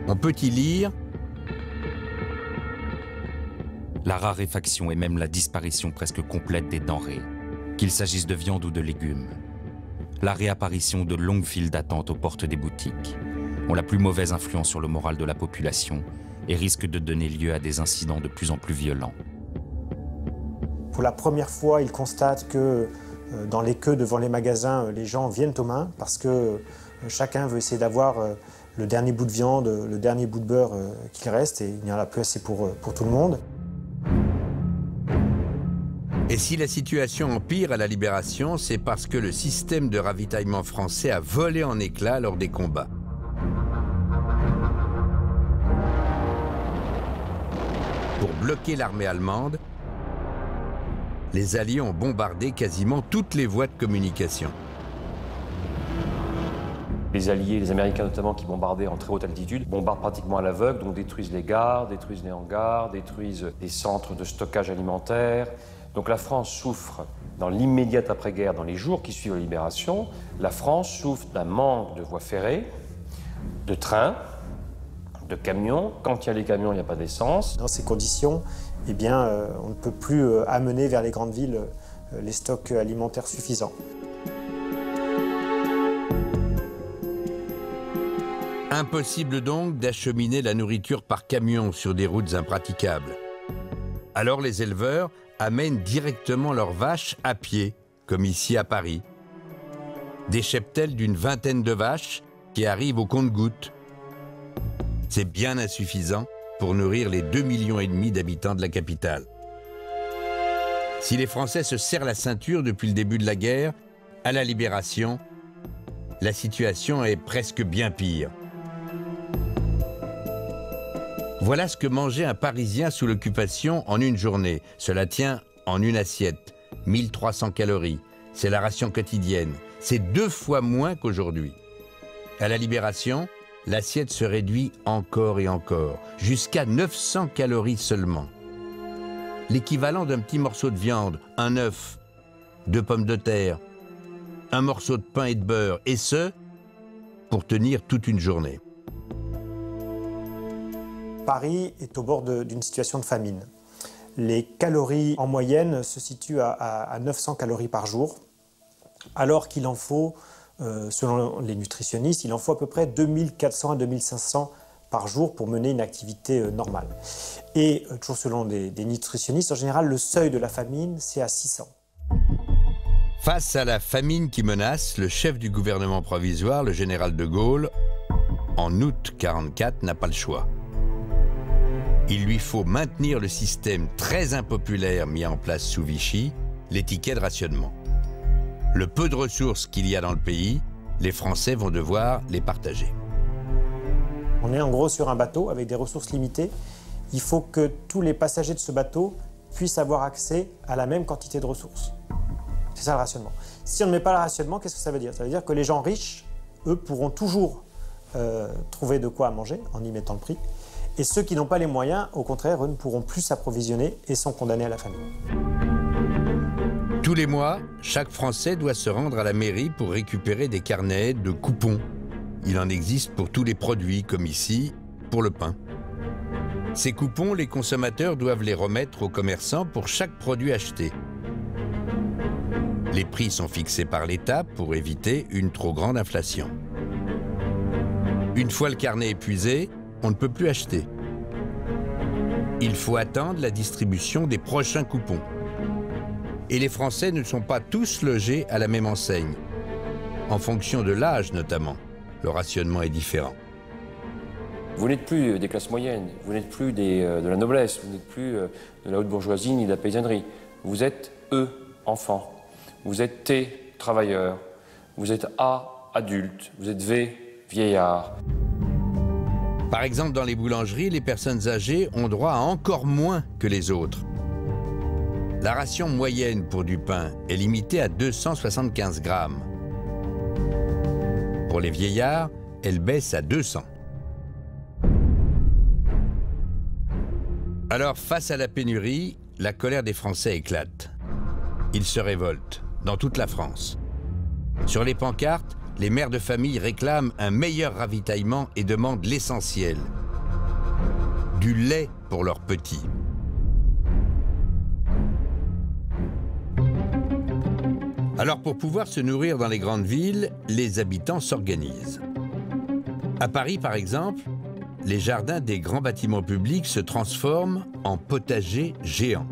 On peut y lire: la raréfaction et même la disparition presque complète des denrées, qu'il s'agisse de viande ou de légumes. La réapparition de longues files d'attente aux portes des boutiques ont la plus mauvaise influence sur le moral de la population et risquent de donner lieu à des incidents de plus en plus violents. Pour la première fois, ils constatent que dans les queues devant les magasins, les gens viennent aux mains parce que chacun veut essayer d'avoir le dernier bout de viande, le dernier bout de beurre qu'il reste, et il n'y en a plus assez pour tout le monde. Et si la situation empire à la Libération, c'est parce que le système de ravitaillement français a volé en éclats lors des combats. Pour bloquer l'armée allemande, les Alliés ont bombardé quasiment toutes les voies de communication. Les Alliés, les Américains notamment, qui bombardaient en très haute altitude, bombardent pratiquement à l'aveugle, donc détruisent les gares, détruisent les hangars, détruisent les centres de stockage alimentaire. Donc la France souffre, dans l'immédiate après-guerre, dans les jours qui suivent la libération, la France souffre d'un manque de voies ferrées, de trains, de camions. Quand il y a les camions, il n'y a pas d'essence. Dans ces conditions, eh bien, on ne peut plus amener vers les grandes villes les stocks alimentaires suffisants. Impossible donc d'acheminer la nourriture par camion sur des routes impraticables. Alors les éleveurs amènent directement leurs vaches à pied, comme ici à Paris. des cheptels d'une vingtaine de vaches qui arrivent au compte-gouttes. C'est bien insuffisant pour nourrir les 2,5 millions d'habitants de la capitale. Si les Français se serrent la ceinture depuis le début de la guerre, à la Libération, la situation est presque bien pire. Voilà ce que mangeait un Parisien sous l'occupation en une journée. Cela tient en une assiette, 1300 calories. C'est la ration quotidienne. C'est 2 fois moins qu'aujourd'hui. À la Libération, l'assiette se réduit encore et encore, jusqu'à 900 calories seulement. L'équivalent d'un petit morceau de viande, un œuf, 2 pommes de terre, un morceau de pain et de beurre, et ce, pour tenir toute une journée. Paris est au bord d'une situation de famine. Les calories en moyenne se situent à 900 calories par jour, alors qu'il en faut, selon les nutritionnistes, il en faut à peu près 2400 à 2500 par jour pour mener une activité normale. Et toujours selon des nutritionnistes, en général, le seuil de la famine, c'est à 600. Face à la famine qui menace, le chef du gouvernement provisoire, le général de Gaulle, en août 1944, n'a pas le choix. Il lui faut maintenir le système très impopulaire mis en place sous Vichy, les tickets de rationnement. Le peu de ressources qu'il y a dans le pays, les Français vont devoir les partager. On est en gros sur un bateau avec des ressources limitées. Il faut que tous les passagers de ce bateau puissent avoir accès à la même quantité de ressources. C'est ça le rationnement. Si on ne met pas le rationnement, qu'est-ce que ça veut dire? Ça veut dire que les gens riches, eux, pourront toujours trouver de quoi manger en y mettant le prix. Et ceux qui n'ont pas les moyens, au contraire, eux ne pourront plus s'approvisionner et sont condamnés à la famine. Tous les mois, chaque Français doit se rendre à la mairie pour récupérer des carnets de coupons. Il en existe pour tous les produits, comme ici, pour le pain. Ces coupons, les consommateurs doivent les remettre aux commerçants pour chaque produit acheté. Les prix sont fixés par l'État pour éviter une trop grande inflation. Une fois le carnet épuisé, on ne peut plus acheter. Il faut attendre la distribution des prochains coupons. Et les Français ne sont pas tous logés à la même enseigne. En fonction de l'âge notamment, le rationnement est différent. Vous n'êtes plus des classes moyennes, vous n'êtes plus de la noblesse, vous n'êtes plus de la haute bourgeoisie ni de la paysannerie. Vous êtes E, enfants. Vous êtes T, travailleurs. Vous êtes A, adulte. Vous êtes V, vieillard. Par exemple, dans les boulangeries, les personnes âgées ont droit à encore moins que les autres. La ration moyenne pour du pain est limitée à 275 grammes. Pour les vieillards, elle baisse à 200. Alors, face à la pénurie, la colère des Français éclate. Ils se révoltent, dans toute la France. Sur les pancartes, les mères de famille réclament un meilleur ravitaillement et demandent l'essentiel. Du lait pour leurs petits. Alors pour pouvoir se nourrir dans les grandes villes, les habitants s'organisent. À Paris par exemple, les jardins des grands bâtiments publics se transforment en potagers géants.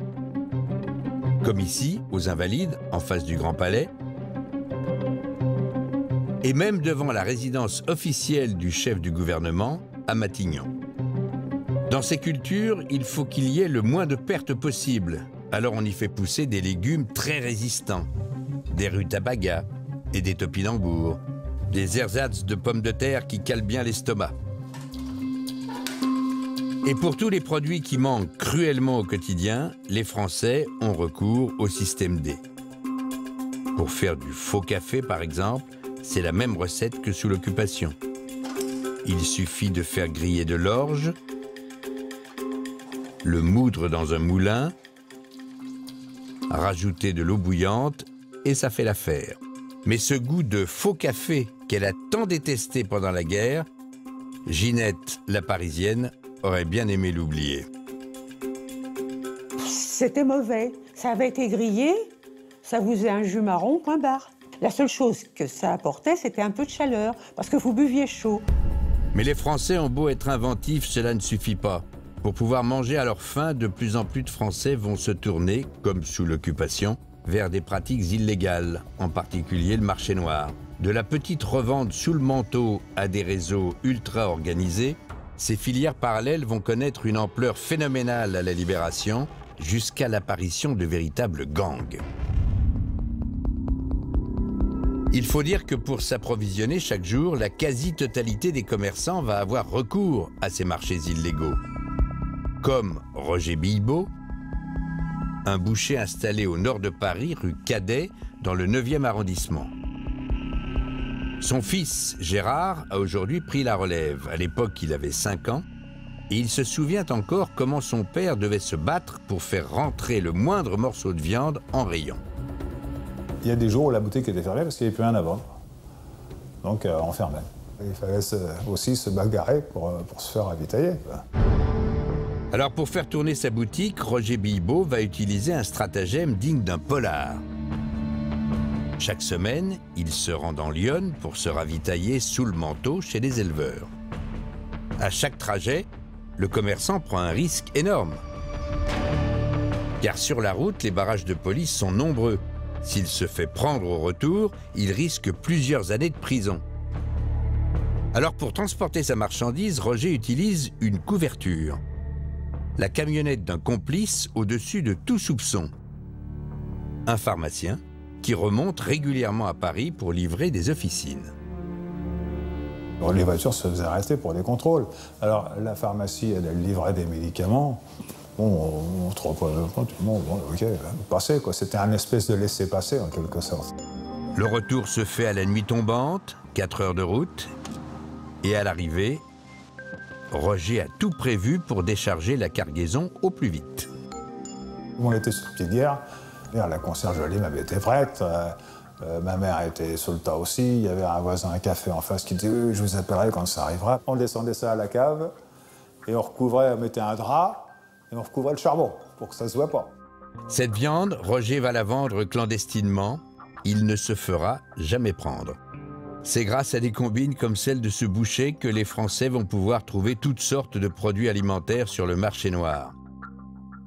Comme ici, aux Invalides, en face du Grand Palais, et même devant la résidence officielle du chef du gouvernement, à Matignon. Dans ces cultures, il faut qu'il y ait le moins de pertes possible, alors on y fait pousser des légumes très résistants, des rutabagas et des topinambours, des ersatz de pommes de terre qui calent bien l'estomac. Et pour tous les produits qui manquent cruellement au quotidien, les Français ont recours au système D. Pour faire du faux café, par exemple, c'est la même recette que sous l'occupation. Il suffit de faire griller de l'orge, le moudre dans un moulin, rajouter de l'eau bouillante et ça fait l'affaire. Mais ce goût de faux café qu'elle a tant détesté pendant la guerre, Ginette, la Parisienne, aurait bien aimé l'oublier. C'était mauvais. Ça avait été grillé, ça vous faisait un jus marron, point barre. La seule chose que ça apportait, c'était un peu de chaleur, parce que vous buviez chaud. Mais les Français ont beau être inventifs, cela ne suffit pas. Pour pouvoir manger à leur faim, de plus en plus de Français vont se tourner, comme sous l'occupation, vers des pratiques illégales, en particulier le marché noir. De la petite revente sous le manteau à des réseaux ultra organisés, ces filières parallèles vont connaître une ampleur phénoménale à la Libération, jusqu'à l'apparition de véritables gangs. Il faut dire que pour s'approvisionner chaque jour, la quasi-totalité des commerçants va avoir recours à ces marchés illégaux. Comme Roger Bilbot, un boucher installé au nord de Paris, rue Cadet, dans le 9e arrondissement. Son fils, Gérard, a aujourd'hui pris la relève. À l'époque, il avait 5 ans. Et il se souvient encore comment son père devait se battre pour faire rentrer le moindre morceau de viande en rayon. Il y a des jours où la boutique était fermée parce qu'il n'y avait plus rien à vendre. Donc on fermait. Il fallait aussi se bagarrer pour se faire ravitailler. Alors pour faire tourner sa boutique, Roger Bilbot va utiliser un stratagème digne d'un polar. Chaque semaine, il se rend dans Lyon pour se ravitailler sous le manteau chez les éleveurs. À chaque trajet, le commerçant prend un risque énorme. Car sur la route, les barrages de police sont nombreux. S'il se fait prendre au retour, il risque plusieurs années de prison. Alors pour transporter sa marchandise, Roger utilise une couverture. La camionnette d'un complice au-dessus de tout soupçon. Un pharmacien qui remonte régulièrement à Paris pour livrer des officines. Les voitures se faisaient arrêter pour des contrôles. Alors la pharmacie, elle livrait des médicaments. Bon, on ne trouve pas tout le monde, bon, ok, passer quoi. C'était un espèce de laisser-passer en quelque sorte. Le retour se fait à la nuit tombante, 4 heures de route. Et à l'arrivée, Roger a tout prévu pour décharger la cargaison au plus vite. On était sur le pied de guerre. La concierge de l'île avait été prête. Ma mère était sur le tas aussi. Il y avait un voisin à café en face qui disait je vous appellerai quand ça arrivera. On descendait ça à la cave et on recouvrait, on mettait un drap et on recouvrait le charbon pour que ça ne se voit pas. Cette viande, Roger va la vendre clandestinement. Il ne se fera jamais prendre. C'est grâce à des combines comme celle de ce boucher que les Français vont pouvoir trouver toutes sortes de produits alimentaires sur le marché noir.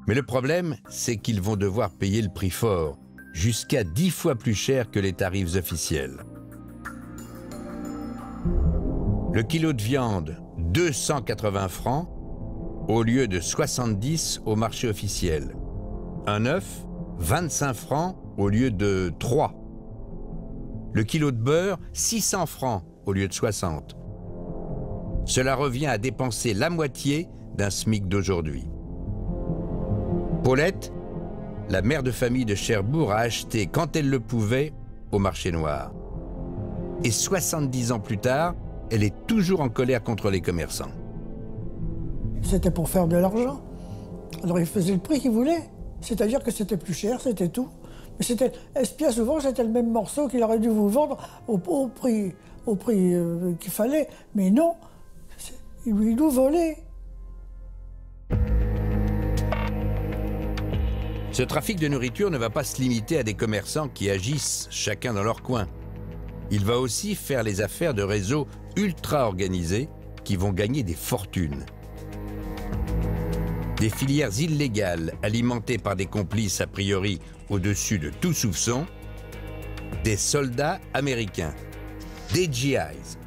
Mais le problème, c'est qu'ils vont devoir payer le prix fort, jusqu'à 10 fois plus cher que les tarifs officiels. Le kilo de viande, 280 francs, au lieu de 70 au marché officiel. Un œuf, 25 francs au lieu de 3. Le kilo de beurre, 600 francs au lieu de 60. Cela revient à dépenser la moitié d'un SMIC d'aujourd'hui. Paulette, la mère de famille de Cherbourg, a acheté, quand elle le pouvait, au marché noir. Et 70 ans plus tard, elle est toujours en colère contre les commerçants. C'était pour faire de l'argent. Alors ils faisaient le prix qu'ils voulaient. C'est-à-dire que c'était plus cher, c'était tout. Mais bien souvent, c'était le même morceau qu'il aurait dû vous vendre au prix qu'il fallait. Mais non, ils nous volaient. Ce trafic de nourriture ne va pas se limiter à des commerçants qui agissent chacun dans leur coin. Il va aussi faire les affaires de réseaux ultra organisés qui vont gagner des fortunes. Des filières illégales alimentées par des complices a priori au-dessus de tout soupçon, des soldats américains, des GIs.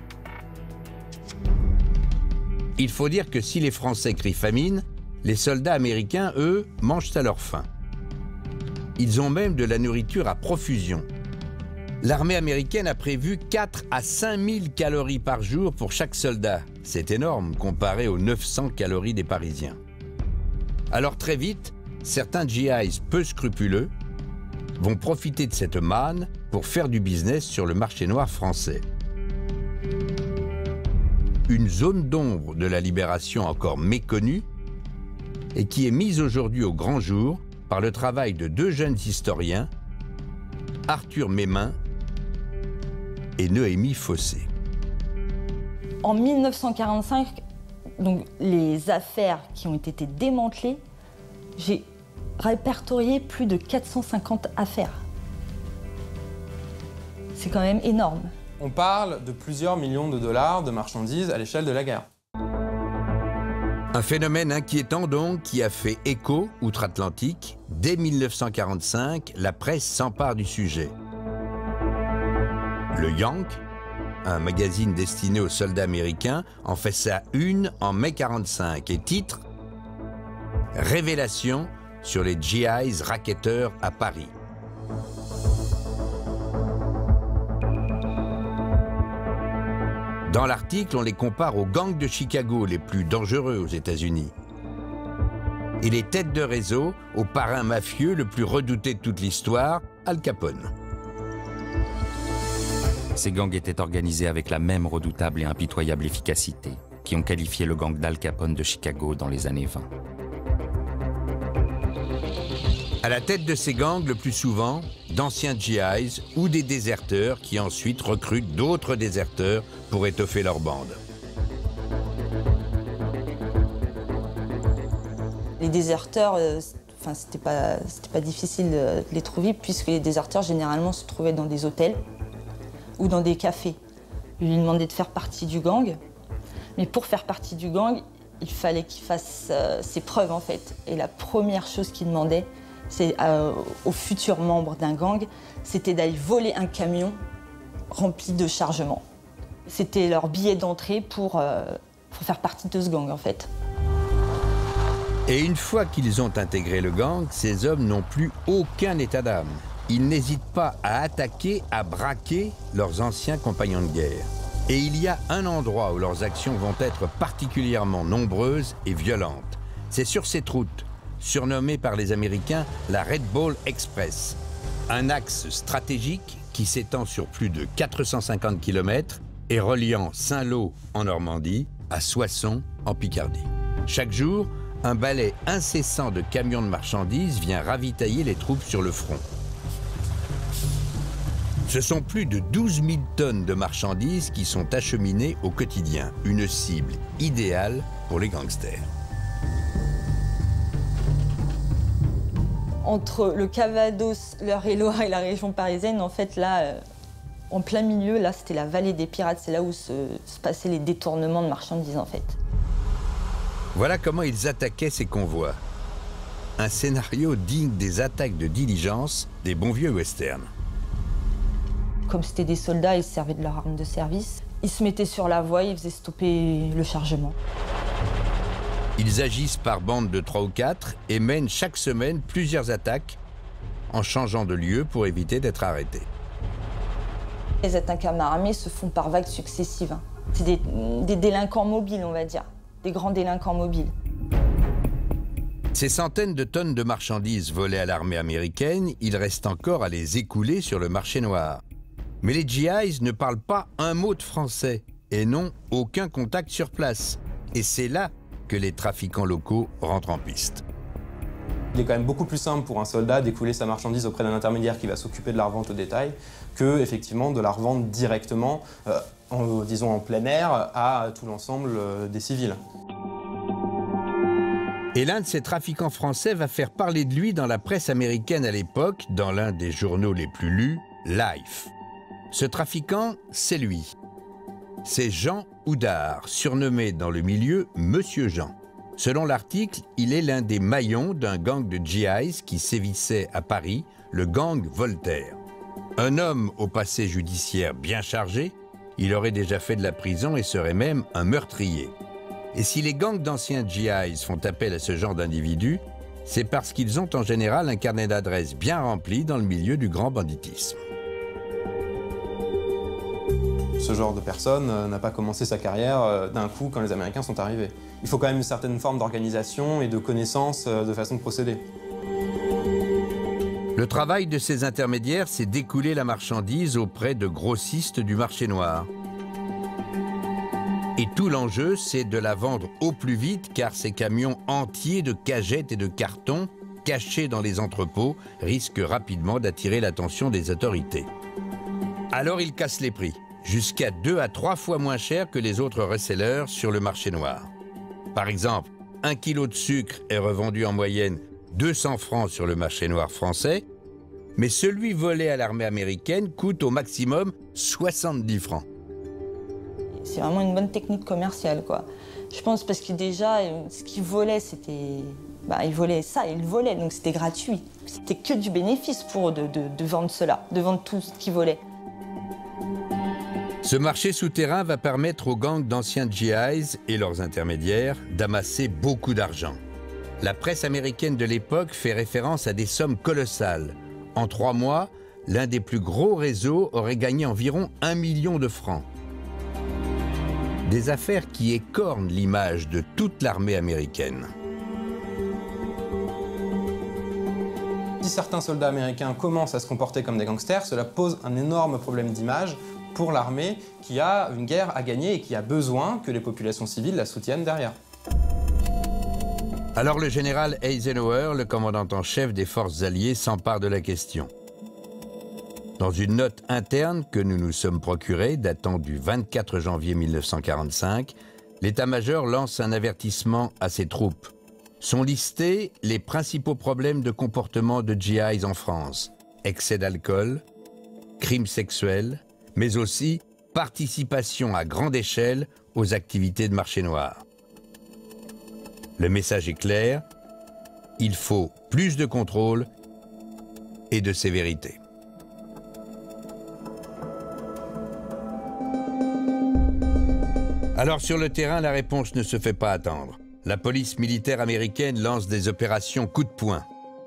Il faut dire que si les Français crient famine, les soldats américains, eux, mangent à leur faim. Ils ont même de la nourriture à profusion. L'armée américaine a prévu 4 à 5 000 calories par jour pour chaque soldat. C'est énorme comparé aux 900 calories des Parisiens. Alors très vite, certains GIs peu scrupuleux vont profiter de cette manne pour faire du business sur le marché noir français. Une zone d'ombre de la libération encore méconnue et qui est mise aujourd'hui au grand jour par le travail de 2 jeunes historiens, Arthur Mémin et Noémie Fossé. En 1945, donc les affaires qui ont été démantelées, j'ai répertorié plus de 450 affaires. C'est quand même énorme. On parle de plusieurs millions de dollars de marchandises à l'échelle de la guerre. Un phénomène inquiétant donc qui a fait écho outre-Atlantique. Dès 1945, la presse s'empare du sujet. Le Yank, un magazine destiné aux soldats américains, en fait sa une en mai 1945 et titre « Révélation sur les GIs racketteurs à Paris ». Dans l'article, on les compare aux gangs de Chicago les plus dangereux aux États-Unis et les têtes de réseau au parrain mafieux le plus redouté de toute l'histoire, Al Capone. Ces gangs étaient organisés avec la même redoutable et impitoyable efficacité qui ont qualifié le gang d'Al Capone de Chicago dans les années 20. À la tête de ces gangs, le plus souvent, d'anciens GIs ou des déserteurs qui ensuite recrutent d'autres déserteurs pour étoffer leur bande. Les déserteurs, c'était pas difficile de les trouver puisque les déserteurs généralement se trouvaient dans des hôtels ou dans des cafés. Ils lui demandaient de faire partie du gang, mais pour faire partie du gang, il fallait qu'il fasse ses preuves en fait. Et la première chose qu'il demandait, c'est aux futurs membres d'un gang, c'était d'aller voler un camion rempli de chargements. C'était leur billet d'entrée pour faire partie de ce gang en fait. Et une fois qu'ils ont intégré le gang, ces hommes n'ont plus aucun état d'âme. Ils n'hésitent pas à attaquer, à braquer leurs anciens compagnons de guerre. Et il y a un endroit où leurs actions vont être particulièrement nombreuses et violentes. C'est sur cette route, surnommée par les Américains la Red Ball Express. Un axe stratégique qui s'étend sur plus de 450 km et reliant Saint-Lô en Normandie à Soissons en Picardie. Chaque jour, un balai incessant de camions de marchandises vient ravitailler les troupes sur le front. Ce sont plus de 12 000 tonnes de marchandises qui sont acheminées au quotidien, une cible idéale pour les gangsters. Entre le Calvados, l'Eure-et-Loir et la région parisienne, en fait, là, en plein milieu, là, c'était la vallée des pirates. C'est là où se passaient les détournements de marchandises, en fait. Voilà comment ils attaquaient ces convois. Un scénario digne des attaques de diligence des bons vieux westerns. Comme c'était des soldats, ils se servaient de leur arme de service. Ils se mettaient sur la voie, ils faisaient stopper le chargement. Ils agissent par bandes de 3 ou 4 et mènent chaque semaine plusieurs attaques en changeant de lieu pour éviter d'être arrêtés. Les attaques à main armée se font par vagues successives. C'est des délinquants mobiles, on va dire. Des grands délinquants mobiles. Ces centaines de tonnes de marchandises volées à l'armée américaine, il reste encore à les écouler sur le marché noir. Mais les GIs ne parlent pas un mot de français et n'ont aucun contact sur place. Et c'est là que les trafiquants locaux rentrent en piste. Il est quand même beaucoup plus simple pour un soldat d'écouler sa marchandise auprès d'un intermédiaire qui va s'occuper de la revente au détail que effectivement de la revendre directement, disons en plein air, à tout l'ensemble des civils. Et l'un de ces trafiquants français va faire parler de lui dans la presse américaine à l'époque, dans l'un des journaux les plus lus, Life. Ce trafiquant, c'est lui. C'est Jean Houdard, surnommé dans le milieu Monsieur Jean. Selon l'article, il est l'un des maillons d'un gang de GIs qui sévissait à Paris, le gang Voltaire. Un homme au passé judiciaire bien chargé, il aurait déjà fait de la prison et serait même un meurtrier. Et si les gangs d'anciens GIs font appel à ce genre d'individus, c'est parce qu'ils ont en général un carnet d'adresses bien rempli dans le milieu du grand banditisme. Ce genre de personne n'a pas commencé sa carrière d'un coup quand les Américains sont arrivés. Il faut quand même une certaine forme d'organisation et de connaissance de façon de procéder. Le travail de ces intermédiaires, c'est d'écouler la marchandise auprès de grossistes du marché noir. Et tout l'enjeu, c'est de la vendre au plus vite car ces camions entiers de cagettes et de cartons cachés dans les entrepôts risquent rapidement d'attirer l'attention des autorités. Alors ils cassent les prix, jusqu'à 2 à 3 fois moins cher que les autres resellers sur le marché noir. Par exemple, 1 kilo de sucre est revendu en moyenne 200 francs sur le marché noir français, mais celui volé à l'armée américaine coûte au maximum 70 francs. C'est vraiment une bonne technique commerciale, quoi. Je pense parce que déjà, ce qu'ils volaient, c'était... ils volaient ça, ils le volaient, donc c'était gratuit. C'était que du bénéfice pour eux de vendre cela, de vendre tout ce qu'ils volaient. Ce marché souterrain va permettre aux gangs d'anciens GIs et leurs intermédiaires d'amasser beaucoup d'argent. La presse américaine de l'époque fait référence à des sommes colossales. En 3 mois, l'un des plus gros réseaux aurait gagné environ 1 million de francs. Des affaires qui écornent l'image de toute l'armée américaine. Si certains soldats américains commencent à se comporter comme des gangsters, cela pose un énorme problème d'image pour l'armée qui a une guerre à gagner et qui a besoin que les populations civiles la soutiennent derrière. Alors le général Eisenhower, le commandant en chef des forces alliées, s'empare de la question. Dans une note interne que nous nous sommes procurée, datant du 24 janvier 1945, l'état-major lance un avertissement à ses troupes. Sont listés les principaux problèmes de comportement de GIs en France. Excès d'alcool, crimes sexuels, mais aussi participation à grande échelle aux activités de marché noir. Le message est clair, il faut plus de contrôle et de sévérité. Alors sur le terrain, la réponse ne se fait pas attendre. La police militaire américaine lance des opérations coup de poing.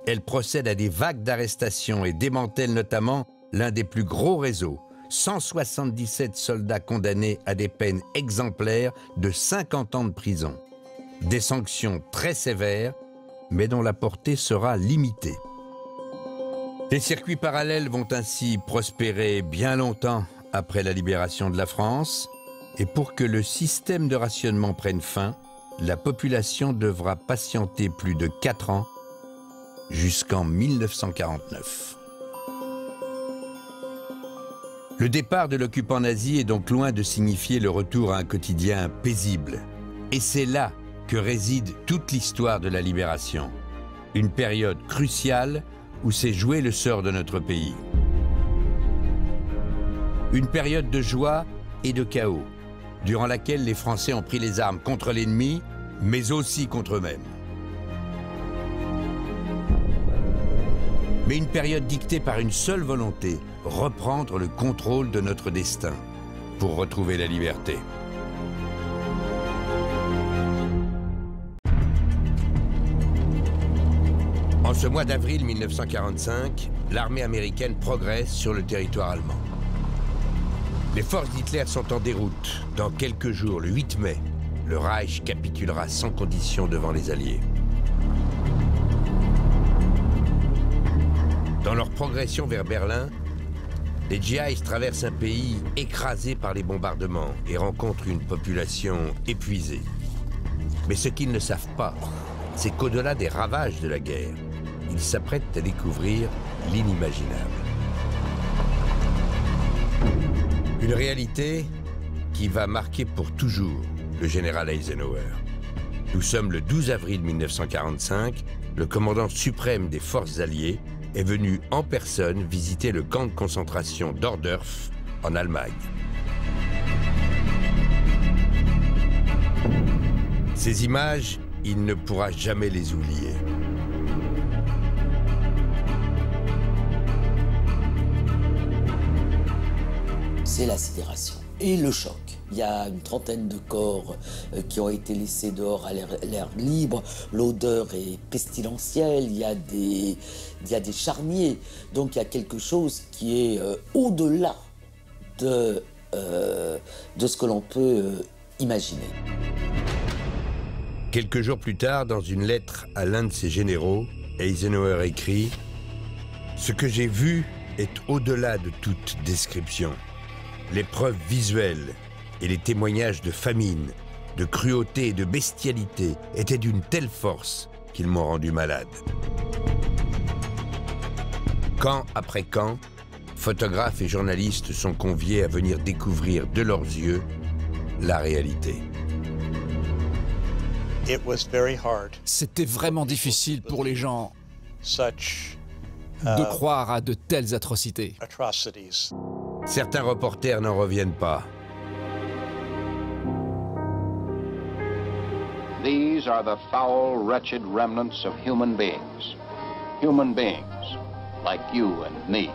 Elle procède à des vagues d'arrestations et démantèle notamment l'un des plus gros réseaux. 177 soldats condamnés à des peines exemplaires de 50 ans de prison. Des sanctions très sévères, mais dont la portée sera limitée. Les circuits parallèles vont ainsi prospérer bien longtemps après la libération de la France, et pour que le système de rationnement prenne fin, la population devra patienter plus de 4 ans, jusqu'en 1949. Le départ de l'occupant nazi est donc loin de signifier le retour à un quotidien paisible. Et c'est là que réside toute l'histoire de la libération. Une période cruciale où s'est joué le sort de notre pays. Une période de joie et de chaos, durant laquelle les Français ont pris les armes contre l'ennemi, mais aussi contre eux-mêmes. Mais une période dictée par une seule volonté, reprendre le contrôle de notre destin pour retrouver la liberté. En ce mois d'avril 1945, l'armée américaine progresse sur le territoire allemand. Les forces d'Hitler sont en déroute. Dans quelques jours, le 8 mai, le Reich capitulera sans condition devant les Alliés. Dans leur progression vers Berlin, les GIs traversent un pays écrasé par les bombardements et rencontrent une population épuisée. Mais ce qu'ils ne savent pas, c'est qu'au-delà des ravages de la guerre, ils s'apprêtent à découvrir l'inimaginable. Une réalité qui va marquer pour toujours le général Eisenhower. Nous sommes le 12 avril 1945, le commandant suprême des forces alliées est venu en personne visiter le camp de concentration d'Ohrdorf en Allemagne. Ces images, il ne pourra jamais les oublier. C'est la sidération et le choc. Il y a une trentaine de corps qui ont été laissés dehors à l'air libre. L'odeur est pestilentielle, il y a des charniers. Donc il y a quelque chose qui est au-delà de ce que l'on peut imaginer. Quelques jours plus tard, dans une lettre à l'un de ses généraux, Eisenhower écrit « Ce que j'ai vu est au-delà de toute description. Les preuves visuelles et les témoignages de famine, de cruauté et de bestialité étaient d'une telle force qu'ils m'ont rendu malade. » Camp après camp, photographes et journalistes sont conviés à venir découvrir de leurs yeux la réalité. C'était vraiment difficile pour les gens de croire à de telles atrocités. Certains reporters n'en reviennent pas. These are the foul, wretched remnants of human beings. Human beings like you and me.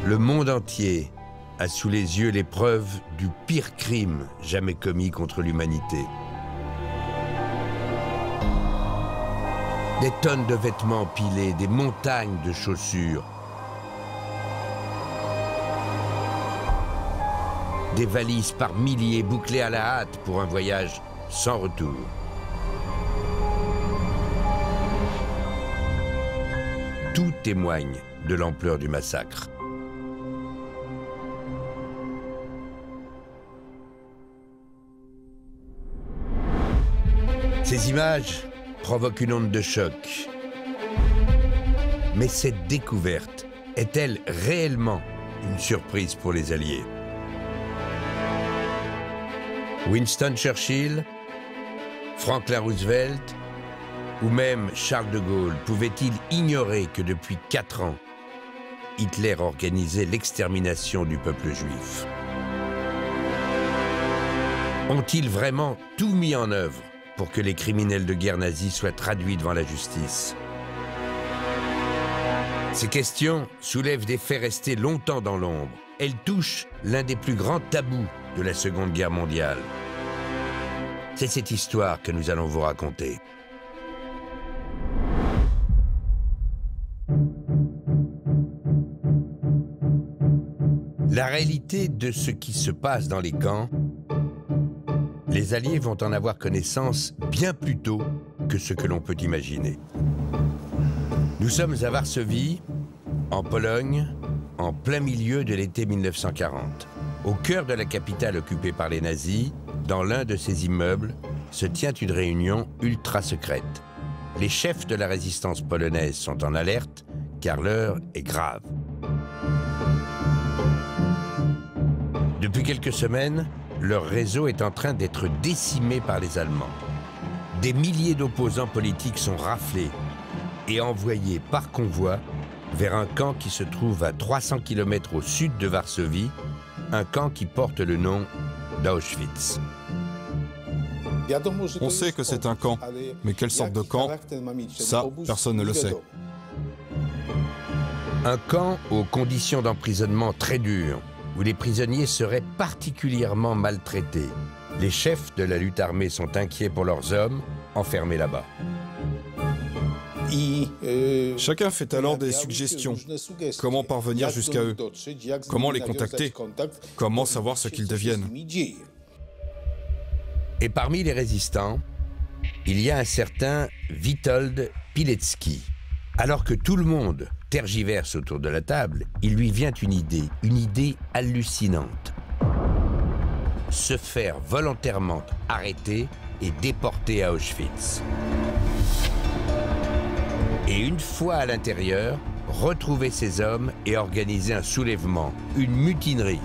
Le monde entier a sous les yeux les preuves du pire crime jamais commis contre l'humanité. Des tonnes de vêtements empilés, des montagnes de chaussures. Des valises par milliers bouclées à la hâte pour un voyage sans retour. Tout témoigne de l'ampleur du massacre. Ces images provoquent une onde de choc. Mais cette découverte est-elle réellement une surprise pour les Alliés? Winston Churchill, Franklin Roosevelt ou même Charles de Gaulle pouvaient-ils ignorer que depuis 4 ans, Hitler organisait l'extermination du peuple juif? Ont-ils vraiment tout mis en œuvre pour que les criminels de guerre nazis soient traduits devant la justice? Ces questions soulèvent des faits restés longtemps dans l'ombre. Elles touchent l'un des plus grands tabous de la Seconde Guerre mondiale. C'est cette histoire que nous allons vous raconter. La réalité de ce qui se passe dans les camps, les Alliés vont en avoir connaissance bien plus tôt que ce que l'on peut imaginer. Nous sommes à Varsovie, en Pologne, en plein milieu de l'été 1940. Au cœur de la capitale occupée par les nazis, dans l'un de ces immeubles, se tient une réunion ultra secrète. Les chefs de la résistance polonaise sont en alerte, car l'heure est grave. Depuis quelques semaines, leur réseau est en train d'être décimé par les Allemands. Des milliers d'opposants politiques sont raflés et envoyés par convoi vers un camp qui se trouve à 300 km au sud de Varsovie, un camp qui porte le nom d'Auschwitz. On sait que c'est un camp, mais quelle sorte de camp? Ça, personne ne le sait. Un camp aux conditions d'emprisonnement très dures, où les prisonniers seraient particulièrement maltraités. Les chefs de la lutte armée sont inquiets pour leurs hommes enfermés là-bas. Chacun fait alors des suggestions. Comment parvenir jusqu'à eux? Comment les contacter? Comment savoir ce qu'ils deviennent? Et parmi les résistants, il y a un certain Witold Pilecki. Alors que tout le monde tergiverse autour de la table, il lui vient une idée hallucinante. Se faire volontairement arrêter et déporter à Auschwitz. Et une fois à l'intérieur, retrouver ces hommes et organiser un soulèvement, une mutinerie.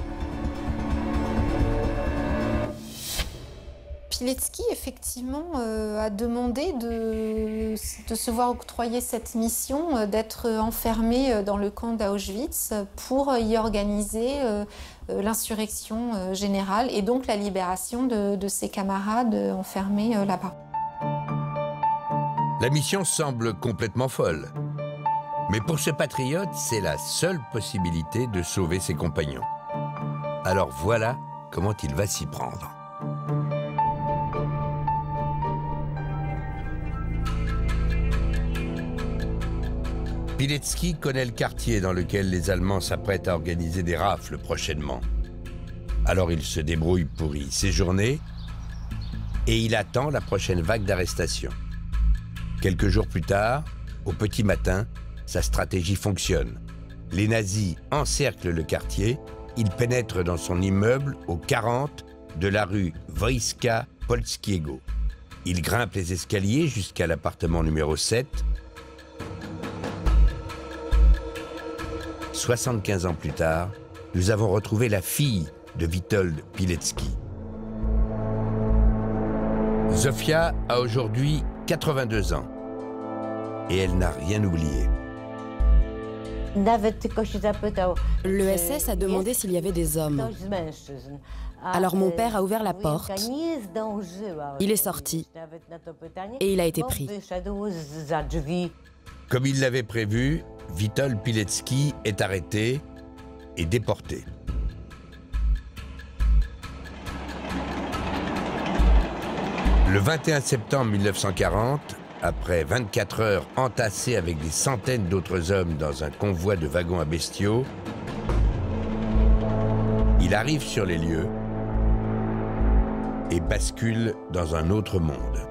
Pilecki, effectivement, a demandé de se voir octroyer cette mission, d'être enfermé dans le camp d'Auschwitz pour y organiser l'insurrection générale et donc la libération de ses camarades enfermés là-bas. La mission semble complètement folle. Mais pour ce patriote, c'est la seule possibilité de sauver ses compagnons. Alors voilà comment il va s'y prendre. Pilecki connaît le quartier dans lequel les Allemands s'apprêtent à organiser des rafles prochainement. Alors il se débrouille pour y séjourner et il attend la prochaine vague d'arrestations. Quelques jours plus tard, au petit matin, sa stratégie fonctionne. Les nazis encerclent le quartier, ils pénètrent dans son immeuble au 40 de la rue Wojska Polskiego. Ils grimpent les escaliers jusqu'à l'appartement numéro 7. 75 ans plus tard, nous avons retrouvé la fille de Witold Pilecki. Zofia a aujourd'hui 82 ans et elle n'a rien oublié. Le SS a demandé s'il y avait des hommes. Alors mon père a ouvert la porte, il est sorti et il a été pris. Comme il l'avait prévu, Witold Pilecki est arrêté et déporté. Le 21 septembre 1940, après 24 heures entassées avec des centaines d'autres hommes dans un convoi de wagons à bestiaux, il arrive sur les lieux et bascule dans un autre monde.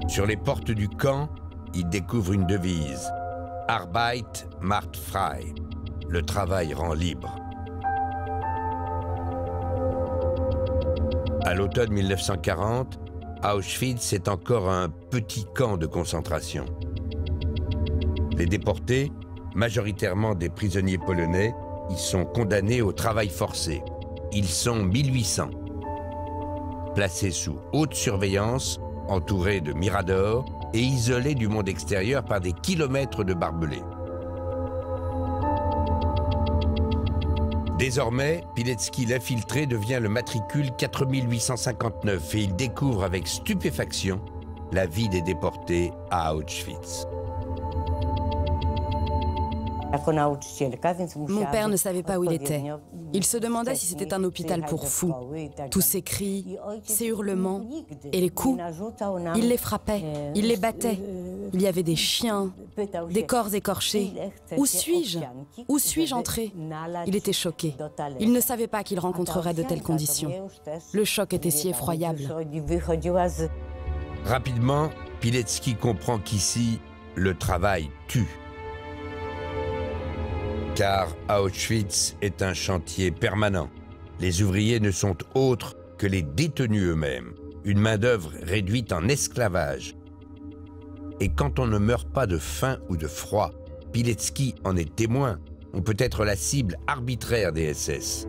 Sur les portes du camp, il découvre une devise « Arbeit macht frei », le travail rend libre. À l'automne 1940, Auschwitz est encore un petit camp de concentration. Les déportés, majoritairement des prisonniers polonais, y sont condamnés au travail forcé. Ils sont 1800. Placés sous haute surveillance, entourés de miradors et isolés du monde extérieur par des kilomètres de barbelés. Désormais, Pilecki l'infiltré devient le matricule 4859 et il découvre avec stupéfaction la vie des déportés à Auschwitz. Mon père ne savait pas où il était. Il se demandait si c'était un hôpital pour fous. Tous ces cris, ces hurlements et les coups, il les frappait, il les battait. Il y avait des chiens, des corps écorchés. Où suis-je? Où suis-je entré? Il était choqué. Il ne savait pas qu'il rencontrerait de telles conditions. Le choc était si effroyable. Rapidement, Pilecki comprend qu'ici, le travail tue. Car Auschwitz est un chantier permanent. Les ouvriers ne sont autres que les détenus eux-mêmes, une main-d'œuvre réduite en esclavage. Et quand on ne meurt pas de faim ou de froid, Pilecki en est témoin. On peut être la cible arbitraire des SS.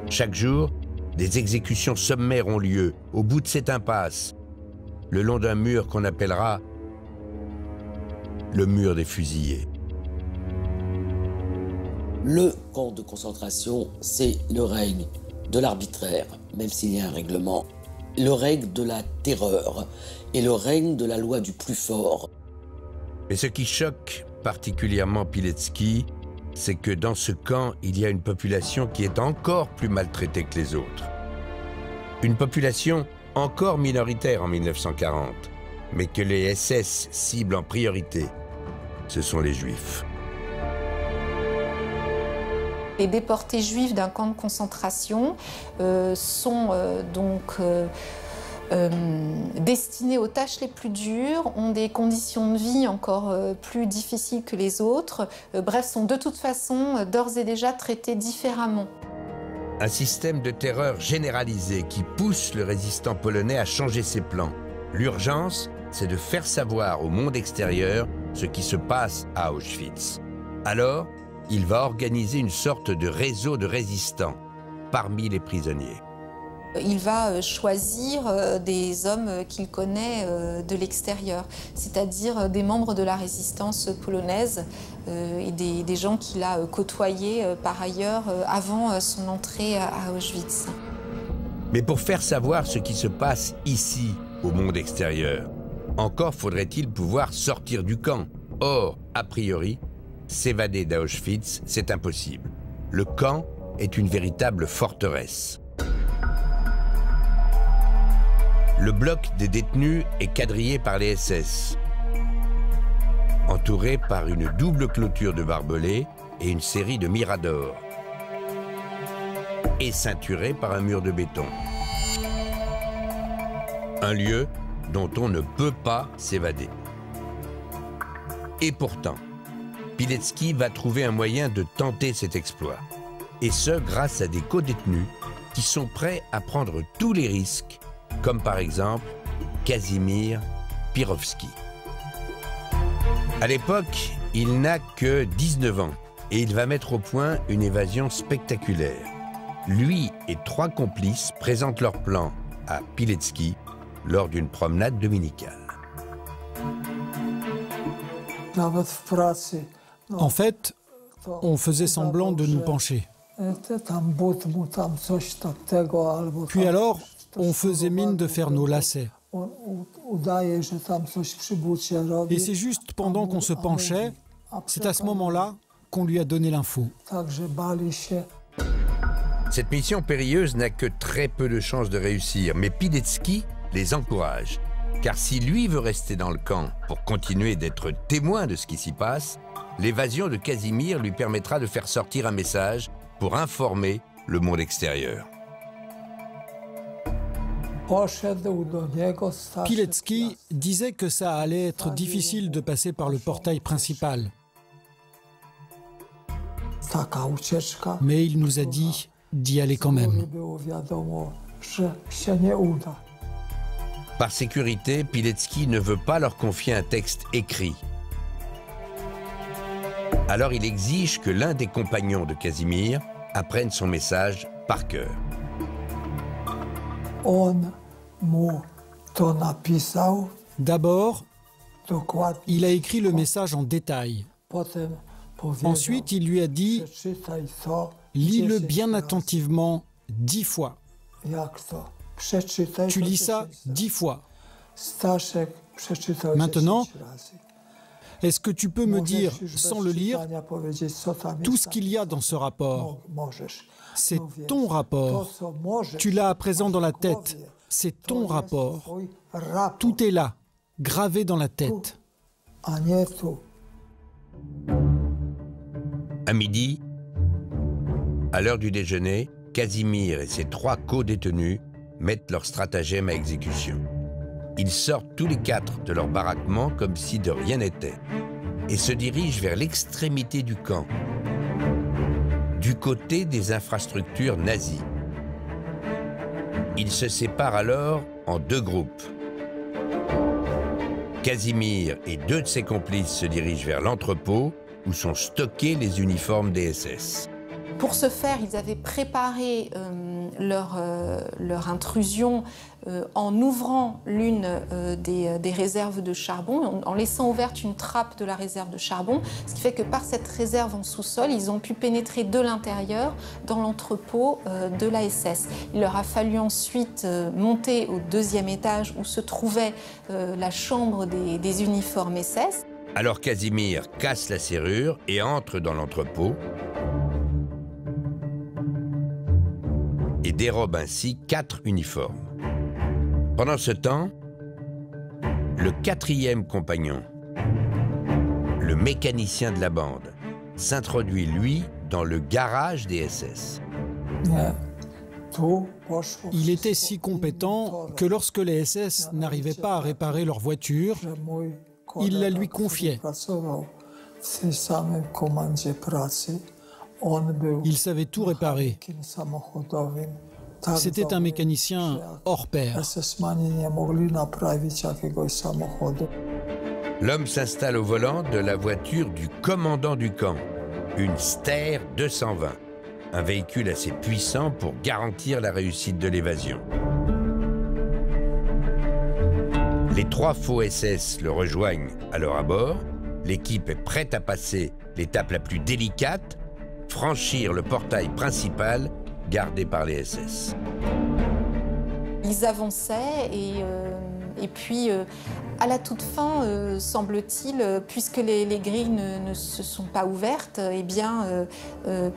Chaque jour, des exécutions sommaires ont lieu au bout de cette impasse, le long d'un mur qu'on appellera le mur des fusillés. Le camp de concentration, c'est le règne de l'arbitraire, même s'il y a un règlement, le règne de la terreur et le règne de la loi du plus fort. Mais ce qui choque particulièrement Pilecki, c'est que dans ce camp, il y a une population qui est encore plus maltraitée que les autres. Une population encore minoritaire en 1940, mais que les SS ciblent en priorité. Ce sont les Juifs. Les déportés juifs d'un camp de concentration sont destinés aux tâches les plus dures, ont des conditions de vie encore plus difficiles que les autres, bref, sont de toute façon d'ores et déjà traités différemment. Un système de terreur généralisé qui pousse le résistant polonais à changer ses plans. L'urgence, c'est de faire savoir au monde extérieur ce qui se passe à Auschwitz. Alors, il va organiser une sorte de réseau de résistants parmi les prisonniers. Il va choisir des hommes qu'il connaît de l'extérieur, c'est-à-dire des membres de la résistance polonaise et des gens qu'il a côtoyés par ailleurs avant son entrée à Auschwitz. Mais pour faire savoir ce qui se passe ici, au monde extérieur, encore faudrait-il pouvoir sortir du camp. Or, a priori, s'évader d'Auschwitz, c'est impossible. Le camp est une véritable forteresse. Le bloc des détenus est quadrillé par les SS, entouré par une double clôture de barbelés et une série de miradors, et ceinturé par un mur de béton. Un lieu dont on ne peut pas s'évader. Et pourtant, Pilecki va trouver un moyen de tenter cet exploit. Et ce, grâce à des co-détenus qui sont prêts à prendre tous les risques, comme par exemple Kazimir Pirovski. À l'époque, il n'a que 19 ans et il va mettre au point une évasion spectaculaire. Lui et 3 complices présentent leur plan à Pilecki lors d'une promenade dominicale. En fait, on faisait semblant de nous pencher. Puis alors, on faisait mine de faire nos lacets. Et c'est juste pendant qu'on se penchait, c'est à ce moment-là qu'on lui a donné l'info. Cette mission périlleuse n'a que très peu de chances de réussir, mais Pilecki les encourage. Car si lui veut rester dans le camp pour continuer d'être témoin de ce qui s'y passe, l'évasion de Casimir lui permettra de faire sortir un message pour informer le monde extérieur. Pilecki disait que ça allait être difficile de passer par le portail principal. Mais il nous a dit d'y aller quand même. Par sécurité, Pilecki ne veut pas leur confier un texte écrit. Alors il exige que l'un des compagnons de Casimir apprenne son message par cœur. D'abord, il a écrit le message en détail. Ensuite, il lui a dit « Lis-le bien attentivement 10 fois. Tu lis ça 10 fois. Maintenant, est-ce que tu peux me dire, sans le lire, tout ce qu'il y a dans ce rapport? C'est ton rapport. Tu l'as à présent dans la tête. C'est ton rapport. Tout est là, gravé dans la tête. » À midi, à l'heure du déjeuner, Casimir et ses 3 co-détenus mettent leur stratagème à exécution. Ils sortent tous les 4 de leur baraquement comme si de rien n'était et se dirigent vers l'extrémité du camp, du côté des infrastructures nazies. Ils se séparent alors en 2 groupes. Casimir et 2 de ses complices se dirigent vers l'entrepôt où sont stockés les uniformes des SS. Pour ce faire, ils avaient préparé leur intrusion en ouvrant l'une des réserves de charbon, en laissant ouverte une trappe de la réserve de charbon, ce qui fait que par cette réserve en sous-sol, ils ont pu pénétrer de l'intérieur dans l'entrepôt de la SS. Il leur a fallu ensuite monter au 2e étage où se trouvait la chambre des uniformes SS. Alors Casimir casse la serrure et entre dans l'entrepôt et dérobe ainsi 4 uniformes. Pendant ce temps, le 4e compagnon, le mécanicien de la bande, s'introduit, lui, dans le garage des SS. Il était si compétent que lorsque les SS n'arrivaient pas à réparer leur voiture, il la lui confiait. Il savait tout réparer. C'était un mécanicien hors pair. L'homme s'installe au volant de la voiture du commandant du camp, une Steyr 220, un véhicule assez puissant pour garantir la réussite de l'évasion. Les 3 faux SS le rejoignent alors à bord. L'équipe est prête à passer l'étape la plus délicate, franchir le portail principal gardé par les SS. Ils avançaient et puis à la toute fin, semble-t-il, puisque les grilles ne se sont pas ouvertes, eh bien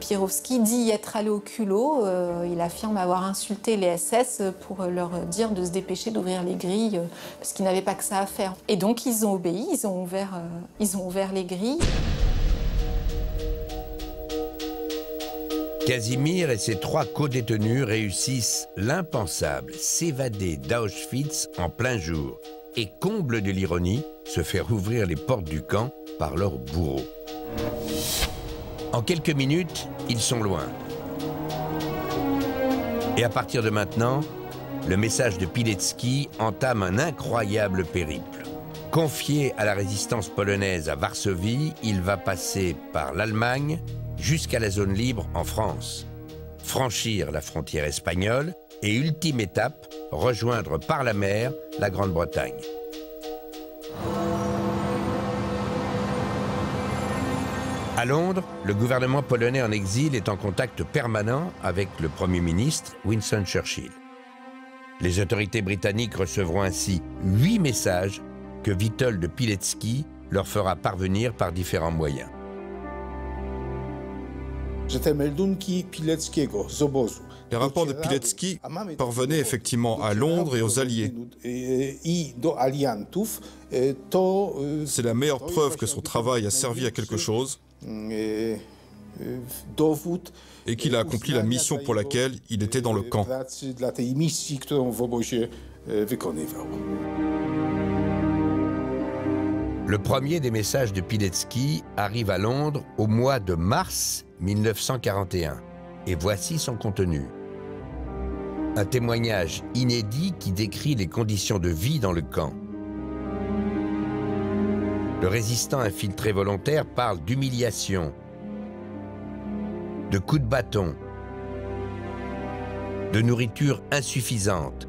Pierowski dit y être allé au culot. Il affirme avoir insulté les SS pour leur dire de se dépêcher d'ouvrir les grilles parce qu'ils n'avaient pas que ça à faire. Et donc ils ont obéi, ils ont ouvert les grilles. Casimir et ses 3 co-détenus réussissent l'impensable, s'évader d'Auschwitz en plein jour et, comble de l'ironie, se faire ouvrir les portes du camp par leurs bourreaux. En quelques minutes, ils sont loin. Et à partir de maintenant, le message de Pilecki entame un incroyable périple. Confié à la résistance polonaise à Varsovie, il va passer par l'Allemagne, jusqu'à la zone libre en France, franchir la frontière espagnole et, ultime étape, rejoindre par la mer la Grande-Bretagne. À Londres, le gouvernement polonais en exil est en contact permanent avec le Premier ministre Winston Churchill. Les autorités britanniques recevront ainsi 8 messages que Witold Pilecki leur fera parvenir par différents moyens. Les rapports de Pilecki parvenaient effectivement à Londres et aux Alliés. C'est la meilleure preuve que son travail a servi à quelque chose et qu'il a accompli la mission pour laquelle il était dans le camp. Le premier des messages de Pilecki arrive à Londres au mois de mars 1941. Et voici son contenu. Un témoignage inédit qui décrit les conditions de vie dans le camp. Le résistant infiltré volontaire parle d'humiliation, de coups de bâton, de nourriture insuffisante.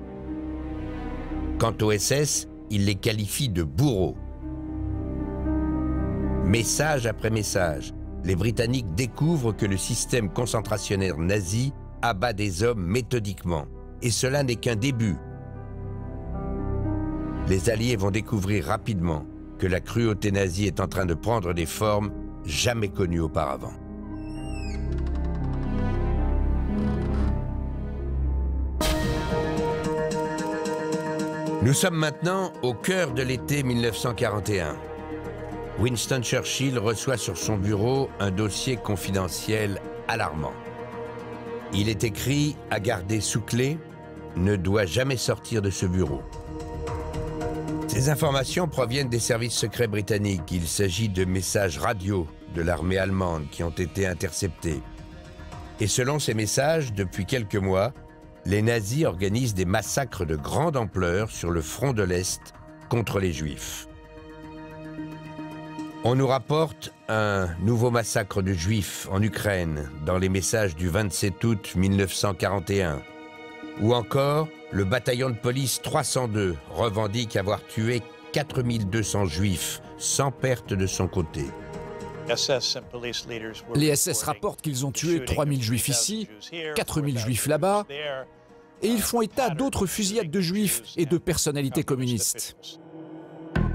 Quant aux SS, il les qualifie de bourreaux. Message après message, les Britanniques découvrent que le système concentrationnaire nazi abat des hommes méthodiquement. Et cela n'est qu'un début. Les Alliés vont découvrir rapidement que la cruauté nazie est en train de prendre des formes jamais connues auparavant. Nous sommes maintenant au cœur de l'été 1941. Winston Churchill reçoit sur son bureau un dossier confidentiel alarmant. Il est écrit à garder sous clé, ne doit jamais sortir de ce bureau. Ces informations proviennent des services secrets britanniques. Il s'agit de messages radio de l'armée allemande qui ont été interceptés. Et selon ces messages, depuis quelques mois, les nazis organisent des massacres de grande ampleur sur le front de l'Est contre les Juifs. On nous rapporte un nouveau massacre de Juifs en Ukraine dans les messages du 27 août 1941. Ou encore, le bataillon de police 302 revendique avoir tué 4200 Juifs sans perte de son côté. Les SS rapportent qu'ils ont tué 3000 Juifs ici, 4000 Juifs là-bas, et ils font état d'autres fusillades de Juifs et de personnalités communistes.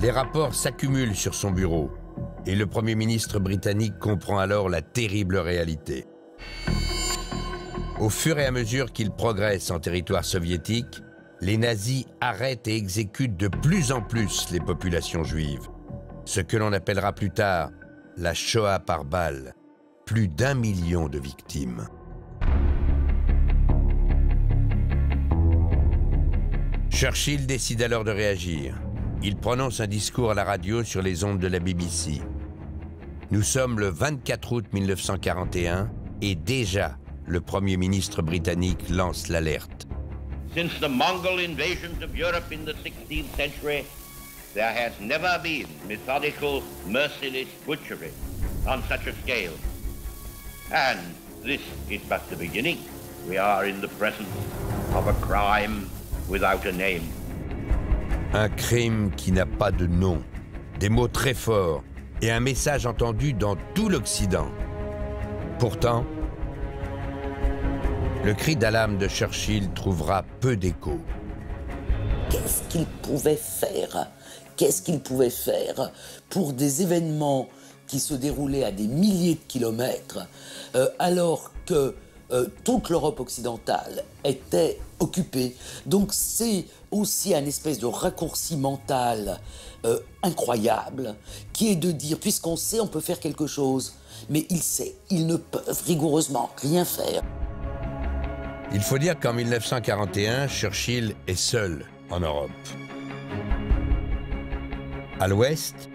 Les rapports s'accumulent sur son bureau. Et le Premier ministre britannique comprend alors la terrible réalité. Au fur et à mesure qu'il progresse en territoire soviétique, les nazis arrêtent et exécutent de plus en plus les populations juives. Ce que l'on appellera plus tard la Shoah par balle. Plus d'1 million de victimes. Churchill décide alors de réagir. Il prononce un discours à la radio sur les ondes de la BBC. Nous sommes le 24 août 1941 et déjà le Premier ministre britannique lance l'alerte. Since the Mongol invasions of Europe in the 16th century, there has never been methodical, merciless butchery on such a scale. And this is but the beginning. We are in the presence of a crime without a name. Un crime qui n'a pas de nom, des mots très forts et un message entendu dans tout l'Occident. Pourtant, le cri d'alarme de Churchill trouvera peu d'écho. Qu'est-ce qu'il pouvait faire? Qu'est-ce qu'il pouvait faire pour des événements qui se déroulaient à des milliers de kilomètres, alors que toute l'Europe occidentale était occupée? Donc c'est aussi un espèce de raccourci mental incroyable, qui est de dire, puisqu'on sait, on peut faire quelque chose, mais il sait, ils ne peuvent rigoureusement rien faire. Il faut dire qu'en 1941, Churchill est seul en Europe. À l'Ouest,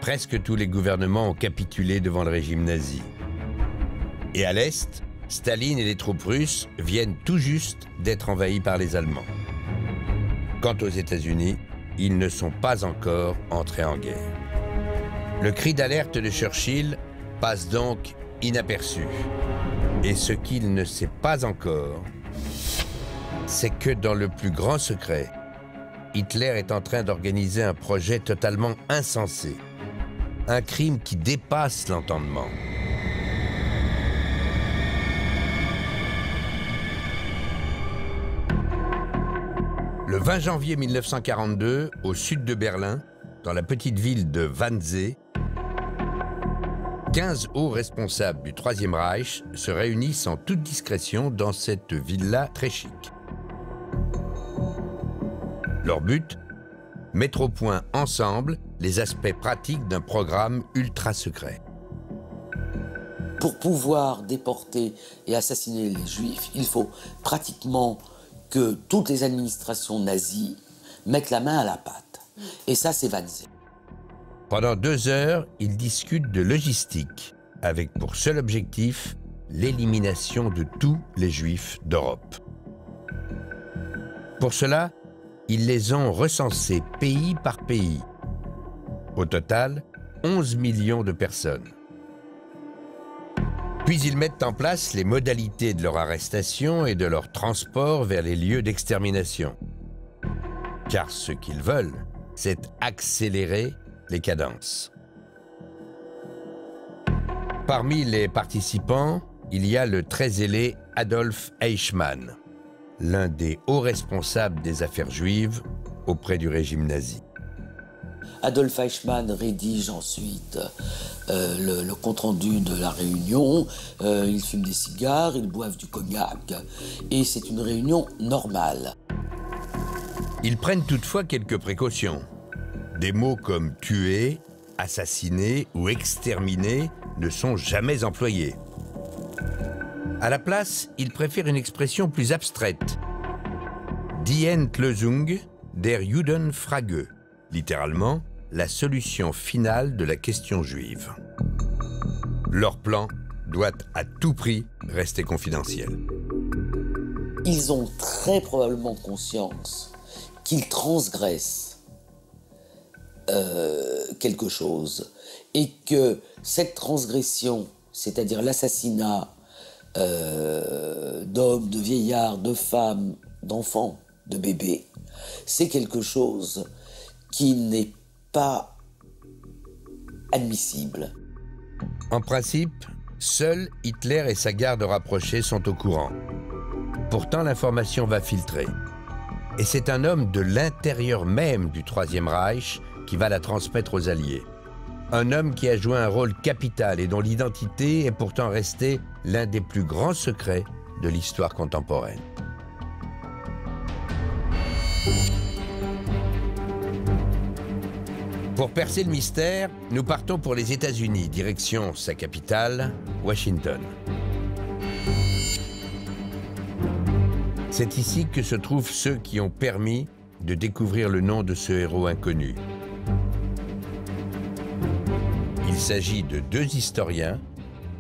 presque tous les gouvernements ont capitulé devant le régime nazi. Et à l'Est, Staline et les troupes russes viennent tout juste d'être envahis par les Allemands. Quant aux États-Unis, ils ne sont pas encore entrés en guerre. Le cri d'alerte de Churchill passe donc inaperçu. Et ce qu'il ne sait pas encore, c'est que dans le plus grand secret, Hitler est en train d'organiser un projet totalement insensé. Un crime qui dépasse l'entendement. Le 20 janvier 1942, au sud de Berlin, dans la petite ville de Wannsee, 15 hauts responsables du Troisième Reich se réunissent en toute discrétion dans cette villa très chic. Leur but ? Mettre au point ensemble les aspects pratiques d'un programme ultra secret. Pour pouvoir déporter et assassiner les Juifs, il faut pratiquement que toutes les administrations nazies mettent la main à la pâte. Et ça, c'est Wannsee. Pendant 2 heures, ils discutent de logistique, avec pour seul objectif l'élimination de tous les Juifs d'Europe. Pour cela, ils les ont recensés pays par pays. Au total, 11 millions de personnes. Puis ils mettent en place les modalités de leur arrestation et de leur transport vers les lieux d'extermination. Car ce qu'ils veulent, c'est accélérer les cadences. Parmi les participants, il y a le très zélé Adolf Eichmann, l'un des hauts responsables des affaires juives auprès du régime nazi. Adolf Eichmann rédige ensuite le compte-rendu de la réunion. Ils fument des cigares, ils boivent du cognac, et c'est une réunion normale. Ils prennent toutefois quelques précautions. Des mots comme « tuer »,« assassiner » ou « exterminer » ne sont jamais employés. À la place, ils préfèrent une expression plus abstraite. « Die Endlösung der Judenfrage », littéralement, la solution finale de la question juive. Leur plan doit à tout prix rester confidentiel. Ils ont très probablement conscience qu'ils transgressent quelque chose et que cette transgression, c'est-à-dire l'assassinat d'hommes, de vieillards, de femmes, d'enfants, de bébés, c'est quelque chose qui n'est pas admissible. En principe, seuls Hitler et sa garde rapprochée sont au courant. Pourtant, l'information va filtrer. Et c'est un homme de l'intérieur même du Troisième Reich qui va la transmettre aux Alliés. Un homme qui a joué un rôle capital et dont l'identité est pourtant restée l'un des plus grands secrets de l'histoire contemporaine. Pour percer le mystère, nous partons pour les États-Unis, direction sa capitale, Washington. C'est ici que se trouvent ceux qui ont permis de découvrir le nom de ce héros inconnu. Il s'agit de 2 historiens,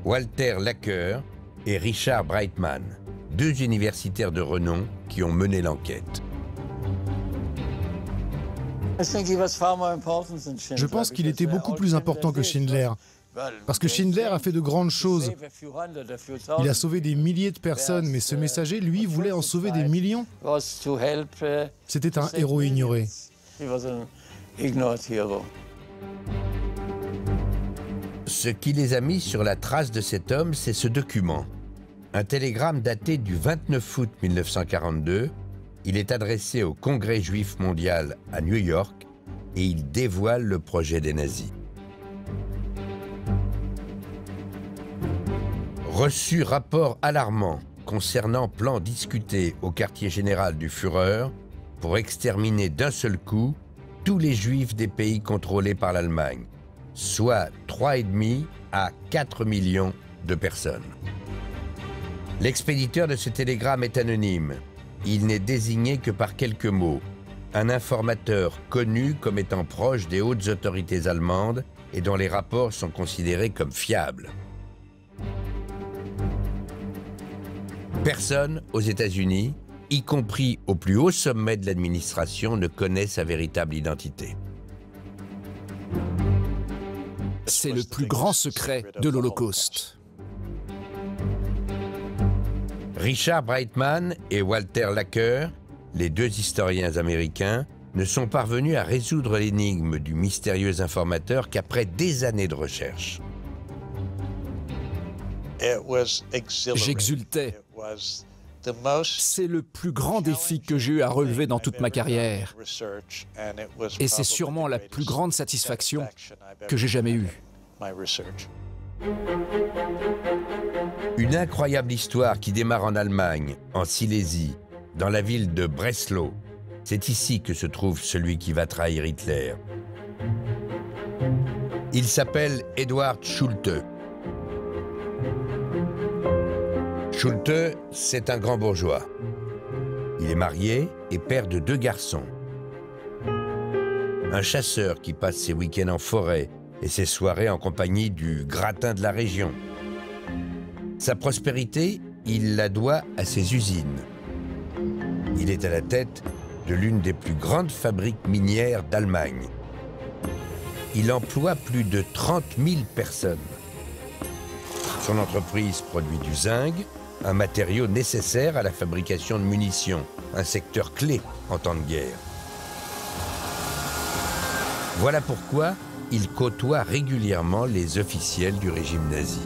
Walter Laqueur et Richard Breitman, 2 universitaires de renom qui ont mené l'enquête. Je pense qu'il était beaucoup plus important que Schindler, parce que Schindler a fait de grandes choses. Il a sauvé des milliers de personnes, mais ce messager, lui, voulait en sauver des millions. C'était un héros ignoré. Ce qui les a mis sur la trace de cet homme, c'est ce document. Un télégramme daté du 29 août 1942. Il est adressé au Congrès juif mondial à New York et il dévoile le projet des nazis. Reçu rapport alarmant concernant plan discuté au quartier général du Führer pour exterminer d'un seul coup tous les juifs des pays contrôlés par l'Allemagne, soit 3,5 à 4 millions de personnes. L'expéditeur de ce télégramme est anonyme. Il n'est désigné que par quelques mots. Un informateur connu comme étant proche des hautes autorités allemandes et dont les rapports sont considérés comme fiables. Personne aux États-Unis, y compris au plus haut sommet de l'administration, ne connaît sa véritable identité. C'est le plus grand secret de l'Holocauste. Richard Breitman et Walter Laqueur, les 2 historiens américains, ne sont parvenus à résoudre l'énigme du mystérieux informateur qu'après des années de recherche. J'exultais. C'est le plus grand défi que j'ai eu à relever dans toute ma carrière. Et c'est sûrement la plus grande satisfaction que j'ai jamais eue. Une incroyable histoire qui démarre en Allemagne, en Silésie, dans la ville de Breslau. C'est ici que se trouve celui qui va trahir Hitler. Il s'appelle Eduard Schulte. Schulte, c'est un grand bourgeois. Il est marié et père de 2 garçons. Un chasseur qui passe ses week-ends en forêt et ses soirées en compagnie du gratin de la région. Sa prospérité, il la doit à ses usines. Il est à la tête de l'une des plus grandes fabriques minières d'Allemagne. Il emploie plus de 30 000 personnes. Son entreprise produit du zinc, un matériau nécessaire à la fabrication de munitions, un secteur clé en temps de guerre. Voilà pourquoi il côtoie régulièrement les officiels du régime nazi.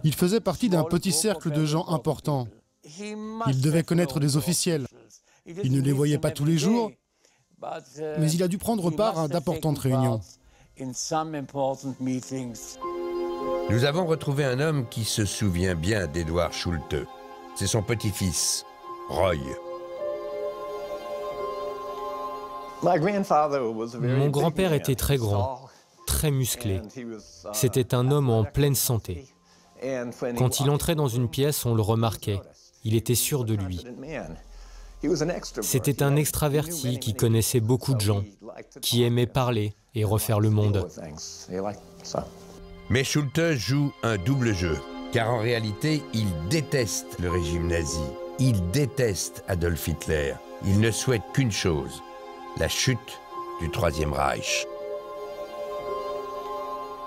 Il faisait partie d'un petit cercle de gens importants. Il devait connaître des officiels. Il ne les voyait pas tous les jours, mais il a dû prendre part à d'importantes réunions. Nous avons retrouvé un homme qui se souvient bien d'Eduard Schulte. C'est son petit-fils, Roy. Mon grand-père était très grand, très musclé. C'était un homme en pleine santé. Quand il entrait dans une pièce, on le remarquait. Il était sûr de lui. C'était un extraverti qui connaissait beaucoup de gens, qui aimait parler et refaire le monde. Mais Schulte joue un double jeu, car en réalité, il déteste le régime nazi. Il déteste Adolf Hitler. Il ne souhaite qu'une chose, la chute du Troisième Reich.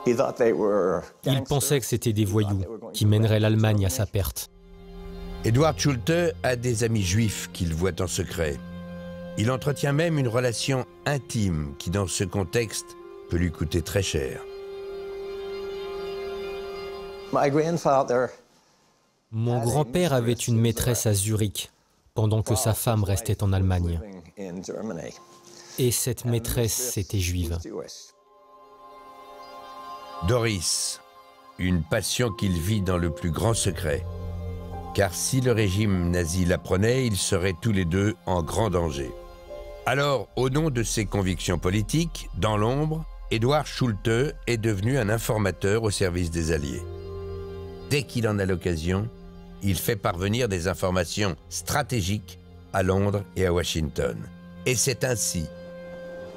Il pensait que c'était des voyous qui mèneraient l'Allemagne à sa perte. Eduard Schulte a des amis juifs qu'il voit en secret. Il entretient même une relation intime qui, dans ce contexte, peut lui coûter très cher. Mon grand-père avait une maîtresse à Zurich, pendant que sa femme restait en Allemagne. Et cette maîtresse était juive. Doris, une passion qu'il vit dans le plus grand secret. Car si le régime nazi l'apprenait, ils seraient tous les deux en grand danger. Alors, au nom de ses convictions politiques, dans l'ombre, Eduard Schulte est devenu un informateur au service des Alliés. Dès qu'il en a l'occasion, il fait parvenir des informations stratégiques à Londres et à Washington. Et c'est ainsi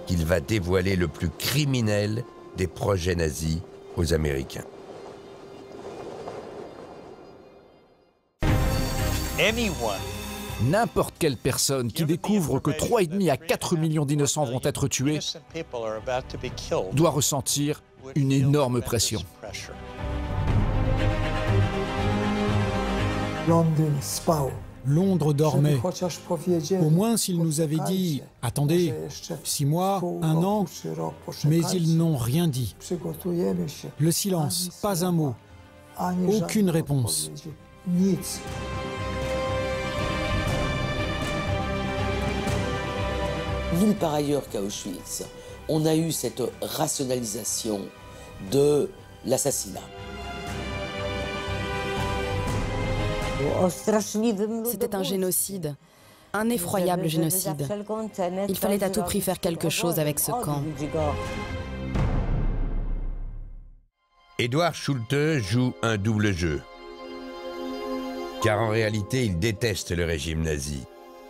qu'il va dévoiler le plus criminel des projets nazis aux Américains. N'importe quelle personne qui découvre que 3,5 à 4 millions d'innocents vont être tués doit ressentir une énorme pression. Londres dormait. Au moins s'ils nous avaient dit « Attendez, 6 mois, 1 an », mais ils n'ont rien dit. Le silence, pas un mot, aucune réponse. Nulle part ailleurs qu'à Auschwitz, on a eu cette rationalisation de l'assassinat. C'était un génocide, un effroyable génocide. Il fallait à tout prix faire quelque chose avec ce camp. Eduard Schulte joue un double jeu. Car en réalité, il déteste le régime nazi.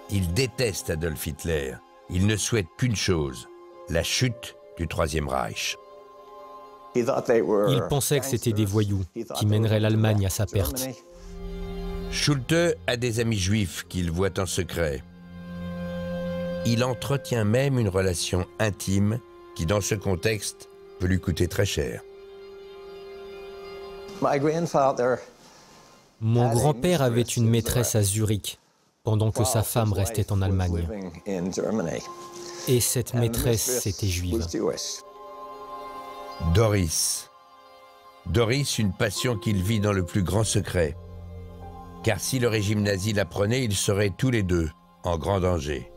Il déteste Adolf Hitler. Il ne souhaite qu'une chose, la chute du Troisième Reich. Il pensait que c'était des voyous qui mèneraient l'Allemagne à sa perte. Schulte a des amis juifs qu'il voit en secret. Il entretient même une relation intime qui, dans ce contexte, peut lui coûter très cher. Mon grand-père avait une maîtresse à Zurich, pendant que sa femme restait en Allemagne. Et cette maîtresse était juive. Doris, Doris, une passion qu'il vit dans le plus grand secret. Car si le régime nazi l'apprenait, ils seraient tous les deux en grand danger.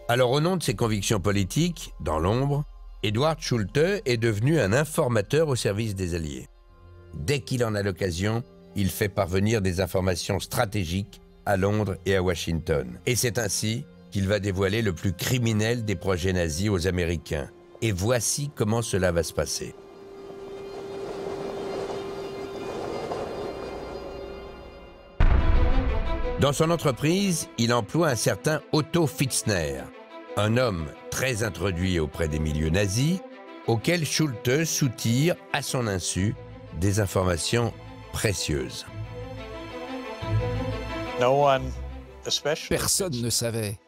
Alors au nom de ses convictions politiques, dans l'ombre, Eduard Schulte est devenu un informateur au service des Alliés. Dès qu'il en a l'occasion, il fait parvenir des informations stratégiques à Londres et à Washington. Et c'est ainsi qu'il va dévoiler le plus criminel des projets nazis aux Américains. Et voici comment cela va se passer. Dans son entreprise, il emploie un certain Otto Pfitzner, un homme très introduit auprès des milieux nazis, auquel Schulte soutire, à son insu, des informations précieuses. Personne ne savait,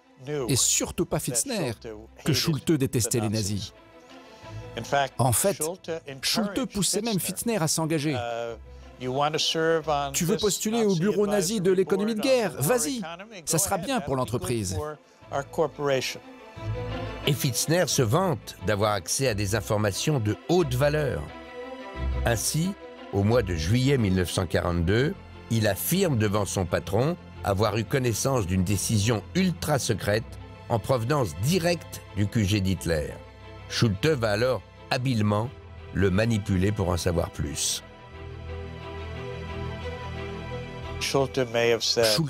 et surtout pas Pfitzner, que Schulte détestait les nazis. En fait, Schulte poussait même Pfitzner à s'engager. Tu veux postuler au bureau nazi de l'économie de guerre? Vas-y, ça sera bien pour l'entreprise. Et Pfitzner se vante d'avoir accès à des informations de haute valeur. Ainsi, au mois de juillet 1942, il affirme devant son patron avoir eu connaissance d'une décision ultra secrète en provenance directe du QG d'Hitler. Schulte va alors habilement le manipuler pour en savoir plus. Schulte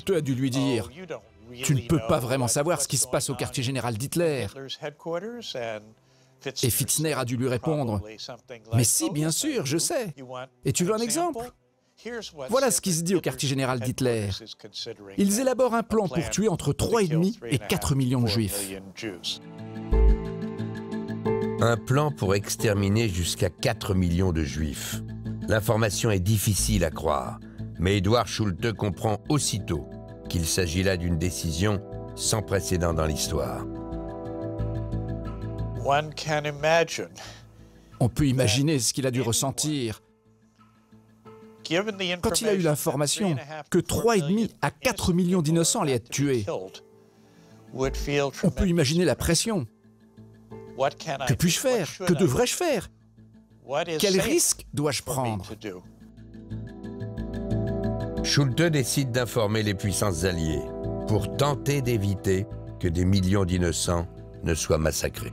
a dû lui dire « Tu ne peux pas vraiment savoir ce qui se passe au quartier général d'Hitler ». Et Pfitzner a dû lui répondre « Mais si, bien sûr, je sais. Et tu veux un exemple ? Voilà ce qui se dit au quartier général d'Hitler. Ils élaborent un plan pour tuer entre 3,5 et 4 millions de juifs. » Un plan pour exterminer jusqu'à 4 millions de juifs. L'information est difficile à croire, mais Eduard Schulte comprend aussitôt qu'il s'agit là d'une décision sans précédent dans l'histoire. On peut imaginer ce qu'il a dû ressentir quand il a eu l'information que 3,5 à 4 millions d'innocents allaient être tués. On peut imaginer la pression. Que puis-je faire? Que devrais-je faire? Quel risque dois-je prendre? Schulte décide d'informer les puissances alliées pour tenter d'éviter que des millions d'innocents ne soient massacrés.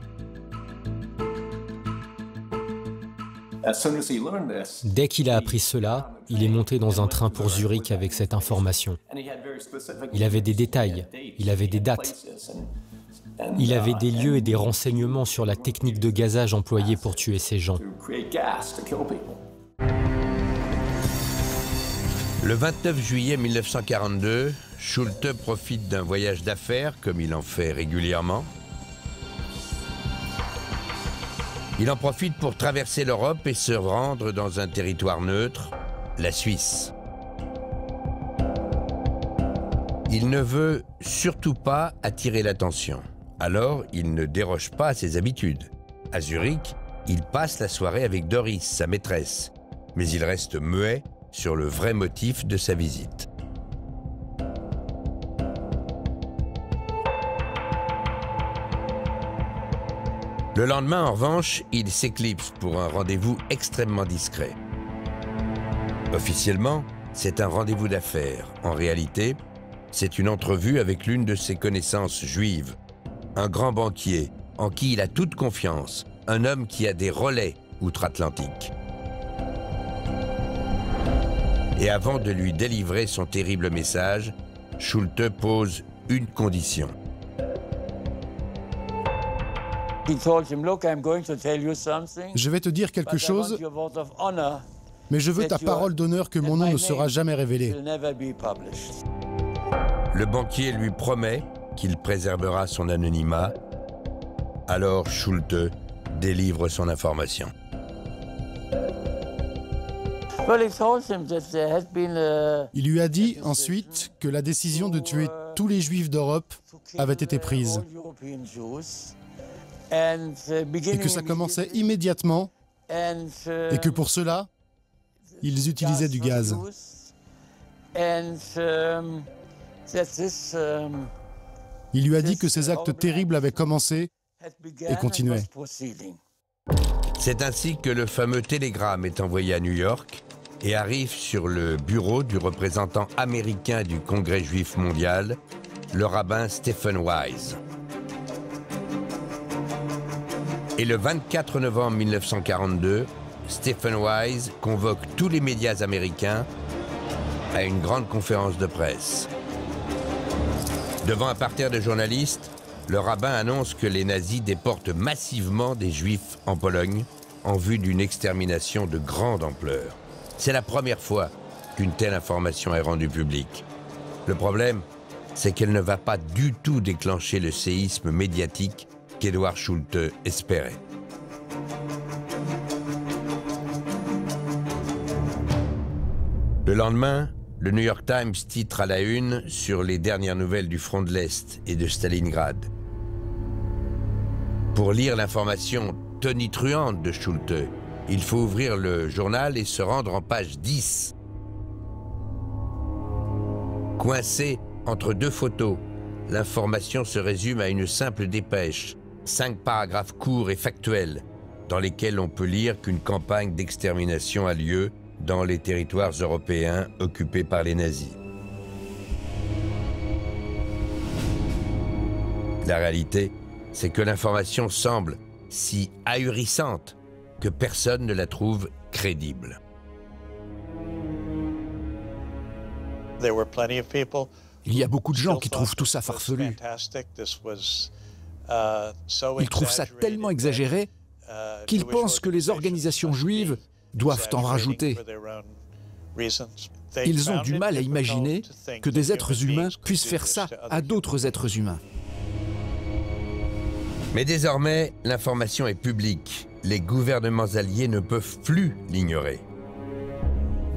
Dès qu'il a appris cela, il est monté dans un train pour Zurich avec cette information. Il avait des détails, il avait des dates. Il avait des lieux et des renseignements sur la technique de gazage employée pour tuer ces gens. Le 29 juillet 1942, Schulte profite d'un voyage d'affaires, comme il en fait régulièrement. Il en profite pour traverser l'Europe et se rendre dans un territoire neutre, la Suisse. Il ne veut surtout pas attirer l'attention. Alors, il ne déroge pas à ses habitudes. À Zurich, il passe la soirée avec Doris, sa maîtresse, mais il reste muet sur le vrai motif de sa visite. Le lendemain, en revanche, il s'éclipse pour un rendez-vous extrêmement discret. Officiellement, c'est un rendez-vous d'affaires. En réalité, c'est une entrevue avec l'une de ses connaissances juives, un grand banquier en qui il a toute confiance, un homme qui a des relais outre-Atlantique. Et avant de lui délivrer son terrible message, Schulte pose une condition. Je vais te dire quelque chose, mais je veux ta parole d'honneur que mon nom ne sera jamais révélé. Le banquier lui promet qu'il préservera son anonymat. Alors Schulte délivre son information. Il lui a dit ensuite que la décision de tuer tous les Juifs d'Europe avait été prise et que ça commençait immédiatement et que pour cela, ils utilisaient du gaz. Il lui a dit que ces actes terribles avaient commencé et continuaient. C'est ainsi que le fameux télégramme est envoyé à New York et arrive sur le bureau du représentant américain du Congrès juif mondial, le rabbin Stephen Wise. Et le 24 novembre 1942, Stephen Wise convoque tous les médias américains à une grande conférence de presse. Devant un parterre de journalistes, le rabbin annonce que les nazis déportent massivement des juifs en Pologne en vue d'une extermination de grande ampleur. C'est la première fois qu'une telle information est rendue publique. Le problème, c'est qu'elle ne va pas du tout déclencher le séisme médiatique qu'Edouard Schulte espérait. Le lendemain, le New York Times titre à la une sur les dernières nouvelles du front de l'Est et de Stalingrad. Pour lire l'information tonitruante de Schulte, il faut ouvrir le journal et se rendre en page 10. Coincé entre deux photos, l'information se résume à une simple dépêche, 5 paragraphes courts et factuels, dans lesquels on peut lire qu'une campagne d'extermination a lieu dans les territoires européens occupés par les nazis. La réalité, c'est que l'information semble si ahurissante que personne ne la trouve crédible. Il y a beaucoup de gens qui trouvent tout ça farfelu. Ils trouvent ça tellement exagéré qu'ils pensent que les organisations juives doivent en rajouter. Ils ont du mal à imaginer que des êtres humains puissent faire ça à d'autres êtres humains. Mais désormais, l'information est publique. Les gouvernements alliés ne peuvent plus l'ignorer.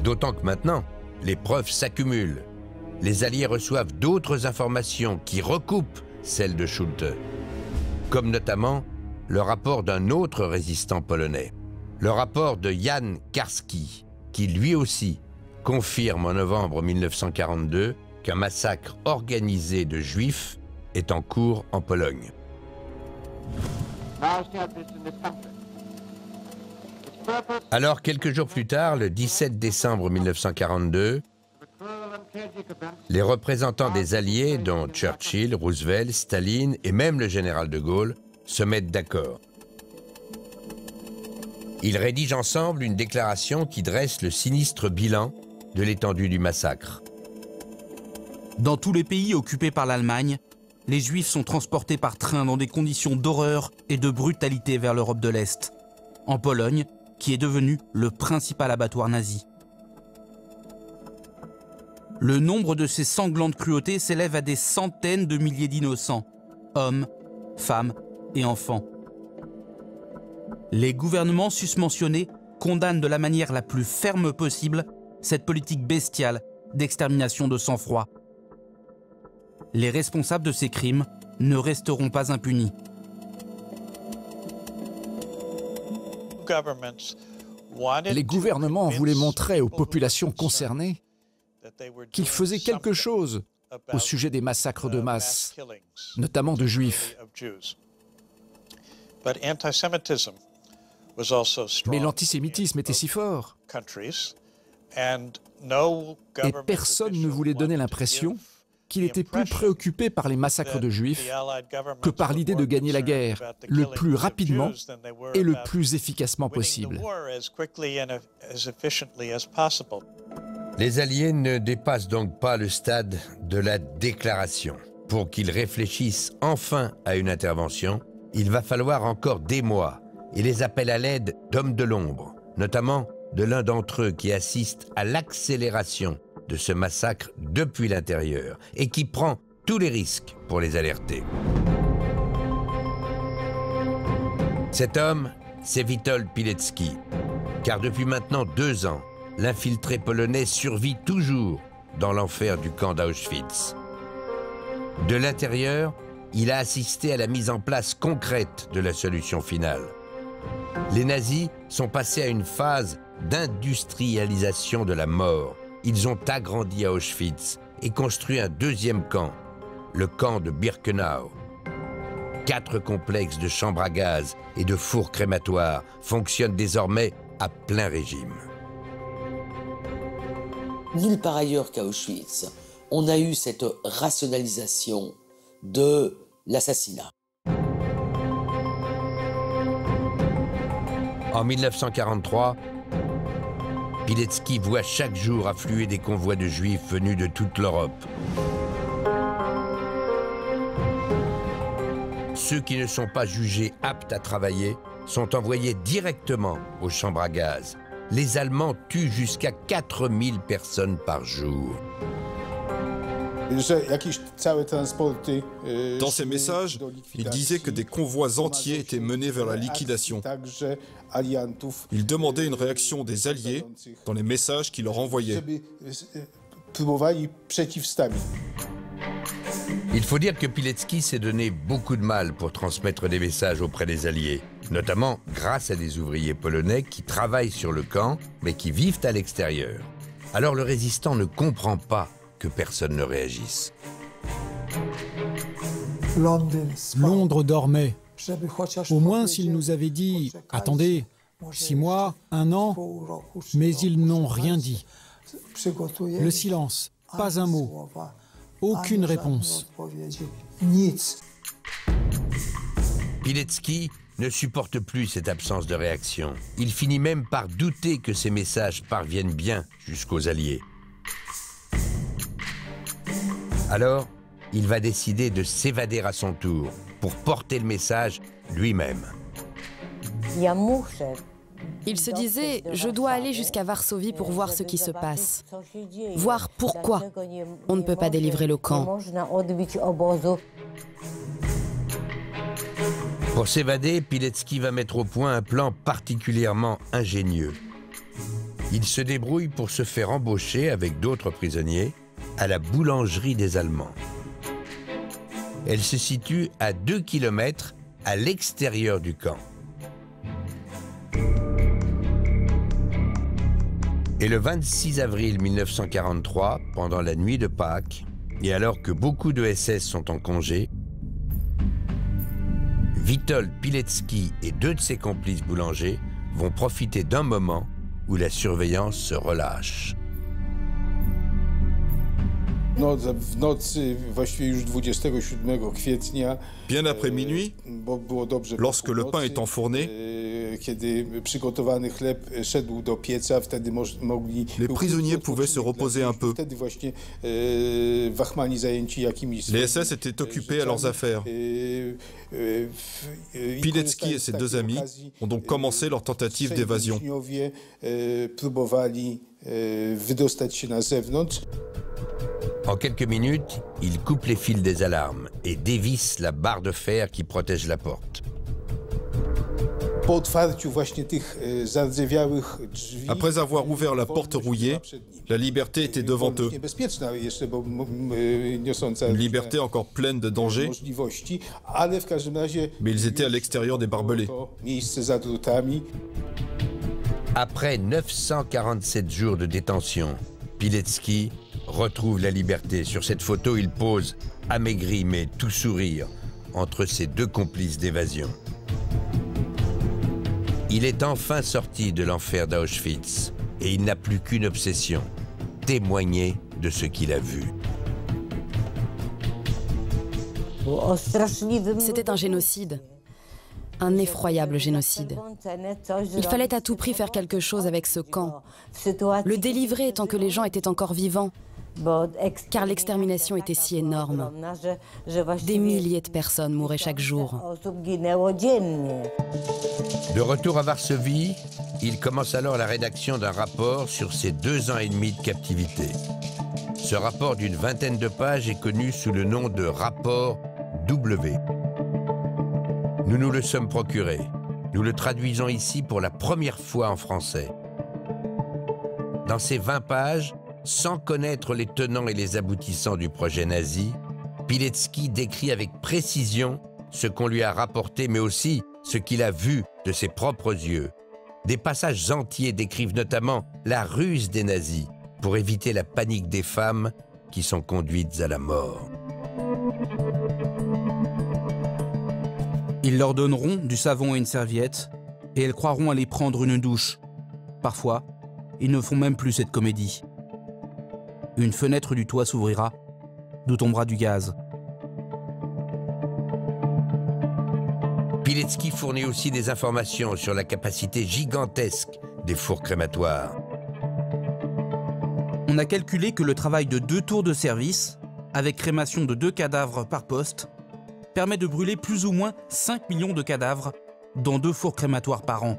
D'autant que maintenant, les preuves s'accumulent. Les Alliés reçoivent d'autres informations qui recoupent celles de Schulte, comme notamment le rapport d'un autre résistant polonais, le rapport de Jan Karski, qui lui aussi confirme en novembre 1942 qu'un massacre organisé de Juifs est en cours en Pologne. Alors, quelques jours plus tard, le 17 décembre 1942, les représentants des Alliés, dont Churchill, Roosevelt, Staline et même le général de Gaulle, se mettent d'accord. Ils rédigent ensemble une déclaration qui dresse le sinistre bilan de l'étendue du massacre. Dans tous les pays occupés par l'Allemagne, les Juifs sont transportés par train dans des conditions d'horreur et de brutalité vers l'Europe de l'Est, en Pologne, qui est devenue le principal abattoir nazi. Le nombre de ces sanglantes cruautés s'élève à des centaines de milliers d'innocents, hommes, femmes et enfants. Les gouvernements susmentionnés condamnent de la manière la plus ferme possible cette politique bestiale d'extermination de sang-froid. Les responsables de ces crimes ne resteront pas impunis. Les gouvernements voulaient montrer aux populations concernées qu'ils faisaient quelque chose au sujet des massacres de masse, notamment de Juifs. Mais l'antisémitisme était si fort, et personne ne voulait donner l'impression qu'il était plus préoccupé par les massacres de Juifs que par l'idée de gagner la guerre le plus rapidement et le plus efficacement possible. Les Alliés ne dépassent donc pas le stade de la déclaration. Pour qu'ils réfléchissent enfin à une intervention, il va falloir encore des mois et les appels à l'aide d'hommes de l'ombre, notamment de l'un d'entre eux qui assiste à l'accélération de ce massacre depuis l'intérieur et qui prend tous les risques pour les alerter. Cet homme, c'est Witold Pilecki, car depuis maintenant 2 ans, l'infiltré polonais survit toujours dans l'enfer du camp d'Auschwitz. De l'intérieur, il a assisté à la mise en place concrète de la solution finale. Les nazis sont passés à une phase d'industrialisation de la mort. Ils ont agrandi à Auschwitz et construit un 2e camp, le camp de Birkenau. 4 complexes de chambres à gaz et de fours crématoires fonctionnent désormais à plein régime. Nulle part ailleurs qu'à Auschwitz, on a eu cette rationalisation de l'assassinat. En 1943, Pilecki voit chaque jour affluer des convois de Juifs venus de toute l'Europe. Ceux qui ne sont pas jugés aptes à travailler sont envoyés directement aux chambres à gaz. Les Allemands tuent jusqu'à 4000 personnes par jour. Dans ces messages, il disait que des convois entiers étaient menés vers la liquidation. Il demandait une réaction des Alliés dans les messages qu'il leur envoyait. Il faut dire que Pilecki s'est donné beaucoup de mal pour transmettre des messages auprès des Alliés, notamment grâce à des ouvriers polonais qui travaillent sur le camp, mais qui vivent à l'extérieur. Alors le résistant ne comprend pas que personne ne réagisse. Londres dormait. Au moins s'ils nous avaient dit « Attendez, 6 mois, 1 an », mais ils n'ont rien dit. Le silence, pas un mot, aucune réponse. Pilecki ne supporte plus cette absence de réaction. Il finit même par douter que ces messages parviennent bien jusqu'aux Alliés. Alors, il va décider de s'évader à son tour pour porter le message lui-même. Il se disait « Je dois aller jusqu'à Varsovie pour voir ce qui se passe, voir pourquoi on ne peut pas délivrer le camp. » Pour s'évader, Pilecki va mettre au point un plan particulièrement ingénieux. Il se débrouille pour se faire embaucher avec d'autres prisonniers à la boulangerie des Allemands. Elle se situe à 2 km à l'extérieur du camp. Et le 26 avril 1943, pendant la nuit de Pâques, et alors que beaucoup de SS sont en congé, Witold Pilecki et 2 de ses complices boulangers vont profiter d'un moment où la surveillance se relâche. Bien après minuit, lorsque le pain est enfourné, les prisonniers pouvaient se reposer un peu. Les SS étaient occupés à leurs affaires. Pilecki et ses 2 amis ont donc commencé leur tentative d'évasion. En quelques minutes, ils coupent les fils des alarmes et dévissent la barre de fer qui protège la porte. Après avoir ouvert la porte rouillée, la liberté était devant eux. Une liberté encore pleine de dangers, mais ils étaient à l'extérieur des barbelés. Après 947 jours de détention, Pilecki retrouve la liberté. Sur cette photo, il pose, amaigri mais tout sourire, entre ses 2 complices d'évasion. Il est enfin sorti de l'enfer d'Auschwitz et il n'a plus qu'une obsession, témoigner de ce qu'il a vu. C'était un génocide, un effroyable génocide. Il fallait à tout prix faire quelque chose avec ce camp, le délivrer tant que les gens étaient encore vivants, car l'extermination était si énorme. Des milliers de personnes mouraient chaque jour. De retour à Varsovie, il commence alors la rédaction d'un rapport sur ses 2 ans et demi de captivité. Ce rapport d'une vingtaine de pages est connu sous le nom de rapport W. Nous nous le sommes procuré. Nous le traduisons ici pour la première fois en français. Dans ces 20 pages, sans connaître les tenants et les aboutissants du projet nazi, Pilecki décrit avec précision ce qu'on lui a rapporté, mais aussi ce qu'il a vu de ses propres yeux. Des passages entiers décrivent notamment la ruse des nazis pour éviter la panique des femmes qui sont conduites à la mort. Ils leur donneront du savon et une serviette, et elles croiront aller prendre une douche. Parfois, ils ne font même plus cette comédie. Une fenêtre du toit s'ouvrira, d'où tombera du gaz. Pilecki fournit aussi des informations sur la capacité gigantesque des fours crématoires. On a calculé que le travail de 2 tours de service, avec crémation de 2 cadavres par poste, permet de brûler plus ou moins 5 millions de cadavres dans 2 fours crématoires par an.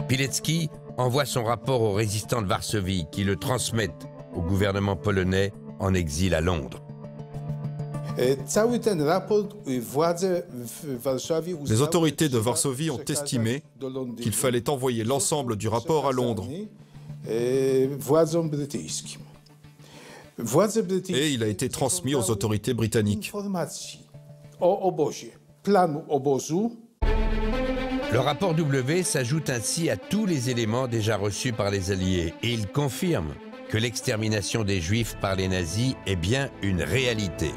Pilecki envoie son rapport aux résistants de Varsovie qui le transmettent au gouvernement polonais en exil à Londres. Les autorités de Varsovie ont estimé qu'il fallait envoyer l'ensemble du rapport à Londres. Et il a été transmis aux autorités britanniques. Le rapport W s'ajoute ainsi à tous les éléments déjà reçus par les Alliés et il confirme que l'extermination des Juifs par les nazis est bien une réalité.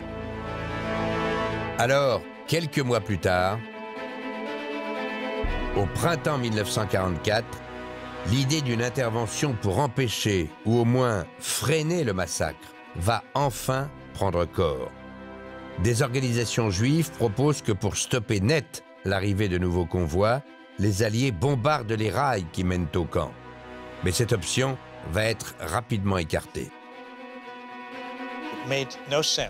Alors, quelques mois plus tard, au printemps 1944, l'idée d'une intervention pour empêcher ou au moins freiner le massacre va enfin prendre corps. Des organisations juives proposent que pour stopper net l'arrivée de nouveaux convois, les Alliés bombardent les rails qui mènent au camp. Mais cette option va être rapidement écartée.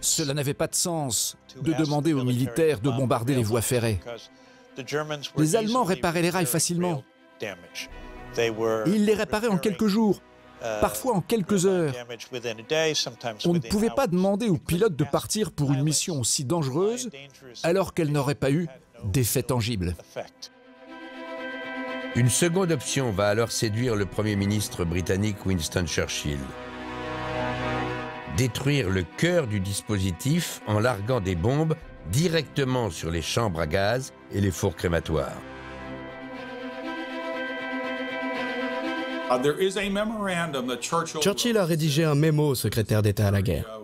Cela n'avait pas de sens de demander aux militaires de bombarder les voies ferrées. Les Allemands réparaient les rails facilement. Ils les réparaient en quelques jours, parfois en quelques heures. On ne pouvait pas demander aux pilotes de partir pour une mission aussi dangereuse alors qu'elle n'aurait pas eu d'effet tangible. Une seconde option va alors séduire le Premier ministre britannique Winston Churchill. Détruire le cœur du dispositif en larguant des bombes directement sur les chambres à gaz et les fours crématoires. Churchill a rédigé un mémo au secrétaire d'État à la guerre.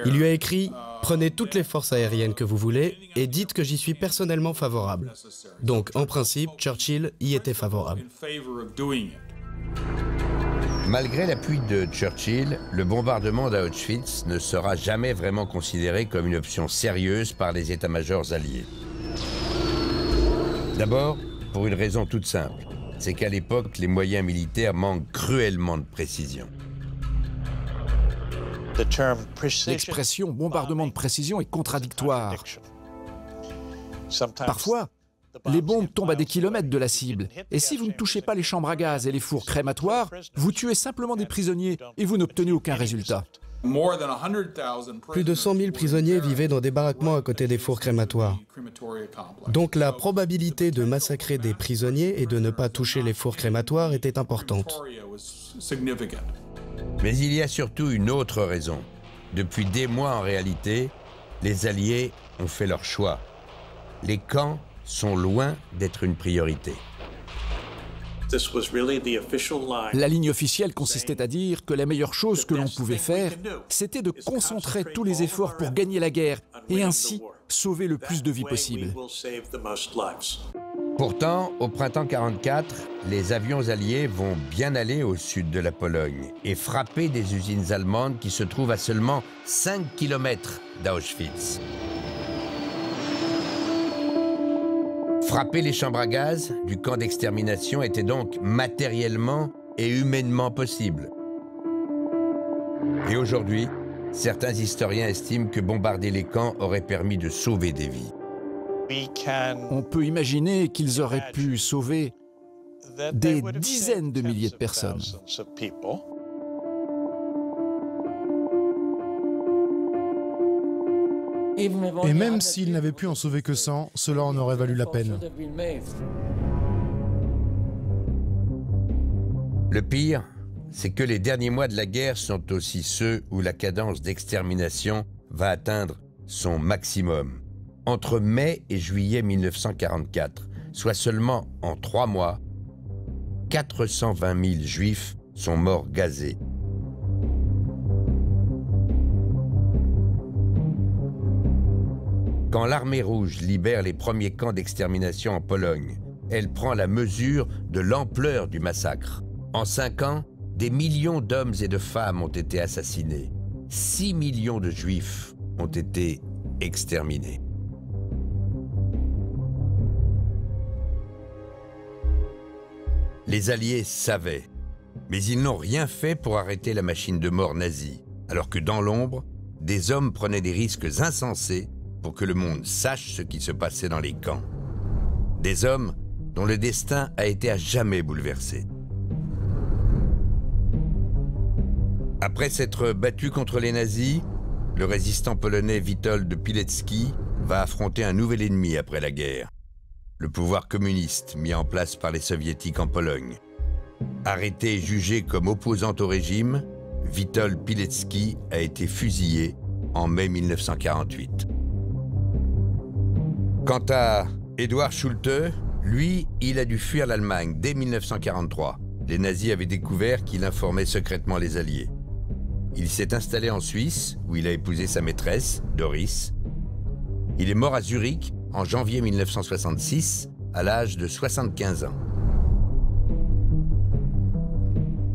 Il lui a écrit « Prenez toutes les forces aériennes que vous voulez et dites que j'y suis personnellement favorable ». Donc, en principe, Churchill y était favorable. Malgré l'appui de Churchill, le bombardement d'Auschwitz ne sera jamais vraiment considéré comme une option sérieuse par les états-majors alliés. D'abord, pour une raison toute simple, c'est qu'à l'époque, les moyens militaires manquent cruellement de précision. L'expression « bombardement de précision » est contradictoire. Parfois, les bombes tombent à des kilomètres de la cible. Et si vous ne touchez pas les chambres à gaz et les fours crématoires, vous tuez simplement des prisonniers et vous n'obtenez aucun résultat. Plus de 100 000 prisonniers vivaient dans des baraquements à côté des fours crématoires. Donc la probabilité de massacrer des prisonniers et de ne pas toucher les fours crématoires était importante. Mais il y a surtout une autre raison. Depuis des mois en réalité, les Alliés ont fait leur choix. Les camps sont loin d'être une priorité. La ligne officielle consistait à dire que la meilleure chose que l'on pouvait faire, c'était de concentrer tous les efforts pour gagner la guerre et ainsi sauver le plus de vies possible. Pourtant, au printemps 1944, les avions alliés vont bien aller au sud de la Pologne et frapper des usines allemandes qui se trouvent à seulement 5 km d'Auschwitz. Frapper les chambres à gaz du camp d'extermination était donc matériellement et humainement possible. Et aujourd'hui, certains historiens estiment que bombarder les camps aurait permis de sauver des vies. On peut imaginer qu'ils auraient pu sauver des dizaines de milliers de personnes. Et même s'ils n'avaient pu en sauver que 100, cela en aurait valu la peine. Le pire, c'est que les derniers mois de la guerre sont aussi ceux où la cadence d'extermination va atteindre son maximum. Entre mai et juillet 1944, soit seulement en 3 mois, 420 000 Juifs sont morts gazés. Quand l'armée rouge libère les premiers camps d'extermination en Pologne, elle prend la mesure de l'ampleur du massacre. En 5 ans, des millions d'hommes et de femmes ont été assassinés. 6 millions de Juifs ont été exterminés. Les Alliés savaient, mais ils n'ont rien fait pour arrêter la machine de mort nazie, alors que dans l'ombre, des hommes prenaient des risques insensés pour que le monde sache ce qui se passait dans les camps. Des hommes dont le destin a été à jamais bouleversé. Après s'être battu contre les nazis, le résistant polonais Witold Pilecki va affronter un nouvel ennemi après la guerre, le pouvoir communiste mis en place par les soviétiques en Pologne. Arrêté et jugé comme opposant au régime, Witold Pilecki a été fusillé en mai 1948. Quant à Eduard Schulte, lui, il a dû fuir l'Allemagne dès 1943. Les nazis avaient découvert qu'il informait secrètement les Alliés. Il s'est installé en Suisse, où il a épousé sa maîtresse, Doris. Il est mort à Zurich en janvier 1966, à l'âge de 75 ans.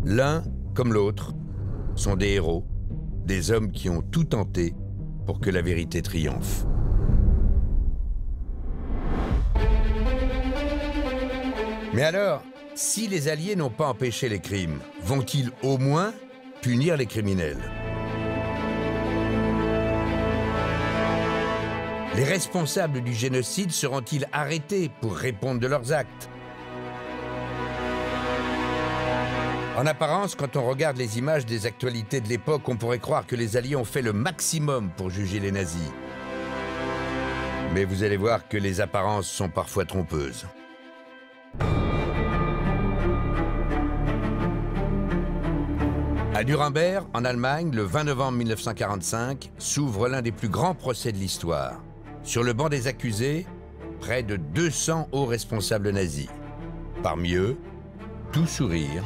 L'un comme l'autre sont des héros, des hommes qui ont tout tenté pour que la vérité triomphe. Mais alors, si les Alliés n'ont pas empêché les crimes, vont-ils au moins punir les criminels? Les responsables du génocide seront-ils arrêtés pour répondre de leurs actes? En apparence, quand on regarde les images des actualités de l'époque, on pourrait croire que les Alliés ont fait le maximum pour juger les nazis. Mais vous allez voir que les apparences sont parfois trompeuses. À Nuremberg, en Allemagne, le 20 novembre 1945, s'ouvre l'un des plus grands procès de l'histoire. Sur le banc des accusés, près de 200 hauts responsables nazis. Parmi eux, tout sourire,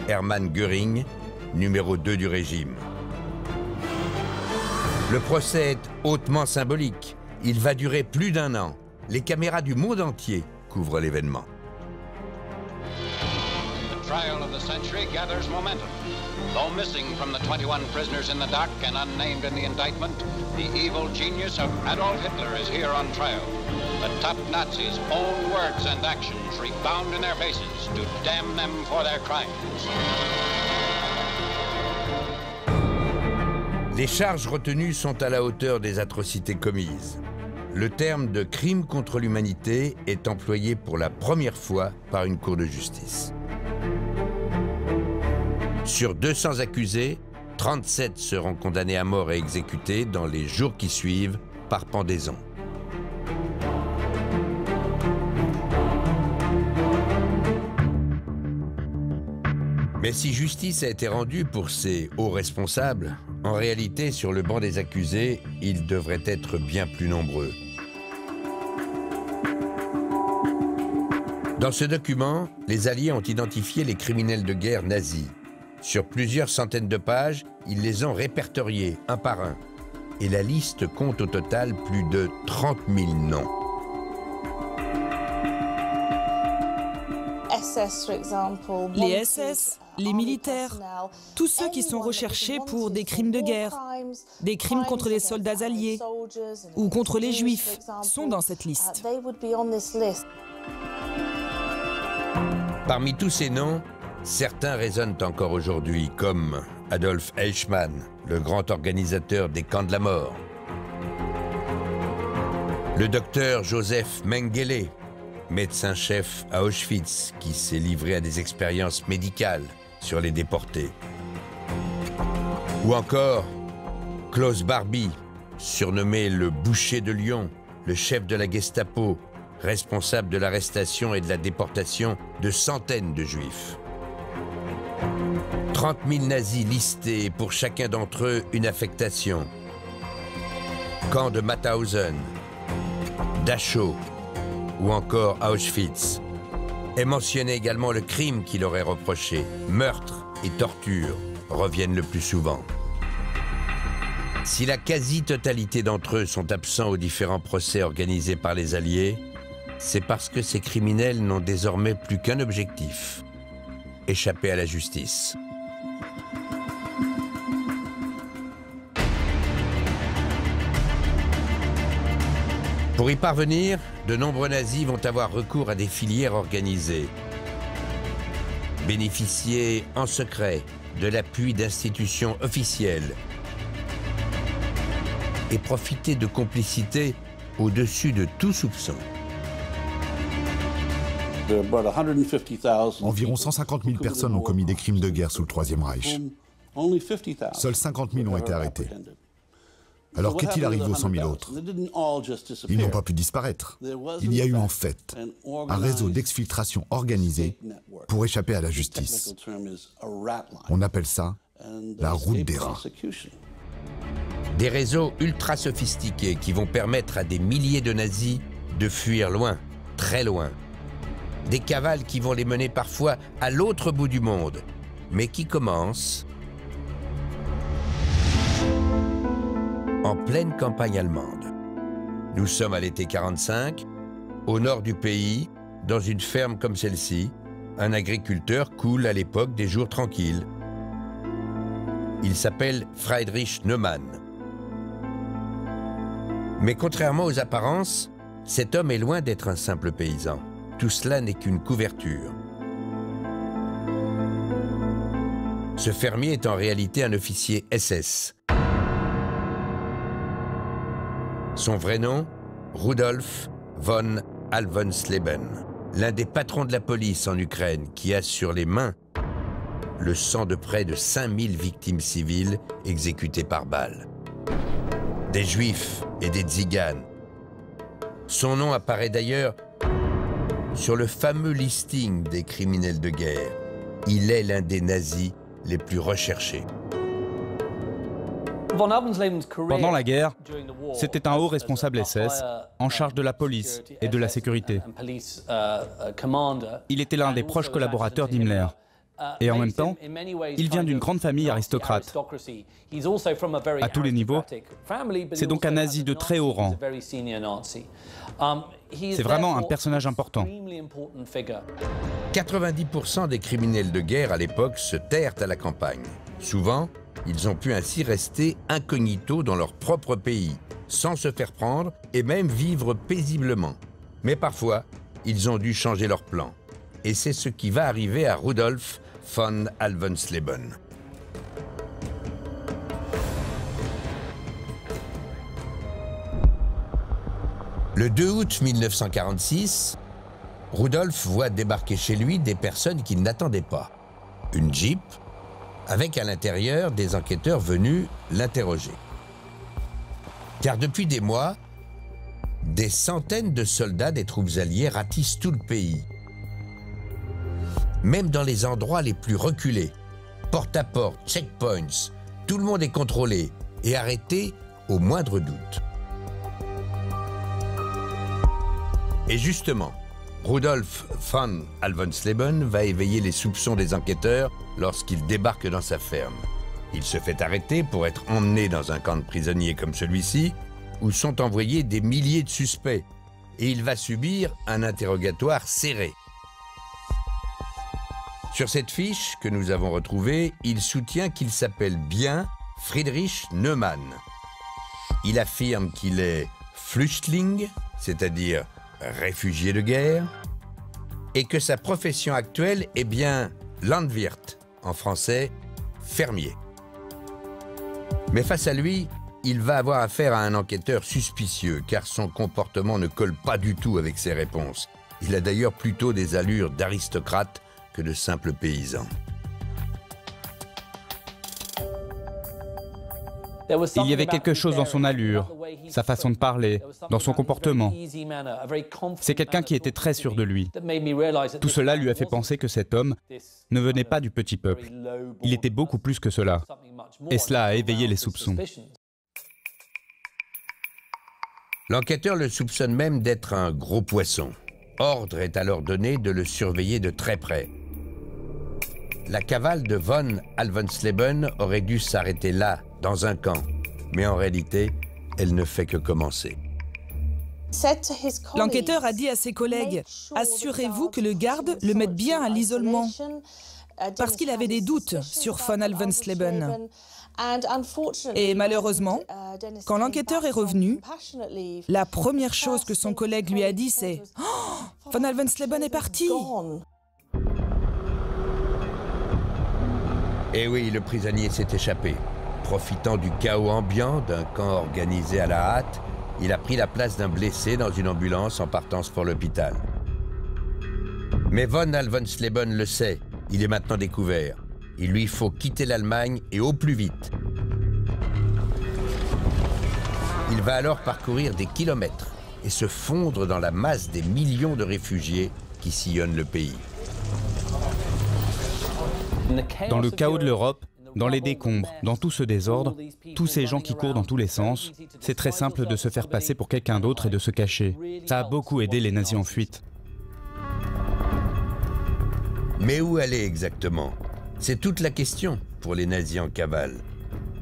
Hermann Göring, numéro 2 du régime. Le procès est hautement symbolique. Il va durer plus d'1 an. Les caméras du monde entier couvrent l'événement. The trial of the century gathers momentum. Though missing from the 21 prisoners in the dock and unnamed in the indictment, the evil genius of Adolf Hitler is here on trial. The top Nazis' own words and actions rebound in their faces to damn them for their crimes. Les charges retenues sont à la hauteur des atrocités commises. Le terme de crime contre l'humanité est employé pour la première fois par une cour de justice. Sur 200 accusés, 37 seront condamnés à mort et exécutés dans les jours qui suivent par pendaison. Mais si justice a été rendue pour ces hauts responsables, en réalité, sur le banc des accusés, ils devraient être bien plus nombreux. Dans ce document, les Alliés ont identifié les criminels de guerre nazis. Sur plusieurs centaines de pages, ils les ont répertoriés un par un. Et la liste compte au total plus de 30 000 noms. Les SS, les militaires, tous ceux qui sont recherchés pour des crimes de guerre, des crimes contre les soldats alliés ou contre les juifs sont dans cette liste. Parmi tous ces noms, certains résonnent encore aujourd'hui, comme Adolf Eichmann, le grand organisateur des camps de la mort. Le docteur Joseph Mengele, médecin-chef à Auschwitz, qui s'est livré à des expériences médicales sur les déportés. Ou encore Klaus Barbie, surnommé le boucher de Lyon, le chef de la Gestapo, responsable de l'arrestation et de la déportation de centaines de juifs. 30 000 nazis listés, et pour chacun d'entre eux une affectation. Camp de Mauthausen, Dachau ou encore Auschwitz. Est mentionné également le crime qu'il aurait reproché. Meurtre et torture reviennent le plus souvent. Si la quasi-totalité d'entre eux sont absents aux différents procès organisés par les Alliés, c'est parce que ces criminels n'ont désormais plus qu'un objectif: échapper à la justice. Pour y parvenir, de nombreux nazis vont avoir recours à des filières organisées. Bénéficier en secret de l'appui d'institutions officielles et profiter de complicité au-dessus de tout soupçon. Environ 150 000 personnes ont commis des crimes de guerre sous le Troisième Reich. Seuls 50 000 ont été arrêtés. Alors qu'est-il arrivé aux 100 000 autres? Ils n'ont pas pu disparaître. Il y a eu en fait un réseau d'exfiltration organisé pour échapper à la justice. On appelle ça la route des rats. Des réseaux ultra sophistiqués qui vont permettre à des milliers de nazis de fuir loin, très loin. Des cavales qui vont les mener parfois à l'autre bout du monde, mais qui commencent en pleine campagne allemande. Nous sommes à l'été 45, au nord du pays, dans une ferme comme celle-ci. Un agriculteur coule à l'époque des jours tranquilles. Il s'appelle Friedrich Neumann. Mais contrairement aux apparences, cet homme est loin d'être un simple paysan. Tout cela n'est qu'une couverture. Ce fermier est en réalité un officier SS. Son vrai nom, Rudolf von Alvensleben, l'un des patrons de la police en Ukraine qui a sur les mains le sang de près de 5000 victimes civiles exécutées par balle. Des juifs et des tziganes. Son nom apparaît d'ailleurs sur le fameux listing des criminels de guerre. Il est l'un des nazis les plus recherchés. Pendant la guerre, c'était un haut responsable SS en charge de la police et de la sécurité. Il était l'un des proches collaborateurs d'Himmler. Et en même temps, il vient d'une grande famille aristocrate. À tous les niveaux, c'est donc un nazi de très haut rang. C'est vraiment un personnage important. 90% des criminels de guerre à l'époque se terrent à la campagne. Souvent, ils ont pu ainsi rester incognito dans leur propre pays, sans se faire prendre et même vivre paisiblement. Mais parfois, ils ont dû changer leur plan. Et c'est ce qui va arriver à Rudolf von Alvensleben. Le 2 août 1946, Rudolf voit débarquer chez lui des personnes qu'il n'attendait pas. Une Jeep, avec à l'intérieur des enquêteurs venus l'interroger. Car depuis des mois, des centaines de soldats des troupes alliées ratissent tout le pays. Même dans les endroits les plus reculés, porte à porte, checkpoints, tout le monde est contrôlé et arrêté au moindre doute. Et justement, Rudolf von Alvensleben va éveiller les soupçons des enquêteurs lorsqu'il débarque dans sa ferme. Il se fait arrêter pour être emmené dans un camp de prisonniers comme celui-ci, où sont envoyés des milliers de suspects, et il va subir un interrogatoire serré. Sur cette fiche que nous avons retrouvée, il soutient qu'il s'appelle bien Friedrich Neumann. Il affirme qu'il est Flüchtling, c'est-à-dire réfugié de guerre, et que sa profession actuelle est bien Landwirt, en français, fermier. Mais face à lui, il va avoir affaire à un enquêteur suspicieux, car son comportement ne colle pas du tout avec ses réponses. Il a d'ailleurs plutôt des allures d'aristocrate que de simple paysan. Il y avait quelque chose dans son allure, sa façon de parler, dans son comportement. C'est quelqu'un qui était très sûr de lui. Tout cela lui a fait penser que cet homme ne venait pas du petit peuple. Il était beaucoup plus que cela. Et cela a éveillé les soupçons. L'enquêteur le soupçonne même d'être un gros poisson. Ordre est alors donné de le surveiller de très près. La cavale de von Alvensleben aurait dû s'arrêter là, dans un camp. Mais en réalité, elle ne fait que commencer. L'enquêteur a dit à ses collègues « Assurez-vous que le garde le mette bien à l'isolement » parce qu'il avait des doutes sur von Alvensleben. Et malheureusement, quand l'enquêteur est revenu, la première chose que son collègue lui a dit, c'est « Oh, von Alvensleben est parti !» Et oui, le prisonnier s'est échappé. Profitant du chaos ambiant d'un camp organisé à la hâte, il a pris la place d'un blessé dans une ambulance en partance pour l'hôpital. Mais von Alvensleben le sait, il est maintenant découvert. Il lui faut quitter l'Allemagne et au plus vite. Il va alors parcourir des kilomètres et se fondre dans la masse des millions de réfugiés qui sillonnent le pays. Dans le chaos de l'Europe, dans les décombres, dans tout ce désordre, tous ces gens qui courent dans tous les sens, c'est très simple de se faire passer pour quelqu'un d'autre et de se cacher. Ça a beaucoup aidé les nazis en fuite. Mais où aller exactement? C'est toute la question pour les nazis en cavale.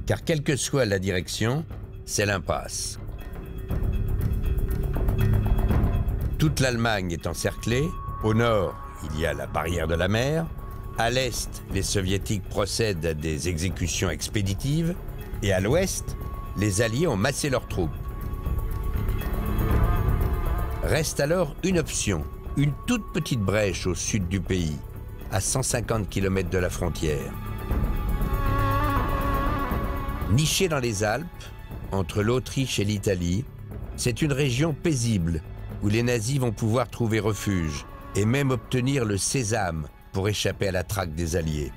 Car quelle que soit la direction, c'est l'impasse. Toute l'Allemagne est encerclée. Au nord, il y a la barrière de la mer. À l'est, les soviétiques procèdent à des exécutions expéditives. Et à l'ouest, les Alliés ont massé leurs troupes. Reste alors une option, une toute petite brèche au sud du pays, à 150 km de la frontière. Nichée dans les Alpes, entre l'Autriche et l'Italie, c'est une région paisible où les nazis vont pouvoir trouver refuge et même obtenir le sésame pour échapper à la traque des Alliés.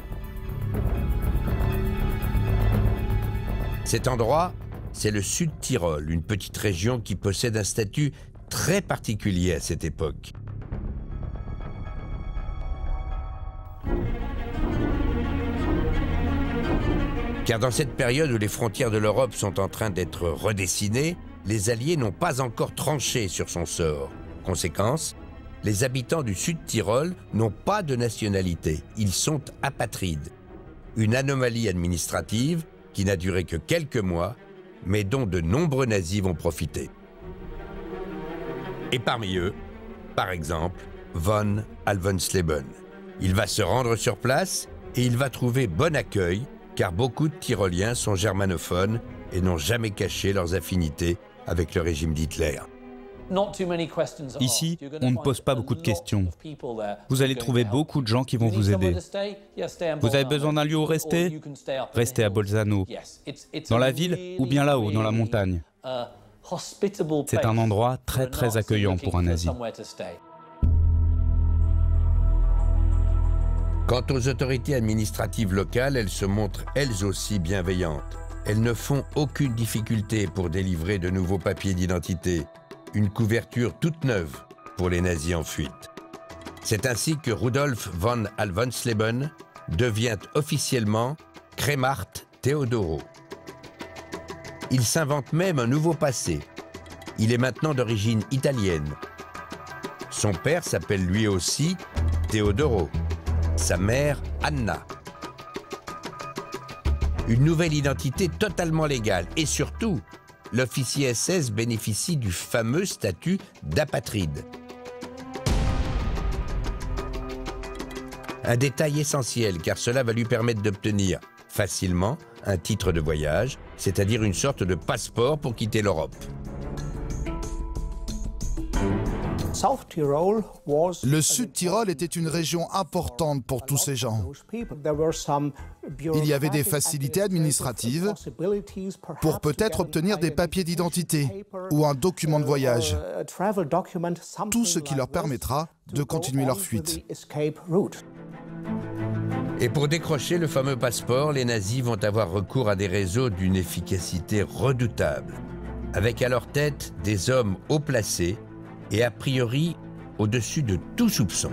Cet endroit, c'est le Sud-Tyrol, une petite région qui possède un statut très particulier à cette époque. Car dans cette période où les frontières de l'Europe sont en train d'être redessinées, les Alliés n'ont pas encore tranché sur son sort. Conséquence, les habitants du Sud-Tyrol n'ont pas de nationalité, ils sont apatrides. Une anomalie administrative qui n'a duré que quelques mois, mais dont de nombreux nazis vont profiter. Et parmi eux, par exemple, von Alvensleben. Il va se rendre sur place et il va trouver bon accueil, car beaucoup de Tyroliens sont germanophones et n'ont jamais caché leurs affinités avec le régime d'Hitler. Ici, on ne pose pas beaucoup de questions. Vous allez trouver beaucoup de gens qui vont vous aider. Vous avez besoin d'un lieu où rester? Restez à Bolzano, dans la ville ou bien là-haut, dans la montagne. C'est un endroit très accueillant pour un nazi. Quant aux autorités administratives locales, elles se montrent elles aussi bienveillantes. Elles ne font aucune difficulté pour délivrer de nouveaux papiers d'identité, une couverture toute neuve pour les nazis en fuite. C'est ainsi que Rudolf von Alvensleben devient officiellement Kremart Teodoro. Il s'invente même un nouveau passé. Il est maintenant d'origine italienne. Son père s'appelle lui aussi Teodoro. Sa mère, Anna. Une nouvelle identité totalement légale. Et surtout, l'officier SS bénéficie du fameux statut d'apatride. Un détail essentiel, car cela va lui permettre d'obtenir facilement un titre de voyage, c'est-à-dire une sorte de passeport pour quitter l'Europe. Le Sud-Tyrol était une région importante pour tous ces gens. Il y avait des facilités administratives pour peut-être obtenir des papiers d'identité ou un document de voyage. Tout ce qui leur permettra de continuer leur fuite. Et pour décrocher le fameux passeport, les nazis vont avoir recours à des réseaux d'une efficacité redoutable, avec à leur tête des hommes haut placés et a priori au-dessus de tout soupçon.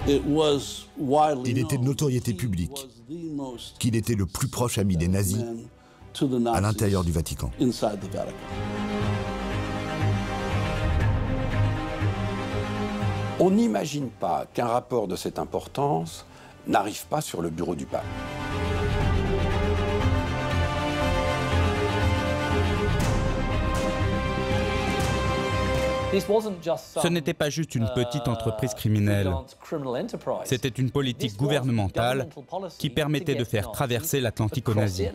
Il était de notoriété publique qu'il était le plus proche ami des nazis à l'intérieur du Vatican. On n'imagine pas qu'un rapport de cette importance n'arrive pas sur le bureau du pape. Ce n'était pas juste une petite entreprise criminelle. C'était une politique gouvernementale qui permettait de faire traverser l'Atlantique aux nazis.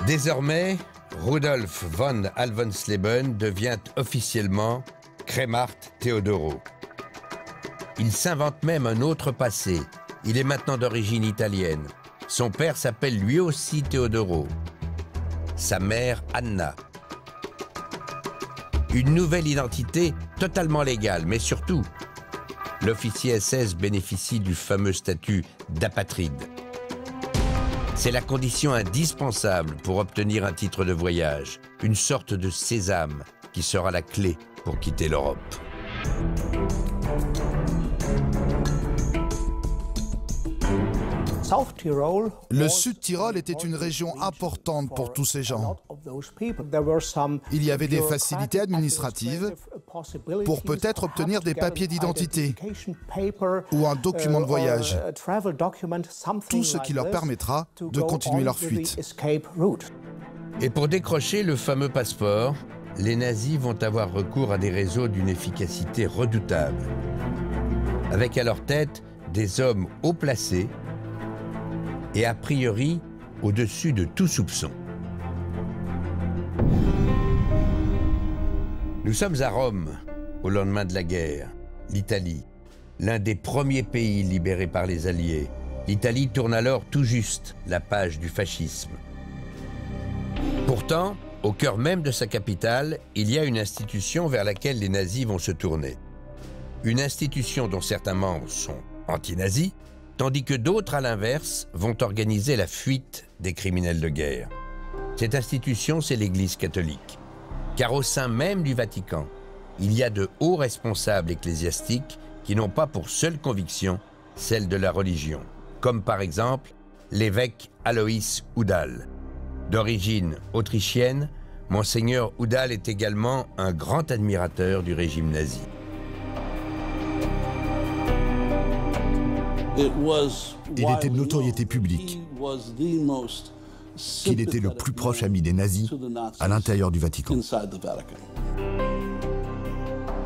Désormais, Rudolf von Alvensleben devient officiellement Kremart Teodoro. Il s'invente même un autre passé. Il est maintenant d'origine italienne. Son père s'appelle lui aussi Teodoro. Sa mère, Anna. Une nouvelle identité totalement légale, mais surtout, l'officier SS bénéficie du fameux statut d'apatride. C'est la condition indispensable pour obtenir un titre de voyage, une sorte de sésame qui sera la clé pour quitter l'Europe. Le Sud-Tyrol était une région importante pour tous ces gens. Il y avait des facilités administratives pour peut-être obtenir des papiers d'identité ou un document de voyage, tout ce qui leur permettra de continuer leur fuite. Et pour décrocher le fameux passeport, les nazis vont avoir recours à des réseaux d'une efficacité redoutable, avec à leur tête des hommes haut placés et a priori au-dessus de tout soupçon. Nous sommes à Rome, au lendemain de la guerre. L'Italie, l'un des premiers pays libérés par les Alliés. L'Italie tourne alors tout juste la page du fascisme. Pourtant, au cœur même de sa capitale, il y a une institution vers laquelle les nazis vont se tourner. Une institution dont certains membres sont anti-nazis, tandis que d'autres, à l'inverse, vont organiser la fuite des criminels de guerre. Cette institution, c'est l'Église catholique. Car au sein même du Vatican, il y a de hauts responsables ecclésiastiques qui n'ont pas pour seule conviction celle de la religion, comme par exemple l'évêque Alois Udall. D'origine autrichienne, Monseigneur Udall est également un grand admirateur du régime nazi. Il était de notoriété publique qu'il était le plus proche ami des nazis à l'intérieur du Vatican.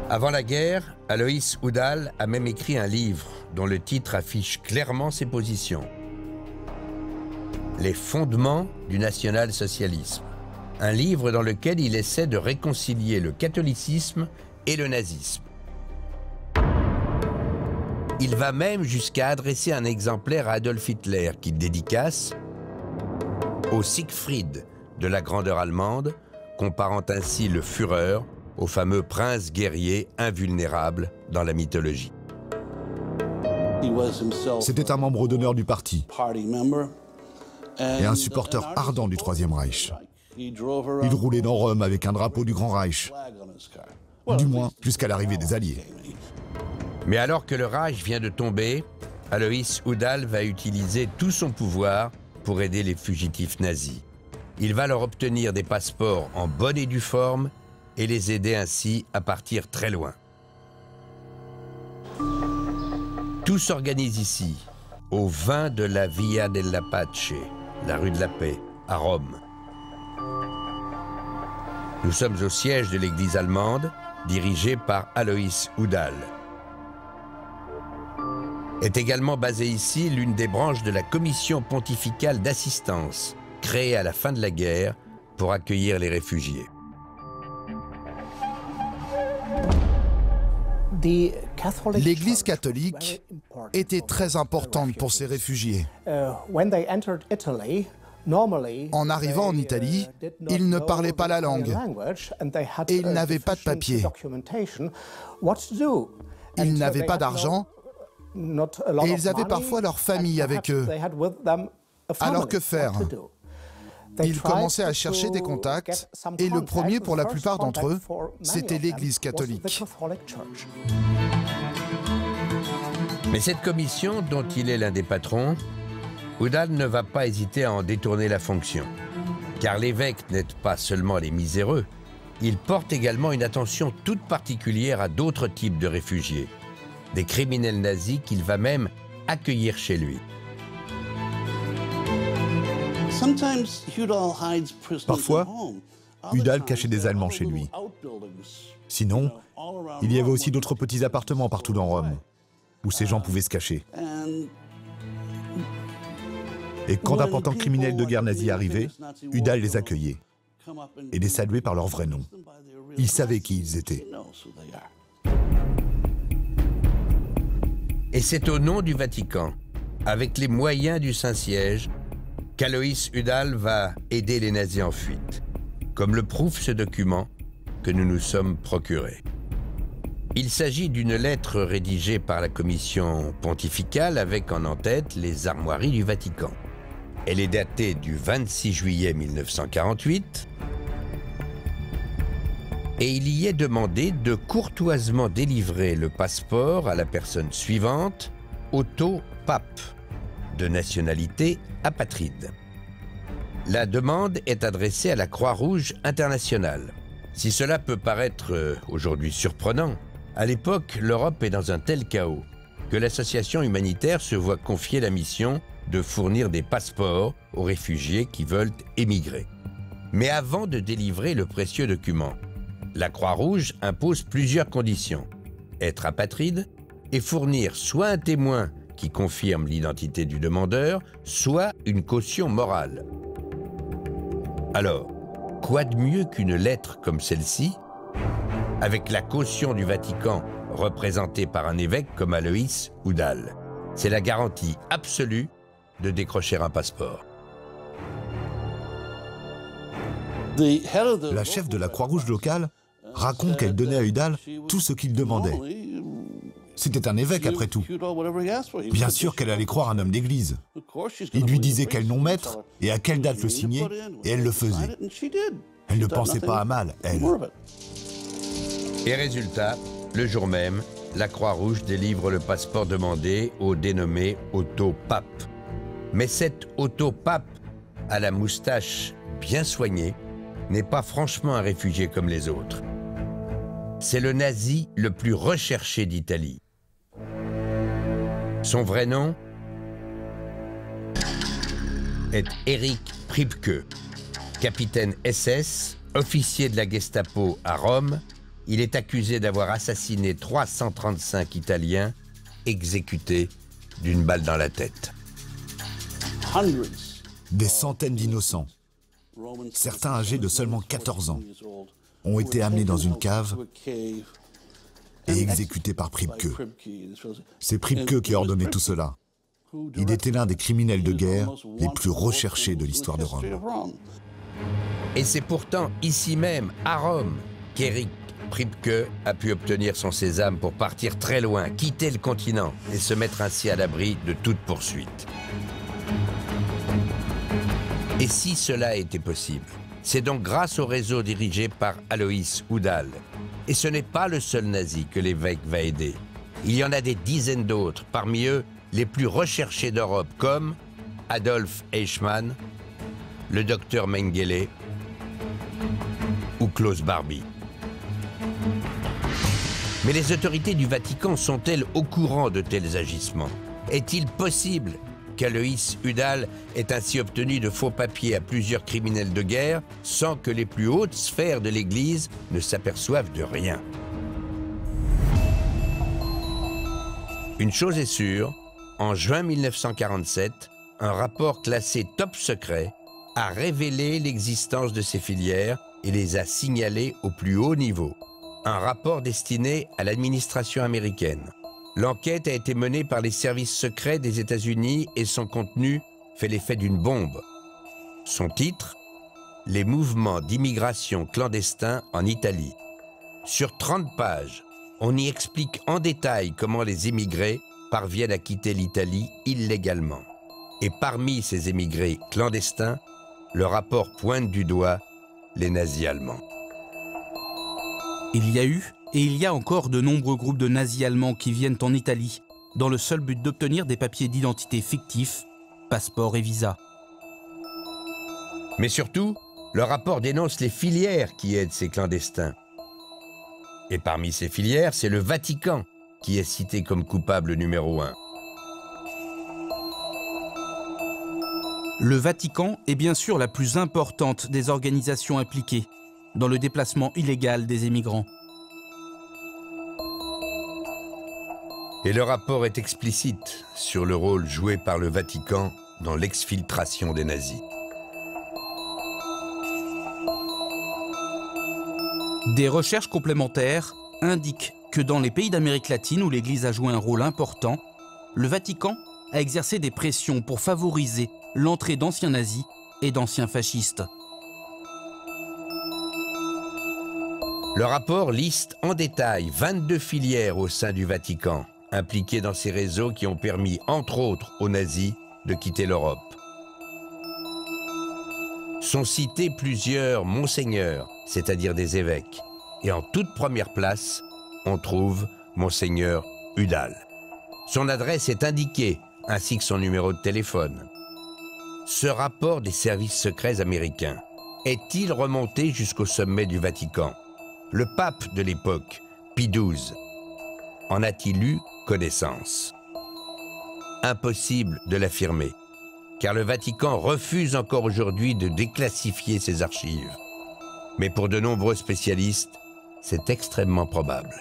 Avant la guerre, Alois Udall a même écrit un livre dont le titre affiche clairement ses positions. Les fondements du national-socialisme. Un livre dans lequel il essaie de réconcilier le catholicisme et le nazisme. Il va même jusqu'à adresser un exemplaire à Adolf Hitler qu'il dédicace au Siegfried de la grandeur allemande, comparant ainsi le Führer au fameux prince guerrier invulnérable dans la mythologie. C'était un membre d'honneur du parti et un supporter ardent du Troisième Reich. Il roulait dans Rome avec un drapeau du Grand Reich, du moins jusqu'à l'arrivée des Alliés. Mais alors que le Reich vient de tomber, Alois Udall va utiliser tout son pouvoir pour aider les fugitifs nazis. Il va leur obtenir des passeports en bonne et due forme et les aider ainsi à partir très loin. Tout s'organise ici, au 20 de la Via della Pace, la rue de la Paix, à Rome. Nous sommes au siège de l'église allemande, dirigée par Alois Udall. Est également basée ici l'une des branches de la commission pontificale d'assistance, créée à la fin de la guerre pour accueillir les réfugiés. L'Église catholique était très importante pour ces réfugiés. En arrivant en Italie, ils ne parlaient pas la langue et ils n'avaient pas de papier. Ils n'avaient pas d'argent et ils avaient parfois leur famille avec eux. Alors que faire? Ils commençaient à chercher des contacts et le premier pour la plupart d'entre eux, c'était l'Église catholique. Mais cette commission, dont il est l'un des patrons, Udall ne va pas hésiter à en détourner la fonction. Car l'évêque n'aide pas seulement les miséreux, il porte également une attention toute particulière à d'autres types de réfugiés, des criminels nazis qu'il va même accueillir chez lui. Parfois, Udall cachait des Allemands chez lui. Sinon, il y avait aussi d'autres petits appartements partout dans Rome, où ces gens pouvaient se cacher. Et quand d'importants criminels de guerre nazis arrivaient, Udall les accueillait et les saluait par leur vrai nom. Il savait qui ils étaient. Et c'est au nom du Vatican, avec les moyens du Saint-Siège, qu'Alois Udall va aider les nazis en fuite, comme le prouve ce document que nous nous sommes procurés. Il s'agit d'une lettre rédigée par la commission pontificale avec en en-tête les armoiries du Vatican. Elle est datée du 26 juillet 1948 et il y est demandé de courtoisement délivrer le passeport à la personne suivante, Otto Papp, de nationalité apatride. La demande est adressée à la Croix-Rouge internationale. Si cela peut paraître aujourd'hui surprenant, à l'époque, l'Europe est dans un tel chaos que l'association humanitaire se voit confier la mission de fournir des passeports aux réfugiés qui veulent émigrer. Mais avant de délivrer le précieux document, la Croix-Rouge impose plusieurs conditions: être apatride et fournir soit un témoin qui confirme l'identité du demandeur, soit une caution morale. Alors, quoi de mieux qu'une lettre comme celle-ci, avec la caution du Vatican représentée par un évêque comme Alois Udall? C'est la garantie absolue de décrocher un passeport. La chef de la Croix-Rouge locale raconte qu'elle donnait à Udall tout ce qu'il demandait. C'était un évêque après tout. Bien sûr qu'elle allait croire un homme d'église. Il lui disait quel nom mettre et à quelle date le signer, et elle le faisait. Elle ne pensait pas à mal, elle. Et résultat, le jour même, la Croix-Rouge délivre le passeport demandé au dénommé Otto Papp. Mais cet Otto Papp, à la moustache bien soignée, n'est pas franchement un réfugié comme les autres. C'est le nazi le plus recherché d'Italie. Son vrai nom est Erich Priebke, capitaine SS, officier de la Gestapo à Rome. Il est accusé d'avoir assassiné 335 Italiens, exécutés d'une balle dans la tête. Des centaines d'innocents, certains âgés de seulement 14 ans, ont été amenés dans une cave et exécutés par Priebke. C'est Priebke qui a ordonné tout cela. Il était l'un des criminels de guerre les plus recherchés de l'histoire de Rome. Et c'est pourtant ici même, à Rome, qu'Erich Priebke a pu obtenir son sésame pour partir très loin, quitter le continent et se mettre ainsi à l'abri de toute poursuite. Et si cela a été possible, c'est donc grâce au réseau dirigé par Alois Udall. Et ce n'est pas le seul nazi que l'évêque va aider. Il y en a des dizaines d'autres, parmi eux les plus recherchés d'Europe, comme Adolf Eichmann, le docteur Mengele ou Klaus Barbie. Mais les autorités du Vatican sont-elles au courant de tels agissements? Est-il possible qu'Alois Udall ait ainsi obtenu de faux papiers à plusieurs criminels de guerre sans que les plus hautes sphères de l'Église ne s'aperçoivent de rien? Une chose est sûre, en juin 1947, un rapport classé top secret a révélé l'existence de ces filières et les a signalées au plus haut niveau. Un rapport destiné à l'administration américaine. L'enquête a été menée par les services secrets des États-Unis et son contenu fait l'effet d'une bombe. Son titre, Les mouvements d'immigration clandestins en Italie. Sur 30 pages, on y explique en détail comment les émigrés parviennent à quitter l'Italie illégalement. Et parmi ces émigrés clandestins, le rapport pointe du doigt les nazis allemands. Il y a eu et il y a encore de nombreux groupes de nazis allemands qui viennent en Italie dans le seul but d'obtenir des papiers d'identité fictifs passeports et visas. Mais surtout, le rapport dénonce les filières qui aident ces clandestins. Et parmi ces filières, c'est le Vatican qui est cité comme coupable numéro 1. Le Vatican est bien sûr la plus importante des organisations impliquées dans le déplacement illégal des émigrants. Et le rapport est explicite sur le rôle joué par le Vatican dans l'exfiltration des nazis. Des recherches complémentaires indiquent que dans les pays d'Amérique latine où l'Église a joué un rôle important, le Vatican a exercé des pressions pour favoriser l'entrée d'anciens nazis et d'anciens fascistes. Le rapport liste en détail 22 filières au sein du Vatican, impliquées dans ces réseaux qui ont permis, entre autres, aux nazis de quitter l'Europe. Sont cités plusieurs monseigneurs, c'est-à-dire des évêques. Et en toute première place, on trouve Monseigneur Udall. Son adresse est indiquée, ainsi que son numéro de téléphone. Ce rapport des services secrets américains est-il remonté jusqu'au sommet du Vatican? Le pape de l'époque, Pie XII, en a-t-il eu connaissance? Impossible de l'affirmer, car le Vatican refuse encore aujourd'hui de déclassifier ses archives. Mais pour de nombreux spécialistes, c'est extrêmement probable.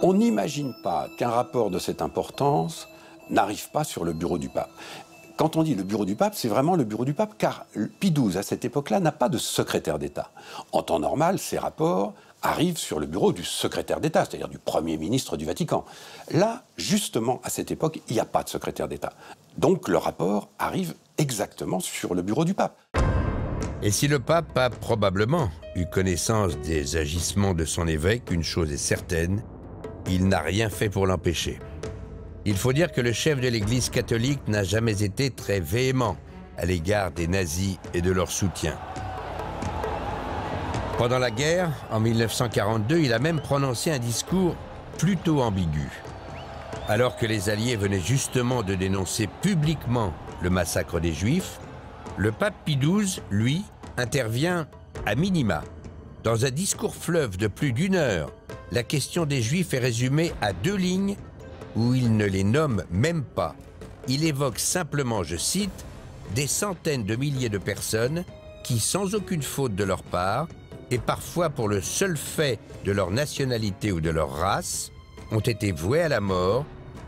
On n'imagine pas qu'un rapport de cette importance n'arrive pas sur le bureau du pape. Quand on dit le bureau du pape, c'est vraiment le bureau du pape, car Pie XII, à cette époque-là, n'a pas de secrétaire d'État. En temps normal, ces rapports arrivent sur le bureau du secrétaire d'État, c'est-à-dire du Premier ministre du Vatican. Là, justement, à cette époque, il n'y a pas de secrétaire d'État. Donc le rapport arrive exactement sur le bureau du pape. Et si le pape a probablement eu connaissance des agissements de son évêque, une chose est certaine, il n'a rien fait pour l'empêcher. Il faut dire que le chef de l'Église catholique n'a jamais été très véhément à l'égard des nazis et de leur soutien. Pendant la guerre, en 1942, il a même prononcé un discours plutôt ambigu. Alors que les Alliés venaient justement de dénoncer publiquement le massacre des Juifs, le pape Pie XII, lui, intervient à minima. Dans un discours fleuve de plus d'1 heure, la question des Juifs est résumée à 2 lignes où il ne les nomme même pas. Il évoque simplement, je cite, « des centaines de milliers de personnes qui, sans aucune faute de leur part, et parfois pour le seul fait de leur nationalité ou de leur race, ont été voués à la mort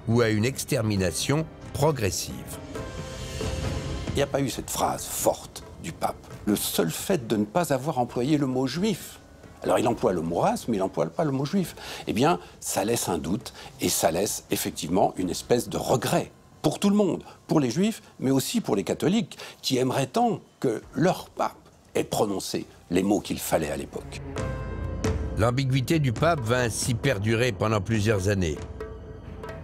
ou à une extermination progressive. » Il n'y a pas eu cette phrase forte du pape. Le seul fait de ne pas avoir employé le mot juif. Alors il emploie le mot race, mais il n'emploie pas le mot juif. Eh bien, ça laisse un doute et ça laisse effectivement une espèce de regret pour tout le monde, pour les juifs, mais aussi pour les catholiques, qui aimeraient tant que leur pape ait prononcé les mots qu'il fallait à l'époque. L'ambiguïté du pape va ainsi perdurer pendant plusieurs années.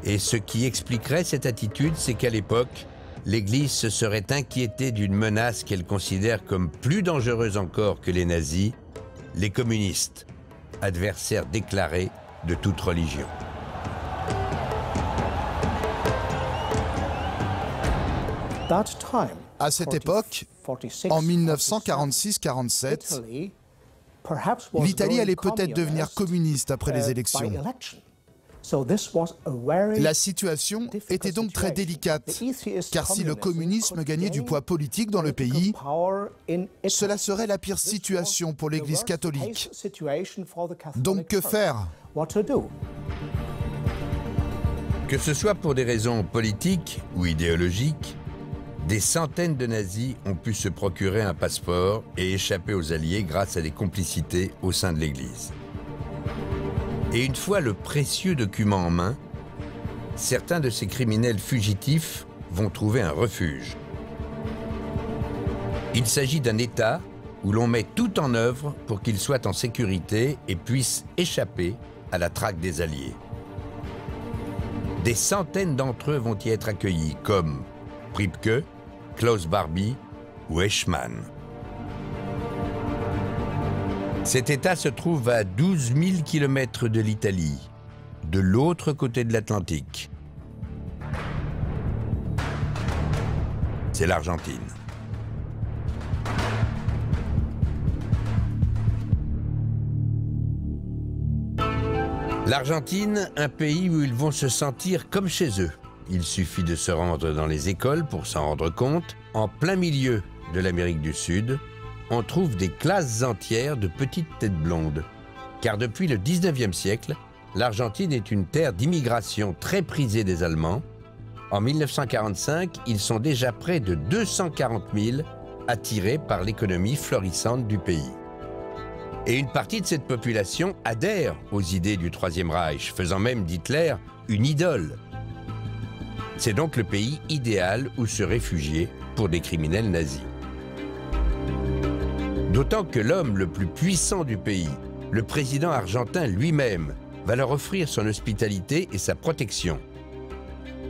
Et ce qui expliquerait cette attitude, c'est qu'à l'époque, l'Église se serait inquiétée d'une menace qu'elle considère comme plus dangereuse encore que les nazis, les communistes, adversaires déclarés de toute religion. À cette époque, en 1946-47, l'Italie allait peut-être devenir communiste après les élections. La situation était donc très délicate, car si le communisme gagnait du poids politique dans le pays, cela serait la pire situation pour l'Église catholique. Donc que faire? Que ce soit pour des raisons politiques ou idéologiques, des centaines de nazis ont pu se procurer un passeport et échapper aux Alliés grâce à des complicités au sein de l'Église. Et une fois le précieux document en main, certains de ces criminels fugitifs vont trouver un refuge. Il s'agit d'un État où l'on met tout en œuvre pour qu'il soit en sécurité et puisse échapper à la traque des Alliés. Des centaines d'entre eux vont y être accueillis, comme Priebke, Klaus Barbie ou Eichmann. Cet État se trouve à 12 000 km de l'Italie, de l'autre côté de l'Atlantique. c'est l'Argentine. L'Argentine, un pays où ils vont se sentir comme chez eux. Il suffit de se rendre dans les écoles pour s'en rendre compte. En plein milieu de l'Amérique du Sud, on trouve des classes entières de petites têtes blondes. Car depuis le 19e siècle, l'Argentine est une terre d'immigration très prisée des Allemands. En 1945, ils sont déjà près de 240 000 attirés par l'économie florissante du pays. Et une partie de cette population adhère aux idées du Troisième Reich, faisant même d'Hitler une idole. C'est donc le pays idéal où se réfugier pour des criminels nazis. D'autant que l'homme le plus puissant du pays, le président argentin lui-même, va leur offrir son hospitalité et sa protection.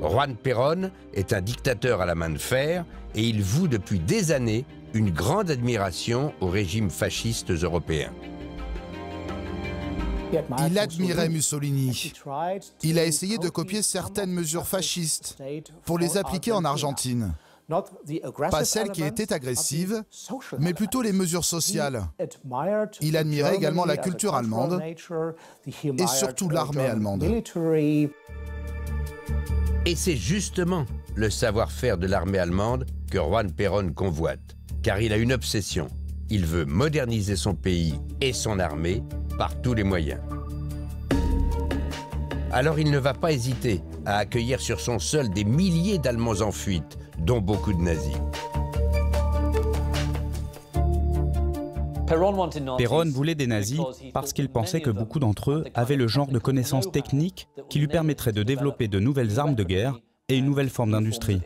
Juan Perón est un dictateur à la main de fer et il voue depuis des années une grande admiration aux régimes fascistes européens. Il admirait Mussolini. Il a essayé de copier certaines mesures fascistes pour les appliquer en Argentine. Pas celles qui étaient agressives, mais plutôt les mesures sociales. Il admirait également la culture allemande et surtout l'armée allemande. Et c'est justement le savoir-faire de l'armée allemande que Juan Perón convoite, car il a une obsession. Il veut moderniser son pays et son armée par tous les moyens. Alors il ne va pas hésiter à accueillir sur son sol des milliers d'Allemands en fuite, dont beaucoup de nazis. Perón voulait des nazis parce qu'il pensait que beaucoup d'entre eux avaient le genre de connaissances techniques qui lui permettraient de développer de nouvelles armes de guerre et une nouvelle forme d'industrie.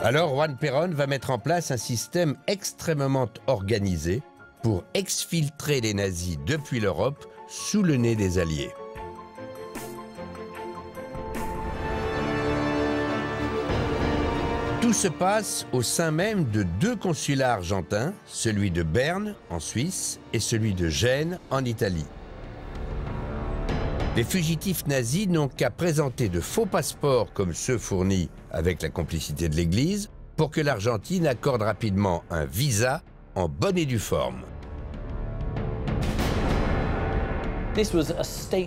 Alors Juan Perón va mettre en place un système extrêmement organisé pour exfiltrer les nazis depuis l'Europe sous le nez des Alliés. Tout se passe au sein même de deux consulats argentins, celui de Berne, en Suisse, et celui de Gênes, en Italie. Les fugitifs nazis n'ont qu'à présenter de faux passeports comme ceux fournis avec la complicité de l'Église pour que l'Argentine accorde rapidement un visa en bonne et due forme.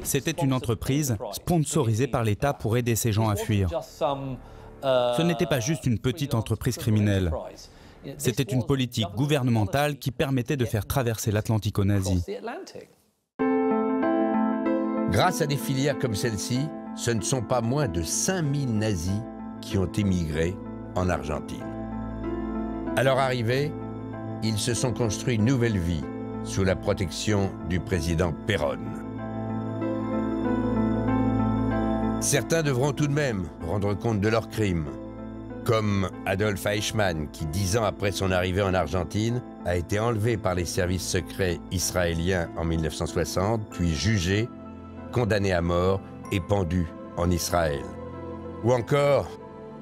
C'était une entreprise sponsorisée par l'État pour aider ces gens à fuir. Ce n'était pas juste une petite entreprise criminelle. C'était une politique gouvernementale qui permettait de faire traverser l'Atlantique aux nazis. Grâce à des filières comme celle-ci, ce ne sont pas moins de 5000 nazis qui ont émigré en Argentine. À leur arrivée, ils se sont construits une nouvelle vie sous la protection du président Perón. Certains devront tout de même rendre compte de leurs crimes, comme Adolf Eichmann, qui 10 ans après son arrivée en Argentine, a été enlevé par les services secrets israéliens en 1960, puis jugé, condamné à mort et pendu en Israël. Ou encore,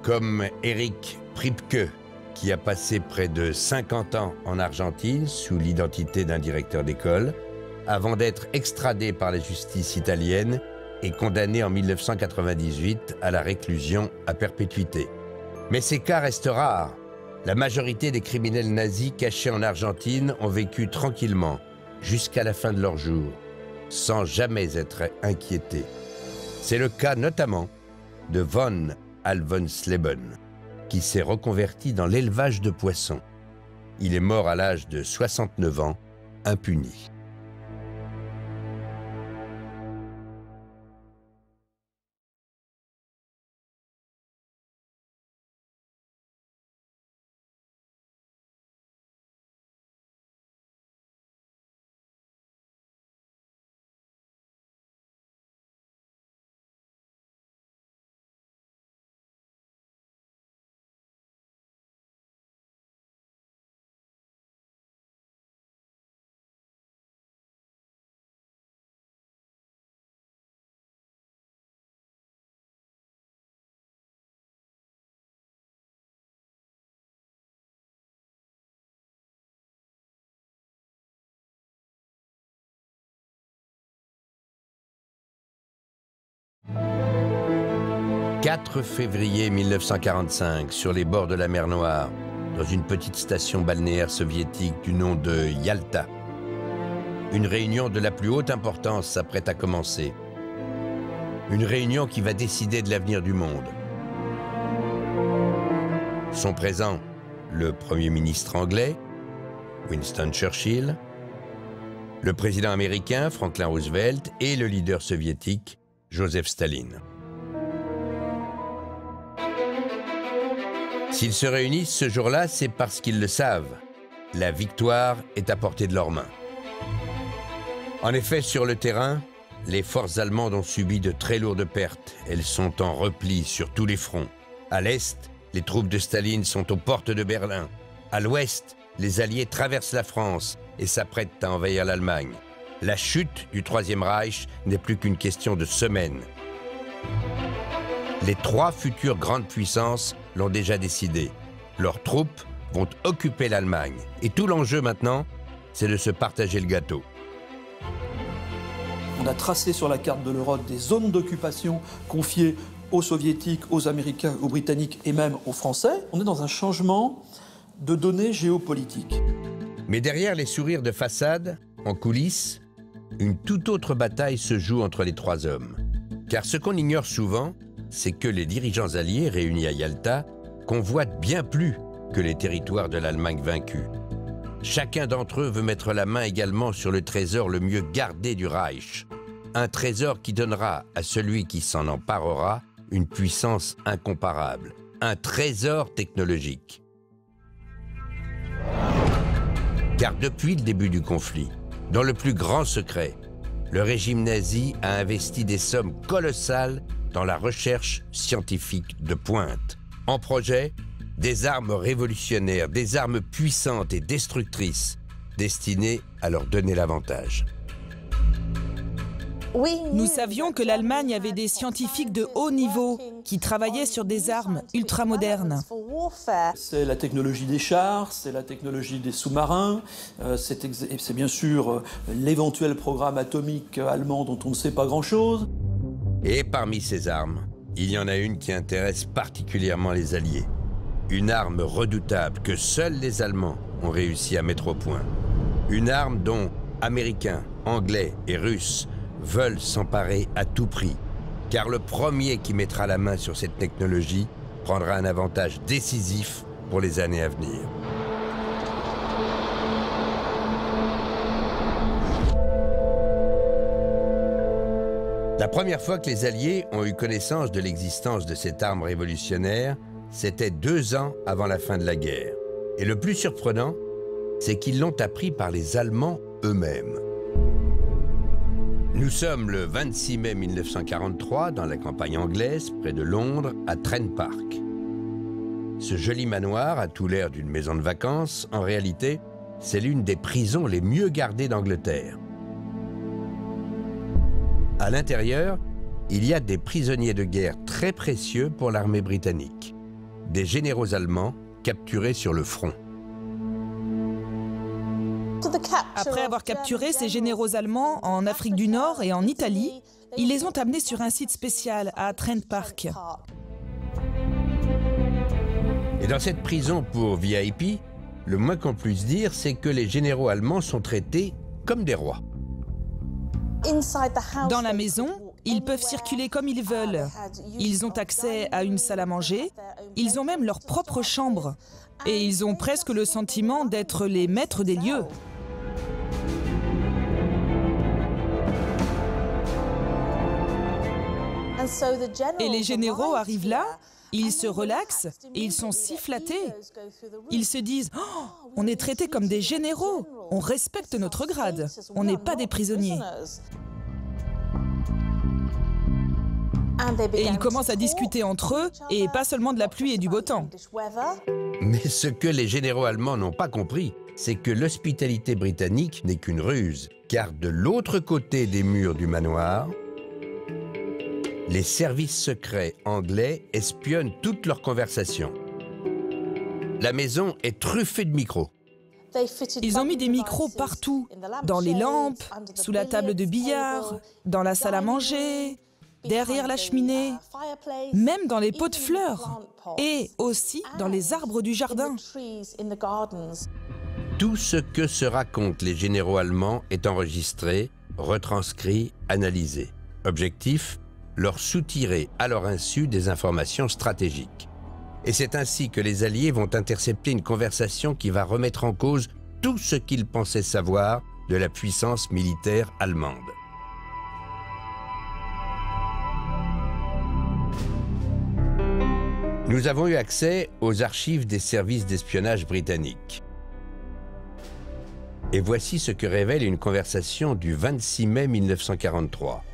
comme Erich Priebke, qui a passé près de 50 ans en Argentine sous l'identité d'un directeur d'école, avant d'être extradé par la justice italienne et condamné en 1998 à la réclusion à perpétuité. Mais ces cas restent rares. La majorité des criminels nazis cachés en Argentine ont vécu tranquillement jusqu'à la fin de leur jour, sans jamais être inquiétés. C'est le cas notamment de von Alvensleben, qui s'est reconverti dans l'élevage de poissons. Il est mort à l'âge de 69 ans, impuni. 4 février 1945, sur les bords de la mer Noire, dans une petite station balnéaire soviétique du nom de Yalta. Une réunion de la plus haute importance s'apprête à commencer. Une réunion qui va décider de l'avenir du monde. Sont présents le Premier ministre anglais, Winston Churchill, le président américain, Franklin Roosevelt, et le leader soviétique, Joseph Staline. S'ils se réunissent ce jour-là, c'est parce qu'ils le savent. La victoire est à portée de leurs mains. En effet, sur le terrain, les forces allemandes ont subi de très lourdes pertes. Elles sont en repli sur tous les fronts. À l'est, les troupes de Staline sont aux portes de Berlin. À l'ouest, les Alliés traversent la France et s'apprêtent à envahir l'Allemagne. La chute du Troisième Reich n'est plus qu'une question de semaines. Les 3 futures grandes puissances l'ont déjà décidé. Leurs troupes vont occuper l'Allemagne. Et tout l'enjeu maintenant, c'est de se partager le gâteau. On a tracé sur la carte de l'Europe des zones d'occupation confiées aux Soviétiques, aux Américains, aux Britanniques et même aux Français. On est dans un changement de données géopolitiques. Mais derrière les sourires de façade, en coulisses, une toute autre bataille se joue entre les 3 hommes. Car ce qu'on ignore souvent, c'est que les dirigeants alliés réunis à Yalta convoitent bien plus que les territoires de l'Allemagne vaincue. Chacun d'entre eux veut mettre la main également sur le trésor le mieux gardé du Reich. Un trésor qui donnera à celui qui s'en emparera une puissance incomparable. Un trésor technologique. Car depuis le début du conflit, dans le plus grand secret, le régime nazi a investi des sommes colossales dans la recherche scientifique de pointe. En projet, des armes révolutionnaires, des armes puissantes et destructrices, destinées à leur donner l'avantage. Nous savions que l'Allemagne avait des scientifiques de haut niveau qui travaillaient sur des armes ultramodernes. C'est la technologie des chars, c'est la technologie des sous-marins, c'est bien sûr l'éventuel programme atomique allemand dont on ne sait pas grand-chose. Et parmi ces armes, il y en a une qui intéresse particulièrement les Alliés. Une arme redoutable que seuls les Allemands ont réussi à mettre au point. Une arme dont Américains, Anglais et Russes veulent s'emparer à tout prix. Car le premier qui mettra la main sur cette technologie prendra un avantage décisif pour les années à venir. La première fois que les Alliés ont eu connaissance de l'existence de cette arme révolutionnaire, c'était 2 ans avant la fin de la guerre. Et le plus surprenant, c'est qu'ils l'ont appris par les Allemands eux-mêmes. Nous sommes le 26 mai 1943 dans la campagne anglaise, près de Londres, à Trent Park. Ce joli manoir a tout l'air d'une maison de vacances. En réalité, c'est l'une des prisons les mieux gardées d'Angleterre. À l'intérieur, il y a des prisonniers de guerre très précieux pour l'armée britannique. Des généraux allemands capturés sur le front. Après avoir capturé ces généraux allemands en Afrique du Nord et en Italie, ils les ont amenés sur un site spécial à Trent Park. Et dans cette prison pour VIP, le moins qu'on puisse dire, c'est que les généraux allemands sont traités comme des rois. Dans la maison, ils peuvent circuler comme ils veulent. Ils ont accès à une salle à manger. Ils ont même leur propre chambre. Et ils ont presque le sentiment d'être les maîtres des lieux. Et les généraux arrivent là, ils se relaxent et ils sont si flattés. Ils se disent « Oh, on est traités comme des généraux, on respecte notre grade, on n'est pas des prisonniers. » Et ils commencent à discuter entre eux, et pas seulement de la pluie et du beau temps. Mais ce que les généraux allemands n'ont pas compris, c'est que l'hospitalité britannique n'est qu'une ruse. Car de l'autre côté des murs du manoir, les services secrets anglais espionnent toutes leurs conversations. La maison est truffée de micros. Ils ont mis des micros partout, dans les lampes, sous la table de billard, dans la salle à manger, derrière la cheminée, même dans les pots de fleurs et aussi dans les arbres du jardin. Tout ce que se racontent les généraux allemands est enregistré, retranscrit, analysé. Objectif, leur soutirer à leur insu des informations stratégiques. Et c'est ainsi que les Alliés vont intercepter une conversation qui va remettre en cause tout ce qu'ils pensaient savoir de la puissance militaire allemande. Nous avons eu accès aux archives des services d'espionnage britanniques. Et voici ce que révèle une conversation du 26 mai 1943.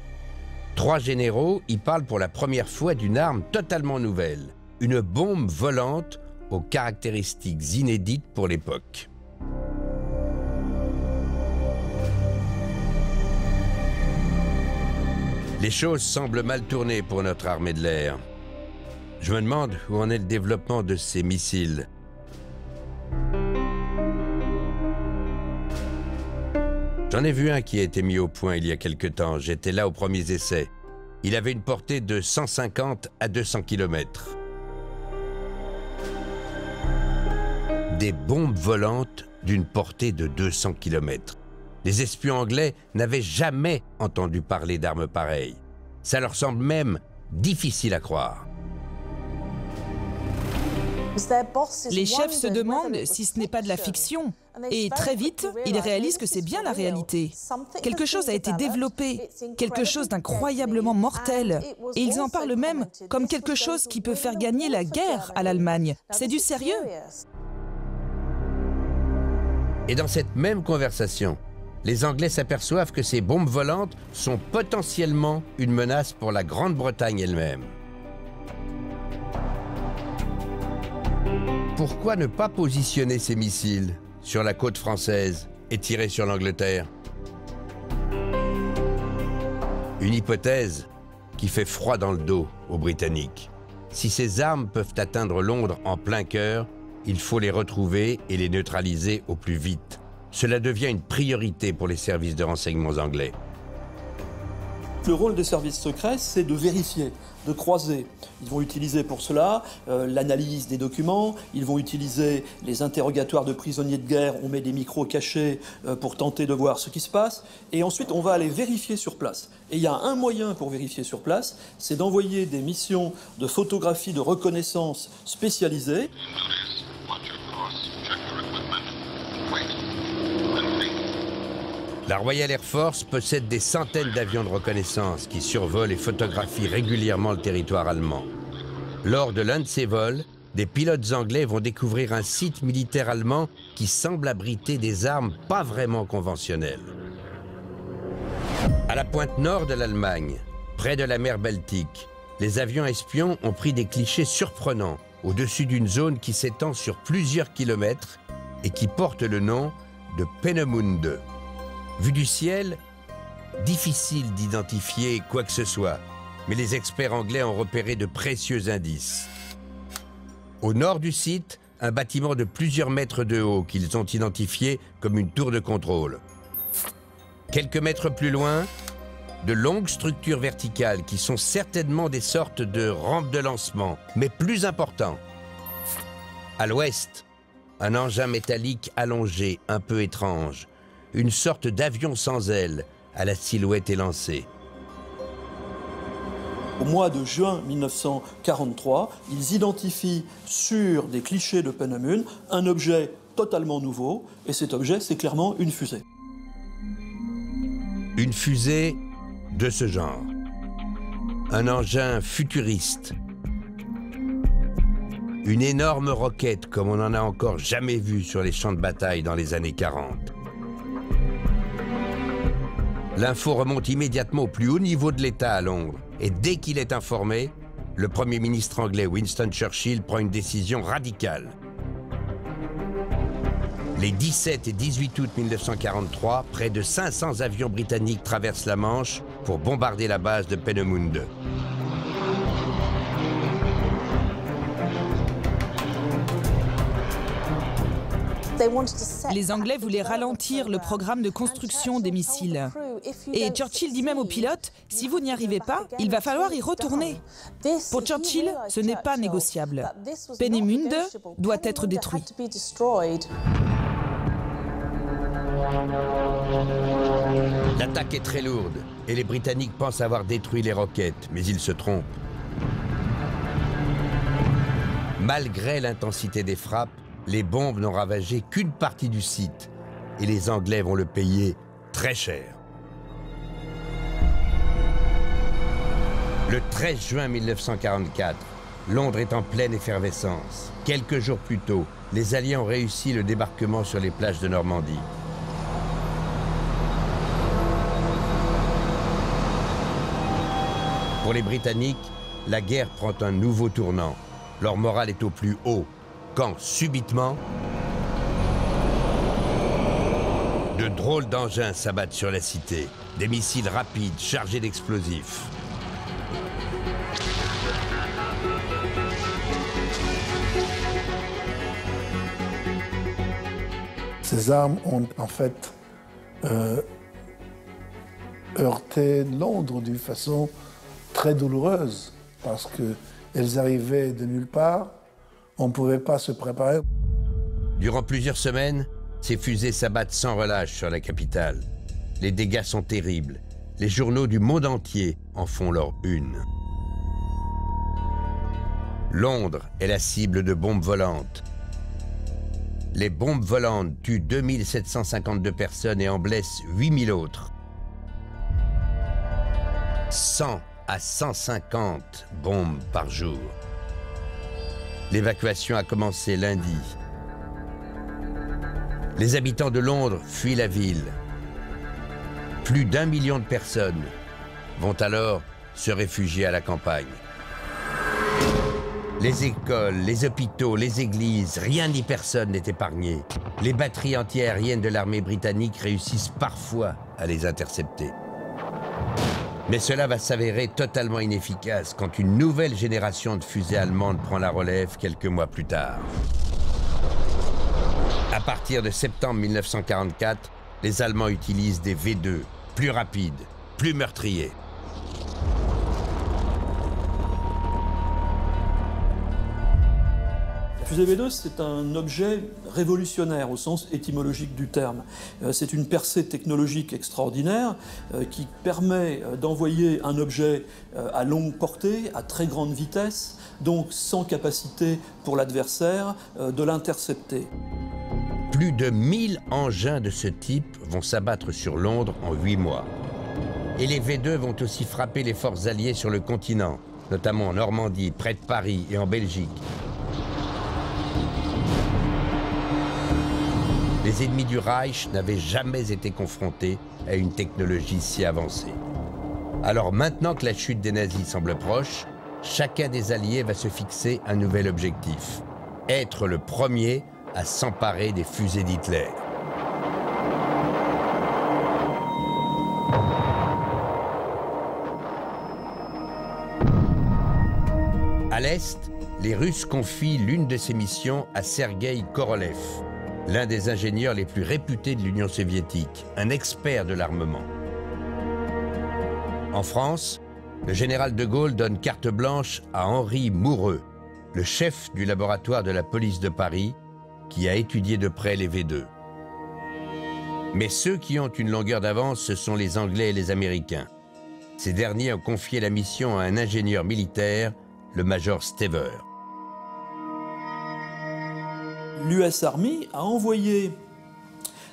3 généraux y parlent pour la première fois d'une arme totalement nouvelle, une bombe volante aux caractéristiques inédites pour l'époque. Les choses semblent mal tourner pour notre armée de l'air. Je me demande où en est le développement de ces missiles. J'en ai vu un qui a été mis au point il y a quelque temps. J'étais là aux premiers essais. Il avait une portée de 150 à 200 km. Des bombes volantes d'une portée de 200 km. Les espions anglais n'avaient jamais entendu parler d'armes pareilles. Ça leur semble même difficile à croire. Les chefs se demandent si ce n'est pas de la fiction. Et très vite, ils réalisent que c'est bien la réalité. Quelque chose a été développé, quelque chose d'incroyablement mortel. Et ils en parlent même comme quelque chose qui peut faire gagner la guerre à l'Allemagne. C'est du sérieux. Et dans cette même conversation, les Anglais s'aperçoivent que ces bombes volantes sont potentiellement une menace pour la Grande-Bretagne elle-même. Pourquoi ne pas positionner ces missiles sur la côte française et tirer sur l'Angleterre? Une hypothèse qui fait froid dans le dos aux Britanniques. Si ces armes peuvent atteindre Londres en plein cœur, il faut les retrouver et les neutraliser au plus vite. Cela devient une priorité pour les services de renseignement anglais. Le rôle des services secrets, c'est de vérifier, de croiser. Ils vont utiliser pour cela l'analyse des documents, ils vont utiliser les interrogatoires de prisonniers de guerre, on met des micros cachés pour tenter de voir ce qui se passe, et ensuite on va aller vérifier sur place. Et il y a un moyen pour vérifier sur place, c'est d'envoyer des missions de photographie de reconnaissance spécialisées. La Royal Air Force possède des centaines d'avions de reconnaissance qui survolent et photographient régulièrement le territoire allemand. Lors de l'un de ces vols, des pilotes anglais vont découvrir un site militaire allemand qui semble abriter des armes pas vraiment conventionnelles. À la pointe nord de l'Allemagne, près de la mer Baltique, les avions espions ont pris des clichés surprenants au-dessus d'une zone qui s'étend sur plusieurs kilomètres et qui porte le nom de Peenemünde. Vu du ciel, difficile d'identifier quoi que ce soit, mais les experts anglais ont repéré de précieux indices. Au nord du site, un bâtiment de plusieurs mètres de haut qu'ils ont identifié comme une tour de contrôle. Quelques mètres plus loin, de longues structures verticales qui sont certainement des sortes de rampes de lancement, mais plus importants. À l'ouest, un engin métallique allongé, un peu étrange. Une sorte d'avion sans ailes, à la silhouette élancée. Au mois de juin 1943, ils identifient sur des clichés de Peenemünde un objet totalement nouveau, et cet objet, c'est clairement une fusée. Une fusée de ce genre. Un engin futuriste. Une énorme roquette comme on n'en a encore jamais vu sur les champs de bataille dans les années 40. L'info remonte immédiatement au plus haut niveau de l'État à Londres. Et dès qu'il est informé, le Premier ministre anglais Winston Churchill prend une décision radicale. Les 17 et 18 août 1943, près de 500 avions britanniques traversent la Manche pour bombarder la base de Peenemünde. Les Anglais voulaient ralentir le programme de construction des missiles. Et Churchill dit même au pilote, si vous n'y arrivez pas, il va falloir y retourner. Pour Churchill, ce n'est pas négociable. Peenemünde doit être détruit. L'attaque est très lourde et les Britanniques pensent avoir détruit les roquettes, mais ils se trompent. Malgré l'intensité des frappes, les bombes n'ont ravagé qu'une partie du site et les Anglais vont le payer très cher. Le 13 juin 1944, Londres est en pleine effervescence. Quelques jours plus tôt, les Alliés ont réussi le débarquement sur les plages de Normandie. Pour les Britanniques, la guerre prend un nouveau tournant. Leur morale est au plus haut, quand, subitement, de drôles d'engins s'abattent sur la cité. Des missiles rapides, chargés d'explosifs. Ces armes ont en fait heurté Londres d'une façon très douloureuse, parce qu'elles arrivaient de nulle part, on ne pouvait pas se préparer. Durant plusieurs semaines, ces fusées s'abattent sans relâche sur la capitale. Les dégâts sont terribles. Les journaux du monde entier en font leur une. Londres est la cible de bombes volantes. Les bombes volantes tuent 2752 personnes et en blessent 8000 autres. 100 à 150 bombes par jour. L'évacuation a commencé lundi. Les habitants de Londres fuient la ville. Plus d'1 million de personnes vont alors se réfugier à la campagne. Les écoles, les hôpitaux, les églises, rien ni personne n'est épargné. Les batteries antiaériennes de l'armée britannique réussissent parfois à les intercepter. Mais cela va s'avérer totalement inefficace quand une nouvelle génération de fusées allemandes prend la relève quelques mois plus tard. À partir de septembre 1944, les Allemands utilisent des V2, plus rapides, plus meurtriers. La fusée V2, c'est un objet révolutionnaire au sens étymologique du terme. C'est une percée technologique extraordinaire qui permet d'envoyer un objet à longue portée, à très grande vitesse, donc sans capacité pour l'adversaire de l'intercepter. Plus de 1000 engins de ce type vont s'abattre sur Londres en 8 mois. Et les V2 vont aussi frapper les forces alliées sur le continent, notamment en Normandie, près de Paris et en Belgique. Les ennemis du Reich n'avaient jamais été confrontés à une technologie si avancée. Alors maintenant que la chute des nazis semble proche, chacun des alliés va se fixer un nouvel objectif. Être le premier à s'emparer des fusées d'Hitler. À l'Est, les Russes confient l'une de ces missions à Sergueï Korolev, l'un des ingénieurs les plus réputés de l'Union soviétique, un expert de l'armement. En France, le général de Gaulle donne carte blanche à Henri Moureux, le chef du laboratoire de la police de Paris, qui a étudié de près les V2. Mais ceux qui ont une longueur d'avance, ce sont les Anglais et les Américains. Ces derniers ont confié la mission à un ingénieur militaire, le major Stever. L'US Army a envoyé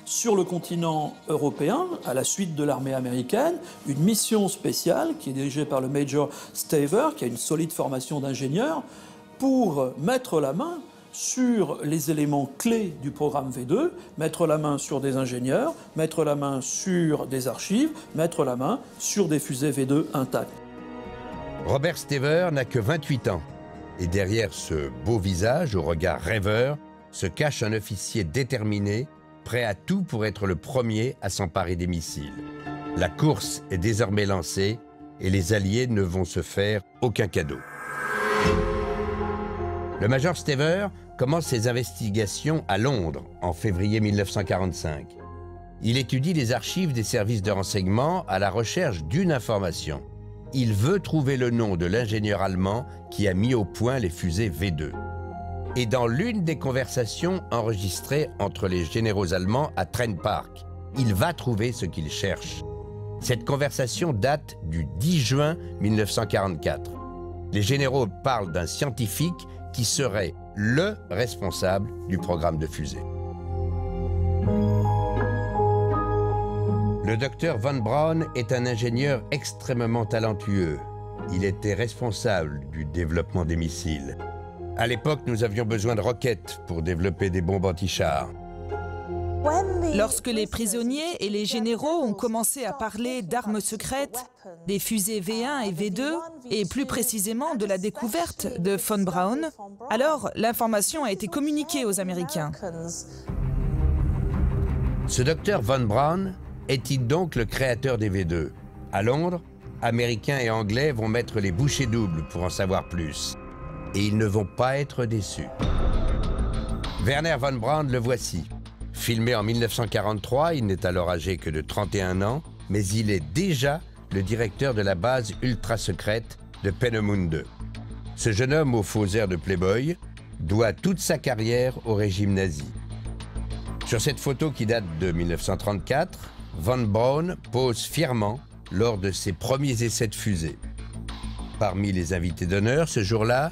sur le continent européen, à la suite de l'armée américaine, une mission spéciale qui est dirigée par le Major Stever, qui a une solide formation d'ingénieur, pour mettre la main sur les éléments clés du programme V2, mettre la main sur des ingénieurs, mettre la main sur des archives, mettre la main sur des fusées V2 intactes. Robert Stever n'a que 28 ans. Et derrière ce beau visage, au regard rêveur, se cache un officier déterminé, prêt à tout pour être le premier à s'emparer des missiles. La course est désormais lancée et les Alliés ne vont se faire aucun cadeau. Le major Stever commence ses investigations à Londres en février 1945. Il étudie les archives des services de renseignement à la recherche d'une information. Il veut trouver le nom de l'ingénieur allemand qui a mis au point les fusées V2. Et dans l'une des conversations enregistrées entre les généraux allemands à Trent Park, il va trouver ce qu'il cherche. Cette conversation date du 10 juin 1944. Les généraux parlent d'un scientifique qui serait le responsable du programme de fusée. Le docteur Von Braun est un ingénieur extrêmement talentueux. Il était responsable du développement des missiles. À l'époque, nous avions besoin de roquettes pour développer des bombes anti-chars. Lorsque les prisonniers et les généraux ont commencé à parler d'armes secrètes, des fusées V1 et V2, et plus précisément de la découverte de Von Braun, alors l'information a été communiquée aux Américains. Ce docteur Von Braun est-il donc le créateur des V2? À Londres, Américains et Anglais vont mettre les bouchées doubles pour en savoir plus. Et ils ne vont pas être déçus. Wernher von Braun le voici. Filmé en 1943, il n'est alors âgé que de 31 ans, mais il est déjà le directeur de la base ultra-secrète de Peenemünde. Ce jeune homme aux faux airs de playboy doit toute sa carrière au régime nazi. Sur cette photo qui date de 1934, Von Braun pose fièrement lors de ses premiers essais de fusée. Parmi les invités d'honneur ce jour-là,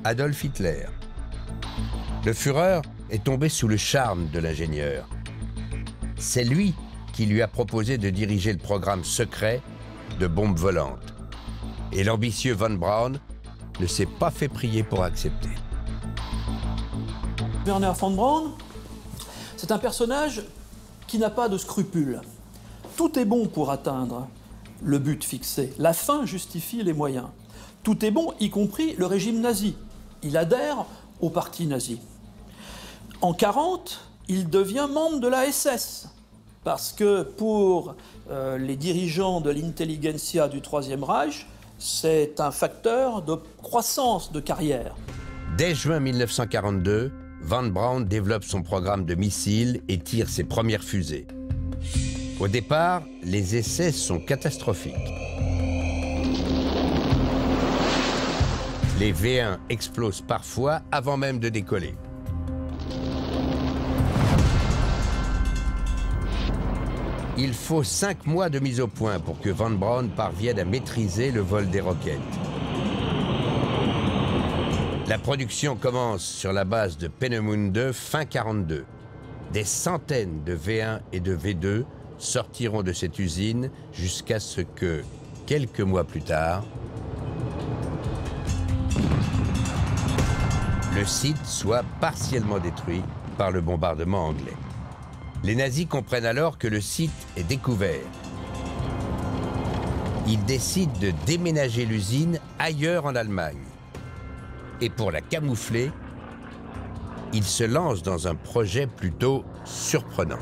Adolf Hitler. Le Führer est tombé sous le charme de l'ingénieur. C'est lui qui lui a proposé de diriger le programme secret de bombes volantes. Et l'ambitieux Von Braun ne s'est pas fait prier pour accepter. Wernher von Braun, c'est un personnage qui n'a pas de scrupules. Tout est bon pour atteindre le but fixé. La fin justifie les moyens. Tout est bon, y compris le régime nazi. Il adhère au parti nazi. En 1940, il devient membre de la SS, parce que pour les dirigeants de l'intelligentsia du Troisième Reich, c'est un facteur de croissance de carrière. Dès juin 1942, Von Braun développe son programme de missiles et tire ses premières fusées. Au départ, les essais sont catastrophiques. Les V1 explosent parfois avant même de décoller. Il faut 5 mois de mise au point pour que Von Braun parvienne à maîtriser le vol des roquettes. La production commence sur la base de Peenemünde fin 1942. Des centaines de V1 et de V2 sortiront de cette usine jusqu'à ce que, quelques mois plus tard, le site soit partiellement détruit par le bombardement anglais. Les nazis comprennent alors que le site est découvert. Ils décident de déménager l'usine ailleurs en Allemagne. Et pour la camoufler, ils se lancent dans un projet plutôt surprenant.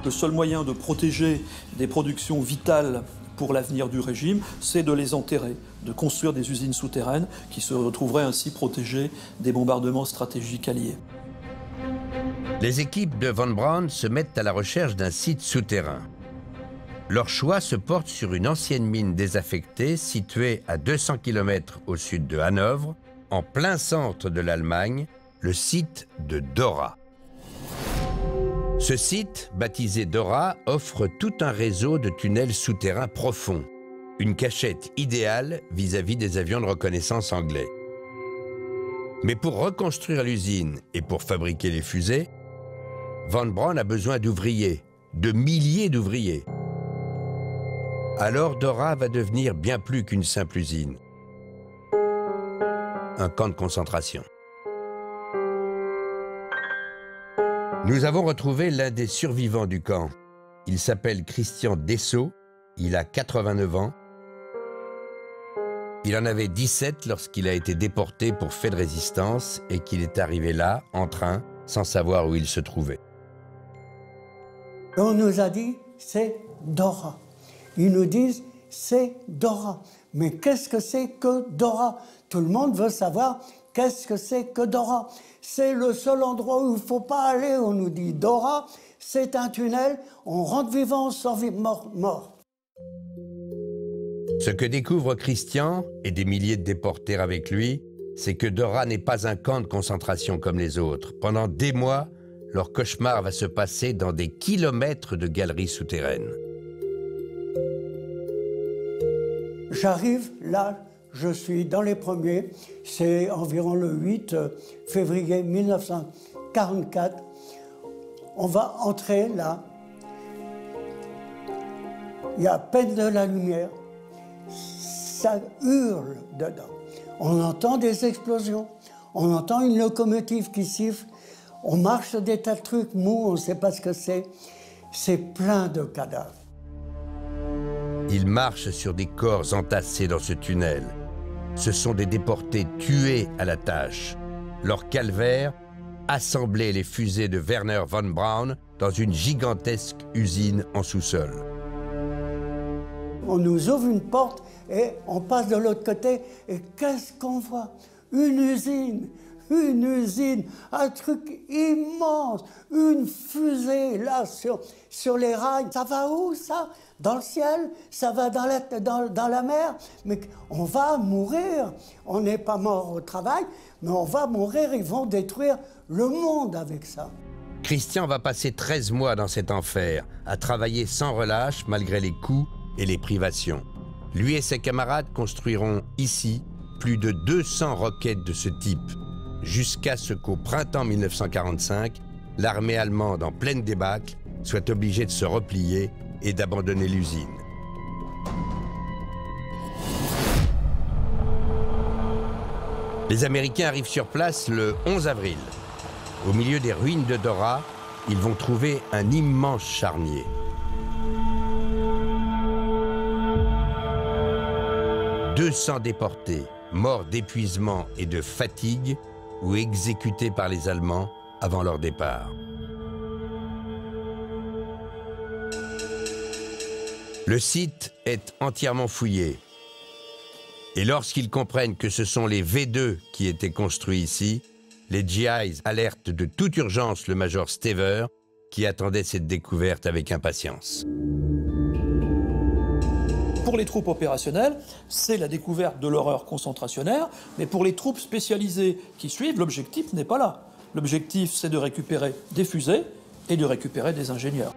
Le seul moyen de protéger des productions vitales pour l'avenir du régime, c'est de les enterrer, de construire des usines souterraines qui se retrouveraient ainsi protégées des bombardements stratégiques alliés. Les équipes de Von Braun se mettent à la recherche d'un site souterrain. Leur choix se porte sur une ancienne mine désaffectée située à 200 km au sud de Hanovre, en plein centre de l'Allemagne, le site de Dora. Ce site, baptisé Dora, offre tout un réseau de tunnels souterrains profonds, une cachette idéale vis-à-vis des avions de reconnaissance anglais. Mais pour reconstruire l'usine et pour fabriquer les fusées, Von Braun a besoin d'ouvriers, de milliers d'ouvriers. Alors Dora va devenir bien plus qu'une simple usine. Un camp de concentration. Nous avons retrouvé l'un des survivants du camp. Il s'appelle Christian Dessau, il a 89 ans. Il en avait 17 lorsqu'il a été déporté pour fait de résistance et qu'il est arrivé là, en train, sans savoir où il se trouvait. On nous a dit, c'est Dora. Ils nous disent, c'est Dora. Mais qu'est-ce que c'est que Dora? Tout le monde veut savoir qu'est-ce que c'est que Dora. C'est le seul endroit où il ne faut pas aller. On nous dit Dora, c'est un tunnel, on rentre vivant, on sort mort. Ce que découvre Christian et des milliers de déportés avec lui, c'est que Dora n'est pas un camp de concentration comme les autres. Pendant des mois, leur cauchemar va se passer dans des kilomètres de galeries souterraines. J'arrive là, je suis dans les premiers, c'est environ le 8 février 1944. On va entrer là, il y a à peine de la lumière, ça hurle dedans. On entend des explosions, on entend une locomotive qui siffle, on marche sur des tas de trucs mous, on ne sait pas ce que c'est plein de cadavres. Ils marchent sur des corps entassés dans ce tunnel. Ce sont des déportés tués à la tâche. Leur calvaire, assembler les fusées de Wernher von Braun dans une gigantesque usine en sous-sol. On nous ouvre une porte et on passe de l'autre côté et qu'est-ce qu'on voit? Une usine, un truc immense, une fusée là sur les rails. Ça va où ça? Dans le ciel? Ça va dans la mer? Mais on va mourir. On n'est pas mort au travail, mais on va mourir. Ils vont détruire le monde avec ça. Christian va passer 13 mois dans cet enfer, à travailler sans relâche malgré les coups et les privations. Lui et ses camarades construiront ici plus de 200 roquettes de ce type, jusqu'à ce qu'au printemps 1945, l'armée allemande en pleine débâcle soit obligée de se replier et d'abandonner l'usine. Les Américains arrivent sur place le 11 avril. Au milieu des ruines de Dora, ils vont trouver un immense charnier. « 200 déportés, morts d'épuisement et de fatigue ou exécutés par les Allemands avant leur départ. » Le site est entièrement fouillé. Et lorsqu'ils comprennent que ce sont les V2 qui étaient construits ici, les GIs alertent de toute urgence le major Stever, qui attendait cette découverte avec impatience. Pour les troupes opérationnelles, c'est la découverte de l'horreur concentrationnaire, mais pour les troupes spécialisées qui suivent, l'objectif n'est pas là. L'objectif, c'est de récupérer des fusées et de récupérer des ingénieurs.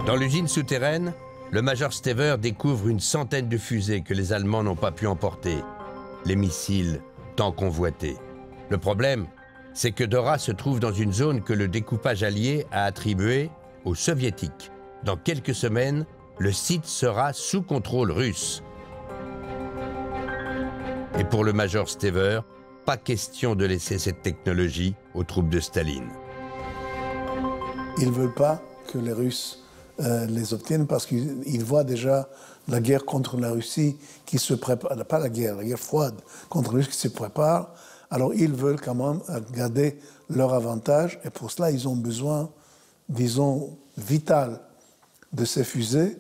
Dans l'usine souterraine, le major Stever découvre une centaine de fusées que les Allemands n'ont pas pu emporter. Les missiles tant convoités. Le problème, c'est que Dora se trouve dans une zone que le découpage allié a attribuée aux Soviétiques. Dans quelques semaines, le site sera sous contrôle russe. Et pour le major Stever, pas question de laisser cette technologie aux troupes de Staline. Ils ne veulent pas que les Russes les obtiennent parce qu'ils voient déjà la guerre contre la Russie qui se prépare, pas la guerre froide contre la Russie qui se prépare. Alors ils veulent quand même garder leur avantage et pour cela ils ont besoin, disons, vital de ces fusées.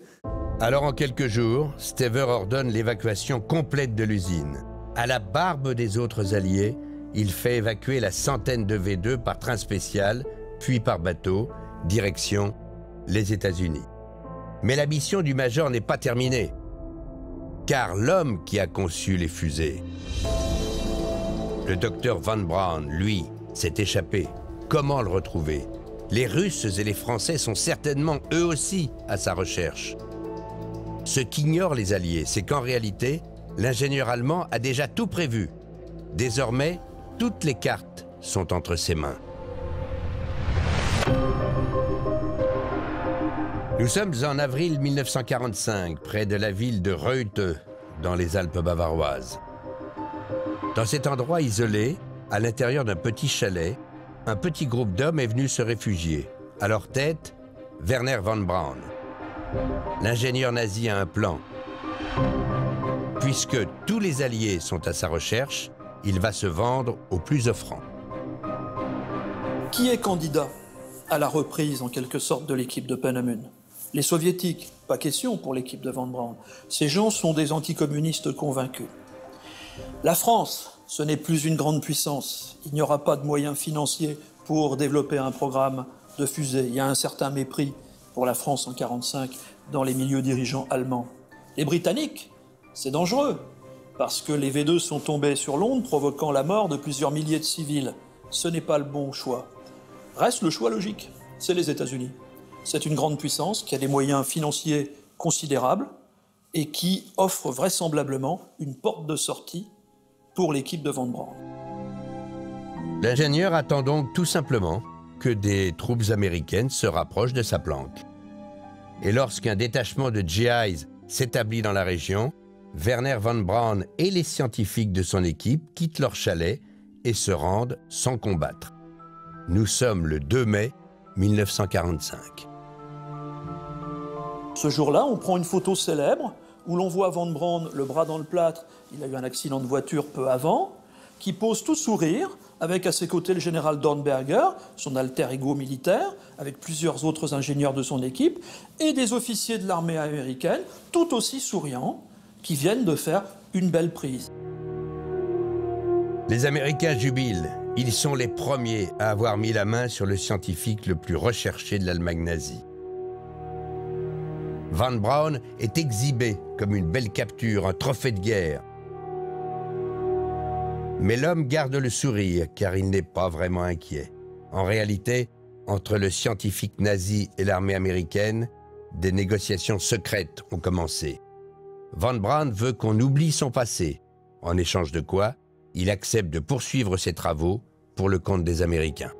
Alors en quelques jours, Stever ordonne l'évacuation complète de l'usine. À la barbe des autres alliés, il fait évacuer la centaine de V2 par train spécial, puis par bateau, direction les États-Unis. Mais la mission du major n'est pas terminée, car l'homme qui a conçu les fusées, le docteur von Braun, lui, s'est échappé. Comment le retrouver? Les Russes et les Français sont certainement eux aussi à sa recherche. Ce qu'ignorent les Alliés, c'est qu'en réalité, l'ingénieur allemand a déjà tout prévu. Désormais, toutes les cartes sont entre ses mains. Nous sommes en avril 1945, près de la ville de Reutte, dans les Alpes bavaroises. Dans cet endroit isolé, à l'intérieur d'un petit chalet, un petit groupe d'hommes est venu se réfugier. À leur tête, Wernher von Braun. L'ingénieur nazi a un plan. Puisque tous les Alliés sont à sa recherche, il va se vendre au plus offrant. Qui est candidat à la reprise, en quelque sorte, de l'équipe de Peenemünde? Les Soviétiques, pas question pour l'équipe de von Braun. Ces gens sont des anticommunistes convaincus. La France, ce n'est plus une grande puissance. Il n'y aura pas de moyens financiers pour développer un programme de fusée. Il y a un certain mépris pour la France en 1945 dans les milieux dirigeants allemands. Les Britanniques, c'est dangereux, parce que les V2 sont tombés sur Londres, provoquant la mort de plusieurs milliers de civils. Ce n'est pas le bon choix. Reste le choix logique, c'est les États-Unis. C'est une grande puissance qui a des moyens financiers considérables et qui offre vraisemblablement une porte de sortie pour l'équipe de Von Braun. L'ingénieur attend donc tout simplement que des troupes américaines se rapprochent de sa planque. Et lorsqu'un détachement de GIs s'établit dans la région, Wernher von Braun et les scientifiques de son équipe quittent leur chalet et se rendent sans combattre. Nous sommes le 2 mai 1945. Ce jour-là, on prend une photo célèbre où l'on voit Von Braun, le bras dans le plâtre, il a eu un accident de voiture peu avant, qui pose tout sourire, avec à ses côtés le général Dornberger, son alter ego militaire, avec plusieurs autres ingénieurs de son équipe, et des officiers de l'armée américaine, tout aussi souriants, qui viennent de faire une belle prise. Les Américains jubilent. Ils sont les premiers à avoir mis la main sur le scientifique le plus recherché de l'Allemagne nazie. Von Braun est exhibé comme une belle capture, un trophée de guerre. Mais l'homme garde le sourire car il n'est pas vraiment inquiet. En réalité, entre le scientifique nazi et l'armée américaine, des négociations secrètes ont commencé. Von Braun veut qu'on oublie son passé, en échange de quoi il accepte de poursuivre ses travaux pour le compte des Américains.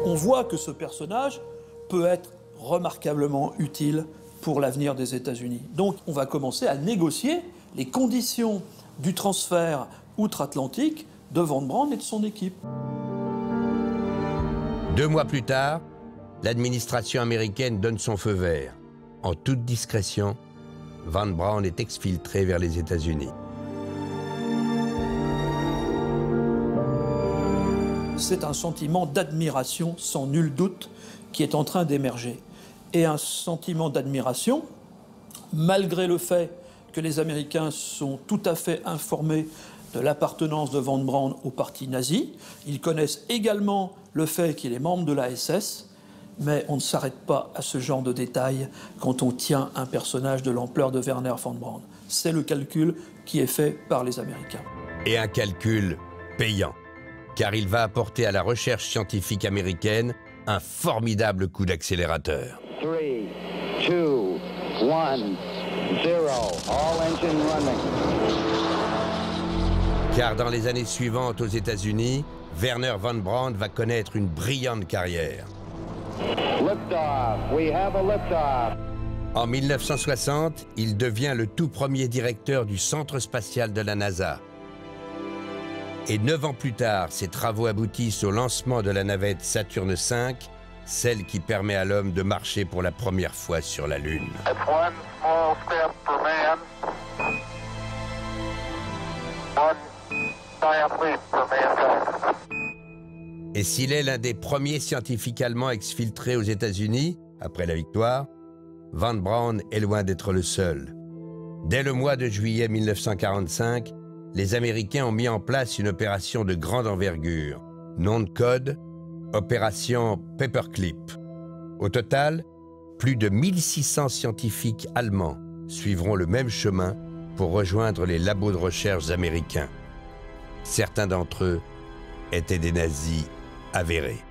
On voit que ce personnage peut être remarquablement utile pour l'avenir des États-Unis. Donc on va commencer à négocier les conditions du transfert outre-Atlantique de Von Braun et de son équipe. 2 mois plus tard, l'administration américaine donne son feu vert. En toute discrétion, Von Braun est exfiltré vers les États-Unis. C'est un sentiment d'admiration, sans nul doute, qui est en train d'émerger. Et un sentiment d'admiration, malgré le fait que les Américains sont tout à fait informés de l'appartenance de Von Braun au parti nazi. Ils connaissent également le fait qu'il est membre de la SS, mais on ne s'arrête pas à ce genre de détails quand on tient un personnage de l'ampleur de Wernher von Braun. C'est le calcul qui est fait par les Américains. Et un calcul payant, car il va apporter à la recherche scientifique américaine un formidable coup d'accélérateur. 3, 2, 1, 0. All engine running. Car dans les années suivantes aux États-Unis, Wernher von Braun va connaître une brillante carrière. Liftoff. We have a liftoff. En 1960, il devient le tout premier directeur du centre spatial de la NASA. Et 9 ans plus tard, ses travaux aboutissent au lancement de la navette Saturne V, celle qui permet à l'homme de marcher pour la première fois sur la Lune. One small step for man. One giant leap for mankind. Et s'il est l'un des premiers scientifiques allemands exfiltrés aux États-Unis, après la victoire, Von Braun est loin d'être le seul. Dès le mois de juillet 1945, les Américains ont mis en place une opération de grande envergure. Nom de code, opération Paperclip. Au total, plus de 1600 scientifiques allemands suivront le même chemin pour rejoindre les labos de recherche américains. Certains d'entre eux étaient des nazis avérés.